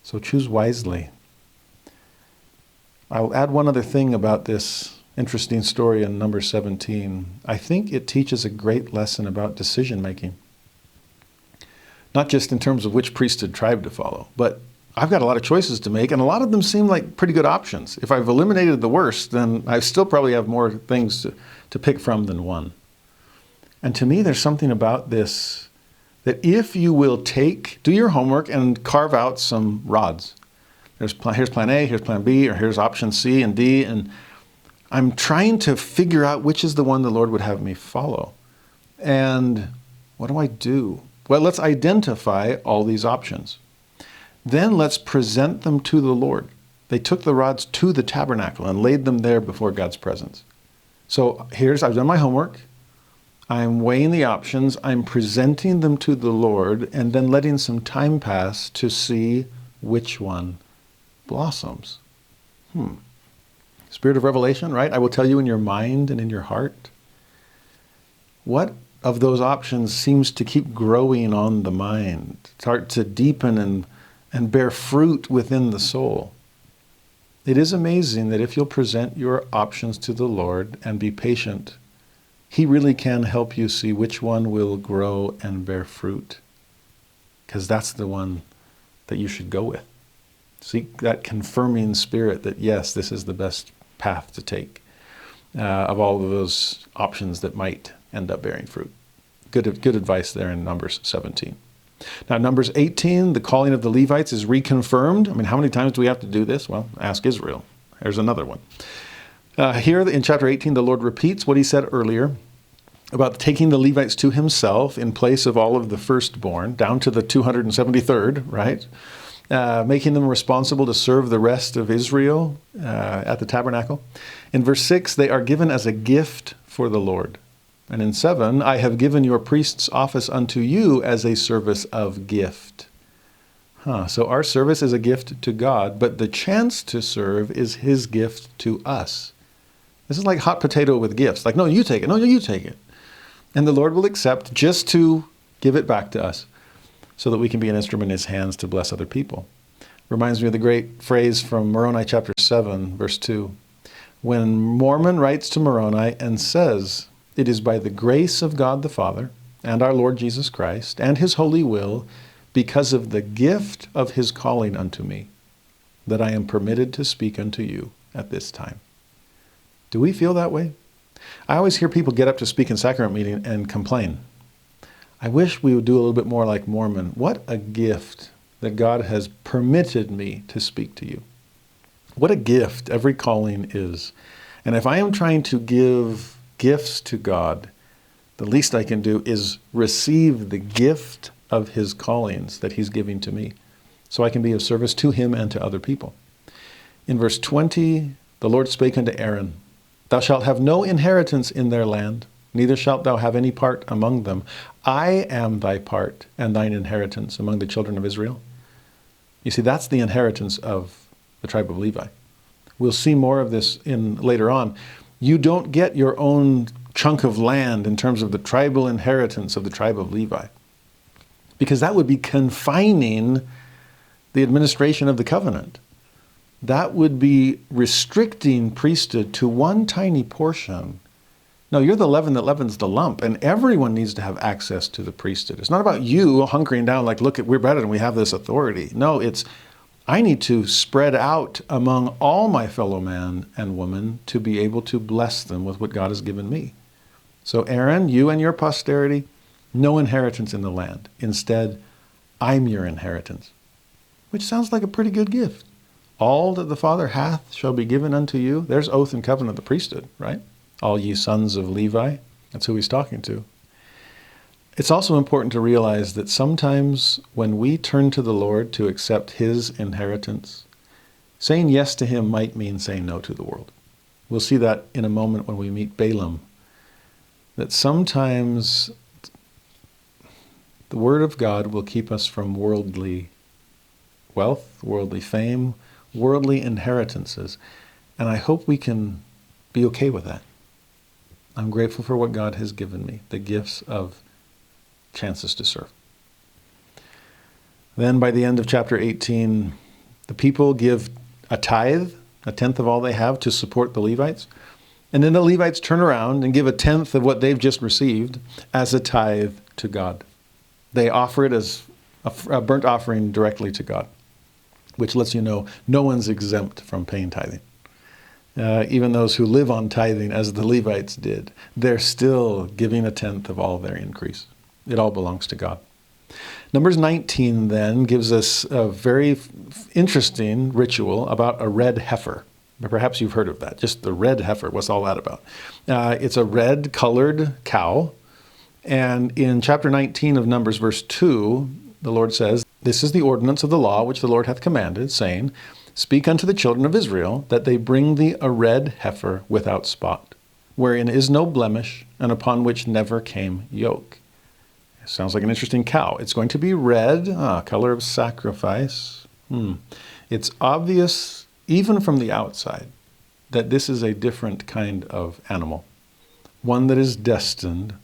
So choose wisely. I'll add one other thing about this interesting story in Numbers 17. I think it teaches a great lesson about decision making. Not just in terms of which priesthood tribe to follow, but I've got a lot of choices to make, and a lot of them seem like pretty good options. If I've eliminated the worst, then I still probably have more things to pick from than one. And to me, there's something about this, that if you will do your homework and carve out some rods. Here's plan A, here's plan B, or here's option C and D, and I'm trying to figure out which is the one the Lord would have me follow. And what do I do? Well, let's identify all these options. Then let's present them to the Lord. They took the rods to the tabernacle and laid them there before God's presence. So I've done my homework. I'm weighing the options. I'm presenting them to the Lord and then letting some time pass to see which one blossoms. Spirit of revelation, right? I will tell you in your mind and in your heart. What of those options seems to keep growing on the mind, start to deepen and bear fruit within the soul? It is amazing that if you'll present your options to the Lord and be patient, He really can help you see which one will grow and bear fruit, because that's the one that you should go with. Seek that confirming spirit that, yes, this is the best path to take of all of those options that might end up bearing fruit. Good advice there in Numbers 17. Now, Numbers 18, the calling of the Levites is reconfirmed. I mean, how many times do we have to do this? Well, ask Israel. There's another one. Here in chapter 18, the Lord repeats what He said earlier about taking the Levites to Himself in place of all of the firstborn, down to the 273rd, right? Making them responsible to serve the rest of Israel at the tabernacle. In verse 6, they are given as a gift for the Lord. And in 7, I have given your priest's office unto you as a service of gift. So our service is a gift to God, but the chance to serve is His gift to us. This is like hot potato with gifts. Like, no, you take it. No, you take it. And the Lord will accept just to give it back to us so that we can be an instrument in His hands to bless other people. Reminds me of the great phrase from Moroni chapter 7, verse 2. When Mormon writes to Moroni and says, "It is by the grace of God the Father and our Lord Jesus Christ and His holy will, because of the gift of His calling unto me, that I am permitted to speak unto you at this time." Do we feel that way? I always hear people get up to speak in sacrament meeting and complain. I wish we would do a little bit more like Mormon. What a gift that God has permitted me to speak to you. What a gift every calling is. And if I am trying to give gifts to God, the least I can do is receive the gift of His callings that He's giving to me, so I can be of service to Him and to other people. In verse 20, the Lord spake unto Aaron, "Thou shalt have no inheritance in their land, neither shalt thou have any part among them. I am thy part and thine inheritance among the children of Israel." You see, that's the inheritance of the tribe of Levi. We'll see more of this later on. You don't get your own chunk of land in terms of the tribal inheritance of the tribe of Levi, because that would be confining the administration of the covenant. That would be restricting priesthood to one tiny portion. No, you're the leaven that leavens the lump, and everyone needs to have access to the priesthood. It's not about you hunkering down like, look, we're better and we have this authority. No, it's, I need to spread out among all my fellow man and woman to be able to bless them with what God has given me. So Aaron, you and your posterity, no inheritance in the land. Instead, I'm your inheritance, which sounds like a pretty good gift. All that the Father hath shall be given unto you. There's oath and covenant of the priesthood, right? All ye sons of Levi. That's who he's talking to. It's also important to realize that sometimes when we turn to the Lord to accept his inheritance, saying yes to him might mean saying no to the world. We'll see that in a moment when we meet Balaam. That sometimes the word of God will keep us from worldly wealth, worldly fame, worldly inheritances. And I hope we can be okay with that. I'm grateful for what God has given me, the gifts of chances to serve. Then by the end of chapter 18, the people give a tithe, a tenth of all they have, to support the Levites. And then the Levites turn around and give a tenth of what they've just received as a tithe to God. They offer it as a burnt offering directly to God, which lets you know no one's exempt from paying tithing. Even those who live on tithing, as the Levites did, they're still giving a tenth of all their increase. It all belongs to God. Numbers 19 then gives us a very interesting ritual about a red heifer. Perhaps you've heard of that, just the red heifer. What's all that about? It's a red-colored cow. And in chapter 19 of Numbers, verse 2, the Lord says, "This is the ordinance of the law which the Lord hath commanded, saying, Speak unto the children of Israel, that they bring thee a red heifer without spot, wherein is no blemish, and upon which never came yoke." Sounds like an interesting cow. It's going to be red, color of sacrifice. It's obvious, even from the outside, that this is a different kind of animal, one that is destined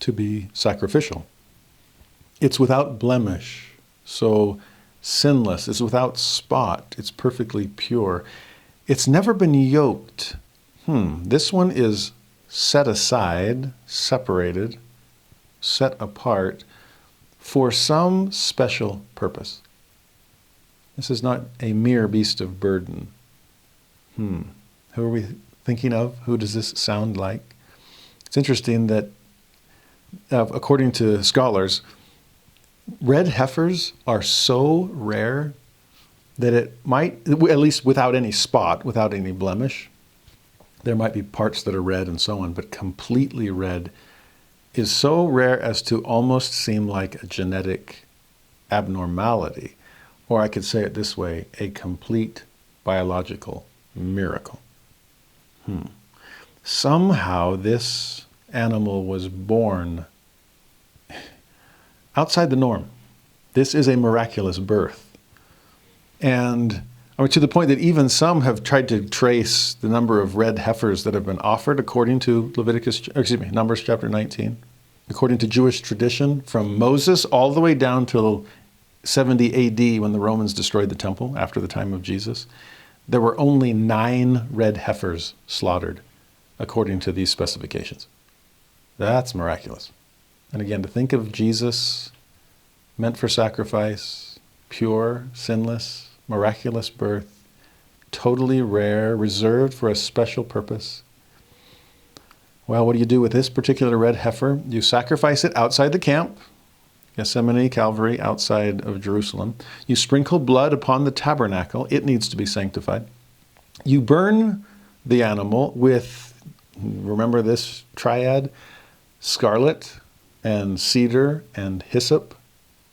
to be sacrificial. It's without blemish, so sinless. It's without spot. It's perfectly pure. It's never been yoked. This one is set aside, separated, set apart for some special purpose. This is not a mere beast of burden. Who are we thinking of? Who does this sound like? It's interesting that, according to scholars, red heifers are so rare that it might, at least without any spot, without any blemish, there might be parts that are red and so on, but completely red is so rare as to almost seem like a genetic abnormality. Or I could say it this way, a complete biological miracle. Somehow this animal was born outside the norm. This is a miraculous birth. And to the point that even some have tried to trace the number of red heifers that have been offered according to Numbers chapter 19, according to Jewish tradition, from Moses all the way down till 70 AD when the Romans destroyed the temple after the time of Jesus. There were only 9 red heifers slaughtered according to these specifications. That's miraculous. And again, to think of Jesus meant for sacrifice, pure, sinless, miraculous birth, totally rare, reserved for a special purpose. Well, what do you do with this particular red heifer? You sacrifice it outside the camp, Gethsemane, Calvary, outside of Jerusalem. You sprinkle blood upon the tabernacle. It needs to be sanctified. You burn the animal with, remember this triad? Scarlet and cedar and hyssop.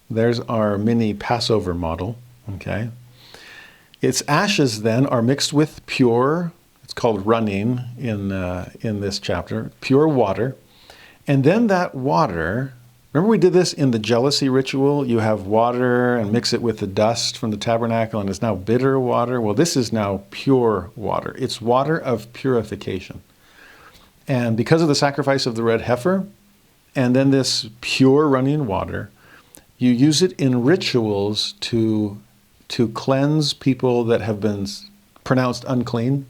There's our mini Passover model, okay? Its ashes then are mixed with pure, it's called running in this chapter, pure water. And then that water Remember we did this in the jealousy ritual? You have water and mix it with the dust from the tabernacle, and it's now bitter water. Well, this is now pure water. It's water of purification. And because of the sacrifice of the red heifer, and then this pure running water, you use it in rituals to cleanse people that have been pronounced unclean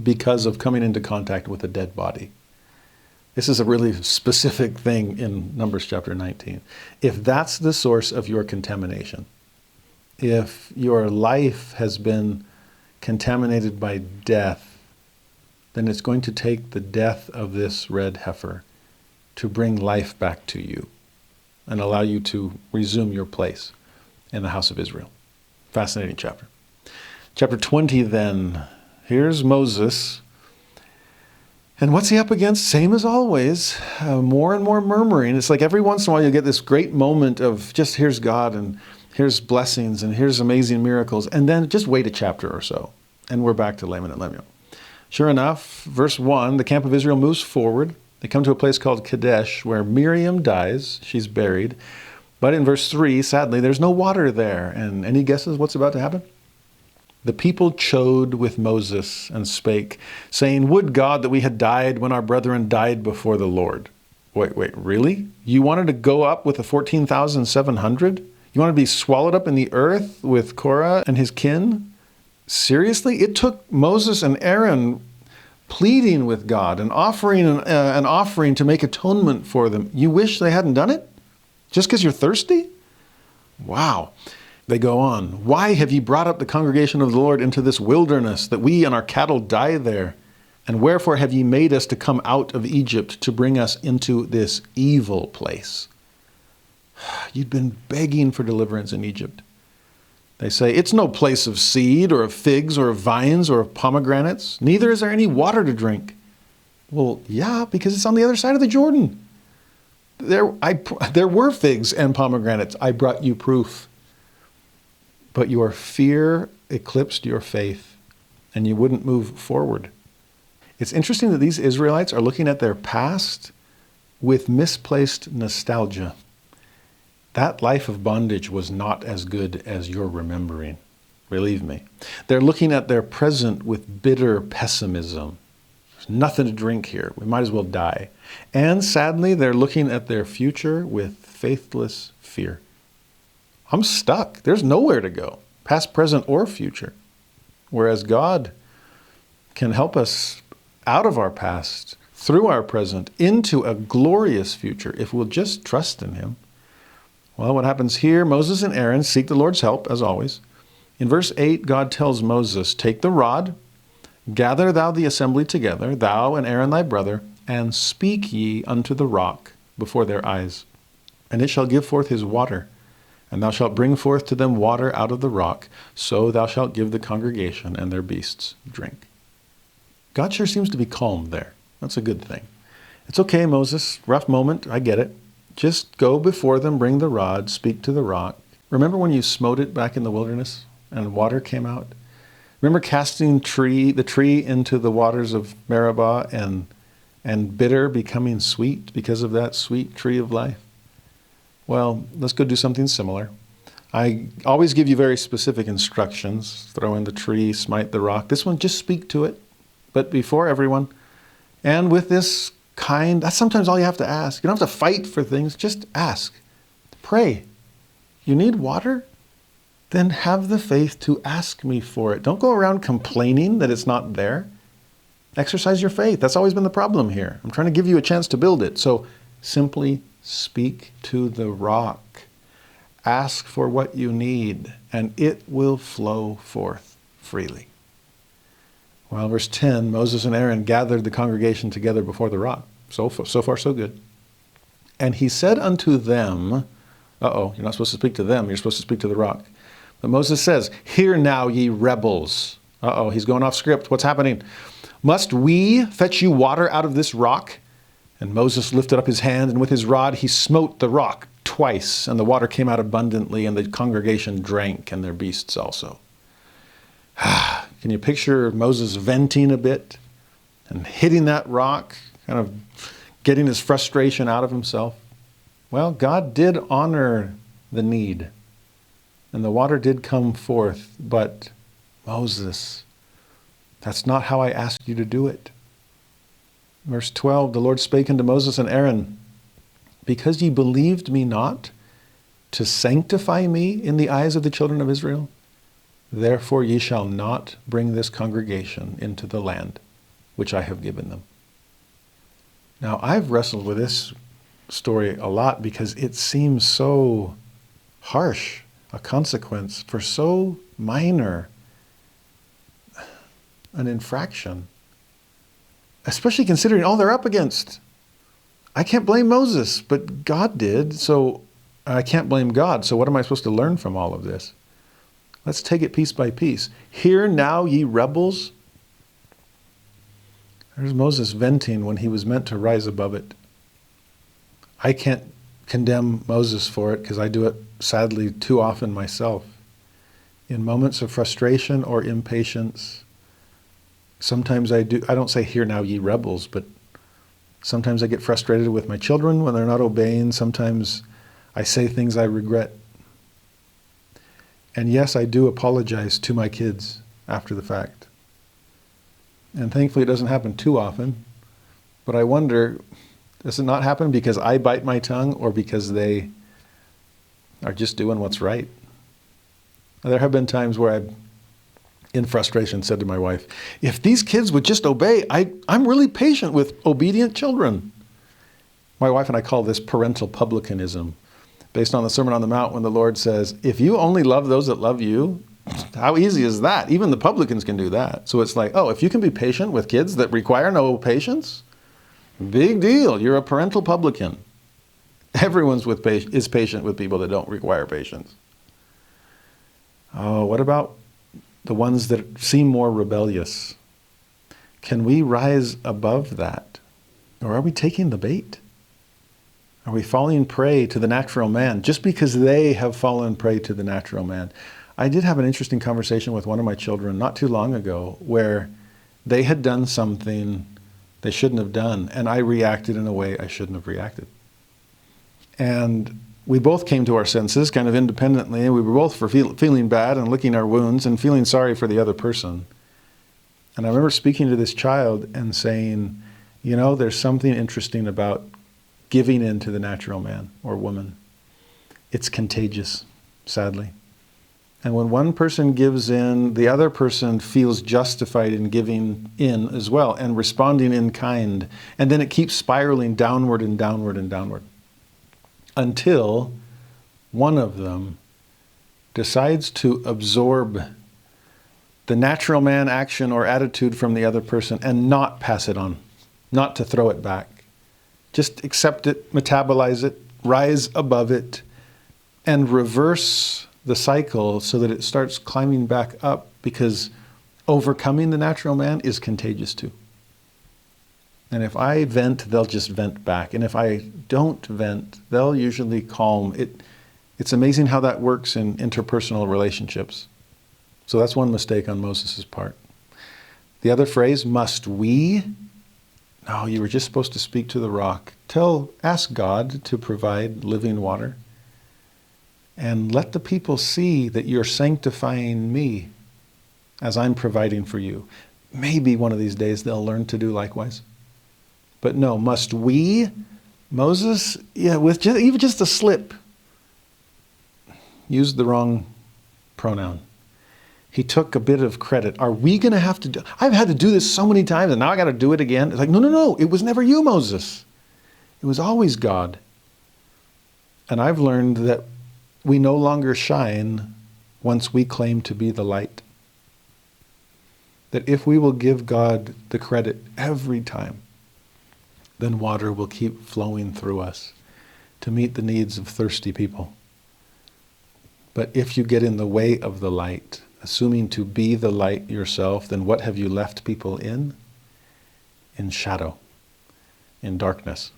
because of coming into contact with a dead body. This is a really specific thing in Numbers chapter 19. If that's the source of your contamination, if your life has been contaminated by death, then it's going to take the death of this red heifer to bring life back to you and allow you to resume your place in the house of Israel. Fascinating chapter. Chapter 20 then, here's Moses. And what's he up against? Same as always, more and more murmuring. It's like every once in a while you get this great moment of just here's God and here's blessings and here's amazing miracles. And then just wait a chapter or so and we're back to Laman and Lemuel. Sure enough, verse 1, the camp of Israel moves forward. They come to a place called Kadesh where Miriam dies. She's buried. But in verse 3, sadly, there's no water there. And any guesses what's about to happen? The people chode with Moses and spake, saying, would God that we had died when our brethren died before the Lord. Wait, really? You wanted to go up with the 14,700? You want to be swallowed up in the earth with Korah and his kin? Seriously? It took Moses and Aaron pleading with God and offering an offering to make atonement for them. You wish they hadn't done it? Just because you're thirsty? Wow. They go on. Why have ye brought up the congregation of the Lord into this wilderness, that we and our cattle die there? And wherefore have ye made us to come out of Egypt to bring us into this evil place? You'd been begging for deliverance in Egypt. They say, it's no place of seed or of figs or of vines or of pomegranates. Neither is there any water to drink. Well, yeah, because it's on the other side of the Jordan. There were figs and pomegranates. I brought you proof. But your fear eclipsed your faith, and you wouldn't move forward. It's interesting that these Israelites are looking at their past with misplaced nostalgia. That life of bondage was not as good as you're remembering. Believe me. They're looking at their present with bitter pessimism. There's nothing to drink here. We might as well die. And sadly, they're looking at their future with faithless fear. I'm stuck. There's nowhere to go, past, present, or future. Whereas God can help us out of our past, through our present, into a glorious future if we'll just trust in him. Well, what happens here? Moses and Aaron seek the Lord's help, as always. In verse 8, God tells Moses, take the rod, gather thou the assembly together, thou and Aaron thy brother, and speak ye unto the rock before their eyes. And it shall give forth his water. And thou shalt bring forth to them water out of the rock, so thou shalt give the congregation and their beasts drink. God sure seems to be calm there. That's a good thing. It's okay, Moses, rough moment, I get it. Just go before them, bring the rod, speak to the rock. Remember when you smote it back in the wilderness and water came out? Remember casting the tree into the waters of Meribah and bitter becoming sweet because of that sweet tree of life? Well, let's go do something similar. I always give you very specific instructions. Throw in the tree, smite the rock. This one, just speak to it, but before everyone. And with this kind, that's sometimes all you have to ask. You don't have to fight for things, just ask. Pray. You need water? Then have the faith to ask me for it. Don't go around complaining that it's not there. Exercise your faith. That's always been the problem here. I'm trying to give you a chance to build it. So simply speak to the rock. Ask for what you need, and it will flow forth freely. Well, verse 10, Moses and Aaron gathered the congregation together before the rock. So far, so good. And he said unto them, you're not supposed to speak to them, you're supposed to speak to the rock. But Moses says, hear now, ye rebels. He's going off script. What's happening? Must we fetch you water out of this rock? And Moses lifted up his hand, and with his rod he smote the rock twice, and the water came out abundantly, and the congregation drank, and their beasts also. Can you picture Moses venting a bit and hitting that rock, kind of getting his frustration out of himself? Well, God did honor the need, and the water did come forth, but Moses, that's not how I asked you to do it. Verse 12, the Lord spake unto Moses and Aaron, because ye believed me not to sanctify me in the eyes of the children of Israel, therefore ye shall not bring this congregation into the land which I have given them. Now, I've wrestled with this story a lot because it seems so harsh, a consequence for so minor an infraction, especially considering all they're up against. I can't blame Moses, but God did, so I can't blame God. So what am I supposed to learn from all of this? Let's take it piece by piece. Hear now, ye rebels. There's Moses venting when he was meant to rise above it. I can't condemn Moses for it because I do it, sadly, too often myself. In moments of frustration or impatience, sometimes I don't say, hear now, ye rebels, but sometimes I get frustrated with my children when they're not obeying. Sometimes I say things I regret. And yes, I do apologize to my kids after the fact. And thankfully it doesn't happen too often. But I wonder, does it not happen because I bite my tongue or because they are just doing what's right? There have been times where I've, in frustration, said to my wife, if these kids would just obey, I'm really patient with obedient children. My wife and I call this parental publicanism, based on the Sermon on the Mount when the Lord says, if you only love those that love you, how easy is that? Even the publicans can do that. So it's like, oh, if you can be patient with kids that require no patience, big deal. You're a parental publican. Everyone's is patient with people that don't require patience. Oh, what about the ones that seem more rebellious? Can we rise above that? Or are we taking the bait? Are we falling prey to the natural man just because they have fallen prey to the natural man? I did have an interesting conversation with one of my children not too long ago where they had done something they shouldn't have done, and I reacted in a way I shouldn't have reacted. And we both came to our senses kind of independently, and we were both feeling bad and licking our wounds and feeling sorry for the other person. And I remember speaking to this child and saying, you know, there's something interesting about giving in to the natural man or woman. It's contagious, sadly. And when one person gives in, the other person feels justified in giving in as well and responding in kind. And then it keeps spiraling downward and downward and downward until one of them decides to absorb the natural man action or attitude from the other person and not pass it on, not to throw it back. Just accept it, metabolize it, rise above it, and reverse the cycle so that it starts climbing back up, because overcoming the natural man is contagious too. And if I vent, they'll just vent back. And if I don't vent, they'll usually calm. It's amazing how that works in interpersonal relationships. So that's one mistake on Moses' part. The other phrase, must we? No, you were just supposed to speak to the rock. Ask God to provide living water. And let the people see that you're sanctifying me as I'm providing for you. Maybe one of these days they'll learn to do likewise. But no, must we? Moses, with even just a slip, used the wrong pronoun. He took a bit of credit. Are we going to have to do? I've had to do this so many times and now I got to do it again. It's like, no. It was never you, Moses. It was always God. And I've learned that we no longer shine once we claim to be the light. That if we will give God the credit every time, then water will keep flowing through us to meet the needs of thirsty people. But if you get in the way of the light, assuming to be the light yourself, then what have you left people in? In shadow, in darkness.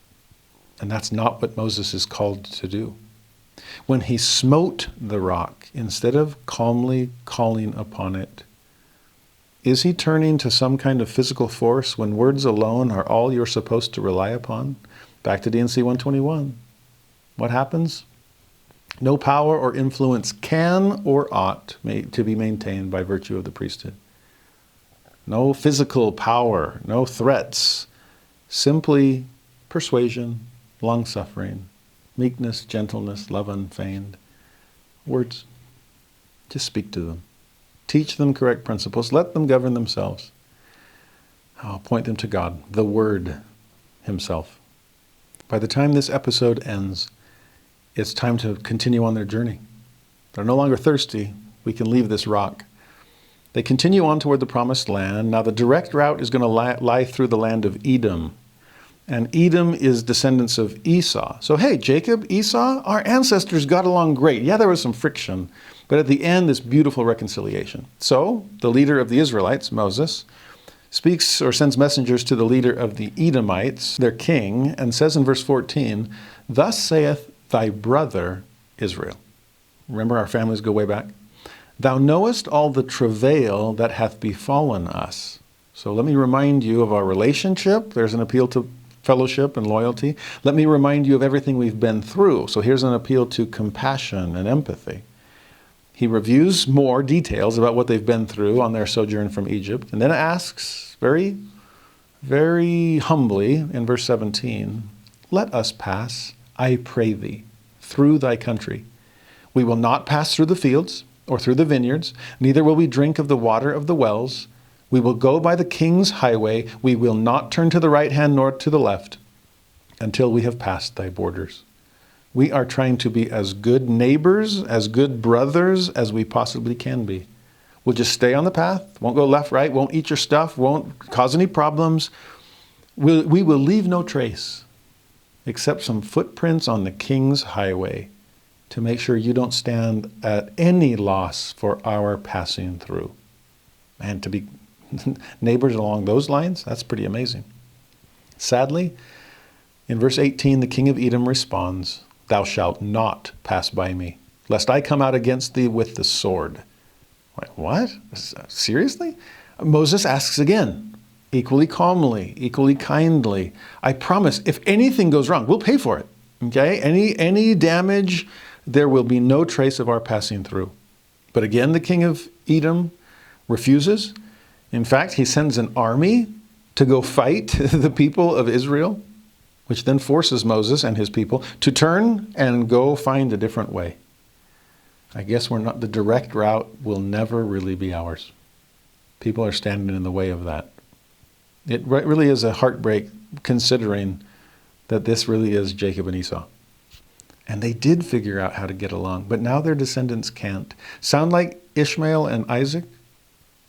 And that's not what Moses is called to do. When he smote the rock, instead of calmly calling upon it, is he turning to some kind of physical force when words alone are all you're supposed to rely upon? Back to D&C 121. what happens? No power or influence can or ought to be maintained by virtue of the priesthood. No physical power, no threats, simply persuasion, long-suffering, meekness, gentleness, love unfeigned. Words. Just speak to them. Teach them correct principles. Let them govern themselves. Point them to God, the Word Himself. By the time this episode ends, it's time to continue on their journey. They're no longer thirsty. We can leave this rock. They continue on toward the promised land. Now the direct route is going to lie through the land of Edom. And Edom is descendants of Esau. So hey, Jacob, Esau, our ancestors got along great. Yeah, there was some friction, but at the end, this beautiful reconciliation. So the leader of the Israelites, Moses, speaks or sends messengers to the leader of the Edomites, their king, and says in verse 14, "Thus saith thy brother Israel." Remember, our families go way back. "Thou knowest all the travail that hath befallen us." So let me remind you of our relationship. There's an appeal to fellowship and loyalty. Let me remind you of everything we've been through. So here's an appeal to compassion and empathy. He reviews more details about what they've been through on their sojourn from Egypt, and then asks very, very humbly in verse 17, "Let us pass, I pray thee, through thy country. We will not pass through the fields or through the vineyards, neither will we drink of the water of the wells. We will go by the king's highway. We will not turn to the right hand nor to the left until we have passed thy borders." We are trying to be as good neighbors, as good brothers as we possibly can be. We'll just stay on the path, won't go left, right, won't eat your stuff, won't cause any problems. We will leave no trace except some footprints on the king's highway to make sure you don't stand at any loss for our passing through. And to be neighbors along those lines, that's pretty amazing. Sadly, in verse 18, the king of Edom responds, "Thou shalt not pass by me, lest I come out against thee with the sword." Wait, what? Seriously? Moses asks again, equally calmly, equally kindly, "I promise, if anything goes wrong, we'll pay for it. Okay? Any damage, there will be no trace of our passing through." But again, the king of Edom refuses. In fact, he sends an army to go fight the people of Israel, which then forces Moses and his people to turn and go find a different way. I guess the direct route will never really be ours. People are standing in the way of that. It really is a heartbreak considering that this really is Jacob and Esau. And they did figure out how to get along, but now their descendants can't. Sound like Ishmael and Isaac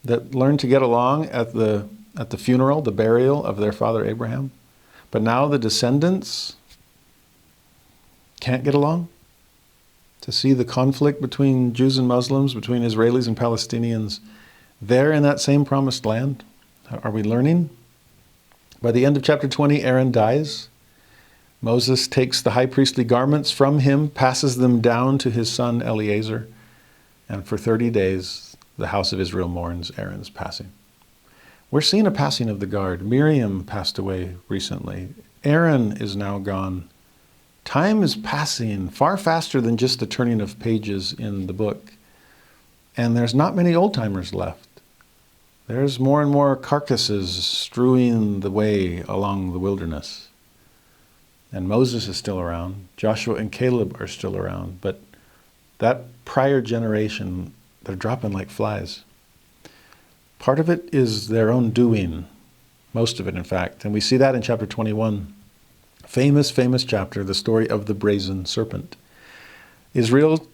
that learned to get along at the funeral, the burial of their father Abraham? But now the descendants can't get along? To see the conflict between Jews and Muslims, between Israelis and Palestinians, there in that same promised land? Are we learning? By the end of chapter 20, Aaron dies. Moses takes the high priestly garments from him, passes them down to his son Eleazar, and for 30 days, the house of Israel mourns Aaron's passing. We're seeing a passing of the guard. Miriam passed away recently. Aaron is now gone. Time is passing far faster than just the turning of pages in the book. And there's not many old-timers left. There's more and more carcasses strewing the way along the wilderness. And Moses is still around. Joshua and Caleb are still around. But that prior generation, they're dropping like flies. Part of it is their own doing. Most of it, in fact. And we see that in chapter 21. Famous chapter, the story of the Brazen Serpent. Israel,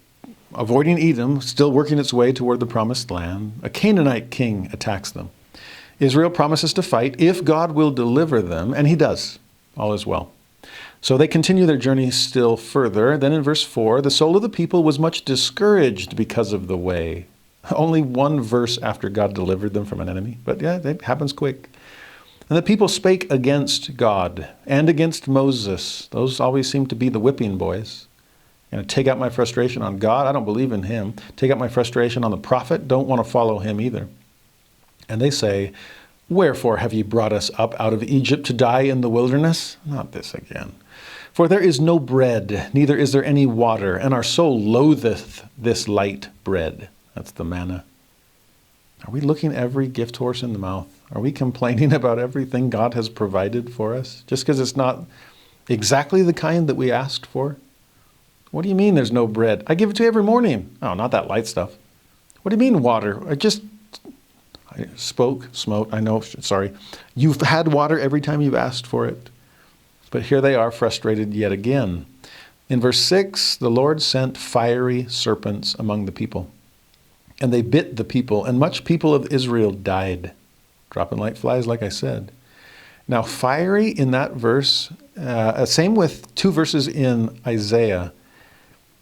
avoiding Edom, still working its way toward the promised land. A Canaanite king attacks them. Israel promises to fight if God will deliver them, and he does. All is well. So they continue their journey still further. Then in verse 4, the soul of the people was much discouraged because of the way. Only one verse after God delivered them from an enemy. But yeah, it happens quick. And the people spake against God and against Moses. Those always seem to be the whipping boys. Take out my frustration on God. I don't believe in him. Take out my frustration on the prophet. Don't want to follow him either. And they say, "Wherefore have ye brought us up out of Egypt to die in the wilderness?" Not this again. For there is no bread, neither is there any water, and our soul loatheth this light bread. That's the manna. Are we looking every gift horse in the mouth? Are we complaining about everything God has provided for us just because it's not exactly the kind that we asked for? What do you mean there's no bread? I give it to you every morning. Oh, not that light stuff. What do you mean water? I smote, I know, sorry. You've had water every time you've asked for it. But here they are frustrated yet again. In verse 6, the Lord sent fiery serpents among the people. And they bit the people, and much people of Israel died. Dropping like flies, like I said. Now, fiery in that verse, same with 2 verses in Isaiah.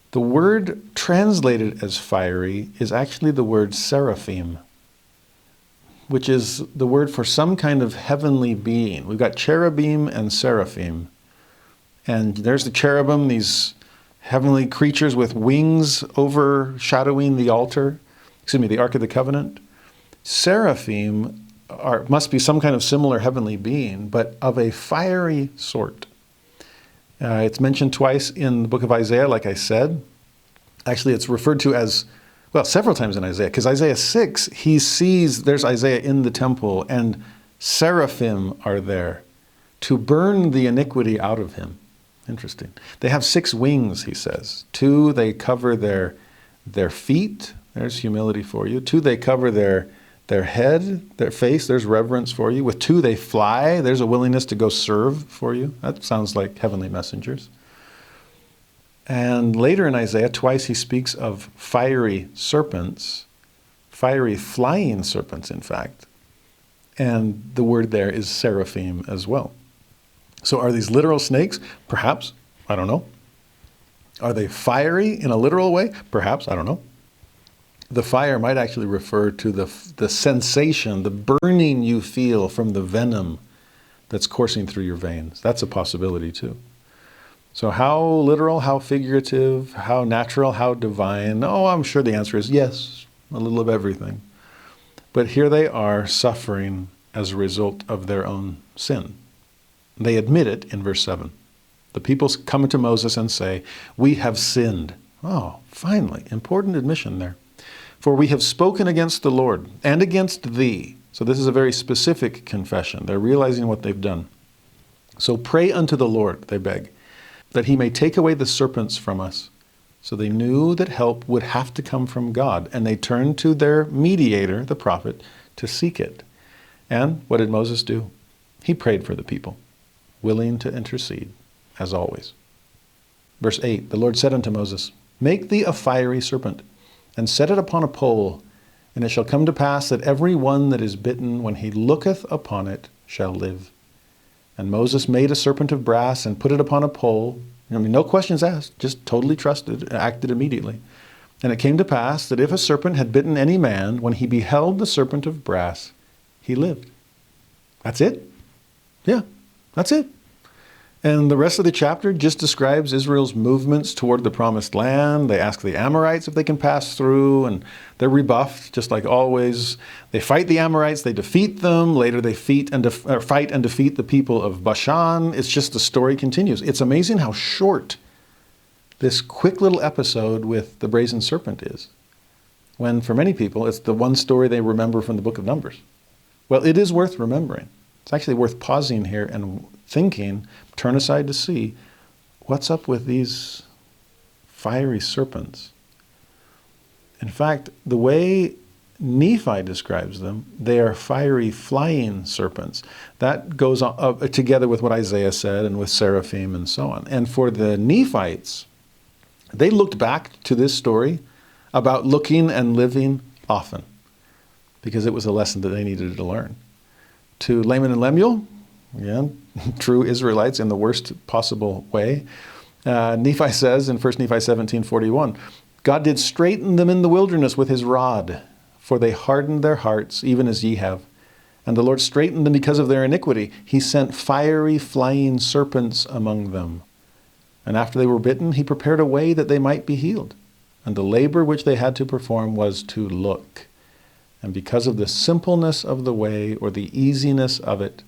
The word translated as fiery is actually the word seraphim, which is the word for some kind of heavenly being. We've got cherubim and seraphim. And there's the cherubim, these heavenly creatures with wings overshadowing the altar. The Ark of the Covenant. Seraphim must be some kind of similar heavenly being, but of a fiery sort. It's mentioned twice in the book of Isaiah, like I said. Actually, it's referred to as, several times in Isaiah, because Isaiah 6, he sees, there's Isaiah in the temple, and seraphim are there to burn the iniquity out of him. Interesting. They have 6 wings, he says. 2, they cover their feet. There's humility for you. 2, they cover their head, their face. There's reverence for you. With 2, they fly. There's a willingness to go serve for you. That sounds like heavenly messengers. And later in Isaiah, twice he speaks of fiery serpents, fiery flying serpents, in fact. And the word there is seraphim as well. So are these literal snakes? Perhaps. I don't know. Are they fiery in a literal way? Perhaps. I don't know. The fire might actually refer to the sensation, the burning you feel from the venom that's coursing through your veins. That's a possibility too. So how literal, how figurative, how natural, how divine? Oh, I'm sure the answer is yes, a little of everything. But here they are suffering as a result of their own sin. They admit it in verse 7. The people come to Moses and say, "We have sinned." Oh, finally, important admission there. "For we have spoken against the Lord and against thee." So this is a very specific confession. They're realizing what they've done. "So pray unto the Lord," they beg, "that he may take away the serpents from us." So they knew that help would have to come from God, and they turned to their mediator, the prophet, to seek it. And what did Moses do? He prayed for the people, willing to intercede, as always. Verse 8, the Lord said unto Moses, "Make thee a fiery serpent, and set it upon a pole, and it shall come to pass that every one that is bitten, when he looketh upon it, shall live." And Moses made a serpent of brass and put it upon a pole. No questions asked, just totally trusted, acted immediately. And it came to pass that if a serpent had bitten any man, when he beheld the serpent of brass, he lived. That's it? Yeah, that's it. And the rest of the chapter just describes Israel's movements toward the promised land. They ask the Amorites if they can pass through, and they're rebuffed, just like always. They fight the Amorites, they defeat them. Later they fight and defeat the people of Bashan. It's just the story continues. It's amazing how short this quick little episode with the Brazen Serpent is, when for many people it's the one story they remember from the book of Numbers. Well, it is worth remembering. It's actually worth pausing here and thinking, turn aside to see, what's up with these fiery serpents? In fact, the way Nephi describes them, they are fiery flying serpents. That goes on, together with what Isaiah said and with seraphim and so on. And for the Nephites, they looked back to this story about looking and living often, because it was a lesson that they needed to learn. To Laman and Lemuel, again, true Israelites in the worst possible way, Nephi says in 1 Nephi 17:41, "God did straighten them in the wilderness with his rod, for they hardened their hearts, even as ye have. And the Lord straightened them because of their iniquity. He sent fiery flying serpents among them. And after they were bitten, he prepared a way that they might be healed. And the labor which they had to perform was to look. And because of the simpleness of the way, or the easiness of it,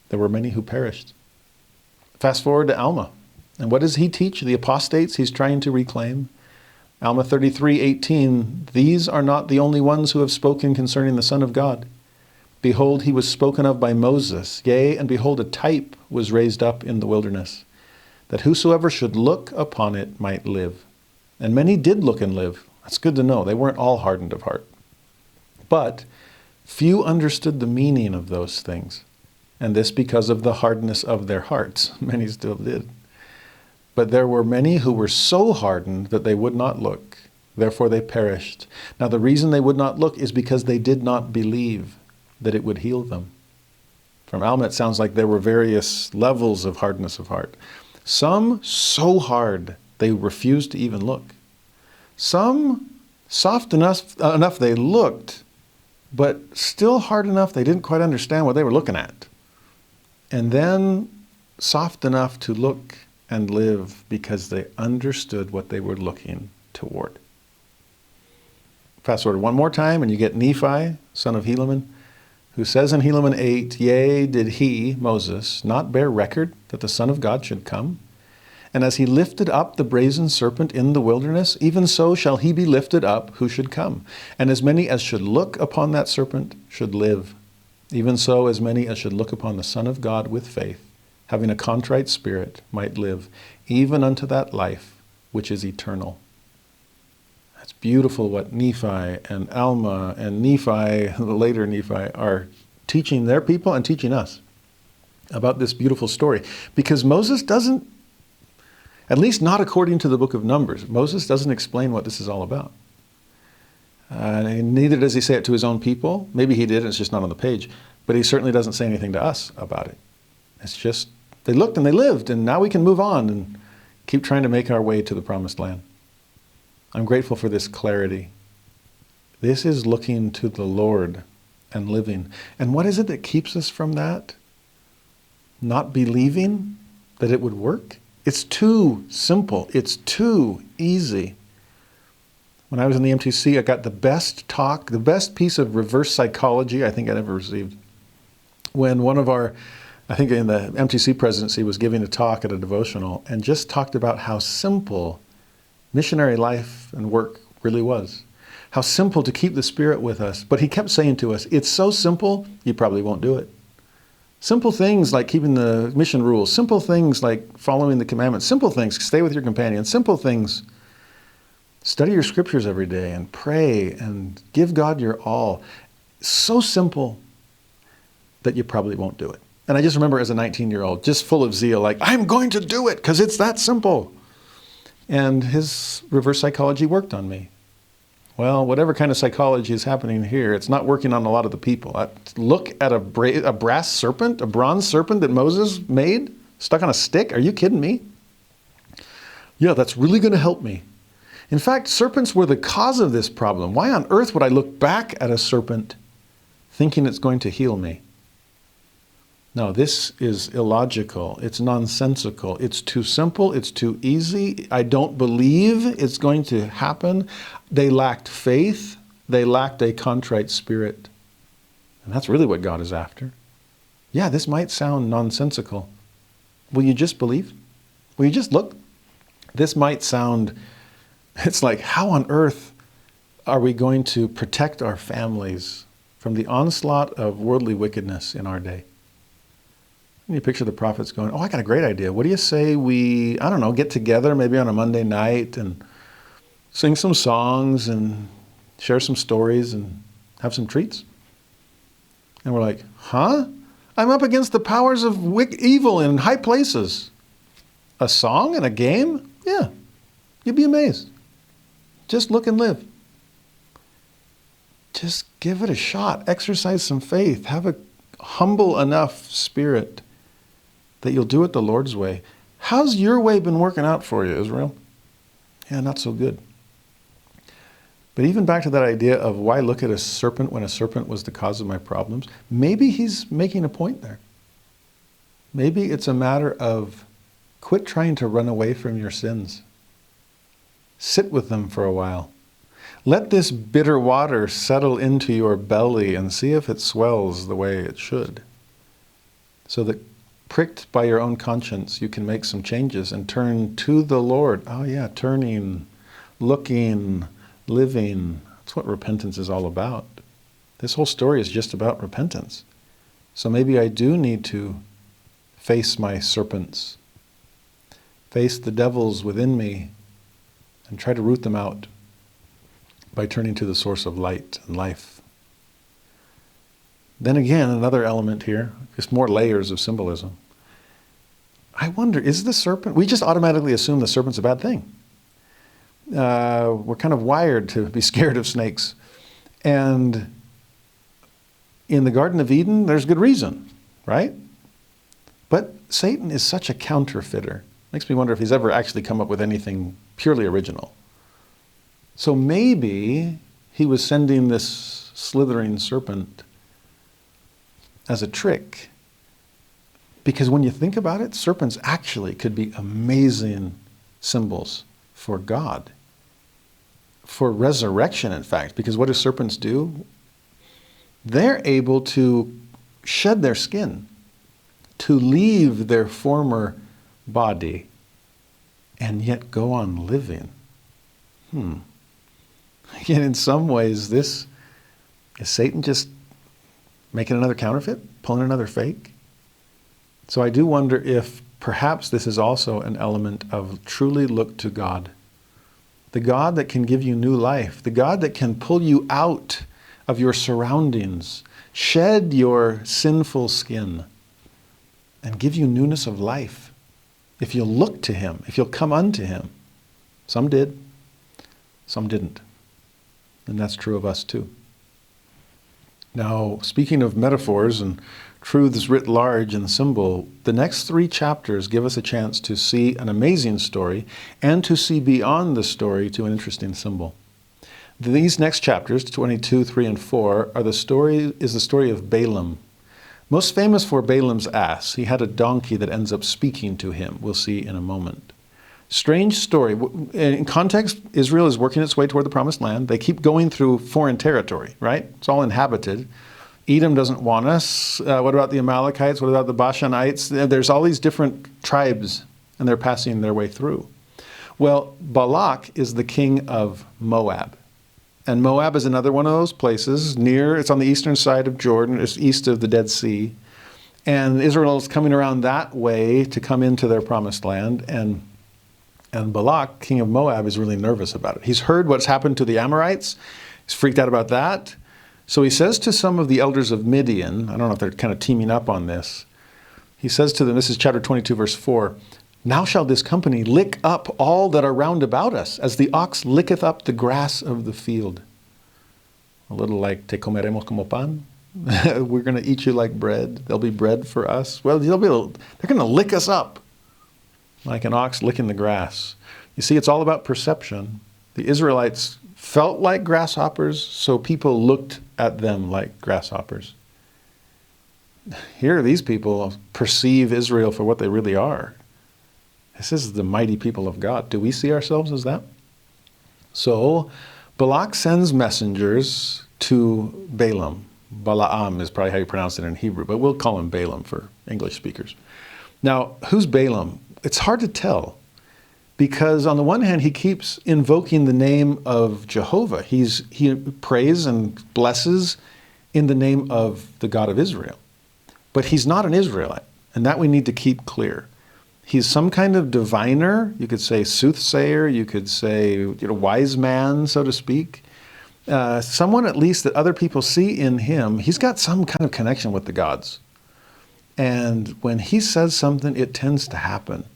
there were many who perished." Fast forward to Alma. And what does he teach? The apostates he's trying to reclaim. Alma 33:18, these are not the only ones who have spoken concerning the Son of God. Behold, he was spoken of by Moses. Yea, and behold, a type was raised up in the wilderness, that whosoever should look upon it might live. And many did look and live. That's good to know. They weren't all hardened of heart. But few understood the meaning of those things, and this because of the hardness of their hearts. Many still did. But there were many who were so hardened that they would not look. Therefore they perished. Now the reason they would not look is because they did not believe that it would heal them. From Alma, it sounds like there were various levels of hardness of heart. Some so hard they refused to even look. Some soft enough they looked, but still hard enough they didn't quite understand what they were looking at. And then soft enough to look and live because they understood what they were looking toward. Fast forward one more time and you get Nephi, son of Helaman, who says in Helaman 8, yea, did he, Moses, not bear record that the Son of God should come? And as he lifted up the brazen serpent in the wilderness, even so shall he be lifted up who should come. And as many as should look upon that serpent should live. Even so, as many as should look upon the Son of God with faith, having a contrite spirit, might live, even unto that life which is eternal. It's beautiful what Nephi and Alma and Nephi, the later Nephi, are teaching their people and teaching us about this beautiful story. Because Moses doesn't, at least not according to the book of Numbers, Moses doesn't explain what this is all about. Neither does he say it to his own people. Maybe he did, and it's just not on the page. But he certainly doesn't say anything to us about it. It's just, they looked and they lived, and now we can move on and keep trying to make our way to the promised land. I'm grateful for this clarity. This is looking to the Lord and living. And what is it that keeps us from that? Not believing that it would work? It's too simple. It's too easy. When I was in the MTC, I got the best talk, the best piece of reverse psychology I think I'd ever received. When one of our, I think in the MTC presidency, was giving a talk at a devotional and just talked about how simple missionary life and work really was. How simple to keep the Spirit with us. But he kept saying to us, it's so simple, you probably won't do it. Simple things like keeping the mission rules, simple things like following the commandments, simple things, stay with your companion, simple things, study your scriptures every day and pray and give God your all. So simple that you probably won't do it. And I just remember as a 19-year-old, just full of zeal, like, I'm going to do it because it's that simple. And his reverse psychology worked on me. Well, whatever kind of psychology is happening here, it's not working on a lot of the people. Look at a brass serpent, a bronze serpent that Moses made, stuck on a stick. Are you kidding me? Yeah, that's really going to help me. In fact, serpents were the cause of this problem. Why on earth would I look back at a serpent thinking it's going to heal me? No, this is illogical. It's nonsensical. It's too simple. It's too easy. I don't believe it's going to happen. They lacked faith. They lacked a contrite spirit. And that's really what God is after. Yeah, this might sound nonsensical. Will you just believe? Will you just look? This might sound, it's like, how on earth are we going to protect our families from the onslaught of worldly wickedness in our day? And you picture the prophets going, oh, I got a great idea. What do you say we, I don't know, get together maybe on a Monday night and sing some songs and share some stories and have some treats? And we're like, huh? I'm up against the powers of evil in high places. A song and a game? Yeah, you'd be amazed. Just look and live. Just give it a shot. Exercise some faith. Have a humble enough spirit that you'll do it the Lord's way. How's your way been working out for you, Israel? Yeah, not so good. But even back to that idea of why look at a serpent when a serpent was the cause of my problems, maybe he's making a point there. Maybe it's a matter of quit trying to run away from your sins. Sit with them for a while. Let this bitter water settle into your belly and see if it swells the way it should. So that pricked by your own conscience, you can make some changes and turn to the Lord. Oh yeah, turning, looking, living. That's what repentance is all about. This whole story is just about repentance. So maybe I do need to face my serpents, face the devils within me, and try to root them out by turning to the source of light and life. Then again, another element here, just more layers of symbolism. I wonder, is the serpent, we just automatically assume the serpent's a bad thing. We're kind of wired to be scared of snakes. And in the Garden of Eden, there's good reason, right? But Satan is such a counterfeiter. Makes me wonder if he's ever actually come up with anything purely original. So maybe he was sending this slithering serpent as a trick. Because when you think about it, serpents actually could be amazing symbols for God. For resurrection, in fact. Because what do serpents do? They're able to shed their skin, to leave their former body, and yet go on living. Yet in some ways, is Satan just making another counterfeit, pulling another fake? So I do wonder if perhaps this is also an element of truly look to God. The God that can give you new life, the God that can pull you out of your surroundings, shed your sinful skin, and give you newness of life. If you'll look to him, if you'll come unto him. Some did, some didn't. And that's true of us too. Now, speaking of metaphors and truths writ large in symbol, the next 3 chapters give us a chance to see an amazing story and to see beyond the story to an interesting symbol. These next chapters, 22, 3, and 4, is the story of Balaam. Most famous for Balaam's ass. He had a donkey that ends up speaking to him. We'll see in a moment. Strange story. In context, Israel is working its way toward the promised land. They keep going through foreign territory, right? It's all inhabited. Edom doesn't want us. What about the Amalekites? What about the Bashanites? There's all these different tribes, and they're passing their way through. Well, Balak is the king of Moab. And Moab is another one of those places it's on the eastern side of Jordan, it's east of the Dead Sea. And Israel is coming around that way to come into their promised land. And Balak, king of Moab, is really nervous about it. He's heard what's happened to the Amorites. He's freaked out about that. So he says to some of the elders of Midian, I don't know if they're kind of teaming up on this. He says to them, this is chapter 22, verse 4, "Now shall this company lick up all that are round about us, as the ox licketh up the grass of the field." A little like, "Te comeremos como pan." We're going to eat you like bread. There'll be bread for us. Well, they're going to lick us up like an ox licking the grass. You see, it's all about perception. The Israelites felt like grasshoppers, so people looked at them like grasshoppers. Here, these people perceive Israel for what they really are. This is the mighty people of God. Do we see ourselves as that? So, Balak sends messengers to Balaam. Balaam is probably how you pronounce it in Hebrew, but we'll call him Balaam for English speakers. Now, who's Balaam? It's hard to tell, because on the one hand, he keeps invoking the name of Jehovah. He prays and blesses in the name of the God of Israel. But he's not an Israelite, and that we need to keep clear. He's some kind of diviner, you could say soothsayer, you could say wise man, so to speak. Someone at least that other people see in him. He's got some kind of connection with the gods. And when he says something, it tends to happen.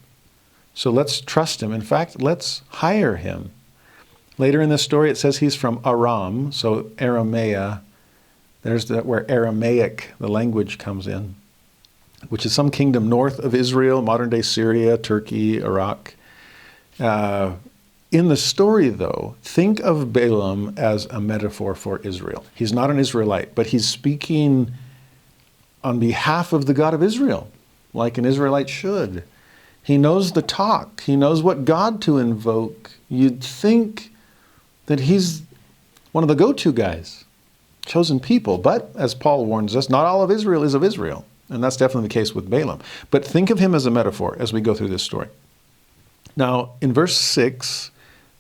So let's trust him. In fact, let's hire him. Later in this story, it says he's from Aram, so Aramea. There's where Aramaic, the language, comes in, which is some kingdom north of Israel, modern-day Syria, Turkey, Iraq. In the story, though, think of Balaam as a metaphor for Israel. He's not an Israelite, but he's speaking on behalf of the God of Israel, like an Israelite should. He knows the talk. He knows what God to invoke. You'd think that he's one of the go-to guys, chosen people. But, as Paul warns us, not all of Israel is of Israel. And that's definitely the case with Balaam. But think of him as a metaphor as we go through this story. Now, in verse 6,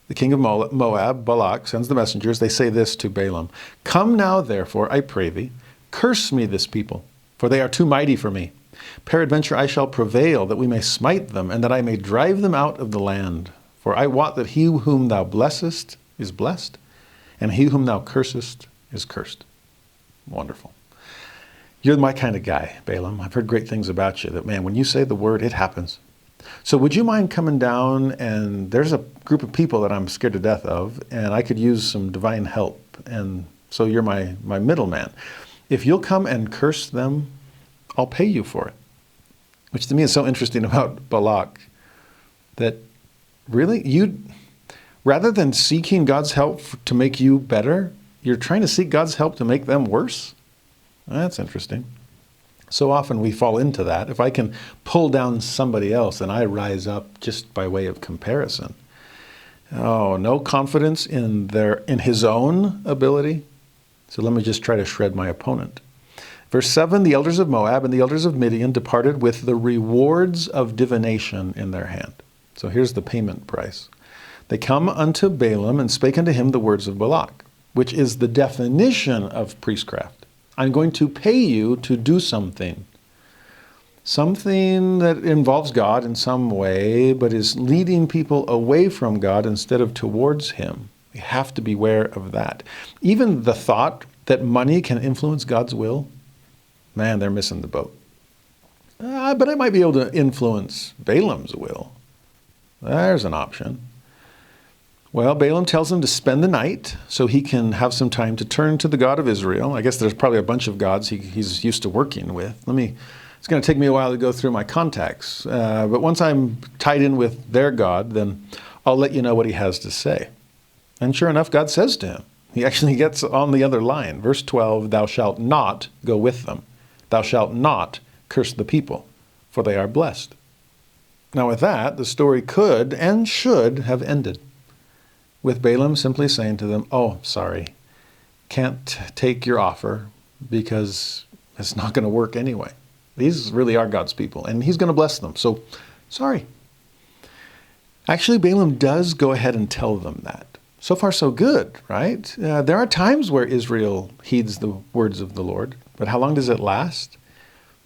the king of Moab, Balak, sends the messengers. They say this to Balaam: "Come now, therefore, I pray thee, curse me this people, for they are too mighty for me. Peradventure I shall prevail, that we may smite them, and that I may drive them out of the land. For I wot that he whom thou blessest is blessed, and he whom thou cursest is cursed." Wonderful. You're my kind of guy, Balaam. I've heard great things about you, that, man, when you say the word, it happens. So would you mind coming down, and there's a group of people that I'm scared to death of, and I could use some divine help, and so you're my middleman. If you'll come and curse them, I'll pay you for it. Which to me is so interesting about Balak, that really, rather than seeking God's help to make you better, you're trying to seek God's help to make them worse? That's interesting. So often we fall into that. If I can pull down somebody else, then I rise up just by way of comparison. Oh, no confidence in his own ability. So let me just try to shred my opponent. Verse 7, the elders of Moab and the elders of Midian departed with the rewards of divination in their hand. So here's the payment price. They come unto Balaam and spake unto him the words of Balak, which is the definition of priestcraft. I'm going to pay you to do something. Something that involves God in some way, but is leading people away from God instead of towards him. We have to beware of that. Even the thought that money can influence God's will, man, they're missing the boat. But I might be able to influence Balaam's will. There's an option. Well, Balaam tells him to spend the night so he can have some time to turn to the God of Israel. I guess there's probably a bunch of gods he's used to working with. It's going to take me a while to go through my contacts. But once I'm tied in with their God, then I'll let you know what he has to say. And sure enough, God says to him, he actually gets on the other line. Verse 12, thou shalt not go with them. Thou shalt not curse the people, for they are blessed. Now with that, the story could and should have ended, with Balaam simply saying to them, oh, sorry, can't take your offer because it's not going to work anyway. These really are God's people, and he's going to bless them. So, sorry. Actually, Balaam does go ahead and tell them that. So far, so good, right? There are times where Israel heeds the words of the Lord, but how long does it last?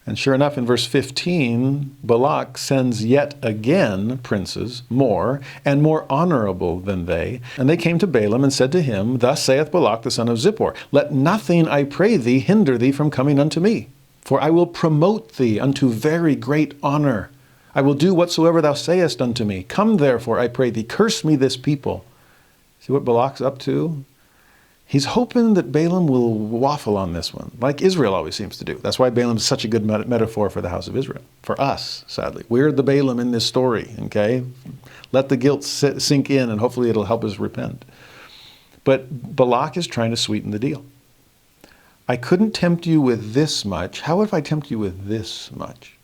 And sure enough, in verse 15, Balak sends yet again princes, more and more honorable than they. And they came to Balaam and said to him, thus saith Balak the son of Zippor, let nothing, I pray thee, hinder thee from coming unto me. For I will promote thee unto very great honor. I will do whatsoever thou sayest unto me. Come therefore, I pray thee, curse me this people. See what Balak's up to? He's hoping that Balaam will waffle on this one, like Israel always seems to do. That's why Balaam is such a good metaphor for the house of Israel. For us, sadly. We're the Balaam in this story, okay? Let the guilt sink in, and hopefully it'll help us repent. But Balak is trying to sweeten the deal. I couldn't tempt you with this much. How if I tempt you with this much?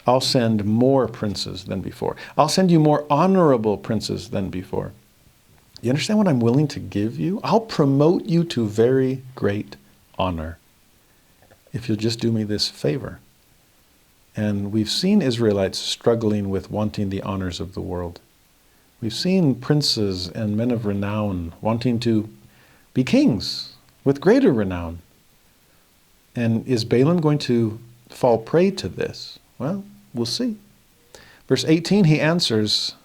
I'll send more princes than before. I'll send you more honorable princes than before. You understand what I'm willing to give you? I'll promote you to very great honor if you'll just do me this favor. And we've seen Israelites struggling with wanting the honors of the world. We've seen princes and men of renown wanting to be kings with greater renown. And is Balaam going to fall prey to this? Well, we'll see. Verse 18, he answers,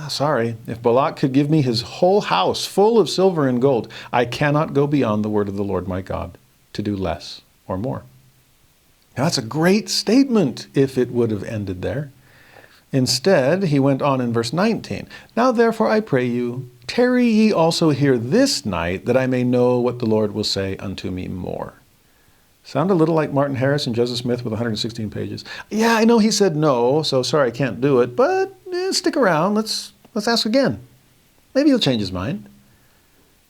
sorry, if Balak could give me his whole house full of silver and gold, I cannot go beyond the word of the Lord my God to do less or more. Now that's a great statement if it would have ended there. Instead, he went on in verse 19, now therefore I pray you, tarry ye also here this night, that I may know what the Lord will say unto me more. Sound a little like Martin Harris and Joseph Smith with 116 pages. Yeah, I know he said no, so sorry I can't do it, but stick around. Let's ask again. Maybe he'll change his mind.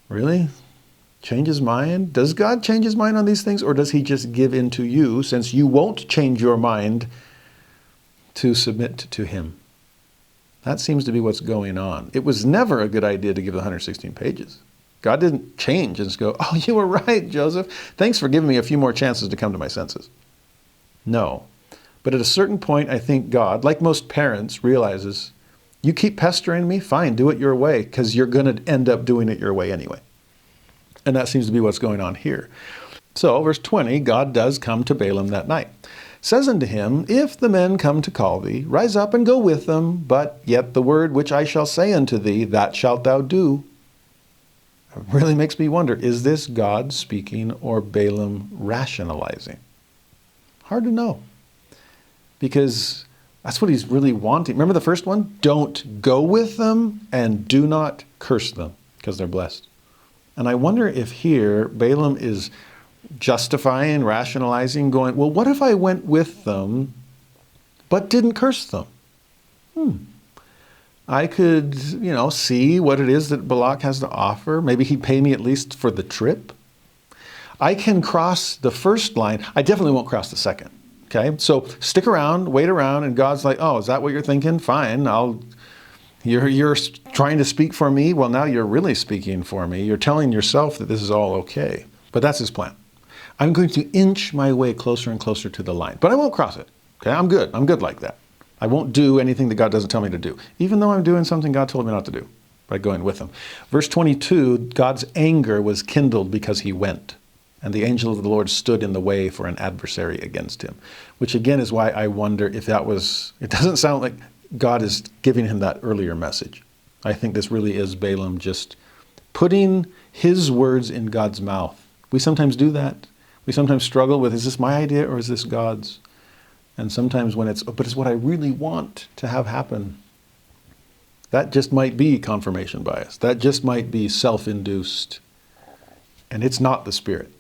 Really? Change his mind? Does God change his mind on these things, or does he just give in to you, since you won't change your mind, to submit to him? That seems to be what's going on. It was never a good idea to give the 116 pages. God didn't change and just go, oh, you were right, Joseph. Thanks for giving me a few more chances to come to my senses. No. But at a certain point, I think God, like most parents, realizes, you keep pestering me, fine, do it your way, because you're going to end up doing it your way anyway. And that seems to be what's going on here. So, verse 20, God does come to Balaam that night. Says unto him, if the men come to call thee, rise up and go with them, but yet the word which I shall say unto thee, that shalt thou do. It really makes me wonder, is this God speaking or Balaam rationalizing? Hard to know. Because that's what he's really wanting. Remember the first one? Don't go with them and do not curse them, because they're blessed. And I wonder if here Balaam is justifying, rationalizing, going, well, what if I went with them but didn't curse them? I could, see what it is that Balak has to offer. Maybe he'd pay me at least for the trip. I can cross the first line. I definitely won't cross the second. Okay, so stick around, wait around, and God's like, oh, is that what you're thinking? Fine, you're trying to speak for me. Well, now you're really speaking for me. You're telling yourself that this is all okay. But that's his plan. I'm going to inch my way closer and closer to the line, but I won't cross it. Okay, I'm good. I'm good like that. I won't do anything that God doesn't tell me to do, even though I'm doing something God told me not to do by going with him. Verse 22, God's anger was kindled because he went. And the angel of the Lord stood in the way for an adversary against him. Which again is why I wonder if that was, it doesn't sound like God is giving him that earlier message. I think this really is Balaam just putting his words in God's mouth. We sometimes do that. We sometimes struggle with, is this my idea or is this God's? And sometimes when but it's what I really want to have happen. That just might be confirmation bias. That just might be self-induced. And it's not the Spirit.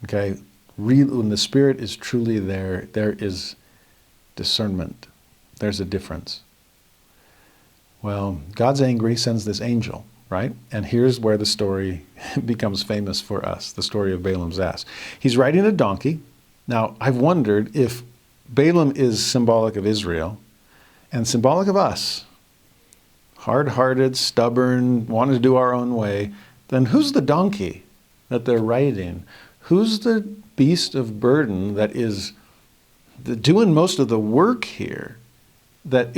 Okay, when the Spirit is truly there, there is discernment. There's a difference. Well, God's angry, sends this angel, right? And here's where the story becomes famous for us, the story of Balaam's ass. He's riding a donkey. Now, I've wondered if Balaam is symbolic of Israel and symbolic of us, hard-hearted, stubborn, want to do our own way, then who's the donkey that they're riding? Who's the beast of burden that is doing most of the work here that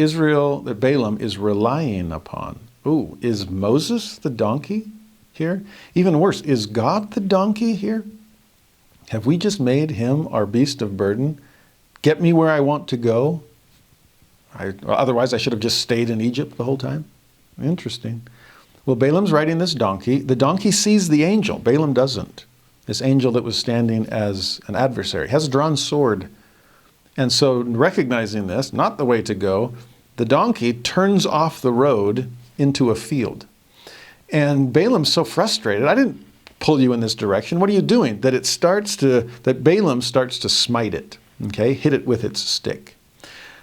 Balaam is relying upon? Ooh, is Moses the donkey here? Even worse, is God the donkey here? Have we just made him our beast of burden? Get me where I want to go? Otherwise, I should have just stayed in Egypt the whole time. Interesting. Well, Balaam's riding this donkey. The donkey sees the angel. Balaam doesn't. This angel that was standing as an adversary has a drawn sword. And so recognizing this, not the way to go, the donkey turns off the road into a field. And Balaam's so frustrated. I didn't pull you in this direction. What are you doing? That Balaam starts to smite it. Okay, hit it with its stick.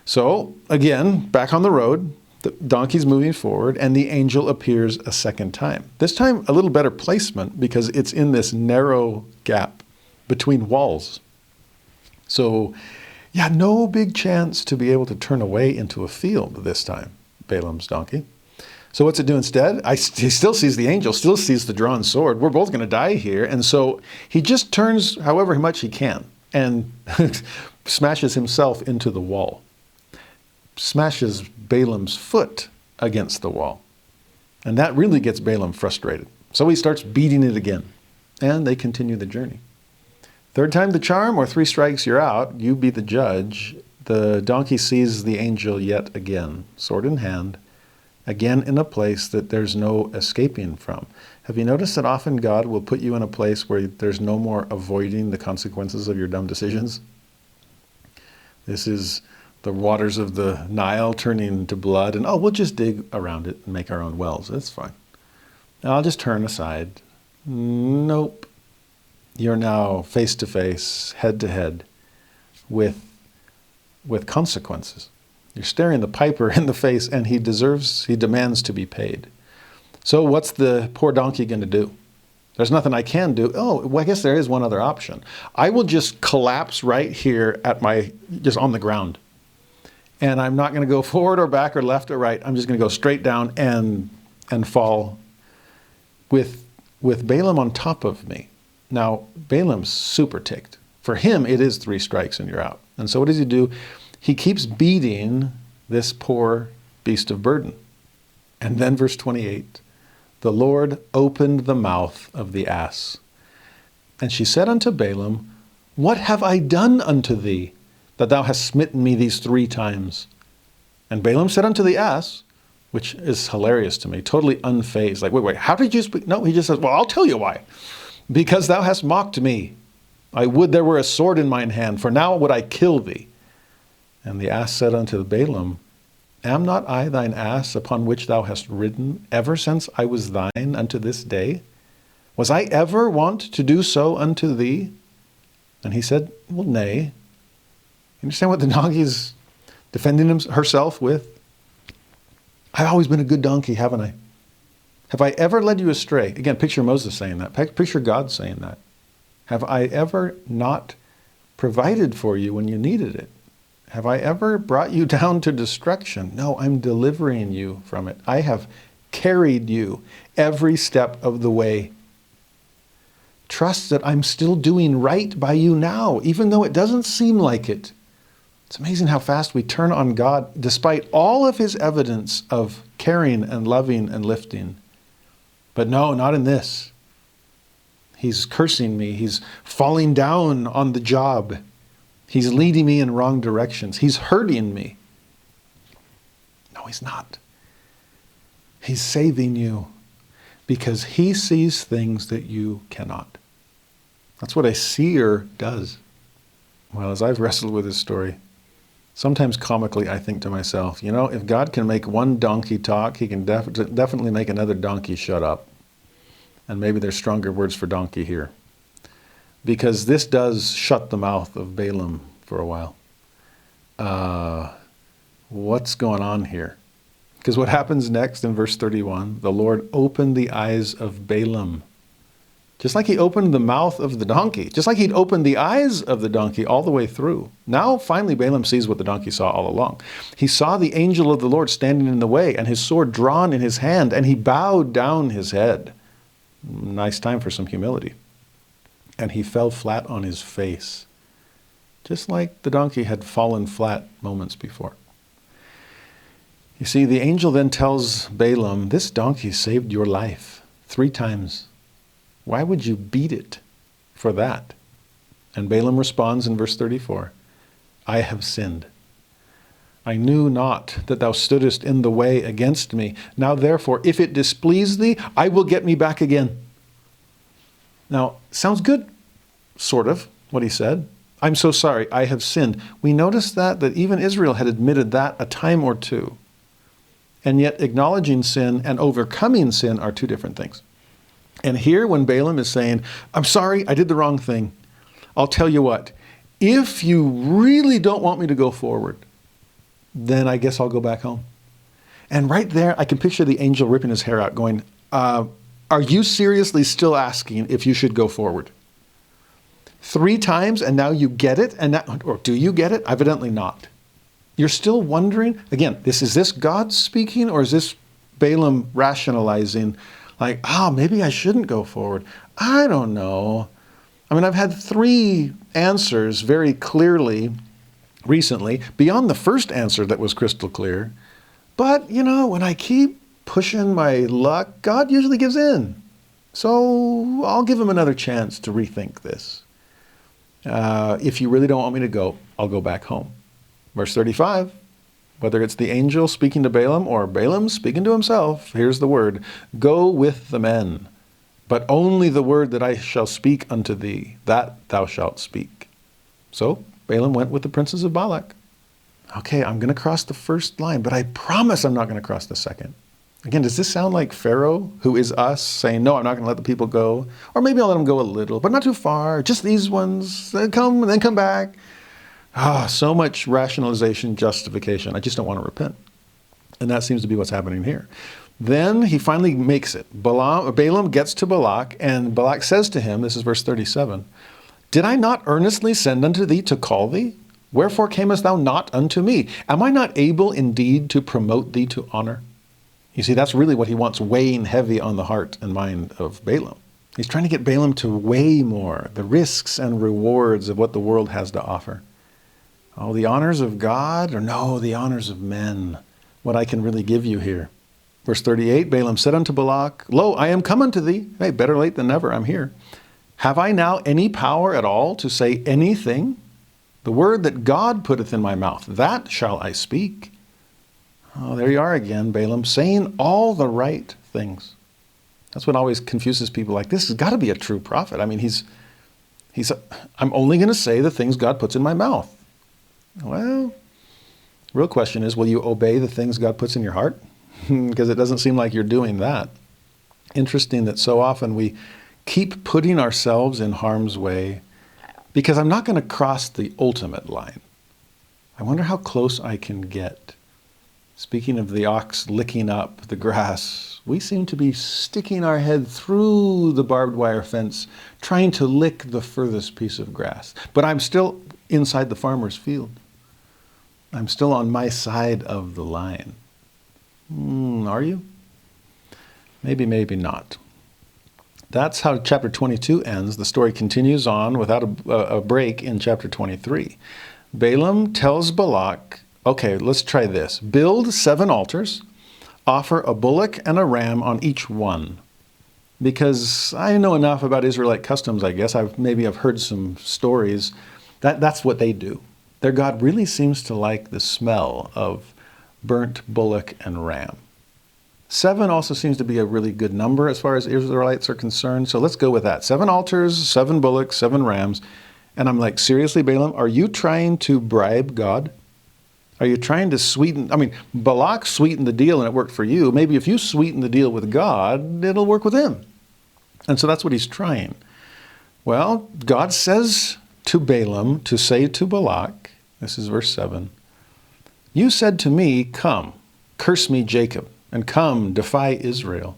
So again, back on the road, the donkey's moving forward, and the angel appears a second time. This time, a little better placement because it's in this narrow gap between walls. So, yeah, no big chance to be able to turn away into a field this time, Balaam's donkey. So what's it do instead? He still sees the angel, still sees the drawn sword. We're both going to die here. And so he just turns however much he can and smashes himself into the wall. Smashes Balaam's foot against the wall. And that really gets Balaam frustrated. So he starts beating it again. And they continue the journey. Third time the charm, or 3 strikes, you're out. You be the judge. The donkey sees the angel yet again, sword in hand, again in a place that there's no escaping from. Have you noticed that often God will put you in a place where there's no more avoiding the consequences of your dumb decisions? This is the waters of the Nile turning to blood, and we'll just dig around it and make our own wells. That's fine. I'll just turn aside. Nope. You're now face to face, head to head with consequences. You're staring the piper in the face, and he demands to be paid. So what's the poor donkey going to do? There's nothing I can do. I guess there is one other option. I will just collapse right here just on the ground. And I'm not going to go forward or back or left or right. I'm just going to go straight down and fall with Balaam on top of me. Now, Balaam's super ticked. For him, it is 3 strikes and you're out. And so what does he do? He keeps beating this poor beast of burden. And then verse 28, the Lord opened the mouth of the ass. And she said unto Balaam, what have I done unto thee, that thou hast smitten me these 3 times? And Balaam said unto the ass, which is hilarious to me, totally unfazed. Like, wait, how did you speak? No, he just says, well, I'll tell you why. Because thou hast mocked me. I would there were a sword in mine hand, for now would I kill thee. And the ass said unto Balaam, am not I thine ass upon which thou hast ridden ever since I was thine unto this day? Was I ever wont to do so unto thee? And he said, well, nay. You understand what the donkey is defending herself with? I've always been a good donkey, haven't I? Have I ever led you astray? Again, picture Moses saying that. Picture God saying that. Have I ever not provided for you when you needed it? Have I ever brought you down to destruction? No, I'm delivering you from it. I have carried you every step of the way. Trust that I'm still doing right by you now, even though it doesn't seem like it. It's amazing how fast we turn on God despite all of his evidence of caring and loving and lifting. But no, not in this. He's cursing me. He's falling down on the job. He's leading me in wrong directions. He's hurting me. No, he's not. He's saving you because he sees things that you cannot. That's what a seer does. Well, as I've wrestled with this story, sometimes comically I think to myself, you know, if God can make one donkey talk, he can definitely make another donkey shut up. And maybe there's stronger words for donkey here. Because this does shut the mouth of Balaam for a while. What's going on here? Because what happens next in verse 31, the Lord opened the eyes of Balaam. Just like he opened the mouth of the donkey. Just like he'd opened the eyes of the donkey all the way through. Now finally Balaam sees what the donkey saw all along. He saw the angel of the Lord standing in the way and his sword drawn in his hand, and he bowed down his head. Nice time for some humility. And he fell flat on his face, just like the donkey had fallen flat moments before. You see, the angel then tells Balaam, this donkey saved your life 3 times. Why would you beat it for that? And Balaam responds in verse 34, I have sinned. I knew not that thou stoodest in the way against me. Now therefore, if it displease thee, I will get me back again. Now, sounds good, sort of, what he said. I'm so sorry, I have sinned. We notice that even Israel had admitted that a time or two. And yet acknowledging sin and overcoming sin are 2 different things. And here when Balaam is saying, I'm sorry, I did the wrong thing. I'll tell you what, if you really don't want me to go forward, then I guess I'll go back home. And right there, I can picture the angel ripping his hair out going, are you seriously still asking if you should go forward? 3 times and now you get it? Or do you get it? Evidently not. You're still wondering? Again, is this God speaking, or is this Balaam rationalizing like, maybe I shouldn't go forward? I don't know. I mean, I've had 3 answers very clearly recently, beyond the first answer that was crystal clear. But, you know, when I keep pushing my luck, God usually gives in. So I'll give him another chance to rethink this. If you really don't want me to go, I'll go back home. Verse 35, whether it's the angel speaking to Balaam or Balaam speaking to himself, here's the word, go with the men, but only the word that I shall speak unto thee, that thou shalt speak. So Balaam went with the princes of Balak. Okay, I'm going to cross the first line, but I promise I'm not going to cross the second. Again, does this sound like Pharaoh, who is us, saying, no, I'm not going to let the people go? Or maybe I'll let them go a little, but not too far, just these ones, then come and then come back. So much rationalization, justification. I just don't want to repent. And that seems to be what's happening here. Then he finally makes it. Balaam gets to Balak, and Balak says to him, this is verse 37, did I not earnestly send unto thee to call thee? Wherefore camest thou not unto me? Am I not able indeed to promote thee to honor? You see, that's really what he wants weighing heavy on the heart and mind of Balaam. He's trying to get Balaam to weigh more the risks and rewards of what the world has to offer. Oh, the honors of God, or no, the honors of men, what I can really give you here. Verse 38, Balaam said unto Balak, Lo, I am come unto thee. Hey, better late than never, I'm here. Have I now any power at all to say anything? The word that God putteth in my mouth, that shall I speak. Oh, there you are again, Balaam, saying all the right things. That's what always confuses people. Like, this has got to be a true prophet. I mean, I'm only going to say the things God puts in my mouth. Well, real question is, will you obey the things God puts in your heart? Because it doesn't seem like you're doing that. Interesting that so often we keep putting ourselves in harm's way because I'm not going to cross the ultimate line. I wonder how close I can get. Speaking of the ox licking up the grass, we seem to be sticking our head through the barbed wire fence, trying to lick the furthest piece of grass. But I'm still inside the farmer's field. I'm still on my side of the line. Are you? Maybe, maybe not. That's how chapter 22 ends. The story continues on without a break in chapter 23. Balaam tells Balak, okay, let's try this. Build 7 altars, offer a bullock and a ram on each one. Because I know enough about Israelite customs, I guess. I've heard some stories. That's what they do. Their God really seems to like the smell of burnt bullock and ram. 7 also seems to be a really good number as far as Israelites are concerned. So let's go with that. 7 altars, 7 bullocks, 7 rams. And I'm like, seriously, Balaam, are you trying to bribe God? Are you trying to sweeten? I mean, Balak sweetened the deal and it worked for you. Maybe if you sweeten the deal with God, it'll work with him. And so that's what he's trying. Well, God says to Balaam to say to Balak, this is verse 7, you said to me, come, curse me, Jacob, and come, defy Israel.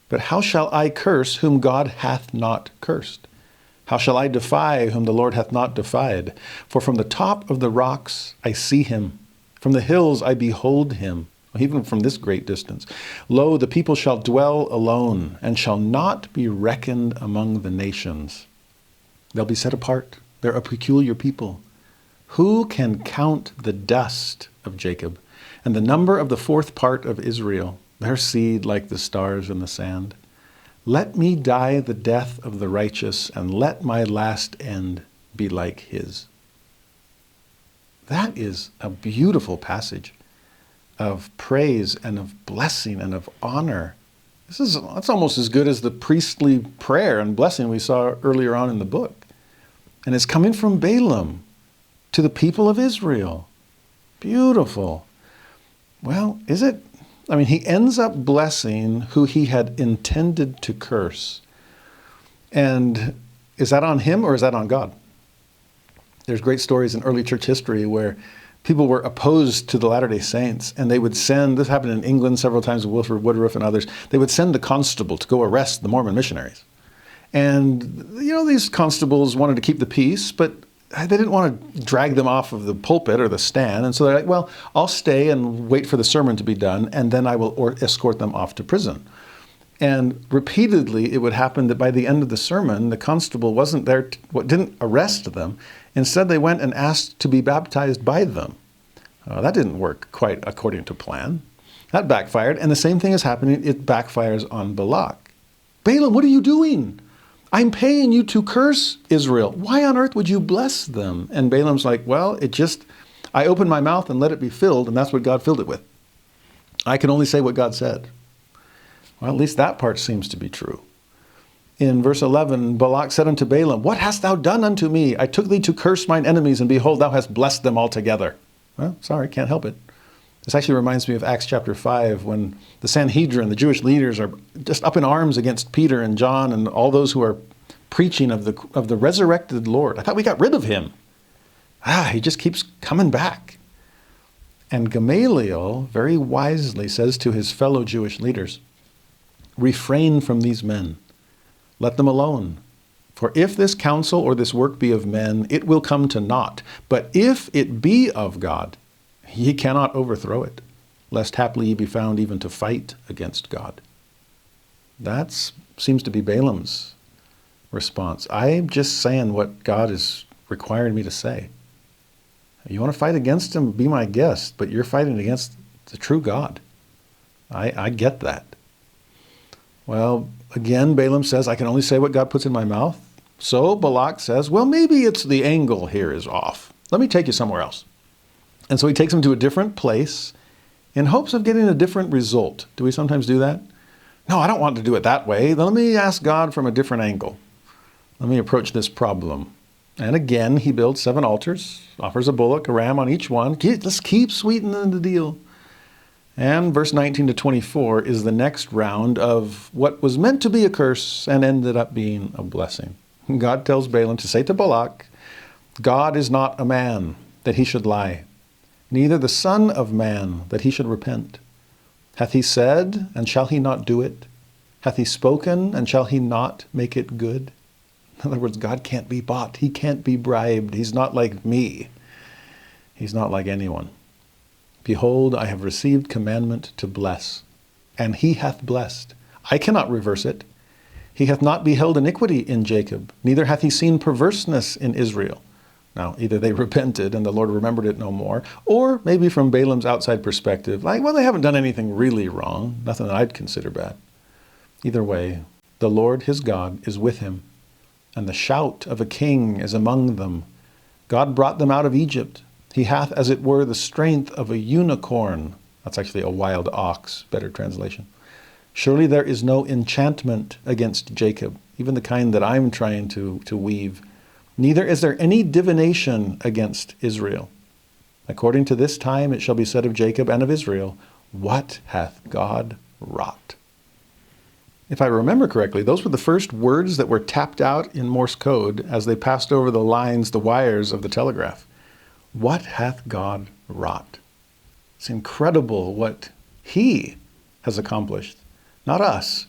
But how shall I curse whom God hath not cursed? How shall I defy whom the Lord hath not defied? For from the top of the rocks I see him. From the hills I behold him, even from this great distance. Lo, the people shall dwell alone, and shall not be reckoned among the nations. They'll be set apart. They're a peculiar people. Who can count the dust of Jacob, and the number of the 4th part of Israel, their seed like the stars in the sand? Let me die the death of the righteous, and let my last end be like his. That is a beautiful passage of praise and of blessing and of honor. That's almost as good as the priestly prayer and blessing we saw earlier on in the book. And it's coming from Balaam to the people of Israel. Beautiful. Well, is it? I mean, he ends up blessing who he had intended to curse. And is that on him or is that on God? There's great stories in early church history where people were opposed to the Latter-day Saints, and they would send, this happened in England several times with Wilford Woodruff and others, they would send the constable to go arrest the Mormon missionaries. And, these constables wanted to keep the peace, but they didn't want to drag them off of the pulpit or the stand. And so they're like, well, I'll stay and wait for the sermon to be done, and then I will escort them off to prison. And repeatedly, it would happen that by the end of the sermon, the constable wasn't there, didn't arrest them. Instead, they went and asked to be baptized by them. That didn't work quite according to plan. That backfired, and the same thing is happening. It backfires on Balak. Balaam, what are you doing? I'm paying you to curse Israel. Why on earth would you bless them? And Balaam's like, well, I opened my mouth and let it be filled, and that's what God filled it with. I can only say what God said. Well, at least that part seems to be true. In verse 11, Balak said unto Balaam, what hast thou done unto me? I took thee to curse mine enemies, and behold, thou hast blessed them altogether. Well, sorry, can't help it. This actually reminds me of Acts chapter 5, when the Sanhedrin, the Jewish leaders, are just up in arms against Peter and John and all those who are preaching of the resurrected Lord. I thought we got rid of him. He just keeps coming back. And Gamaliel very wisely says to his fellow Jewish leaders, refrain from these men. Let them alone. For if this counsel or this work be of men, it will come to naught. But if it be of God, ye cannot overthrow it, lest haply ye be found even to fight against God. That seems to be Balaam's response. I'm just saying what God is requiring me to say. You want to fight against him? Be my guest, but you're fighting against the true God. I get that. Well, again, Balaam says, I can only say what God puts in my mouth. So Balak says, well, maybe it's the angle here is off. Let me take you somewhere else. And so he takes him to a different place in hopes of getting a different result. Do we sometimes do that? No, I don't want to do it that way. Let me ask God from a different angle. Let me approach this problem. And again, he builds 7 altars, offers a bullock, a ram on each one. Let's keep sweetening the deal. And verse 19 to 24 is the next round of what was meant to be a curse and ended up being a blessing. God tells Balaam to say to Balak, God is not a man that he should lie, neither the son of man that he should repent. Hath he said, and shall he not do it? Hath he spoken, and shall he not make it good? In other words, God can't be bought. He can't be bribed. He's not like me. He's not like anyone. Behold, I have received commandment to bless, and he hath blessed. I cannot reverse it. He hath not beheld iniquity in Jacob, neither hath he seen perverseness in Israel. Now, either they repented and the Lord remembered it no more, or maybe from Balaam's outside perspective, like, well, they haven't done anything really wrong, nothing that I'd consider bad. Either way, the Lord his God is with him, and the shout of a king is among them. God brought them out of Egypt. He hath, as it were, the strength of a unicorn. That's actually a wild ox, better translation. Surely there is no enchantment against Jacob, even the kind that I'm trying to weave. Neither is there any divination against Israel. According to this time it shall be said of Jacob and of Israel, what hath God wrought? If I remember correctly, those were the first words that were tapped out in Morse code as they passed over the lines, the wires of the telegraph. What hath God wrought? It's incredible what he has accomplished, not us.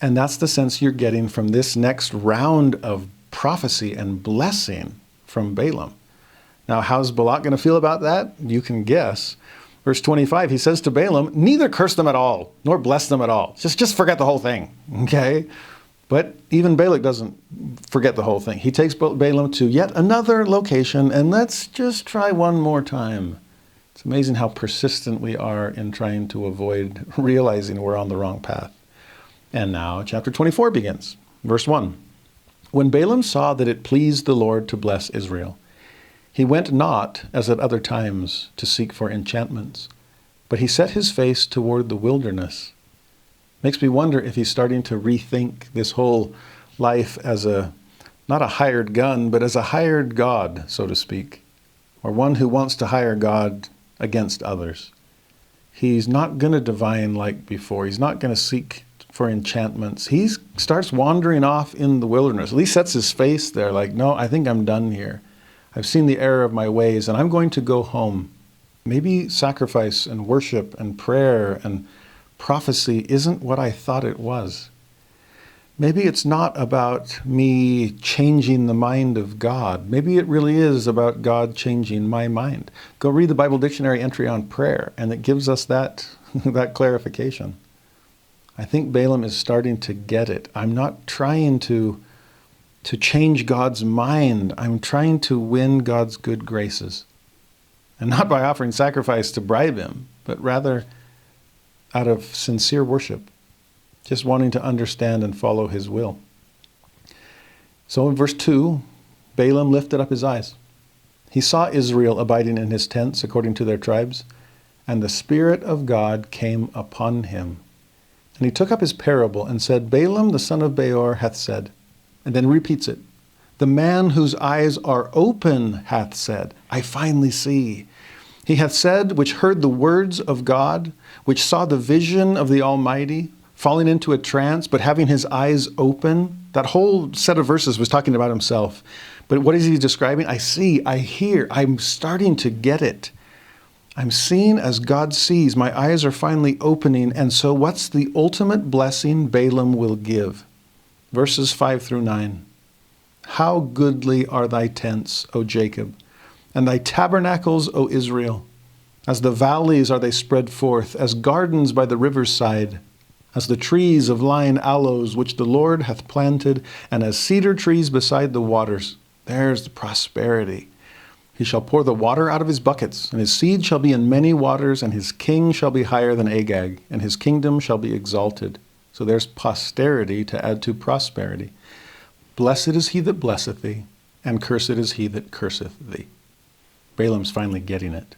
And that's the sense you're getting from this next round of prophecy and blessing from Balaam. Now, how's Balak going to feel about that? You can guess. Verse 25, he says to Balaam, neither curse them at all, nor bless them at all. Just forget the whole thing, okay? But even Balak doesn't forget the whole thing. He takes Balaam to yet another location, and let's just try one more time. It's amazing how persistent we are in trying to avoid realizing we're on the wrong path. And now chapter 24 begins. Verse 1. When Balaam saw that it pleased the Lord to bless Israel, he went not, as at other times, to seek for enchantments, but he set his face toward the wilderness. Makes me wonder if he's starting to rethink this whole life as not a hired gun, but as a hired God, so to speak, or one who wants to hire God against others. He's not going to divine like before. He's not going to seek for enchantments. He starts wandering off in the wilderness. At least sets his face there like, no, I think I'm done here. I've seen the error of my ways, and I'm going to go home. Maybe sacrifice and worship and prayer and prophecy isn't what I thought it was. Maybe it's not about me changing the mind of God. Maybe it really is about God changing my mind. Go read the Bible dictionary entry on prayer, and it gives us that clarification. I think Balaam is starting to get it. I'm not trying to change God's mind. I'm trying to win God's good graces. And not by offering sacrifice to bribe him, but rather out of sincere worship, just wanting to understand and follow his will. So in verse 2, Balaam lifted up his eyes. He saw Israel abiding in his tents according to their tribes, and the Spirit of God came upon him. And he took up his parable and said, Balaam the son of Beor hath said, and then repeats it. The man whose eyes are open hath said, I finally see. He hath said, which heard the words of God, which saw the vision of the Almighty, falling into a trance, but having his eyes open. That whole set of verses was talking about himself. But what is he describing? I see, I hear, I'm starting to get it. I'm seeing as God sees. My eyes are finally opening. And so what's the ultimate blessing Balaam will give? Verses 5 through 9. How goodly are thy tents, O Jacob, and thy tabernacles, O Israel. As the valleys are they spread forth, as gardens by the river's side, as the trees of lign aloes which the Lord hath planted, and as cedar trees beside the waters. There's the prosperity. He shall pour the water out of his buckets, and his seed shall be in many waters, and his king shall be higher than Agag, and his kingdom shall be exalted. So there's posterity to add to prosperity. Blessed is he that blesseth thee, and cursed is he that curseth thee. Balaam's finally getting it.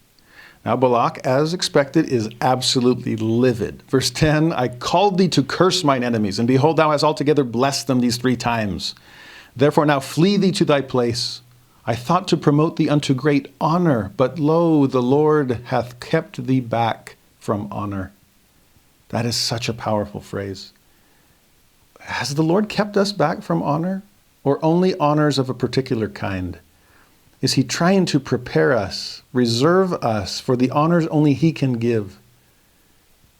Now Balak, as expected, is absolutely livid. Verse 10, I called thee to curse mine enemies, and behold, thou hast altogether blessed them these 3 times. Therefore now flee thee to thy place. I thought to promote thee unto great honor, but lo, the Lord hath kept thee back from honor. That is such a powerful phrase. Has the Lord kept us back from honor, or only honors of a particular kind? Is he trying to prepare us, reserve us for the honors only he can give?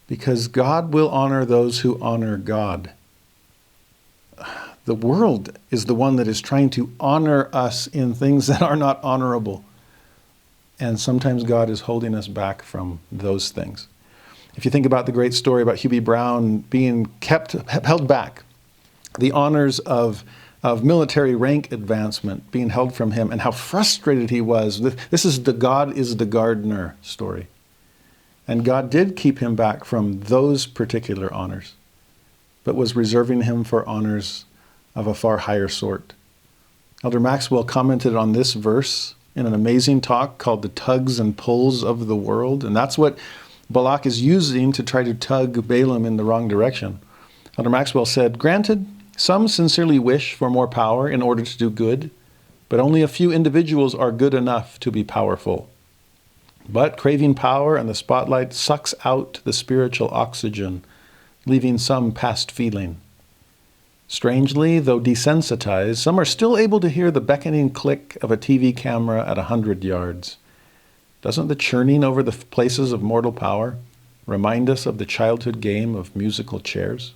Because God will honor those who honor God. The world is the one that is trying to honor us in things that are not honorable. And sometimes God is holding us back from those things. If you think about the great story about Hubie Brown being held back, the honors of military rank advancement being held from him, and how frustrated he was. This is the God is the gardener story. And God did keep him back from those particular honors, but was reserving him for honors of a far higher sort. Elder Maxwell commented on this verse in an amazing talk called The Tugs and Pulls of the World, and that's what Balak is using to try to tug Balaam in the wrong direction. Elder Maxwell said, granted, some sincerely wish for more power in order to do good, but only a few individuals are good enough to be powerful. But craving power and the spotlight sucks out the spiritual oxygen, leaving some past feeling. Strangely, though desensitized, some are still able to hear the beckoning click of a TV camera at 100 yards. Doesn't the churning over the places of mortal power remind us of the childhood game of musical chairs?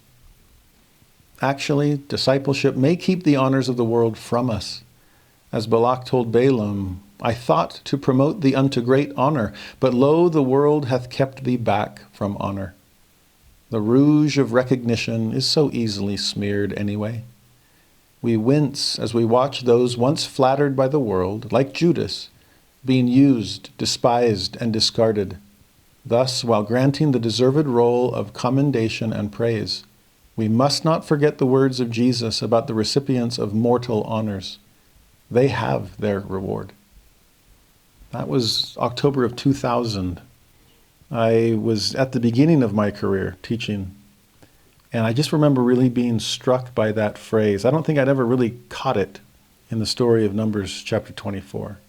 Actually, discipleship may keep the honors of the world from us. As Balak told Balaam, I thought to promote thee unto great honor, but lo, the world hath kept thee back from honor. The rouge of recognition is so easily smeared anyway. We wince as we watch those once flattered by the world, like Judas, being used, despised, and discarded. Thus, while granting the deserved role of commendation and praise, we must not forget the words of Jesus about the recipients of mortal honors. They have their reward. That was October of 2000. I was at the beginning of my career teaching, and I just remember really being struck by that phrase. I don't think I'd ever really caught it in the story of Numbers chapter 24.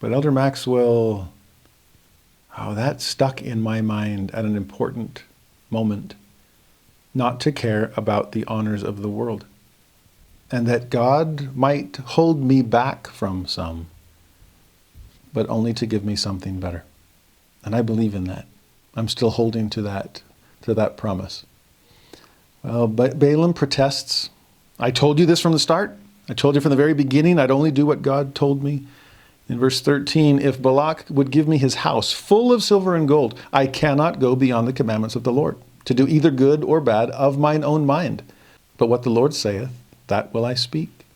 But Elder Maxwell, that stuck in my mind at an important moment, not to care about the honors of the world, and that God might hold me back from some, but only to give me something better. And I believe in that. I'm still holding to that promise. Well, but Balaam protests. I told you this from the start. I told you from the very beginning I'd only do what God told me. In verse 13, if Balak would give me his house full of silver and gold, I cannot go beyond the commandments of the Lord, to do either good or bad of mine own mind. But what the Lord saith, that will I speak.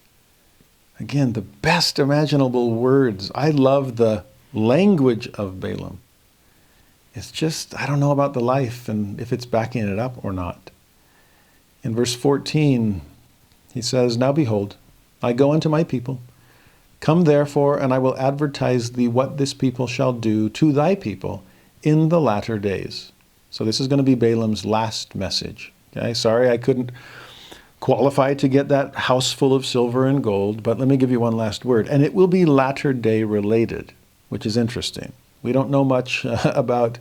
Again, the best imaginable words. I love the language of Balaam. It's just, I don't know about the life and if it's backing it up or not. In verse 14, he says, now behold, I go unto my people. Come therefore, and I will advertise thee what this people shall do to thy people in the latter days. So this is going to be Balaam's last message. Okay, sorry I couldn't qualify to get that house full of silver and gold, but let me give you one last word. And it will be latter day related, which is interesting. We don't know much about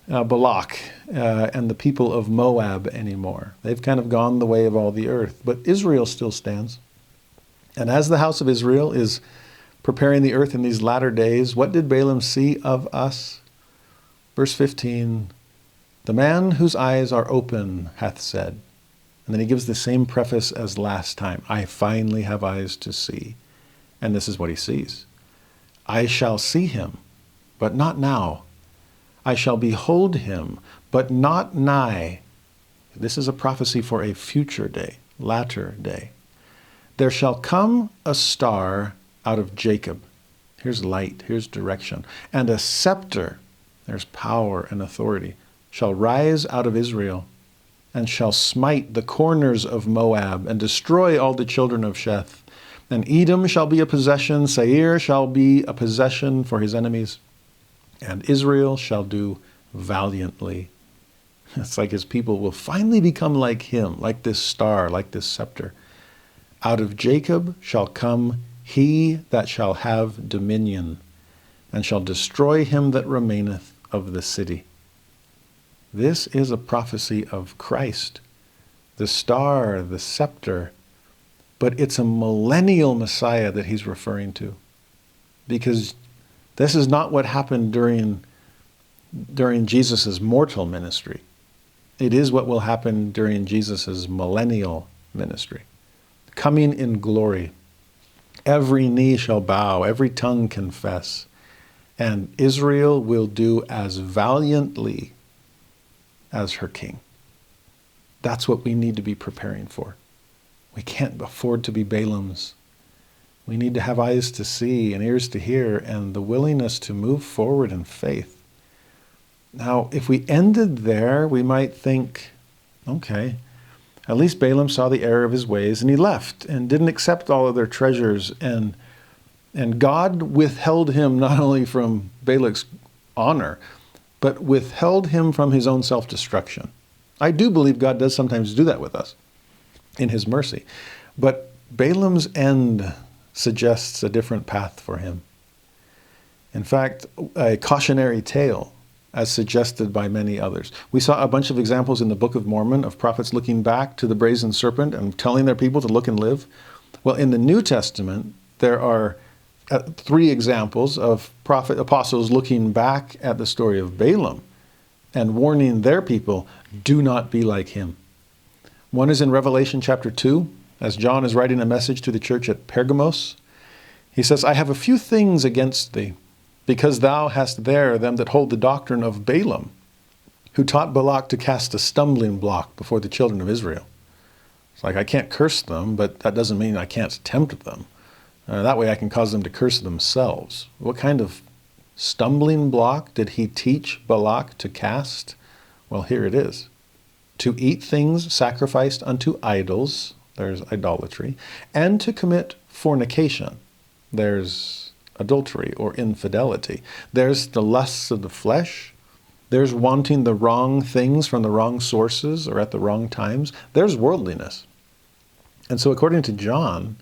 Balak and the people of Moab anymore. They've kind of gone the way of all the earth, but Israel still stands. And as the house of Israel is preparing the earth in these latter days, what did Balaam see of us? Verse 15, the man whose eyes are open hath said. And then he gives the same preface as last time. I finally have eyes to see. And this is what he sees. I shall see him, but not now. I shall behold him, but not nigh. This is a prophecy for a future day, latter day. There shall come a star out of Jacob, Here's light, here's direction. And a scepter, there's power and authority, shall rise out of Israel, and shall smite the corners of Moab, and destroy all the children of Sheth. And Edom shall be a possession, Seir shall be a possession for his enemies, and Israel shall do valiantly. It's like his people will finally become like him, like this star, like this scepter. Out of Jacob shall come he that shall have dominion, and shall destroy him that remaineth of the city. This is a prophecy of Christ, the star, the scepter, but it's a millennial Messiah that he's referring to, because this is not what happened during Jesus' mortal ministry. It is what will happen during Jesus' millennial ministry, coming in glory. Every knee shall bow, every tongue confess, and Israel will do as valiantly as her king. That's what we need to be preparing for. We can't afford to be Balaams. We need to have eyes to see and ears to hear and the willingness to move forward in faith. Now, if we ended there, we might think, okay, at least Balaam saw the error of his ways and he left and didn't accept all of their treasures, and God withheld him not only from Balak's honor, but withheld him from his own self-destruction. I do believe God does sometimes do that with us in his mercy. But Balaam's end suggests a different path for him. In fact, a cautionary tale, as suggested by many others. We saw a bunch of examples in the Book of Mormon of prophets looking back to the Brazen Serpent and telling their people to look and live. Well, in the New Testament, there are 3 examples of apostles looking back at the story of Balaam and warning their people, do not be like him. One is in Revelation chapter 2, as John is writing a message to the church at Pergamos. He says, I have a few things against thee, because thou hast there them that hold the doctrine of Balaam, who taught Balak to cast a stumbling block before the children of Israel. It's like, I can't curse them, but that doesn't mean I can't tempt them. That way I can cause them to curse themselves. What kind of stumbling block did he teach Balak to cast? Well, here it is. To eat things sacrificed unto idols, there's idolatry, and to commit fornication, there's adultery or infidelity. There's the lusts of the flesh. There's wanting the wrong things from the wrong sources or at the wrong times. There's worldliness. And so according to John,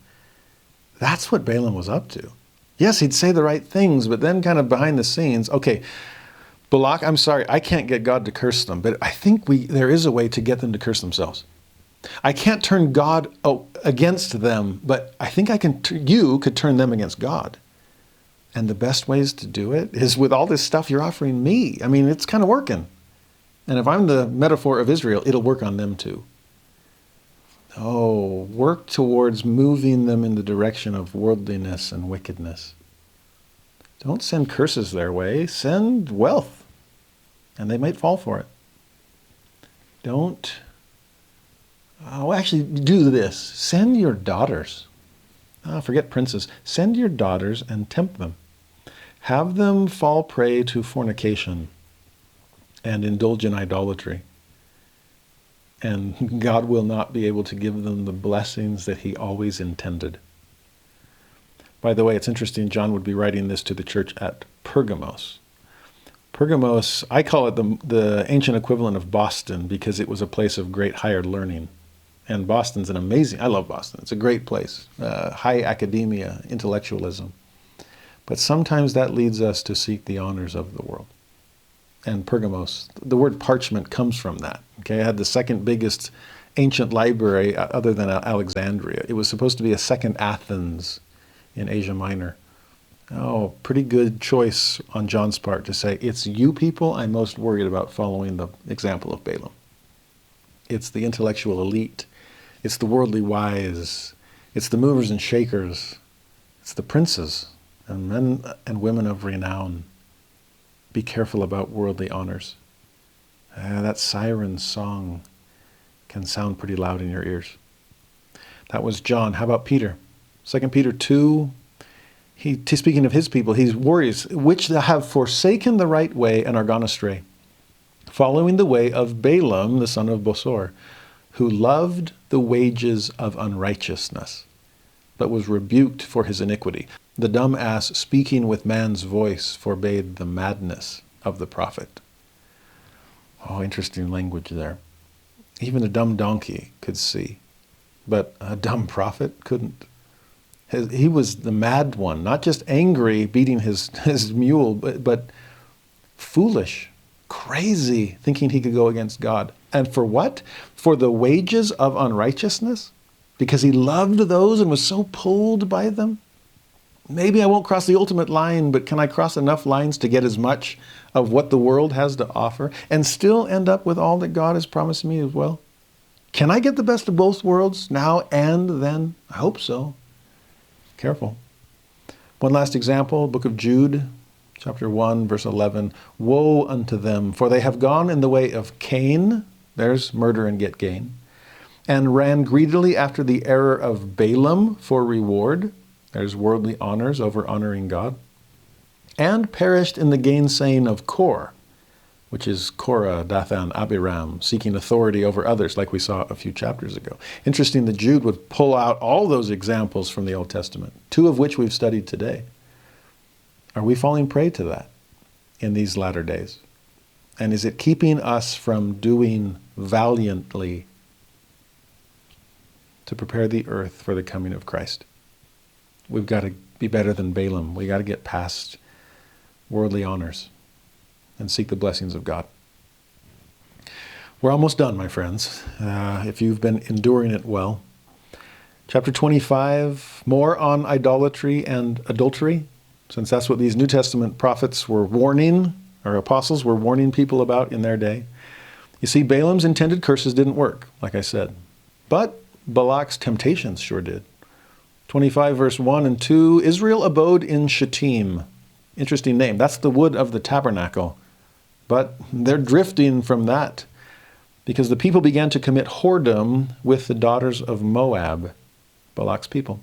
that's what Balaam was up to. Yes, he'd say the right things, but then kind of behind the scenes, okay, Balak, I'm sorry, I can't get God to curse them, but I think there is a way to get them to curse themselves. I can't turn God against them, but I think you could turn them against God. And the best ways to do it is with all this stuff you're offering me. I mean, it's kind of working. And if I'm the metaphor of Israel, it'll work on them too. Oh, work towards moving them in the direction of worldliness and wickedness. Don't send curses their way. Send wealth, and they might fall for it. Actually do this. Send your daughters. Forget princes. Send your daughters and tempt them. Have them fall prey to fornication and indulge in idolatry. And God will not be able to give them the blessings that he always intended. By the way, it's interesting, John would be writing this to the church at Pergamos. Pergamos, I call it the ancient equivalent of Boston because it was a place of great higher learning. And Boston's I love Boston. It's a great place. High academia, intellectualism. But sometimes that leads us to seek the honors of the world. And Pergamos, the word parchment comes from that. Okay, it had the second biggest ancient library other than Alexandria. It was supposed to be a second Athens in Asia Minor. Oh, pretty good choice on John's part to say, it's you people I'm most worried about following the example of Balaam. It's the intellectual elite. It's the worldly wise. It's the movers and shakers. It's the princes and men and women of renown. Be careful about worldly honors. That siren song can sound pretty loud in your ears. That was John. How about Peter? 2 Peter 2, Speaking of his people, he worries, which have forsaken the right way and are gone astray, following the way of Balaam, the son of Bosor, who loved the wages of unrighteousness, but was rebuked for his iniquity. The dumb ass, speaking with man's voice, forbade the madness of the prophet. Oh, interesting language there. Even a dumb donkey could see, but a dumb prophet couldn't. He was the mad one, not just angry, beating his mule, but foolish, crazy, thinking he could go against God. And for what? For the wages of unrighteousness? Because he loved those and was so pulled by them? Maybe I won't cross the ultimate line, but can I cross enough lines to get as much of what the world has to offer and still end up with all that God has promised me as well? Can I get the best of both worlds now and then? I hope so. Careful. One last example, book of Jude, chapter 1, verse 11. Woe unto them, for they have gone in the way of Cain, there's murder and get gain, and ran greedily after the error of Balaam for reward, there's worldly honors over honoring God, and perished in the gainsaying of Kor, which is Korah, Dathan, Abiram, seeking authority over others, like we saw a few chapters ago. Interesting that Jude would pull out all those examples from the Old Testament, two of which we've studied today. Are we falling prey to that in these latter days? And is it keeping us from doing valiantly to prepare the earth for the coming of Christ? We've got to be better than Balaam. We've got to get past worldly honors and seek the blessings of God. We're almost done, my friends, if you've been enduring it well. Chapter 25, more on idolatry and adultery, since that's what these New Testament prophets were warning, or apostles were warning people about in their day. You see, Balaam's intended curses didn't work, like I said, but Balak's temptations sure did. 25, verse 1 and 2, Israel abode in Shittim. Interesting name. That's the wood of the tabernacle. But they're drifting from that because the people began to commit whoredom with the daughters of Moab, Balak's people.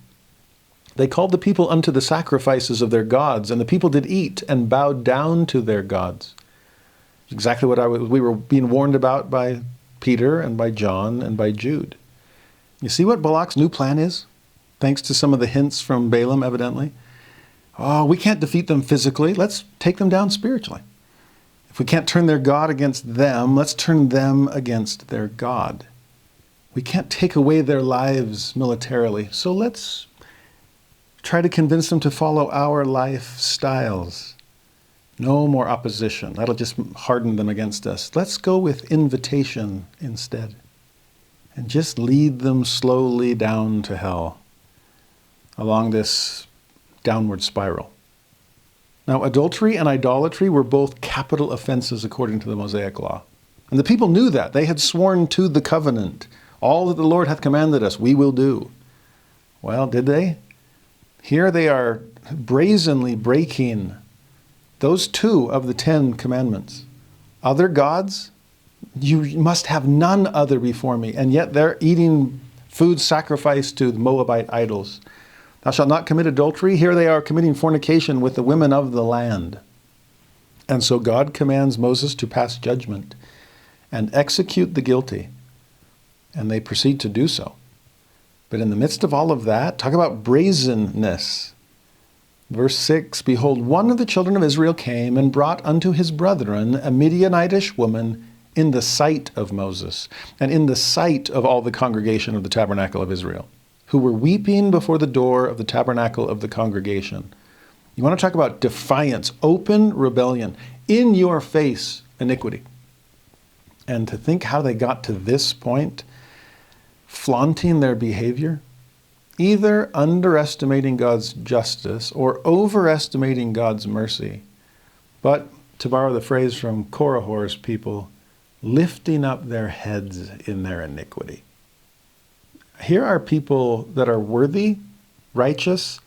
They called the people unto the sacrifices of their gods, and the people did eat and bowed down to their gods. Exactly what we were being warned about by Peter and by John and by Jude. You see what Balak's new plan is? Thanks to some of the hints from Balaam, evidently. Oh, we can't defeat them physically. Let's take them down spiritually. If we can't turn their God against them, let's turn them against their God. We can't take away their lives militarily, so let's try to convince them to follow our lifestyles. No more opposition. That'll just harden them against us. Let's go with invitation instead, and just lead them slowly down to hell along this downward spiral. Now, adultery and idolatry were both capital offenses according to the Mosaic law. And the people knew that. They had sworn to the covenant. All that the Lord hath commanded us, we will do. Well, did they? Here they are brazenly breaking those two of the 10 commandments. Other gods, you must have none other before me. And yet they're eating food sacrificed to the Moabite idols. Thou shalt not commit adultery. Here they are committing fornication with the women of the land. And so God commands Moses to pass judgment and execute the guilty. And they proceed to do so. But in the midst of all of that, talk about brazenness. Verse 6, Behold, one of the children of Israel came and brought unto his brethren a Midianitish woman in the sight of Moses, and in the sight of all the congregation of the tabernacle of Israel, who were weeping before the door of the tabernacle of the congregation. You want to talk about defiance, open rebellion, in your face iniquity. And to think how they got to this point, flaunting their behavior, either underestimating God's justice or overestimating God's mercy, but, to borrow the phrase from Korahor's people, lifting up their heads in their iniquity. Here are people that are worthy, righteous,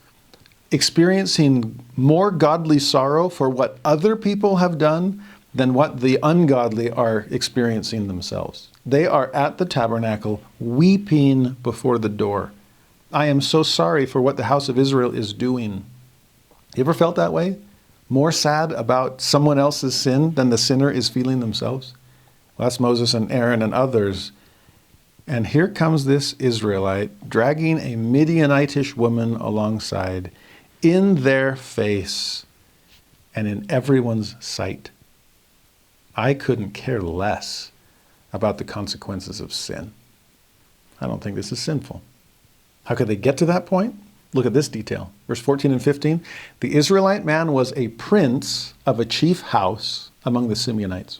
experiencing more godly sorrow for what other people have done than what the ungodly are experiencing themselves. They are at the tabernacle weeping before the door. I am so sorry for what the house of Israel is doing. You ever felt that way? More sad about someone else's sin than the sinner is feeling themselves? Well, that's Moses and Aaron and others. And here comes this Israelite dragging a Midianitish woman alongside in their face and in everyone's sight. I couldn't care less about the consequences of sin. I don't think this is sinful. How could they get to that point? Look at this detail. Verse 14 and 15. The Israelite man was a prince of a chief house among the Simeonites.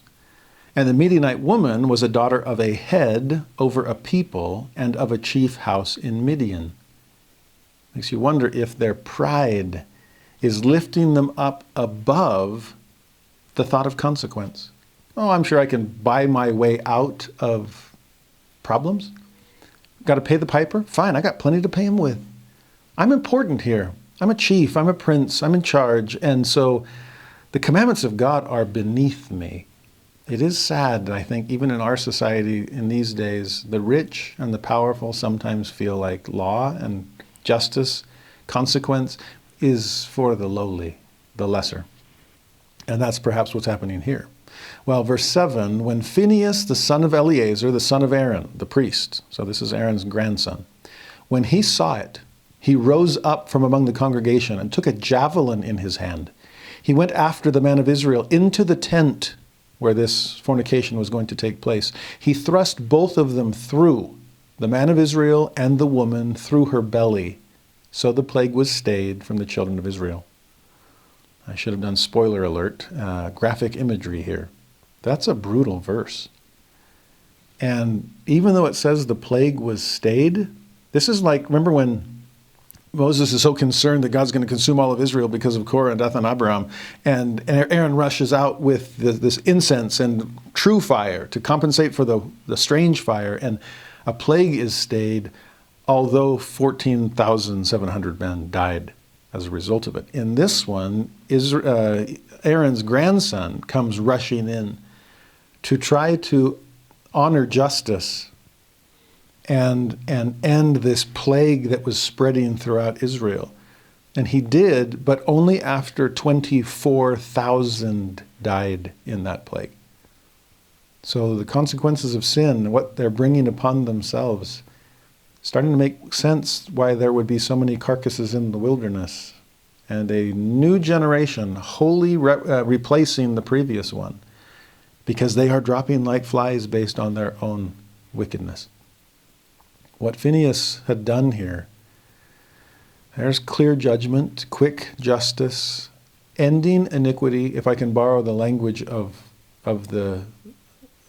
And the Midianite woman was a daughter of a head over a people and of a chief house in Midian. Makes you wonder if their pride is lifting them up above the thought of consequence. Oh, I'm sure I can buy my way out of problems. Got to pay the piper? Fine, I got plenty to pay him with. I'm important here. I'm a chief, I'm a prince, I'm in charge. And so the commandments of God are beneath me. It is sad, I think, even in our society in these days, the rich and the powerful sometimes feel like law and justice, consequence is for the lowly, the lesser. And that's perhaps what's happening here. Well, verse 7, when Phinehas, the son of Eleazar, the son of Aaron, the priest, so this is Aaron's grandson, when he saw it, he rose up from among the congregation and took a javelin in his hand. He went after the man of Israel into the tent where this fornication was going to take place. He thrust both of them through, the man of Israel and the woman, through her belly. So the plague was stayed from the children of Israel. I should have done spoiler alert, graphic imagery here. That's a brutal verse. And even though it says the plague was stayed, this is like, remember when Moses is so concerned that God's going to consume all of Israel because of Korah and Dathan and Abiram, and Aaron rushes out with this incense and true fire to compensate for the strange fire, and a plague is stayed, although 14,700 men died as a result of it. In this one, Aaron's grandson comes rushing in to try to honor justice and end this plague that was spreading throughout Israel. And he did, but only after 24,000 died in that plague. So the consequences of sin, what they're bringing upon themselves, starting to make sense why there would be so many carcasses in the wilderness and a new generation wholly replacing the previous one because they are dropping like flies based on their own wickedness. What Phinehas had done here, there's clear judgment, quick justice, ending iniquity, if I can borrow the language of the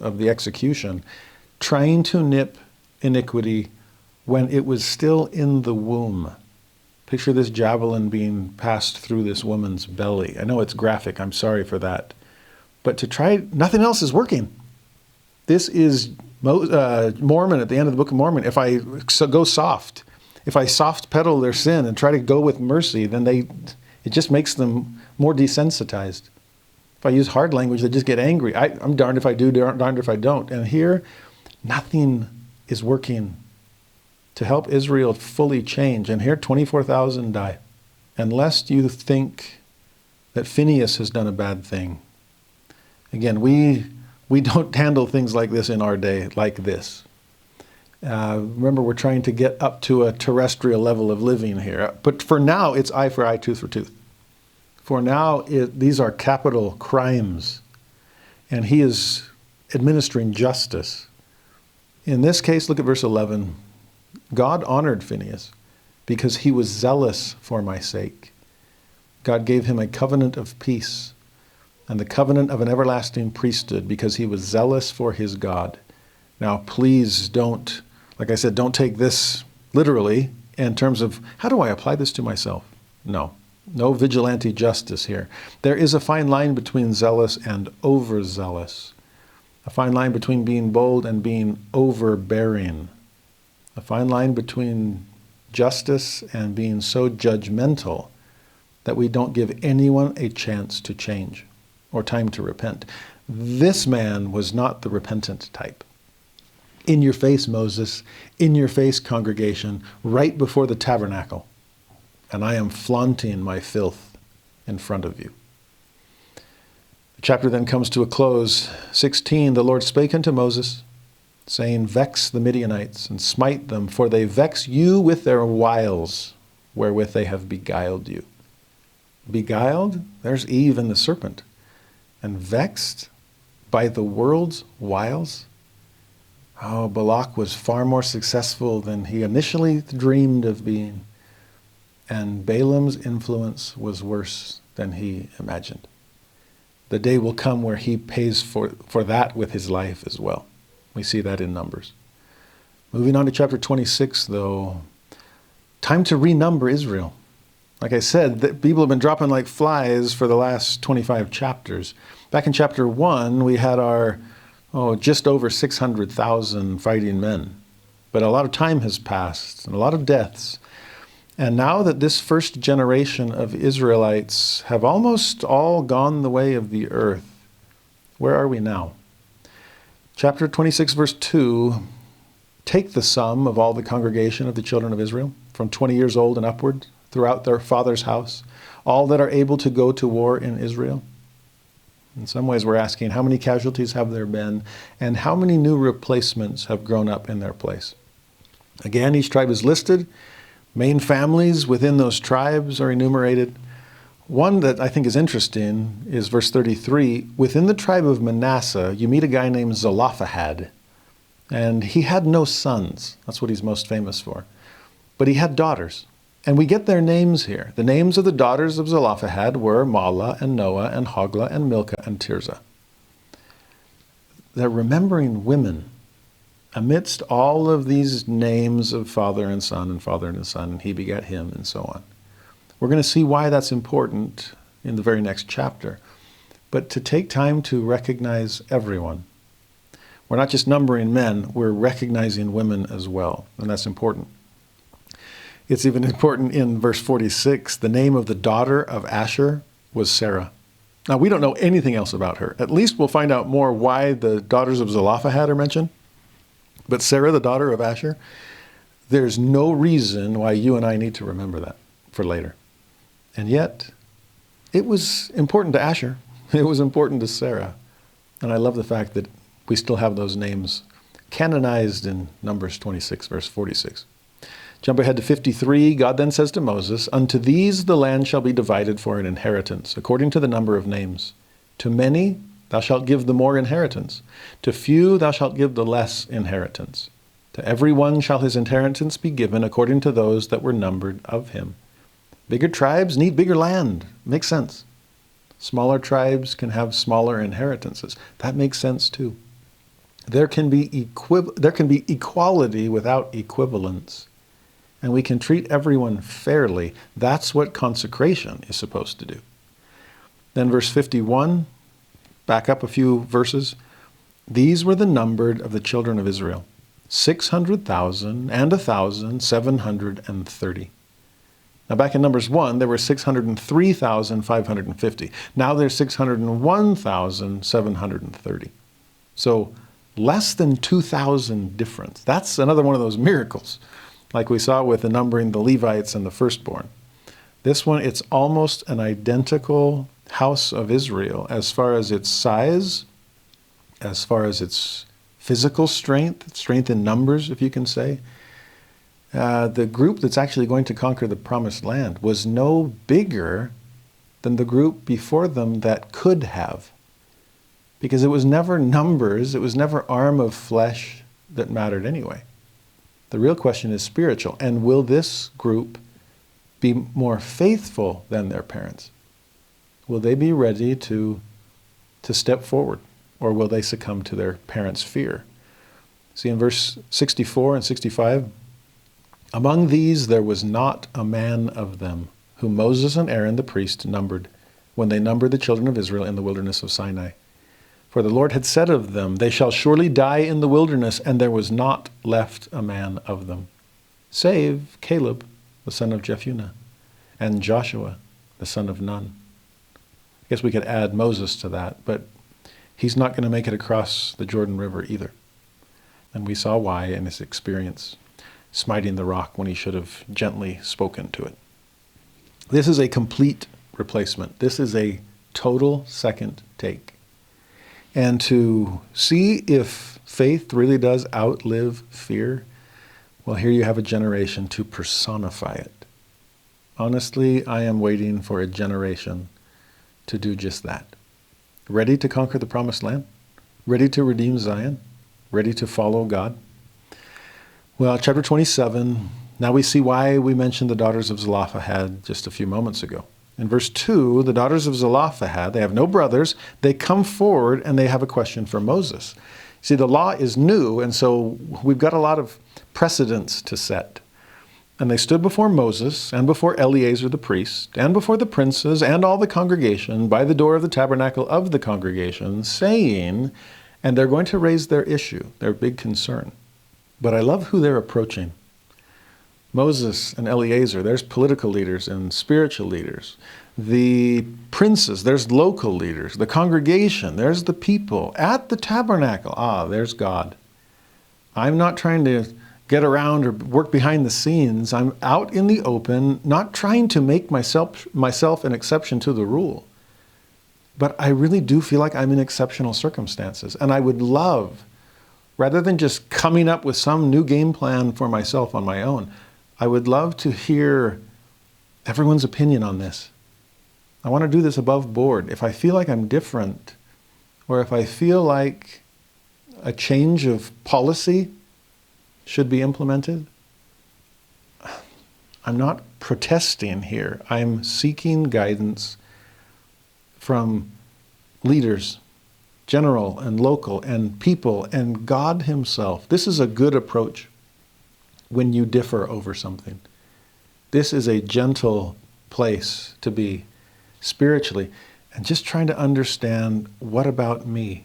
execution, trying to nip iniquity when it was still in the womb. Picture this javelin being passed through this woman's belly. I know it's graphic, I'm sorry for that. But to try, nothing else is working. This is Mormon at the end of the Book of Mormon. If I go soft, if I soft pedal their sin and try to go with mercy, then it just makes them more desensitized. If I use hard language, they just get angry. I'm darned if I do, darned if I don't. And here, nothing is working to help Israel fully change. And here, 24,000 die. And lest you think that Phinehas has done a bad thing. Again, we don't handle things like this in our day like this. Remember, we're trying to get up to a terrestrial level of living here. But for now, it's eye for eye, tooth for tooth. For now, these are capital crimes. And he is administering justice. In this case, look at verse 11. God honored Phinehas because he was zealous for my sake. God gave him a covenant of peace and the covenant of an everlasting priesthood because he was zealous for his God. Now, please don't, like I said, don't take this literally in terms of, how do I apply this to myself? No vigilante justice here. There is a fine line between zealous and overzealous. A fine line between being bold and being overbearing. A fine line between justice and being so judgmental that we don't give anyone a chance to change or time to repent. This man was not the repentant type. In your face, Moses, in your face, congregation, right before the tabernacle. And I am flaunting my filth in front of you. The chapter then comes to a close. 16, the Lord spake unto Moses, saying, Vex the Midianites, and smite them, for they vex you with their wiles, wherewith they have beguiled you. Beguiled? There's Eve and the serpent. And vexed by the world's wiles? Oh, Balak was far more successful than he initially dreamed of being. And Balaam's influence was worse than he imagined. The day will come where he pays for that with his life as well. We see that in Numbers. Moving on to chapter 26, though, time to renumber Israel. Like I said, people have been dropping like flies for the last 25 chapters. Back in chapter 1, we had our just over 600,000 fighting men. But a lot of time has passed, and a lot of deaths. And now that this first generation of Israelites have almost all gone the way of the earth, where are we now? Chapter 26, verse 2, take the sum of all the congregation of the children of Israel, from 20 years old and upward, throughout their father's house, all that are able to go to war in Israel. In some ways, we're asking, how many casualties have there been, and how many new replacements have grown up in their place? Again, each tribe is listed. Main families within those tribes are enumerated. One that I think is interesting is verse 33. Within the tribe of Manasseh, you meet a guy named Zelophehad. And he had no sons. That's what he's most famous for. But he had daughters. And we get their names here. The names of the daughters of Zelophehad were Mahlah and Noah and Hoglah and Milcah and Tirzah. They're remembering women amidst all of these names of father and son and father and son, and he begat him, and so on. We're going to see why that's important in the very next chapter. But to take time to recognize everyone. We're not just numbering men, we're recognizing women as well, and that's important. It's even important in verse 46, the name of the daughter of Asher was Sarah. Now, we don't know anything else about her. At least we'll find out more why the daughters of Zelophehad are mentioned. But Sarah, the daughter of Asher, there's no reason why you and I need to remember that for later. And yet, it was important to Asher. It was important to Sarah. And I love the fact that we still have those names canonized in Numbers 26, verse 46. Jump ahead to 53. God then says to Moses, unto these the land shall be divided for an inheritance, according to the number of names. To many thou shalt give the more inheritance. To few thou shalt give the less inheritance. To every one shall his inheritance be given according to those that were numbered of him. Bigger tribes need bigger land. Makes sense. Smaller tribes can have smaller inheritances. That makes sense too. There can be equality without equivalence. And we can treat everyone fairly. That's what consecration is supposed to do. Then verse 51, back up a few verses. These were the numbered of the children of Israel, 600,000 and 1,730. Now back in Numbers 1, there were 603,550. Now there's 601,730. So less than 2,000 difference. That's another one of those miracles, like we saw with the numbering the Levites and the firstborn. This one, it's almost an identical house of Israel as far as its size, as far as its physical strength in numbers, if you can say. The group that's actually going to conquer the promised land was no bigger than the group before them that could have. Because it was never numbers, it was never arm of flesh that mattered anyway. The real question is spiritual. And will this group be more faithful than their parents? Will they be ready to step forward? Or will they succumb to their parents' fear? See in verse 64 and 65, among these there was not a man of them whom Moses and Aaron the priest numbered when they numbered the children of Israel in the wilderness of Sinai. For the Lord had said of them, they shall surely die in the wilderness, and there was not left a man of them, save Caleb, the son of Jephunneh, and Joshua, the son of Nun. I guess we could add Moses to that, but he's not going to make it across the Jordan River either. And we saw why in his experience, smiting the rock when he should have gently spoken to it. This is a complete replacement. This is a total second take. And to see if faith really does outlive fear, well, here you have a generation to personify it. Honestly, I am waiting for a generation to do just that. Ready to conquer the promised land? Ready to redeem Zion? Ready to follow God? Well, chapter 27, now we see why we mentioned the daughters of Zelophehad just a few moments ago. In verse 2, the daughters of Zelophehad, they have no brothers, they come forward and they have a question for Moses. See, the law is new, and so we've got a lot of precedents to set. And they stood before Moses and before Eleazar the priest and before the princes and all the congregation by the door of the tabernacle of the congregation, saying, and they're going to raise their issue, their big concern. But I love who they're approaching. Moses and Eleazar, there's political leaders and spiritual leaders. The princes, there's local leaders. The congregation, there's the people. At the tabernacle, there's God. I'm not trying to get around or work behind the scenes. I'm out in the open, not trying to make myself an exception to the rule. But I really do feel like I'm in exceptional circumstances. And I would love, rather than just coming up with some new game plan for myself on my own, I would love to hear everyone's opinion on this. I want to do this above board. If I feel like I'm different, or if I feel like a change of policy should be implemented, I'm not protesting here. I'm seeking guidance from leaders, general and local, and people, and God himself. This is a good approach when you differ over something. This is a gentle place to be spiritually, and just trying to understand, what about me?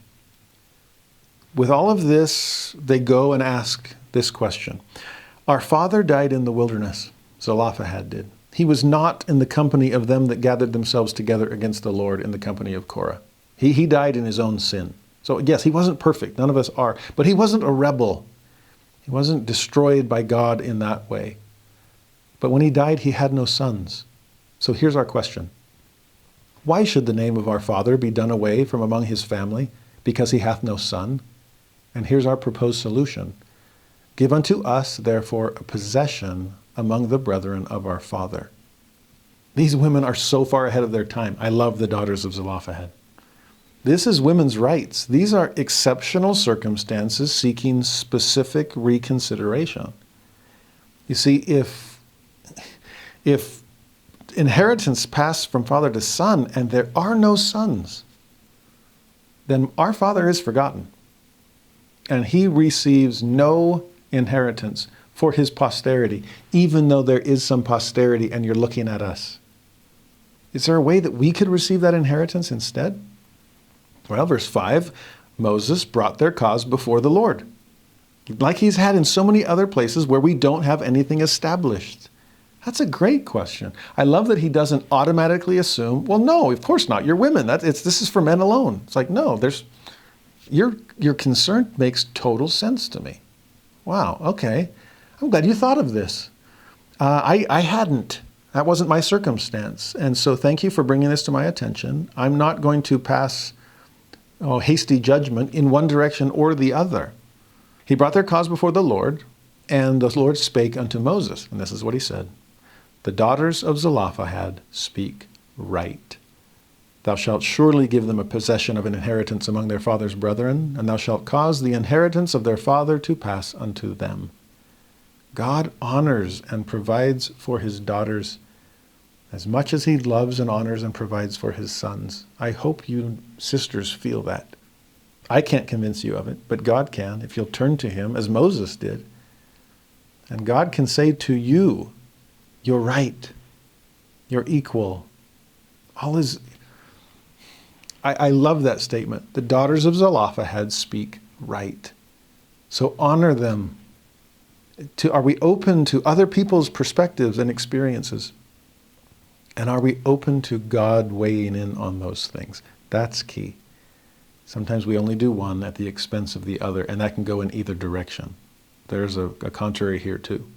With all of this, they go and ask this question. Our father died in the wilderness, Zelophehad did. He was not in the company of them that gathered themselves together against the Lord in the company of Korah. He died in his own sin. So yes, he wasn't perfect. None of us are. But he wasn't a rebel. He wasn't destroyed by God in that way. But when he died, he had no sons. So here's our question. Why should the name of our father be done away from among his family, because he hath no son? And here's our proposed solution. Give unto us, therefore, a possession among the brethren of our father. These women are so far ahead of their time. I love the daughters of Zelophehad. This is women's rights. These are exceptional circumstances seeking specific reconsideration. You see, if inheritance passed from father to son and there are no sons, then our father is forgotten. And he receives no inheritance for his posterity, even though there is some posterity and you're looking at us. Is there a way that we could receive that inheritance instead? Well, verse 5, Moses brought their cause before the Lord, like he's had in so many other places where we don't have anything established. That's a great question. I love that he doesn't automatically assume, well, no, of course not. You're women. This is for men alone. It's like, no, your concern makes total sense to me. Wow, okay. I'm glad you thought of this. I hadn't. That wasn't my circumstance. And so thank you for bringing this to my attention. I'm not going to pass hasty judgment in one direction or the other. He brought their cause before the Lord, and the Lord spake unto Moses. And this is what he said. The daughters of Zelophehad speak right. Thou shalt surely give them a possession of an inheritance among their father's brethren, and thou shalt cause the inheritance of their father to pass unto them. God honors and provides for his daughters as much as he loves and honors and provides for his sons. I hope you sisters feel that. I can't convince you of it, but God can if you'll turn to him as Moses did. And God can say to you, you're right, you're equal. I love that statement. The daughters of Zelophehad speak right. So honor them. Are we open to other people's perspectives and experiences? And are we open to God weighing in on those things? That's key. Sometimes we only do one at the expense of the other, and that can go in either direction. There's a contrary here too.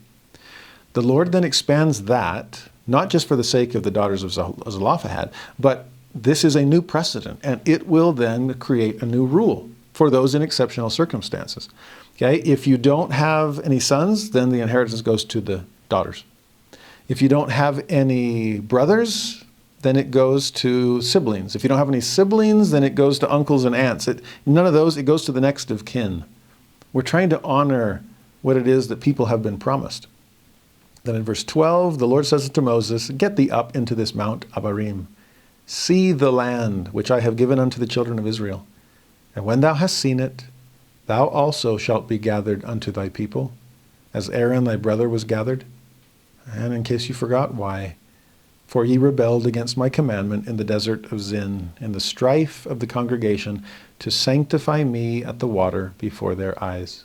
The Lord then expands that not just for the sake of the daughters of Zelophehad, but this is a new precedent, and it will then create a new rule for those in exceptional circumstances. Okay, if you don't have any sons, then the inheritance goes to the daughters. If you don't have any brothers, then it goes to siblings. If you don't have any siblings, then it goes to uncles and aunts. None of those, it goes to the next of kin. We're trying to honor what it is that people have been promised. Then in verse 12, the Lord says to Moses, "Get thee up into this Mount Abarim. See the land which I have given unto the children of Israel. And when thou hast seen it, thou also shalt be gathered unto thy people, as Aaron thy brother was gathered. And in case you forgot why, for ye rebelled against my commandment in the desert of Zin, in the strife of the congregation, to sanctify me at the water before their eyes."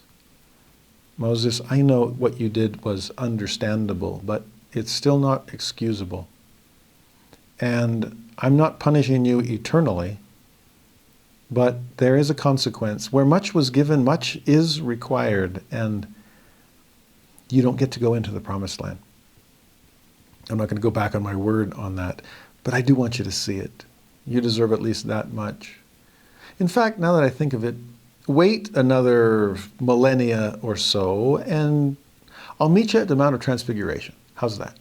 Moses, I know what you did was understandable, but it's still not excusable. And I'm not punishing you eternally, but there is a consequence. Where much was given, much is required, and you don't get to go into the promised land. I'm not going to go back on my word on that, but I do want you to see it. You deserve at least that much. In fact, now that I think of it, wait another millennia or so, and I'll meet you at the Mount of Transfiguration. How's that?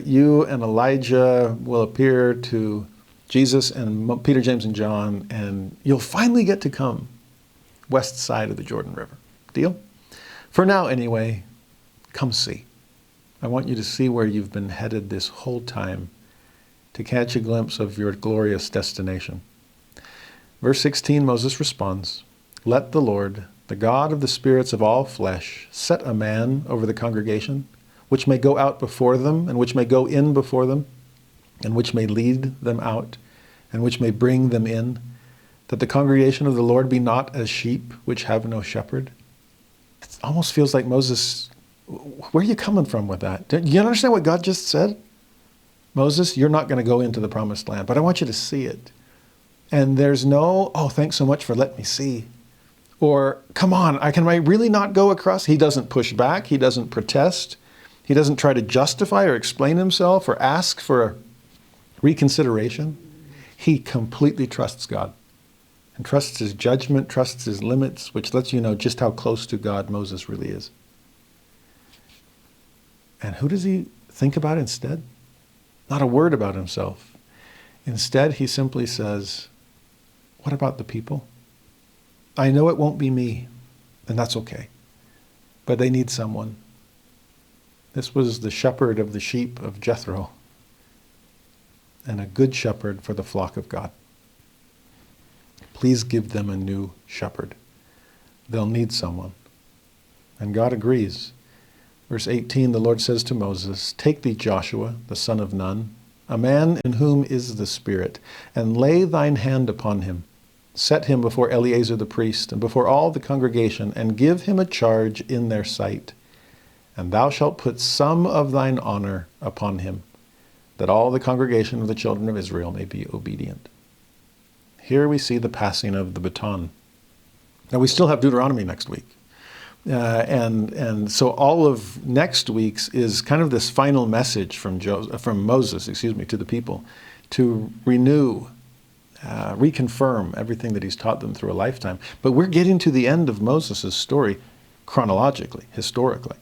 You and Elijah will appear to Jesus and Peter, James, and John, and you'll finally get to come west side of the Jordan River. Deal? For now, anyway, come see. I want you to see where you've been headed this whole time, to catch a glimpse of your glorious destination. Verse 16, Moses responds, "Let the Lord, the God of the spirits of all flesh, set a man over the congregation, which may go out before them, and which may go in before them, and which may lead them out, and which may bring them in, that the congregation of the Lord be not as sheep which have no shepherd." It almost feels like Moses, where are you coming from with that? Do you understand what God just said? Moses, you're not going to go into the promised land, but I want you to see it. And there's no, "Oh, thanks so much for letting me see." Or, "Come on, can I really not go across?" He doesn't push back. He doesn't protest. He doesn't try to justify or explain himself or ask for reconsideration. He completely trusts God and trusts his judgment, trusts his limits, which lets you know just how close to God Moses really is. And who does he think about instead? Not a word about himself. Instead, he simply says, what about the people? I know it won't be me, and that's okay. But they need someone. This was the shepherd of the sheep of Jethro, and a good shepherd for the flock of God. Please give them a new shepherd. They'll need someone. And God agrees. Verse 18, the Lord says to Moses, "Take thee Joshua, the son of Nun, a man in whom is the Spirit, and lay thine hand upon him. Set him before Eleazar the priest, and before all the congregation, and give him a charge in their sight. And thou shalt put some of thine honor upon him, that all the congregation of the children of Israel may be obedient." Here we see the passing of the baton. Now we still have Deuteronomy next week. And so all of next week's is kind of this final message from Moses, to the people, to renew, reconfirm everything that he's taught them through a lifetime. But we're getting to the end of Moses' story chronologically, historically.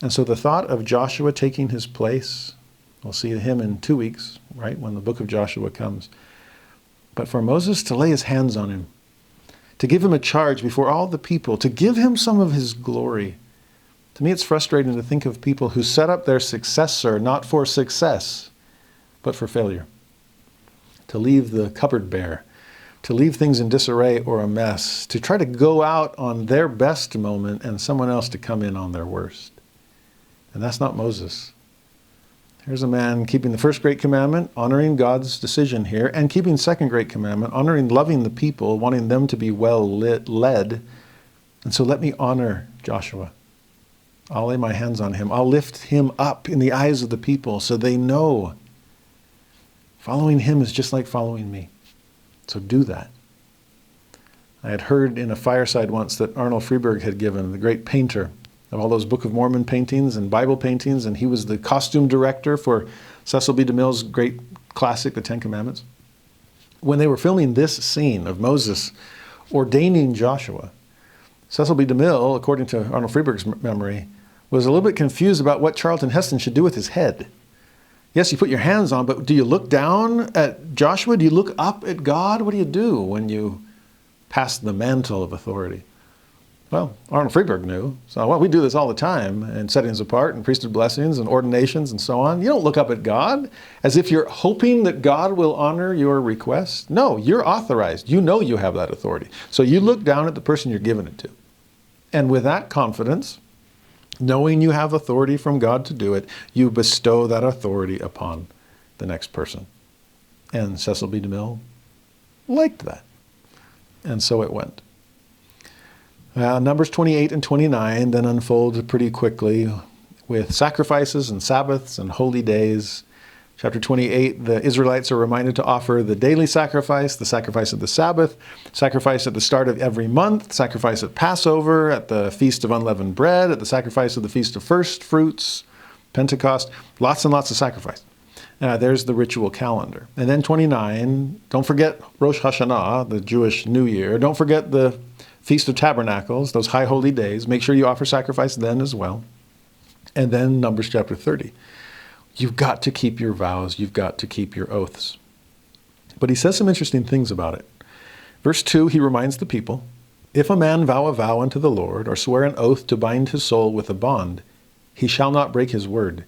And so the thought of Joshua taking his place, we'll see him in 2 weeks, right, when the book of Joshua comes. But for Moses to lay his hands on him, to give him a charge before all the people, to give him some of his glory. To me, it's frustrating to think of people who set up their successor not for success, but for failure. To leave the cupboard bare, to leave things in disarray or a mess, to try to go out on their best moment and someone else to come in on their worst. And that's not Moses. Here's a man keeping the first great commandment, honoring God's decision here, and keeping second great commandment, honoring, loving the people, wanting them to be well led. And so let me honor Joshua. I'll lay my hands on him. I'll lift him up in the eyes of the people so they know following him is just like following me. So do that. I had heard in a fireside once that Arnold Friedberg had given, the great painter of all those Book of Mormon paintings and Bible paintings, and he was the costume director for Cecil B. DeMille's great classic, The Ten Commandments. When they were filming this scene of Moses ordaining Joshua, Cecil B. DeMille, according to Arnold Freeberg's memory, was a little bit confused about what Charlton Heston should do with his head. Yes, you put your hands on, but do you look down at Joshua? Do you look up at God? What do you do when you pass the mantle of authority? Well, Arnold Freeberg knew. So, we do this all the time in settings apart and priesthood blessings and ordinations and so on. You don't look up at God as if you're hoping that God will honor your request. No, you're authorized. You know you have that authority. So you look down at the person you're giving it to. And with that confidence, knowing you have authority from God to do it, you bestow that authority upon the next person. And Cecil B. DeMille liked that. And so it went. Numbers 28 and 29 then unfold pretty quickly with sacrifices and Sabbaths and holy days. Chapter 28, the Israelites are reminded to offer the daily sacrifice, the sacrifice of the Sabbath, sacrifice at the start of every month, sacrifice at Passover, at the Feast of Unleavened Bread, at the sacrifice of the Feast of First Fruits, Pentecost, lots and lots of sacrifice. There's the ritual calendar. And then 29, don't forget Rosh Hashanah, the Jewish New Year. Don't forget the Feast of Tabernacles, those high holy days. Make sure you offer sacrifice then as well. And then Numbers chapter 30. You've got to keep your vows. You've got to keep your oaths. But he says some interesting things about it. Verse 2, he reminds the people, if a man vow a vow unto the Lord, or swear an oath to bind his soul with a bond, he shall not break his word.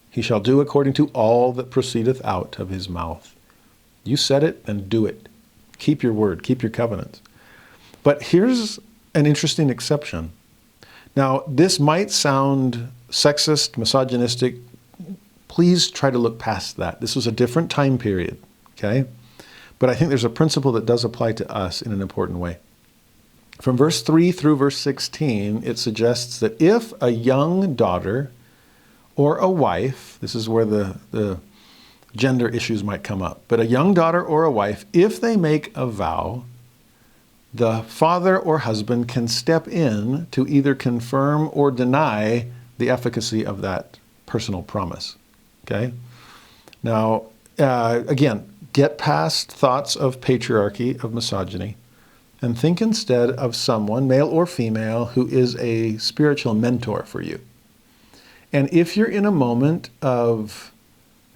He shall do according to all that proceedeth out of his mouth. You said it, then do it. Keep your word. Keep your covenant. But here's an interesting exception. Now, this might sound sexist, misogynistic. Please try to look past that. This was a different time period, okay? But I think there's a principle that does apply to us in an important way. From verse 3 through verse 16, it suggests that if a young daughter or a wife, this is where the gender issues might come up, but a young daughter or a wife, if they make a vow, the father or husband can step in to either confirm or deny the efficacy of that personal promise. Okay? Now, again, get past thoughts of patriarchy, of misogyny, and think instead of someone, male or female, who is a spiritual mentor for you. And if you're in a moment of,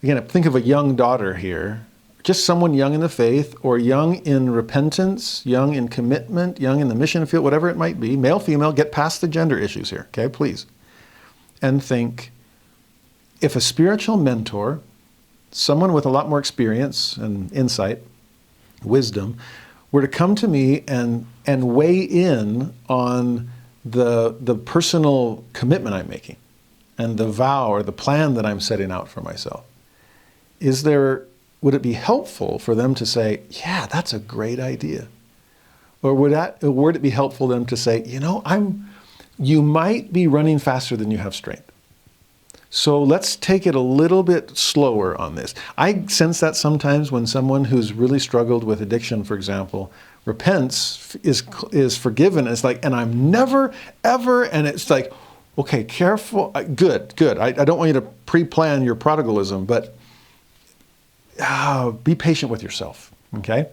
again, think of a young daughter here, just someone young in the faith, or young in repentance, young in commitment, young in the mission field, whatever it might be, male, female, get past the gender issues here, okay, please. And think, if a spiritual mentor, someone with a lot more experience and insight, wisdom, were to come to me and weigh in on the personal commitment I'm making and the vow or the plan that I'm setting out for myself, would it be helpful for them to say, yeah, that's a great idea? Or would it be helpful for them to say, you might be running faster than you have strength. So let's take it a little bit slower on this. I sense that sometimes when someone who's really struggled with addiction, for example, repents, is forgiven. It's like, and I'm never, ever, and it's like, okay, careful, good. I don't want you to pre-plan your prodigalism, but be patient with yourself, okay?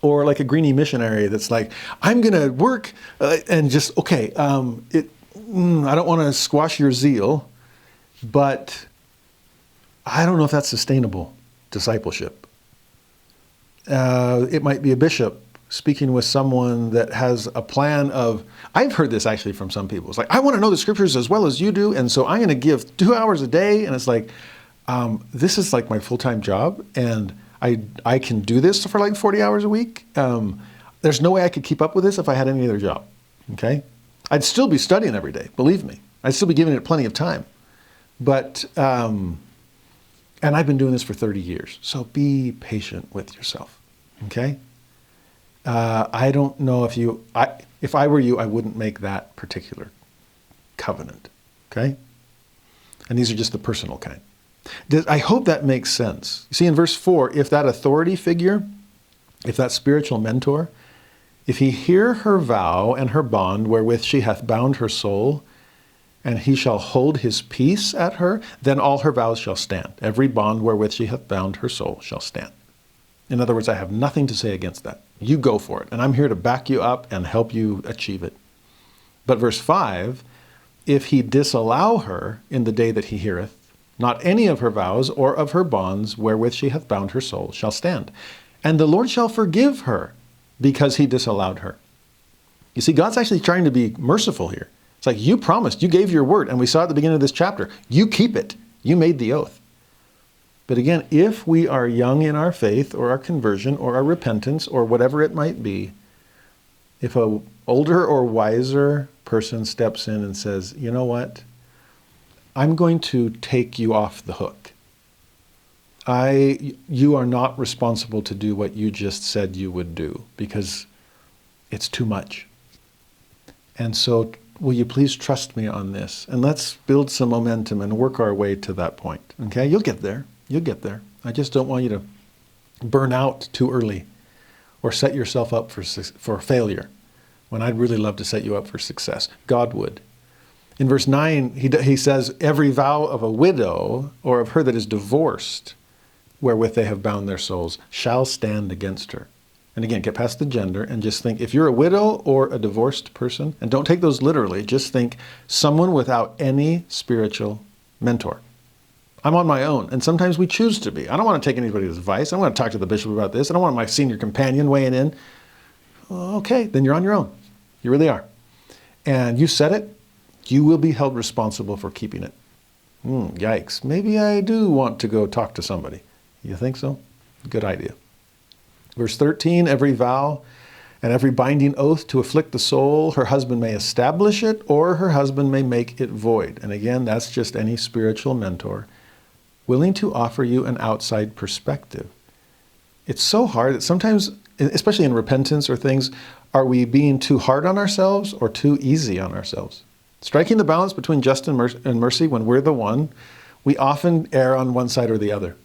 Or like a greenie missionary that's like, I'm going to work and just, I don't want to squash your zeal, but I don't know if that's sustainable discipleship. It might be a bishop speaking with someone that has a plan of, I've heard this actually from some people. It's like, I want to know the scriptures as well as you do, and so I'm going to give 2 hours a day, and it's like, this is like my full-time job, and I can do this for like 40 hours a week. There's no way I could keep up with this if I had any other job, okay? I'd still be studying every day, believe me. I'd still be giving it plenty of time. But, and I've been doing this for 30 years, so be patient with yourself, okay? I don't know if I were you, I wouldn't make that particular covenant, okay? And these are just the personal kind. I hope that makes sense. You see, in verse 4, if that authority figure, if that spiritual mentor, if he hear her vow and her bond wherewith she hath bound her soul, and he shall hold his peace at her, then all her vows shall stand. Every bond wherewith she hath bound her soul shall stand. In other words, I have nothing to say against that. You go for it, and I'm here to back you up and help you achieve it. But verse 5, if he disallow her in the day that he heareth, not any of her vows or of her bonds wherewith she hath bound her soul shall stand. And the Lord shall forgive her because he disallowed her. You see, God's actually trying to be merciful here. It's like, you promised, you gave your word, and we saw at the beginning of this chapter, you keep it. You made the oath. But again, if we are young in our faith or our conversion or our repentance or whatever it might be, if a older or wiser person steps in and says, you know what, I'm going to take you off the hook. You are not responsible to do what you just said you would do because it's too much. And so will you please trust me on this? And let's build some momentum and work our way to that point. Okay, you'll get there. You'll get there. I just don't want you to burn out too early or set yourself up for failure when I'd really love to set you up for success. God would. In verse 9, he says, every vow of a widow or of her that is divorced, wherewith they have bound their souls, shall stand against her. And again, get past the gender and just think, if you're a widow or a divorced person, and don't take those literally, just think someone without any spiritual mentor. I'm on my own, and sometimes we choose to be. I don't want to take anybody's advice. I don't want to talk to the bishop about this. I don't want my senior companion weighing in. Okay, then you're on your own. You really are. And you said it. You will be held responsible for keeping it. Yikes. Maybe I do want to go talk to somebody. You think so? Good idea. Verse 13, every vow and every binding oath to afflict the soul, her husband may establish it, or her husband may make it void. And again, that's just any spiritual mentor willing to offer you an outside perspective. It's so hard that sometimes, especially in repentance or things, are we being too hard on ourselves or too easy on ourselves? Striking the balance between justice and mercy when we're the one, we often err on one side or the other.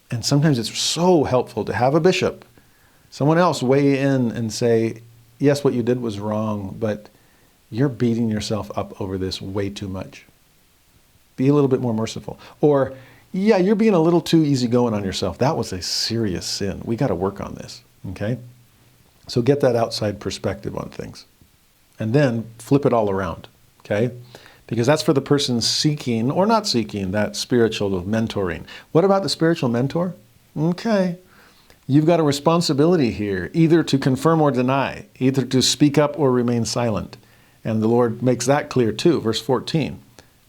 And sometimes it's so helpful to have a bishop, someone else weigh in and say, yes, what you did was wrong, but you're beating yourself up over this way too much. Be a little bit more merciful. Or, yeah, you're being a little too easygoing on yourself. That was a serious sin. We got to work on this, okay? So get that outside perspective on things. And then flip it all around, okay? Because that's for the person seeking or not seeking that spiritual mentoring. What about the spiritual mentor? Okay. You've got a responsibility here, either to confirm or deny, either to speak up or remain silent. And the Lord makes that clear too, verse 14.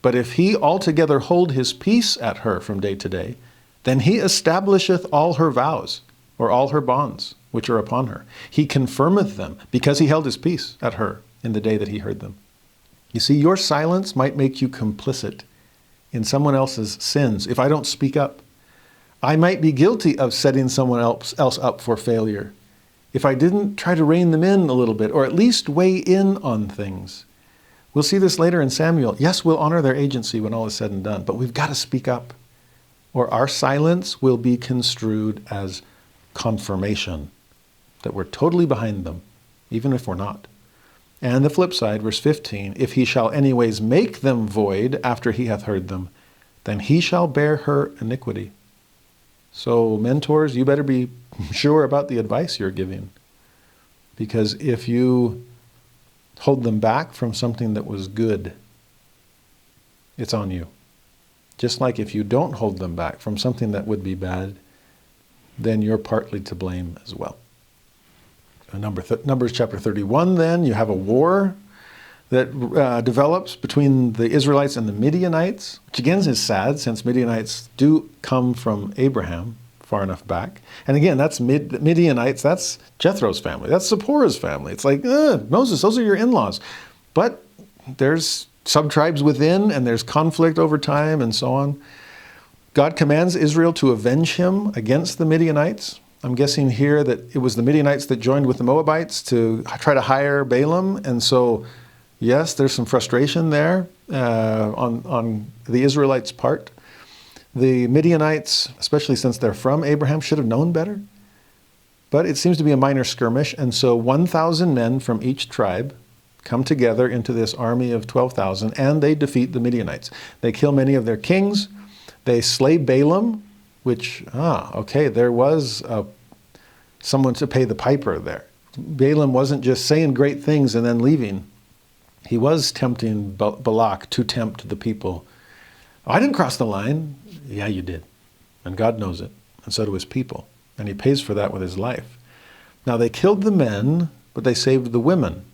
But if he altogether hold his peace at her from day to day, then he establisheth all her vows, or all her bonds, which are upon her. He confirmeth them, because he held his peace at her in the day that he heard them. You see, your silence might make you complicit in someone else's sins. If I don't speak up, I might be guilty of setting someone else up for failure if I didn't try to rein them in a little bit, or at least weigh in on things. We'll see this later in Samuel. Yes, we'll honor their agency when all is said and done, but we've got to speak up, or our silence will be construed as confirmation that we're totally behind them, even if we're not. And the flip side, verse 15, if he shall anyways make them void after he hath heard them, then he shall bear her iniquity. So mentors, you better be sure about the advice you're giving. Because if you hold them back from something that was good, it's on you. Just like if you don't hold them back from something that would be bad, then you're partly to blame as well. Numbers chapter 31 then, you have a war that develops between the Israelites and the Midianites, which again is sad since Midianites do come from Abraham far enough back. And again, that's Midianites, that's Jethro's family, that's Zipporah's family. It's like, Moses, those are your in-laws. But there's sub-tribes within, and there's conflict over time and so on. God commands Israel to avenge him against the Midianites. I'm guessing here that it was the Midianites that joined with the Moabites to try to hire Balaam. And so, yes, there's some frustration there on the Israelites' part. The Midianites, especially since they're from Abraham, should have known better. But it seems to be a minor skirmish. And so 1,000 men from each tribe come together into this army of 12,000, and they defeat the Midianites. They kill many of their kings. They slay Balaam, which, there was someone to pay the piper there. Balaam wasn't just saying great things and then leaving. He was tempting Balak to tempt the people. Oh, I didn't cross the line. Yeah, you did. And God knows it. And so do his people. And he pays for that with his life. Now, they killed the men, but they saved the women.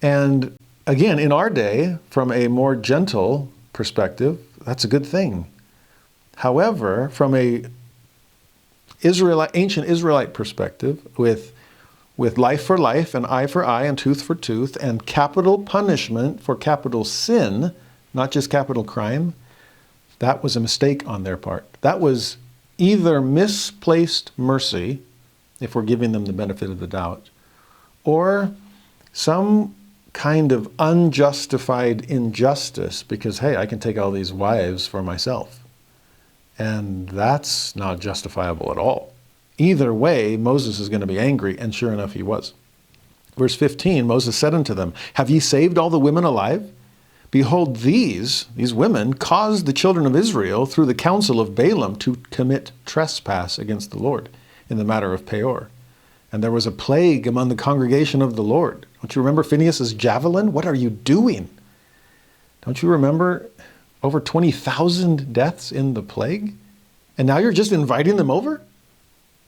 And again, in our day, from a more gentle perspective, that's a good thing. However, from a ancient Israelite perspective, with life for life and eye for eye and tooth for tooth and capital punishment for capital sin, not just capital crime, that was a mistake on their part. That was either misplaced mercy, if we're giving them the benefit of the doubt, or some kind of unjustified injustice because, hey, I can take all these wives for myself. And that's not justifiable at all. Either way, Moses is going to be angry, and sure enough, he was. Verse 15, Moses said unto them, have ye saved all the women alive? Behold, these women caused the children of Israel through the counsel of Balaam to commit trespass against the Lord in the matter of Peor. And there was a plague among the congregation of the Lord. Don't you remember Phinehas's javelin? What are you doing? Don't you remember over 20,000 deaths in the plague? And now you're just inviting them over?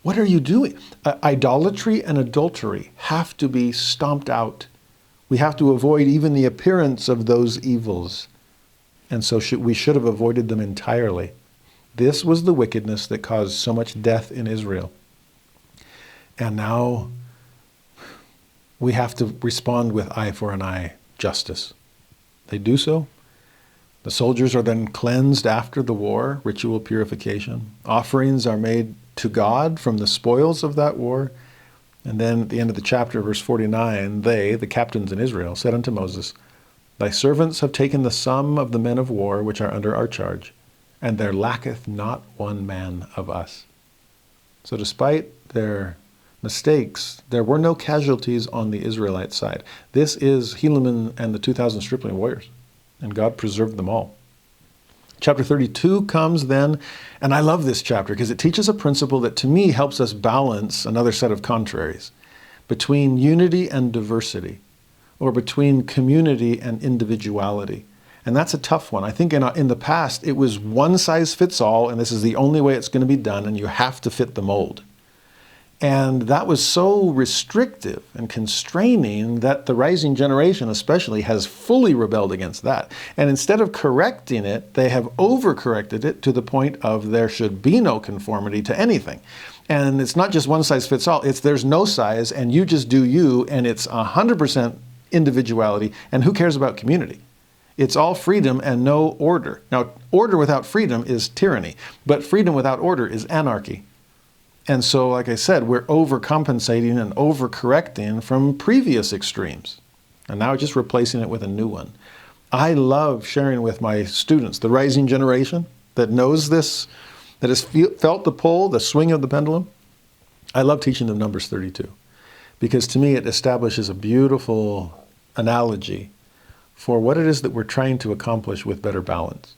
What are you doing? Idolatry and adultery have to be stomped out. We have to avoid even the appearance of those evils. And so we should have avoided them entirely. This was the wickedness that caused so much death in Israel. And now we have to respond with eye for an eye justice. They do so. The soldiers are then cleansed after the war, ritual purification. Offerings are made to God from the spoils of that war. And then at the end of the chapter, verse 49, they, the captains in Israel, said unto Moses, thy servants have taken the sum of the men of war which are under our charge, and there lacketh not one man of us. So despite their mistakes, there were no casualties on the Israelite side. This is Helaman and the 2,000 stripling warriors, and God preserved them all. Chapter 32 comes then, and I love this chapter because it teaches a principle that to me helps us balance another set of contraries between unity and diversity, or between community and individuality. And that's a tough one. I think in the past, it was one size fits all, and this is the only way it's going to be done, and you have to fit the mold. And that was so restrictive and constraining that the rising generation especially has fully rebelled against that. And instead of correcting it, they have overcorrected it to the point of there should be no conformity to anything. And it's not just one size fits all, it's there's no size and you just do you, and it's 100% individuality, and who cares about community? It's all freedom and no order. Now, order without freedom is tyranny, but freedom without order is anarchy. And so, like I said, we're overcompensating and overcorrecting from previous extremes. And now just replacing it with a new one. I love sharing with my students, the rising generation that knows this, that has felt the pull, the swing of the pendulum. I love teaching them Numbers 32 because to me it establishes a beautiful analogy for what it is that we're trying to accomplish with better balance.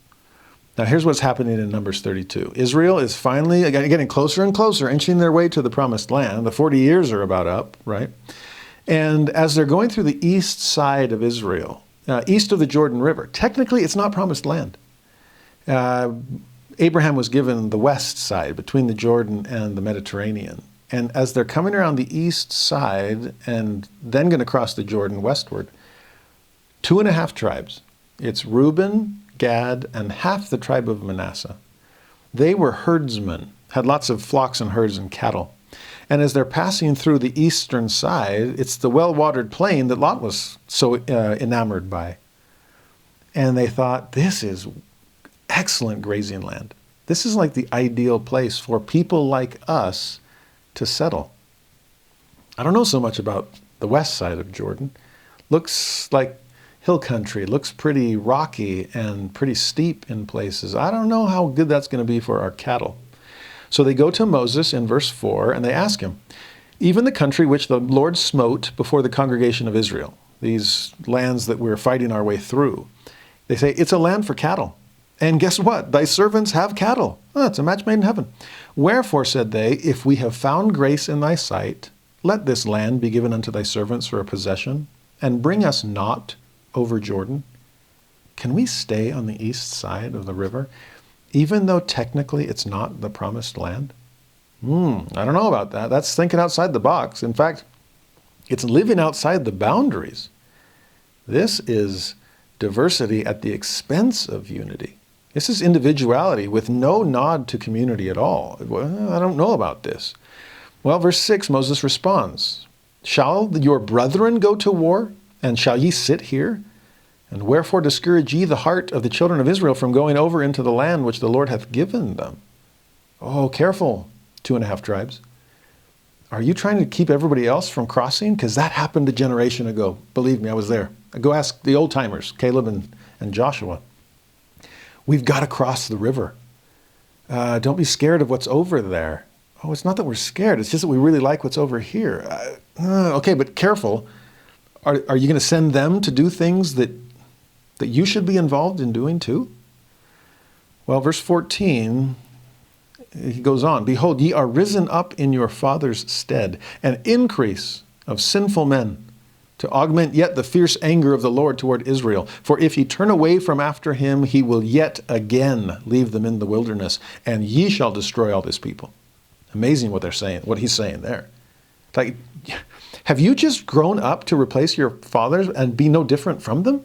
Now here's what's happening in Numbers 32. Israel is finally getting closer and closer, inching their way to the promised land. The 40 years are about up, right? And as they're going through the east side of Israel, east of the Jordan River, technically it's not promised land. Abraham was given the west side between the Jordan and the Mediterranean. And as they're coming around the east side and then going to cross the Jordan westward, 2.5 tribes. It's Reuben, Gad, and half the tribe of Manasseh. They were herdsmen, had lots of flocks and herds and cattle. And as they're passing through the eastern side, it's the well-watered plain that Lot was so enamored by. And they thought, this is excellent grazing land. This is like the ideal place for people like us to settle. I don't know so much about the west side of Jordan. Looks like hill country, looks pretty rocky and pretty steep in places. I don't know how good that's going to be for our cattle. So they go to Moses in verse 4 and they ask him, even the country which the Lord smote before the congregation of Israel. these lands that we're fighting our way through. They say, it's a land for cattle. And guess what? Thy servants have cattle. Oh, it's a match made in heaven. Wherefore, said they, if we have found grace in thy sight, let this land be given unto thy servants for a possession, and bring us not over Jordan. Can we stay on the east side of the river, even though technically it's not the promised land? I don't know about that. That's thinking outside the box. In fact, it's living outside the boundaries. This is diversity at the expense of unity. This is individuality with no nod to community at all. Well, I don't know about this. Well, verse 6, Moses responds, shall your brethren go to war, and shall ye sit here? And wherefore discourage ye the heart of the children of Israel from going over into the land which the Lord hath given them? Oh, careful, 2.5 tribes. Are you trying to keep everybody else from crossing? Because that happened a generation ago. Believe me, I was there. Go ask the old timers, Caleb and Joshua. We've got to cross the river. Don't be scared of what's over there. Oh, it's not that we're scared. It's just that we really like what's over here. Okay, but careful. Are you going to send them to do things that you should be involved in doing too? Well, verse 14, he goes on. Behold, ye are risen up in your father's stead, an increase of sinful men, to augment yet the fierce anger of the Lord toward Israel. For if ye turn away from after him, he will yet again leave them in the wilderness, and ye shall destroy all this people. Amazing what they're saying, what he's saying there. Like, have you just grown up to replace your fathers and be no different from them?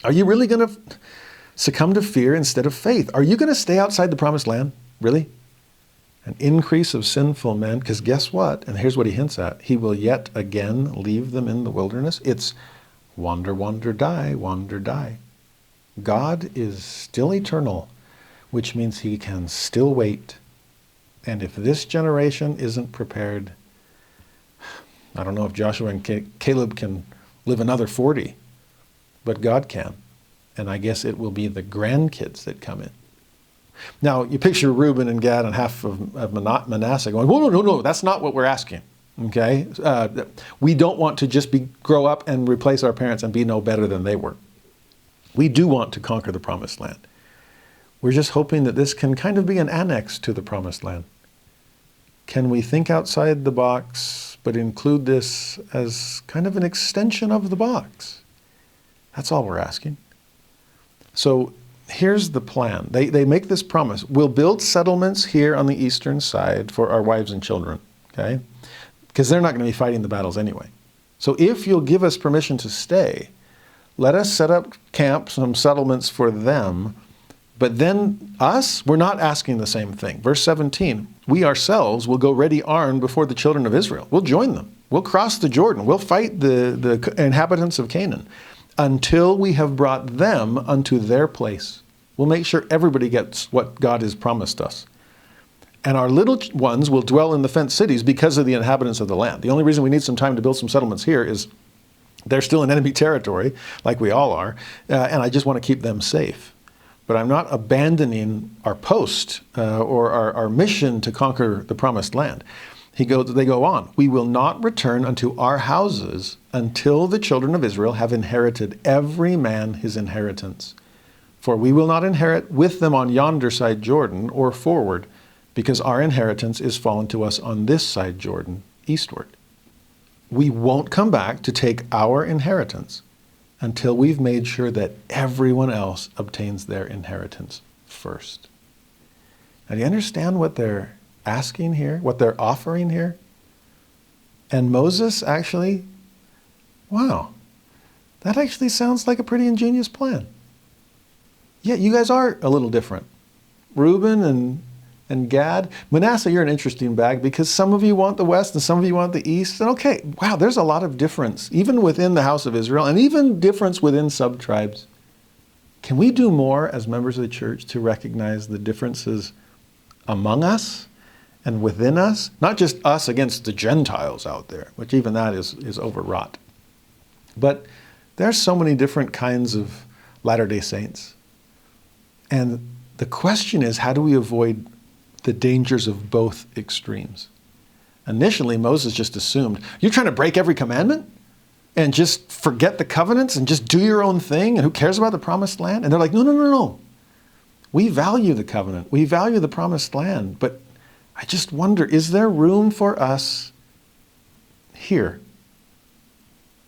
Are you really going to succumb to fear instead of faith? Are you going to stay outside the promised land? Really? An increase of sinful men, because guess what? And here's what he hints at. He will yet again leave them in the wilderness. It's wander, wander, die, wander, die. God is still eternal, which means he can still wait. And if this generation isn't prepared, I don't know if Joshua and Caleb can live another 40, but God can. And I guess it will be the grandkids that come in. Now, you picture Reuben and Gad and half of Manasseh going, whoa, no, that's not what we're asking, okay? We don't want to just grow up and replace our parents and be no better than they were. We do want to conquer the promised land. We're just hoping that this can kind of be an annex to the promised land. Can we think outside the box, but include this as kind of an extension of the box? That's all we're asking. So here's the plan. They make this promise. We'll build settlements here on the eastern side for our wives and children, okay? Because they're not going to be fighting the battles anyway. So if you'll give us permission to stay, let us set up camp, some settlements for them. But then us, we're not asking the same thing. Verse 17, we ourselves will go ready armed before the children of Israel. We'll join them. We'll cross the Jordan. We'll fight the inhabitants of Canaan until we have brought them unto their place. We'll make sure everybody gets what God has promised us. And our little ones will dwell in the fenced cities because of the inhabitants of the land. The only reason we need some time to build some settlements here is they're still in enemy territory, like we all are, and I just want to keep them safe. But I'm not abandoning our post or our mission to conquer the promised land. They go on, we will not return unto our houses until the children of Israel have inherited every man his inheritance. For we will not inherit with them on yonder side Jordan or forward, because our inheritance is fallen to us on this side Jordan, eastward. We won't come back to take our inheritance until we've made sure that everyone else obtains their inheritance first. Now, do you understand what they're asking here, what they're offering here? And Moses actually, wow, that actually sounds like a pretty ingenious plan. Yeah, you guys are a little different. Reuben and Gad. Manasseh, you're an interesting bag because some of you want the west and some of you want the east. And okay, wow, there's a lot of difference, even within the house of Israel and even difference within sub-tribes. Can we do more as members of the church to recognize the differences among us and within us? Not just us against the Gentiles out there, which even that is overwrought. But there's so many different kinds of Latter-day Saints. And the question is, how do we avoid the dangers of both extremes? Initially, Moses just assumed, you're trying to break every commandment? and just forget the covenants and just do your own thing, and who cares about the promised land? And they're like, no, no, no, no. We value the covenant. We value the promised land. But I just wonder, is there room for us here?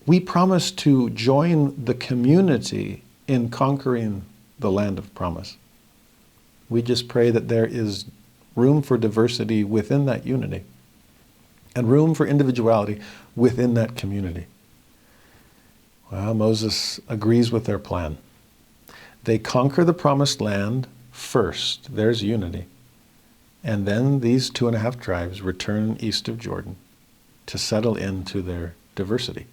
We promise to join the community in conquering the land of promise. We just pray that there is room for diversity within that unity and room for individuality within that community. Well, Moses agrees with their plan. They conquer the promised land first. There's unity. And then these 2.5 tribes return east of Jordan to settle into their diversity.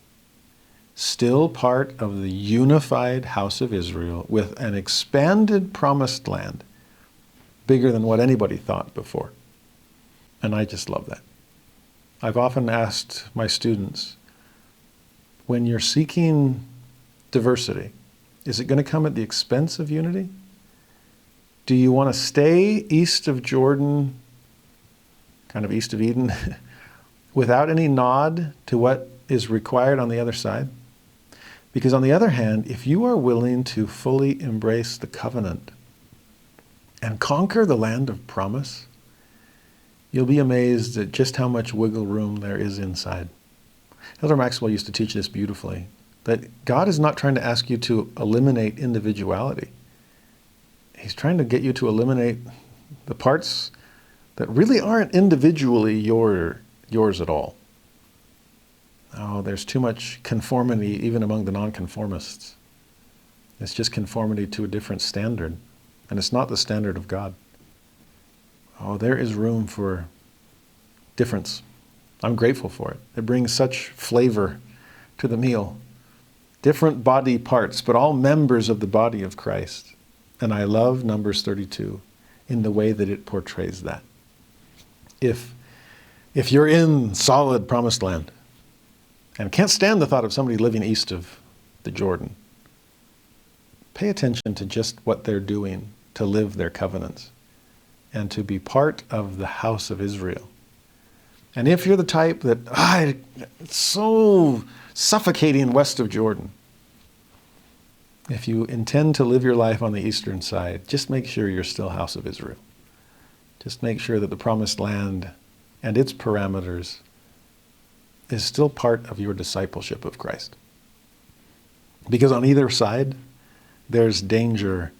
Still part of the unified house of Israel with an expanded promised land, bigger than what anybody thought before. And I just love that. I've often asked my students, when you're seeking diversity, is it going to come at the expense of unity? Do you want to stay east of Jordan, kind of east of Eden, without any nod to what is required on the other side? Because on the other hand, if you are willing to fully embrace the covenant and conquer the land of promise, you'll be amazed at just how much wiggle room there is inside. Elder Maxwell used to teach this beautifully, that God is not trying to ask you to eliminate individuality. He's trying to get you to eliminate the parts that really aren't individually yours at all. Oh, there's too much conformity even among the nonconformists. It's just conformity to a different standard, and it's not the standard of God. Oh, there is room for difference. I'm grateful for it. It brings such flavor to the meal. Different body parts, but all members of the body of Christ. And I love Numbers 32 in the way that it portrays that. If you're in solid promised land and can't stand the thought of somebody living east of the Jordan, pay attention to just what they're doing to live their covenants and to be part of the house of Israel. And if you're the type that, it's so suffocating west of Jordan, if you intend to live your life on the eastern side, just make sure you're still house of Israel. Just make sure that the promised land and its parameters is still part of your discipleship of Christ. Because on either side, there's danger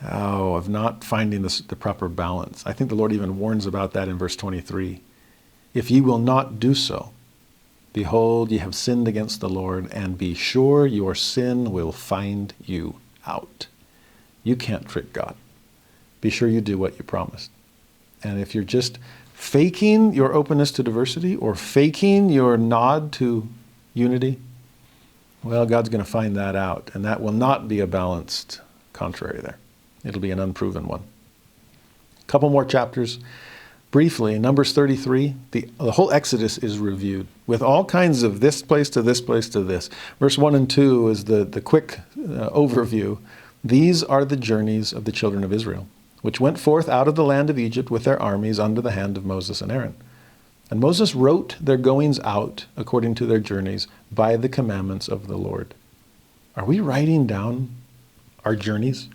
of not finding the proper balance. I think the Lord even warns about that in verse 23. If ye will not do so, behold, ye have sinned against the Lord, and be sure your sin will find you out. You can't trick God. Be sure you do what you promised. And if you're just faking your openness to diversity or faking your nod to unity, well, God's going to find that out, and that will not be a balanced contrary there. It'll be an unproven one. A couple more chapters. Briefly, in Numbers 33, the whole Exodus is reviewed with all kinds of this place to this place to this. Verse 1 and 2 is the quick overview. These are the journeys of the children of Israel, which went forth out of the land of Egypt with their armies under the hand of Moses and Aaron. And Moses wrote their goings out according to their journeys by the commandments of the Lord. Are we writing down our journeys?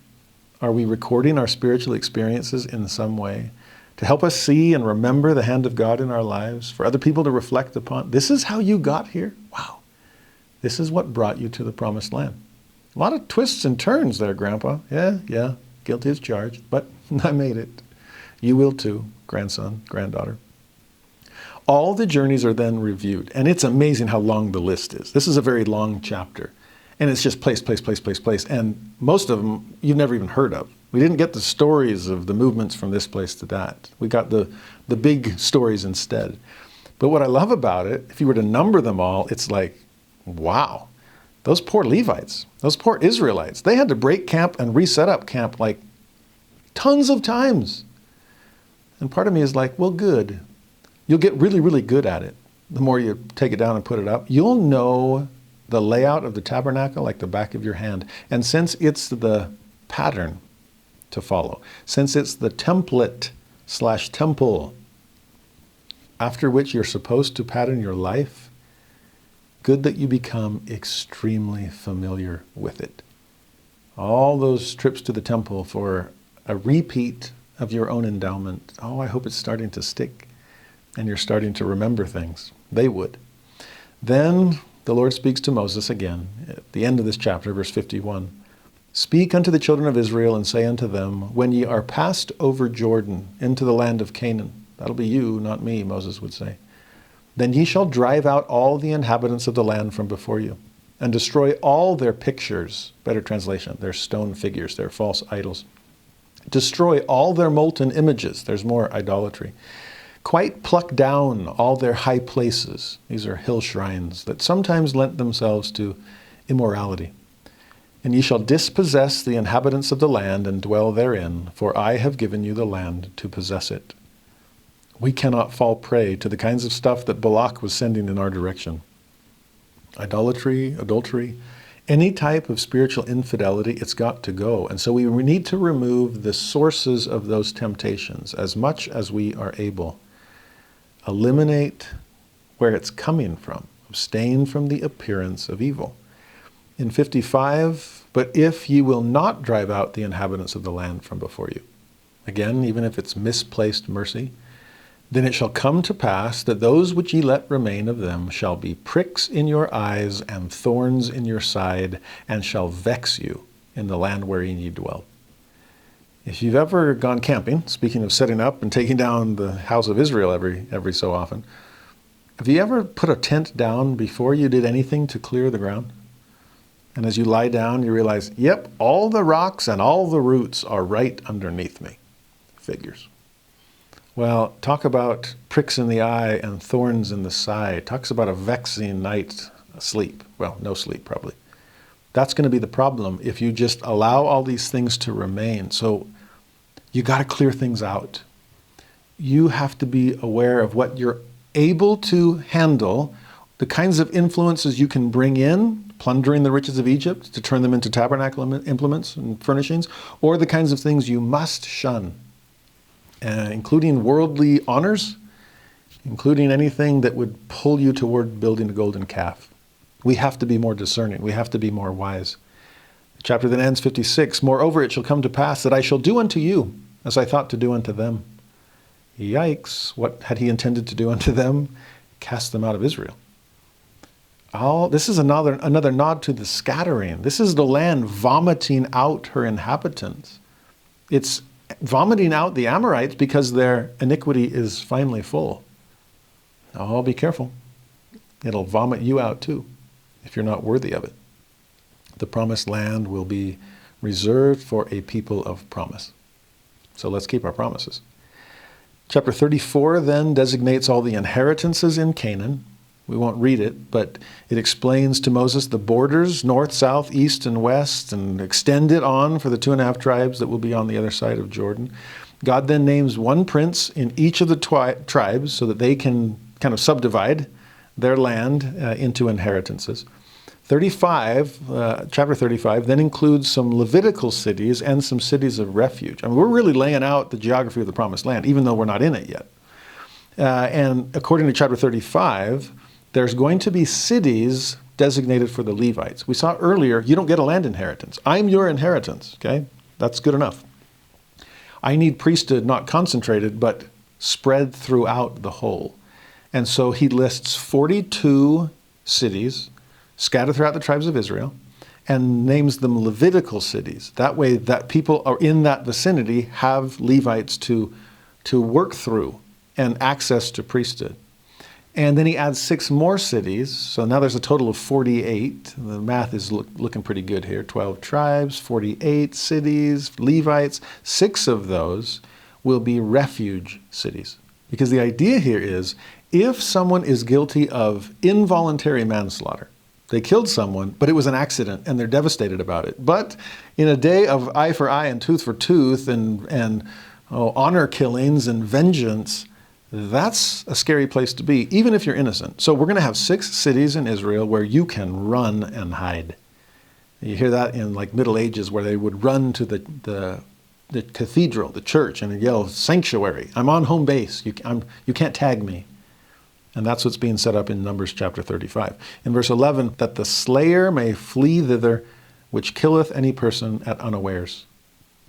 Are we recording our spiritual experiences in some way to help us see and remember the hand of God in our lives, for other people to reflect upon? This is how you got here? Wow. This is what brought you to the promised land. A lot of twists and turns there, Grandpa. Yeah, guilty as charged, but I made it. You will too, grandson, granddaughter. All the journeys are then reviewed, and it's amazing how long the list is. This is a very long chapter, and it's just place, and most of them you've never even heard of. We didn't get the stories of the movements from this place to that. We got the big stories instead. But what I love about it, if you were to number them all, it's like, wow, those poor Levites, those poor Israelites, they had to break camp and reset up camp like tons of times. And part of me is like, well, good. You'll get really, really good at it. The more you take it down and put it up, you'll know the layout of the tabernacle like the back of your hand. And since it's the pattern to follow, since it's the template/temple after which you're supposed to pattern your life, good that you become extremely familiar with it. All those trips to the temple for a repeat of your own endowment. Oh, I hope it's starting to stick and you're starting to remember things. They would. Then the Lord speaks to Moses again at the end of this chapter, verse 51. Speak unto the children of Israel and say unto them, when ye are passed over Jordan into the land of Canaan, that'll be you, not me, Moses would say, then ye shall drive out all the inhabitants of the land from before you, and destroy all their pictures, better translation, their stone figures, their false idols. Destroy all their molten images, there's more idolatry. Quite pluck down all their high places, these are hill shrines that sometimes lent themselves to immorality. And ye shall dispossess the inhabitants of the land and dwell therein, for I have given you the land to possess it. We cannot fall prey to the kinds of stuff that Balak was sending in our direction. Idolatry, adultery, any type of spiritual infidelity, it's got to go. And so we need to remove the sources of those temptations as much as we are able. Eliminate where it's coming from. Abstain from the appearance of evil. In 55, but if ye will not drive out the inhabitants of the land from before you, again, even if it's misplaced mercy, then it shall come to pass that those which ye let remain of them shall be pricks in your eyes and thorns in your side, and shall vex you in the land wherein ye dwell. If you've ever gone camping, speaking of setting up and taking down the house of Israel every so often, have you ever put a tent down before you did anything to clear the ground? And as you lie down, you realize, yep, all the rocks and all the roots are right underneath me. Figures. Well, talk about pricks in the eye and thorns in the side. Talks about a vexing night sleep. Well, no sleep probably. That's going to be the problem if you just allow all these things to remain. So you got to clear things out. You have to be aware of what you're able to handle, the kinds of influences you can bring in, plundering the riches of Egypt to turn them into tabernacle implements and furnishings, or the kinds of things you must shun, including worldly honors, including anything that would pull you toward building a golden calf. We have to be more discerning. We have to be more wise. The chapter then ends 56. Moreover, it shall come to pass that I shall do unto you as I thought to do unto them. Yikes. What had he intended to do unto them? Cast them out of Israel. This is another nod to the scattering. This is the land vomiting out her inhabitants. It's vomiting out the Amorites because their iniquity is finally full. Oh, be careful. It'll vomit you out too, if you're not worthy of it. The promised land will be reserved for a people of promise. So let's keep our promises. Chapter 34 then designates all the inheritances in Canaan. We won't read it, but it explains to Moses the borders, north, south, east, and west, and extend it on for the 2.5 tribes that will be on the other side of Jordan. God then names one prince in each of the tribes so that they can kind of subdivide their land into inheritances. Chapter 35 then includes some Levitical cities and some cities of refuge. I mean, we're really laying out the geography of the promised land, even though we're not in it yet. And according to chapter 35, there's going to be cities designated for the Levites. We saw earlier, you don't get a land inheritance. I'm your inheritance, okay? That's good enough. I need priesthood not concentrated, but spread throughout the whole. And so he lists 42 cities scattered throughout the tribes of Israel and names them Levitical cities. That way that people are in that vicinity have Levites to work through and access to priesthood. And then he adds 6 more cities. So now there's a total of 48. The math is looking pretty good here. 12 tribes, 48 cities, Levites. 6 of those will be refuge cities. Because the idea here is, if someone is guilty of involuntary manslaughter, they killed someone, but it was an accident, and they're devastated about it. But in a day of eye for eye and tooth for tooth and honor killings and vengeance, that's a scary place to be, even if you're innocent. So we're going to have 6 cities in Israel where you can run and hide. You hear that in like Middle Ages, where they would run to the cathedral, the church, and yell, "Sanctuary! I'm on home base. You can't tag me." And that's what's being set up in Numbers chapter 35. In verse 11, that the slayer may flee thither, which killeth any person at unawares.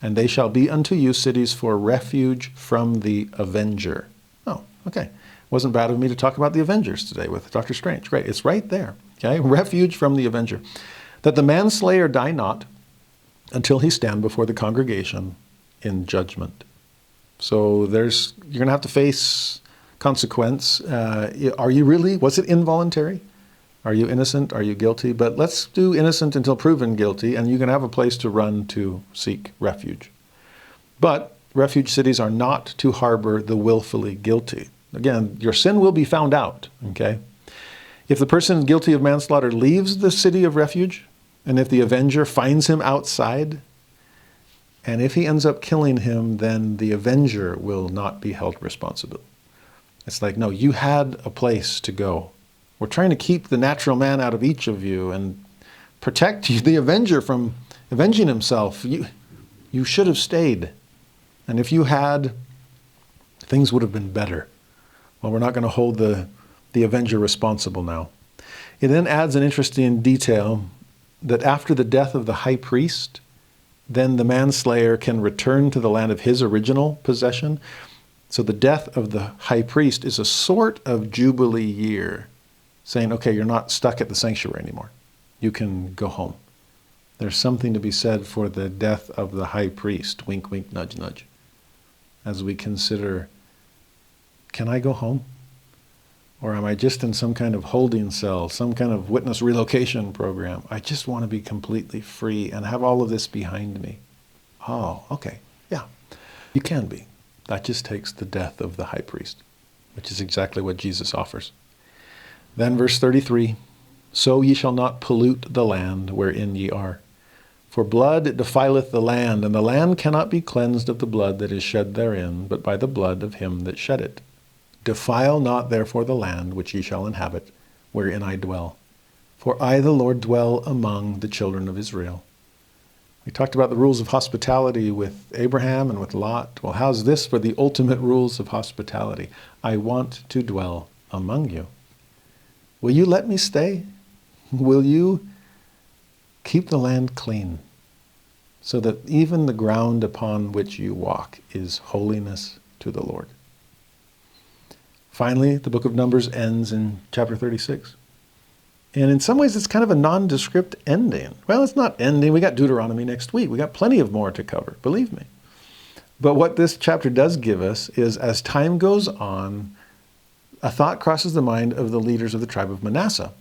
And they shall be unto you cities for refuge from the avenger. Oh, okay. Wasn't bad of me to talk about the avengers today with Dr. Strange. Great, it's right there. Okay, refuge from the avenger. That the manslayer die not until he stand before the congregation in judgment. So you're going to have to face consequence. Are you really? Was it involuntary? Are you innocent? Are you guilty? But let's do innocent until proven guilty, and you can have a place to run to seek refuge. But refuge cities are not to harbor the willfully guilty. Again, your sin will be found out, okay? If the person guilty of manslaughter leaves the city of refuge, and if the avenger finds him outside, and if he ends up killing him, then the avenger will not be held responsible. It's like, no, you had a place to go. We're trying to keep the natural man out of each of you and protect the avenger from avenging himself. You should have stayed. And if you had, things would have been better. Well, we're not going to hold the avenger responsible now. It then adds an interesting detail that after the death of the high priest, then the manslayer can return to the land of his original possession. So the death of the high priest is a sort of jubilee year, saying, okay, you're not stuck at the sanctuary anymore. You can go home. There's something to be said for the death of the high priest, wink, wink, nudge, nudge, as we consider, can I go home? Or am I just in some kind of holding cell, some kind of witness relocation program? I just want to be completely free and have all of this behind me. Oh, okay, yeah, you can be. That just takes the death of the high priest, which is exactly what Jesus offers. Then verse 33, so ye shall not pollute the land wherein ye are. For blood defileth the land, and the land cannot be cleansed of the blood that is shed therein, but by the blood of him that shed it. Defile not therefore the land which ye shall inhabit, wherein I dwell. For I, the Lord, dwell among the children of Israel. We talked about the rules of hospitality with Abraham and with Lot. Well, how's this for the ultimate rules of hospitality? I want to dwell among you. Will you let me stay? Will you keep the land clean so that even the ground upon which you walk is holiness to the Lord? Finally, the book of Numbers ends in chapter 36. And in some ways, it's kind of a nondescript ending. Well, it's not ending. We got Deuteronomy next week. We got plenty of more to cover, believe me. But what this chapter does give us is, as time goes on, a thought crosses the mind of the leaders of the tribe of Manasseh.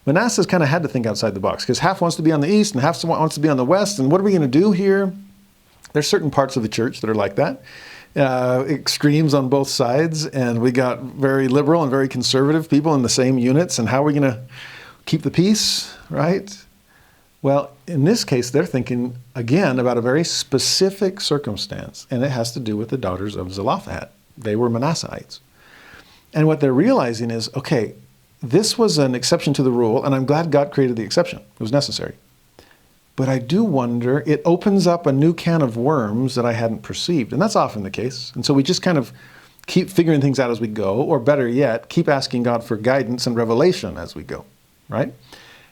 Manasseh's kind of had to think outside the box, because half wants to be on the east and half wants to be on the west. And what are we going to do here? There's certain parts of the church that are like that. Extremes on both sides, and we got very liberal and very conservative people in the same units, and how are we going to keep the peace, right? Well, in this case, they're thinking, again, about a very specific circumstance, and it has to do with the daughters of Zelophehad. They were Manasseites. And what they're realizing is, okay, this was an exception to the rule, and I'm glad God created the exception. It was necessary. But I do wonder, it opens up a new can of worms that I hadn't perceived. And that's often the case. And so we just kind of keep figuring things out as we go, or better yet, keep asking God for guidance and revelation as we go, right?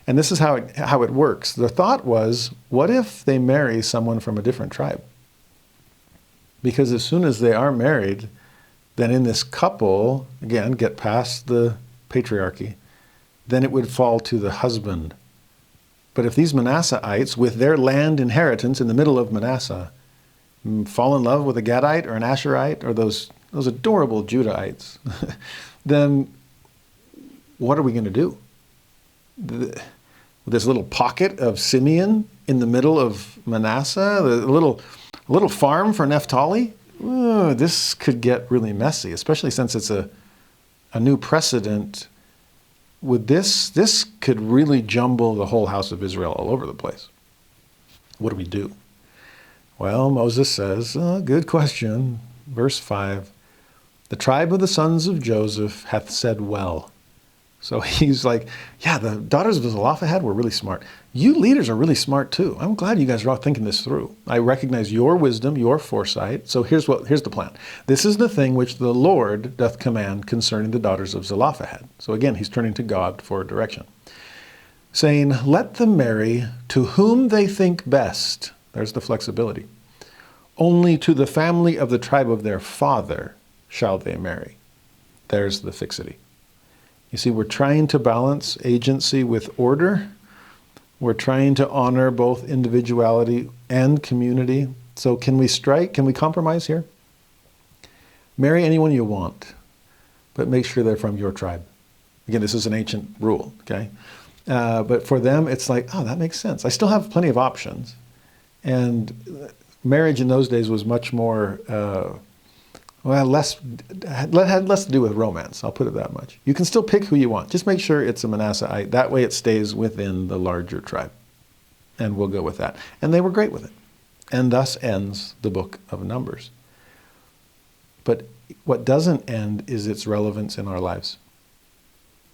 And this is how it works. The thought was, what if they marry someone from a different tribe? Because as soon as they are married, then in this couple, again, get past the patriarchy, then it would fall to the husband. But if these Manasseites, with their land inheritance in the middle of Manasseh, fall in love with a Gadite or an Asherite or those adorable Judahites, then what are we going to do? This little pocket of Simeon in the middle of Manasseh, the little farm for Naphtali, this could get really messy, especially since it's a new precedent. With this could really jumble the whole house of Israel all over the place. What do we do? Well, Moses says, good question. Verse 5, the tribe of the sons of Joseph hath said well, So he's like, yeah, the daughters of Zelophehad were really smart. You leaders are really smart too. I'm glad you guys are all thinking this through. I recognize your wisdom, your foresight. So here's the plan. This is the thing which the Lord doth command concerning the daughters of Zelophehad. So again, he's turning to God for direction. Saying, let them marry to whom they think best. There's the flexibility. Only to the family of the tribe of their father shall they marry. There's the fixity. You see, we're trying to balance agency with order. We're trying to honor both individuality and community. So can we compromise here? Marry anyone you want, but make sure they're from your tribe. Again, this is an ancient rule, okay? But for them, it's like, oh, that makes sense. I still have plenty of options. And marriage in those days was much more, had less to do with romance, I'll put it that much. You can still pick who you want. Just make sure it's a Manassehite. That way it stays within the larger tribe. And we'll go with that. And they were great with it. And thus ends the book of Numbers. But what doesn't end is its relevance in our lives.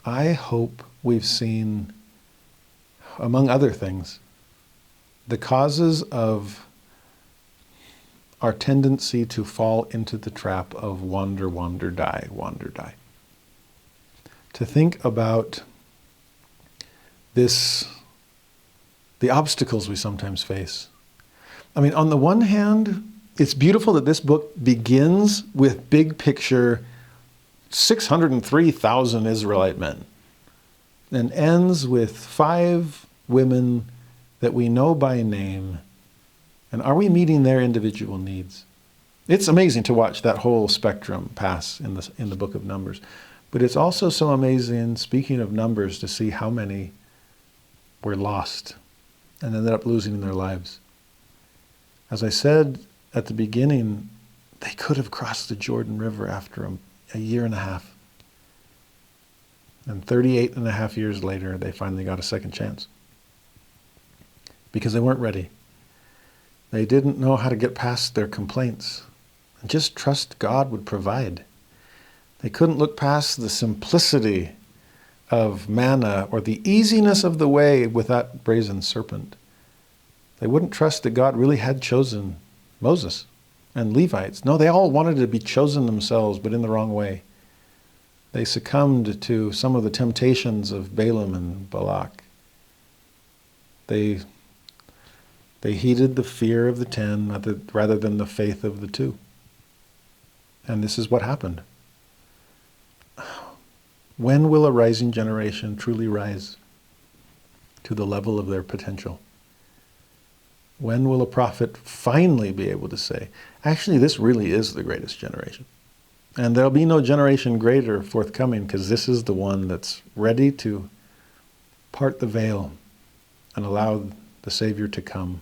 I hope we've seen, among other things, the causes of our tendency to fall into the trap of wander, wander, die, wander, die. To think about the obstacles we sometimes face. I mean, on the one hand, it's beautiful that this book begins with big picture 603,000 Israelite men and ends with 5 women that we know by name. And are we meeting their individual needs? It's amazing to watch that whole spectrum pass in the book of Numbers. But it's also so amazing, speaking of Numbers, to see how many were lost and ended up losing their lives. As I said at the beginning, they could have crossed the Jordan River after a year and a half. And 38 and a half years later, they finally got a second chance. Because they weren't ready. They didn't know how to get past their complaints and just trust God would provide. They couldn't look past the simplicity of manna or the easiness of the way with that brazen serpent. They wouldn't trust that God really had chosen Moses and Levites. No, they all wanted to be chosen themselves, but in the wrong way. They succumbed to some of the temptations of Balaam and Balak. They heeded the fear of the 10 rather than the faith of the 2. And this is what happened. When will a rising generation truly rise to the level of their potential? When will a prophet finally be able to say, actually, this really is the greatest generation? And there'll be no generation greater forthcoming because this is the one that's ready to part the veil and allow the Savior to come.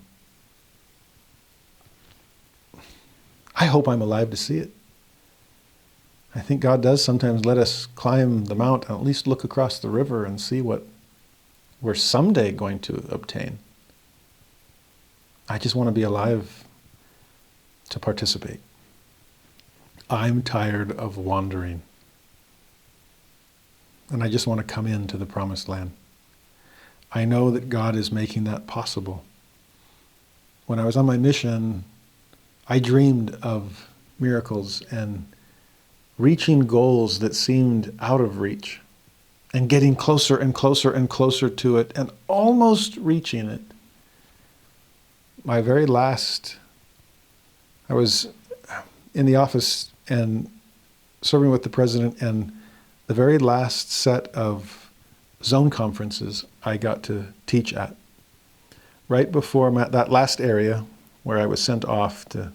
I hope I'm alive to see it. I think God does sometimes let us climb the mount and at least look across the river and see what we're someday going to obtain. I just want to be alive to participate. I'm tired of wandering. And I just want to come into the promised land. I know that God is making that possible. When I was on my mission, I dreamed of miracles and reaching goals that seemed out of reach and getting closer and closer and closer to it and almost reaching it. I was in the office and serving with the president, and the very last set of zone conferences I got to teach at. Right before that last area where I was sent off to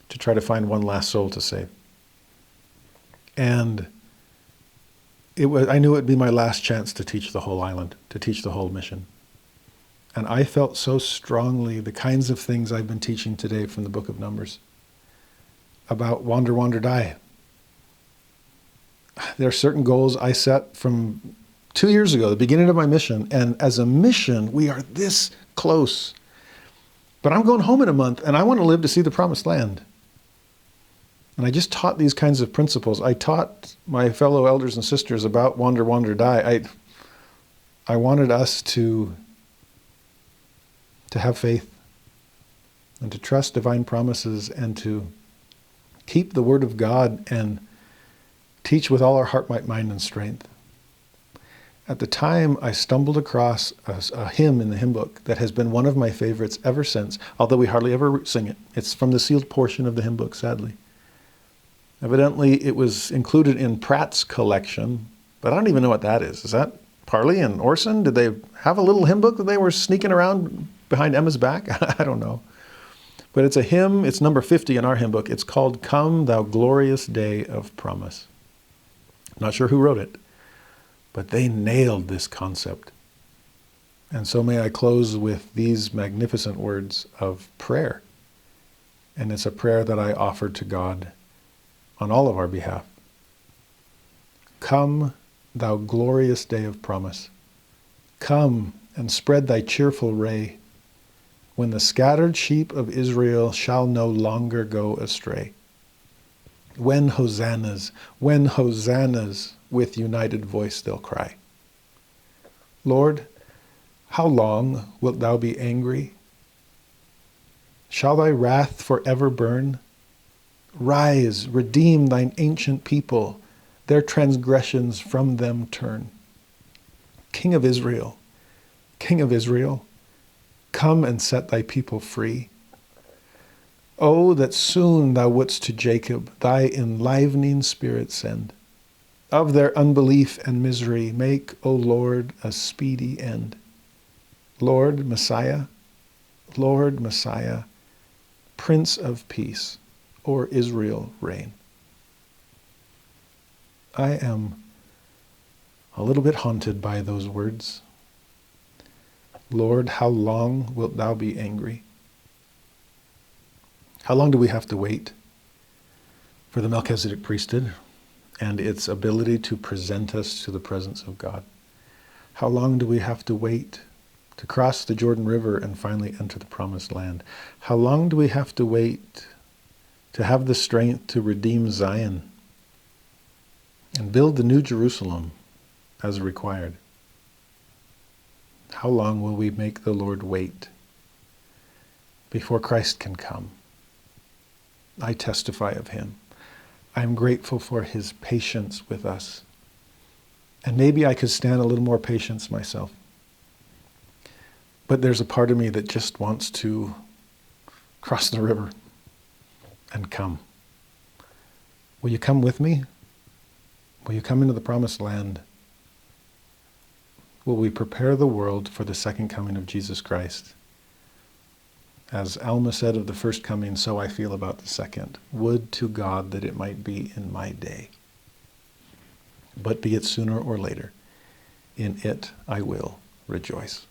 try to find one last soul to save. And I knew it would be my last chance to teach the whole island, to teach the whole mission. And I felt so strongly the kinds of things I've been teaching today from the book of Numbers about wander, wander, die. There are certain goals I set from 2 years ago, the beginning of my mission. And as a mission, we are this close. But I'm going home in a month, and I want to live to see the promised land. And I just taught these kinds of principles. I taught my fellow elders and sisters about Wander, Wander, Die. I wanted us to have faith and to trust divine promises and to keep the Word of God and teach with all our heart, might, mind, and strength. At the time, I stumbled across a hymn in the hymn book that has been one of my favorites ever since, although we hardly ever sing it. It's from the sealed portion of the hymn book, sadly. Evidently, it was included in Pratt's collection, but I don't even know what that is. Is that Parley and Orson? Did they have a little hymn book that they were sneaking around behind Emma's back? I don't know. But it's a hymn. It's number 50 in our hymn book. It's called Come Thou Glorious Day of Promise. Not sure who wrote it, but they nailed this concept. And so may I close with these magnificent words of prayer. And it's a prayer that I offer to God on all of our behalf. Come, thou glorious day of promise. Come and spread thy cheerful ray, when the scattered sheep of Israel shall no longer go astray. When hosannas with united voice they'll cry. Lord, how long wilt thou be angry? Shall thy wrath forever burn? Rise, redeem thine ancient people, their transgressions from them turn. King of Israel, come and set thy people free. Oh, that soon thou wouldst to Jacob thy enlivening spirit send. Of their unbelief and misery make, O Lord, a speedy end. Lord Messiah, Prince of Peace, o'er Israel reign. I am a little bit haunted by those words. Lord, how long wilt thou be angry? How long do we have to wait for the Melchizedek priesthood and its ability to present us to the presence of God? How long do we have to wait to cross the Jordan River and finally enter the promised land? How long do we have to wait to have the strength to redeem Zion and build the new Jerusalem as required? How long will we make the Lord wait before Christ can come? I testify of him. I am grateful for his patience with us. And maybe I could stand a little more patience myself. But there's a part of me that just wants to cross the river and come. Will you come with me? Will you come into the promised land? Will we prepare the world for the second coming of Jesus Christ? As Alma said of the first coming, so I feel about the second. Would to God that it might be in my day. But be it sooner or later, in it I will rejoice.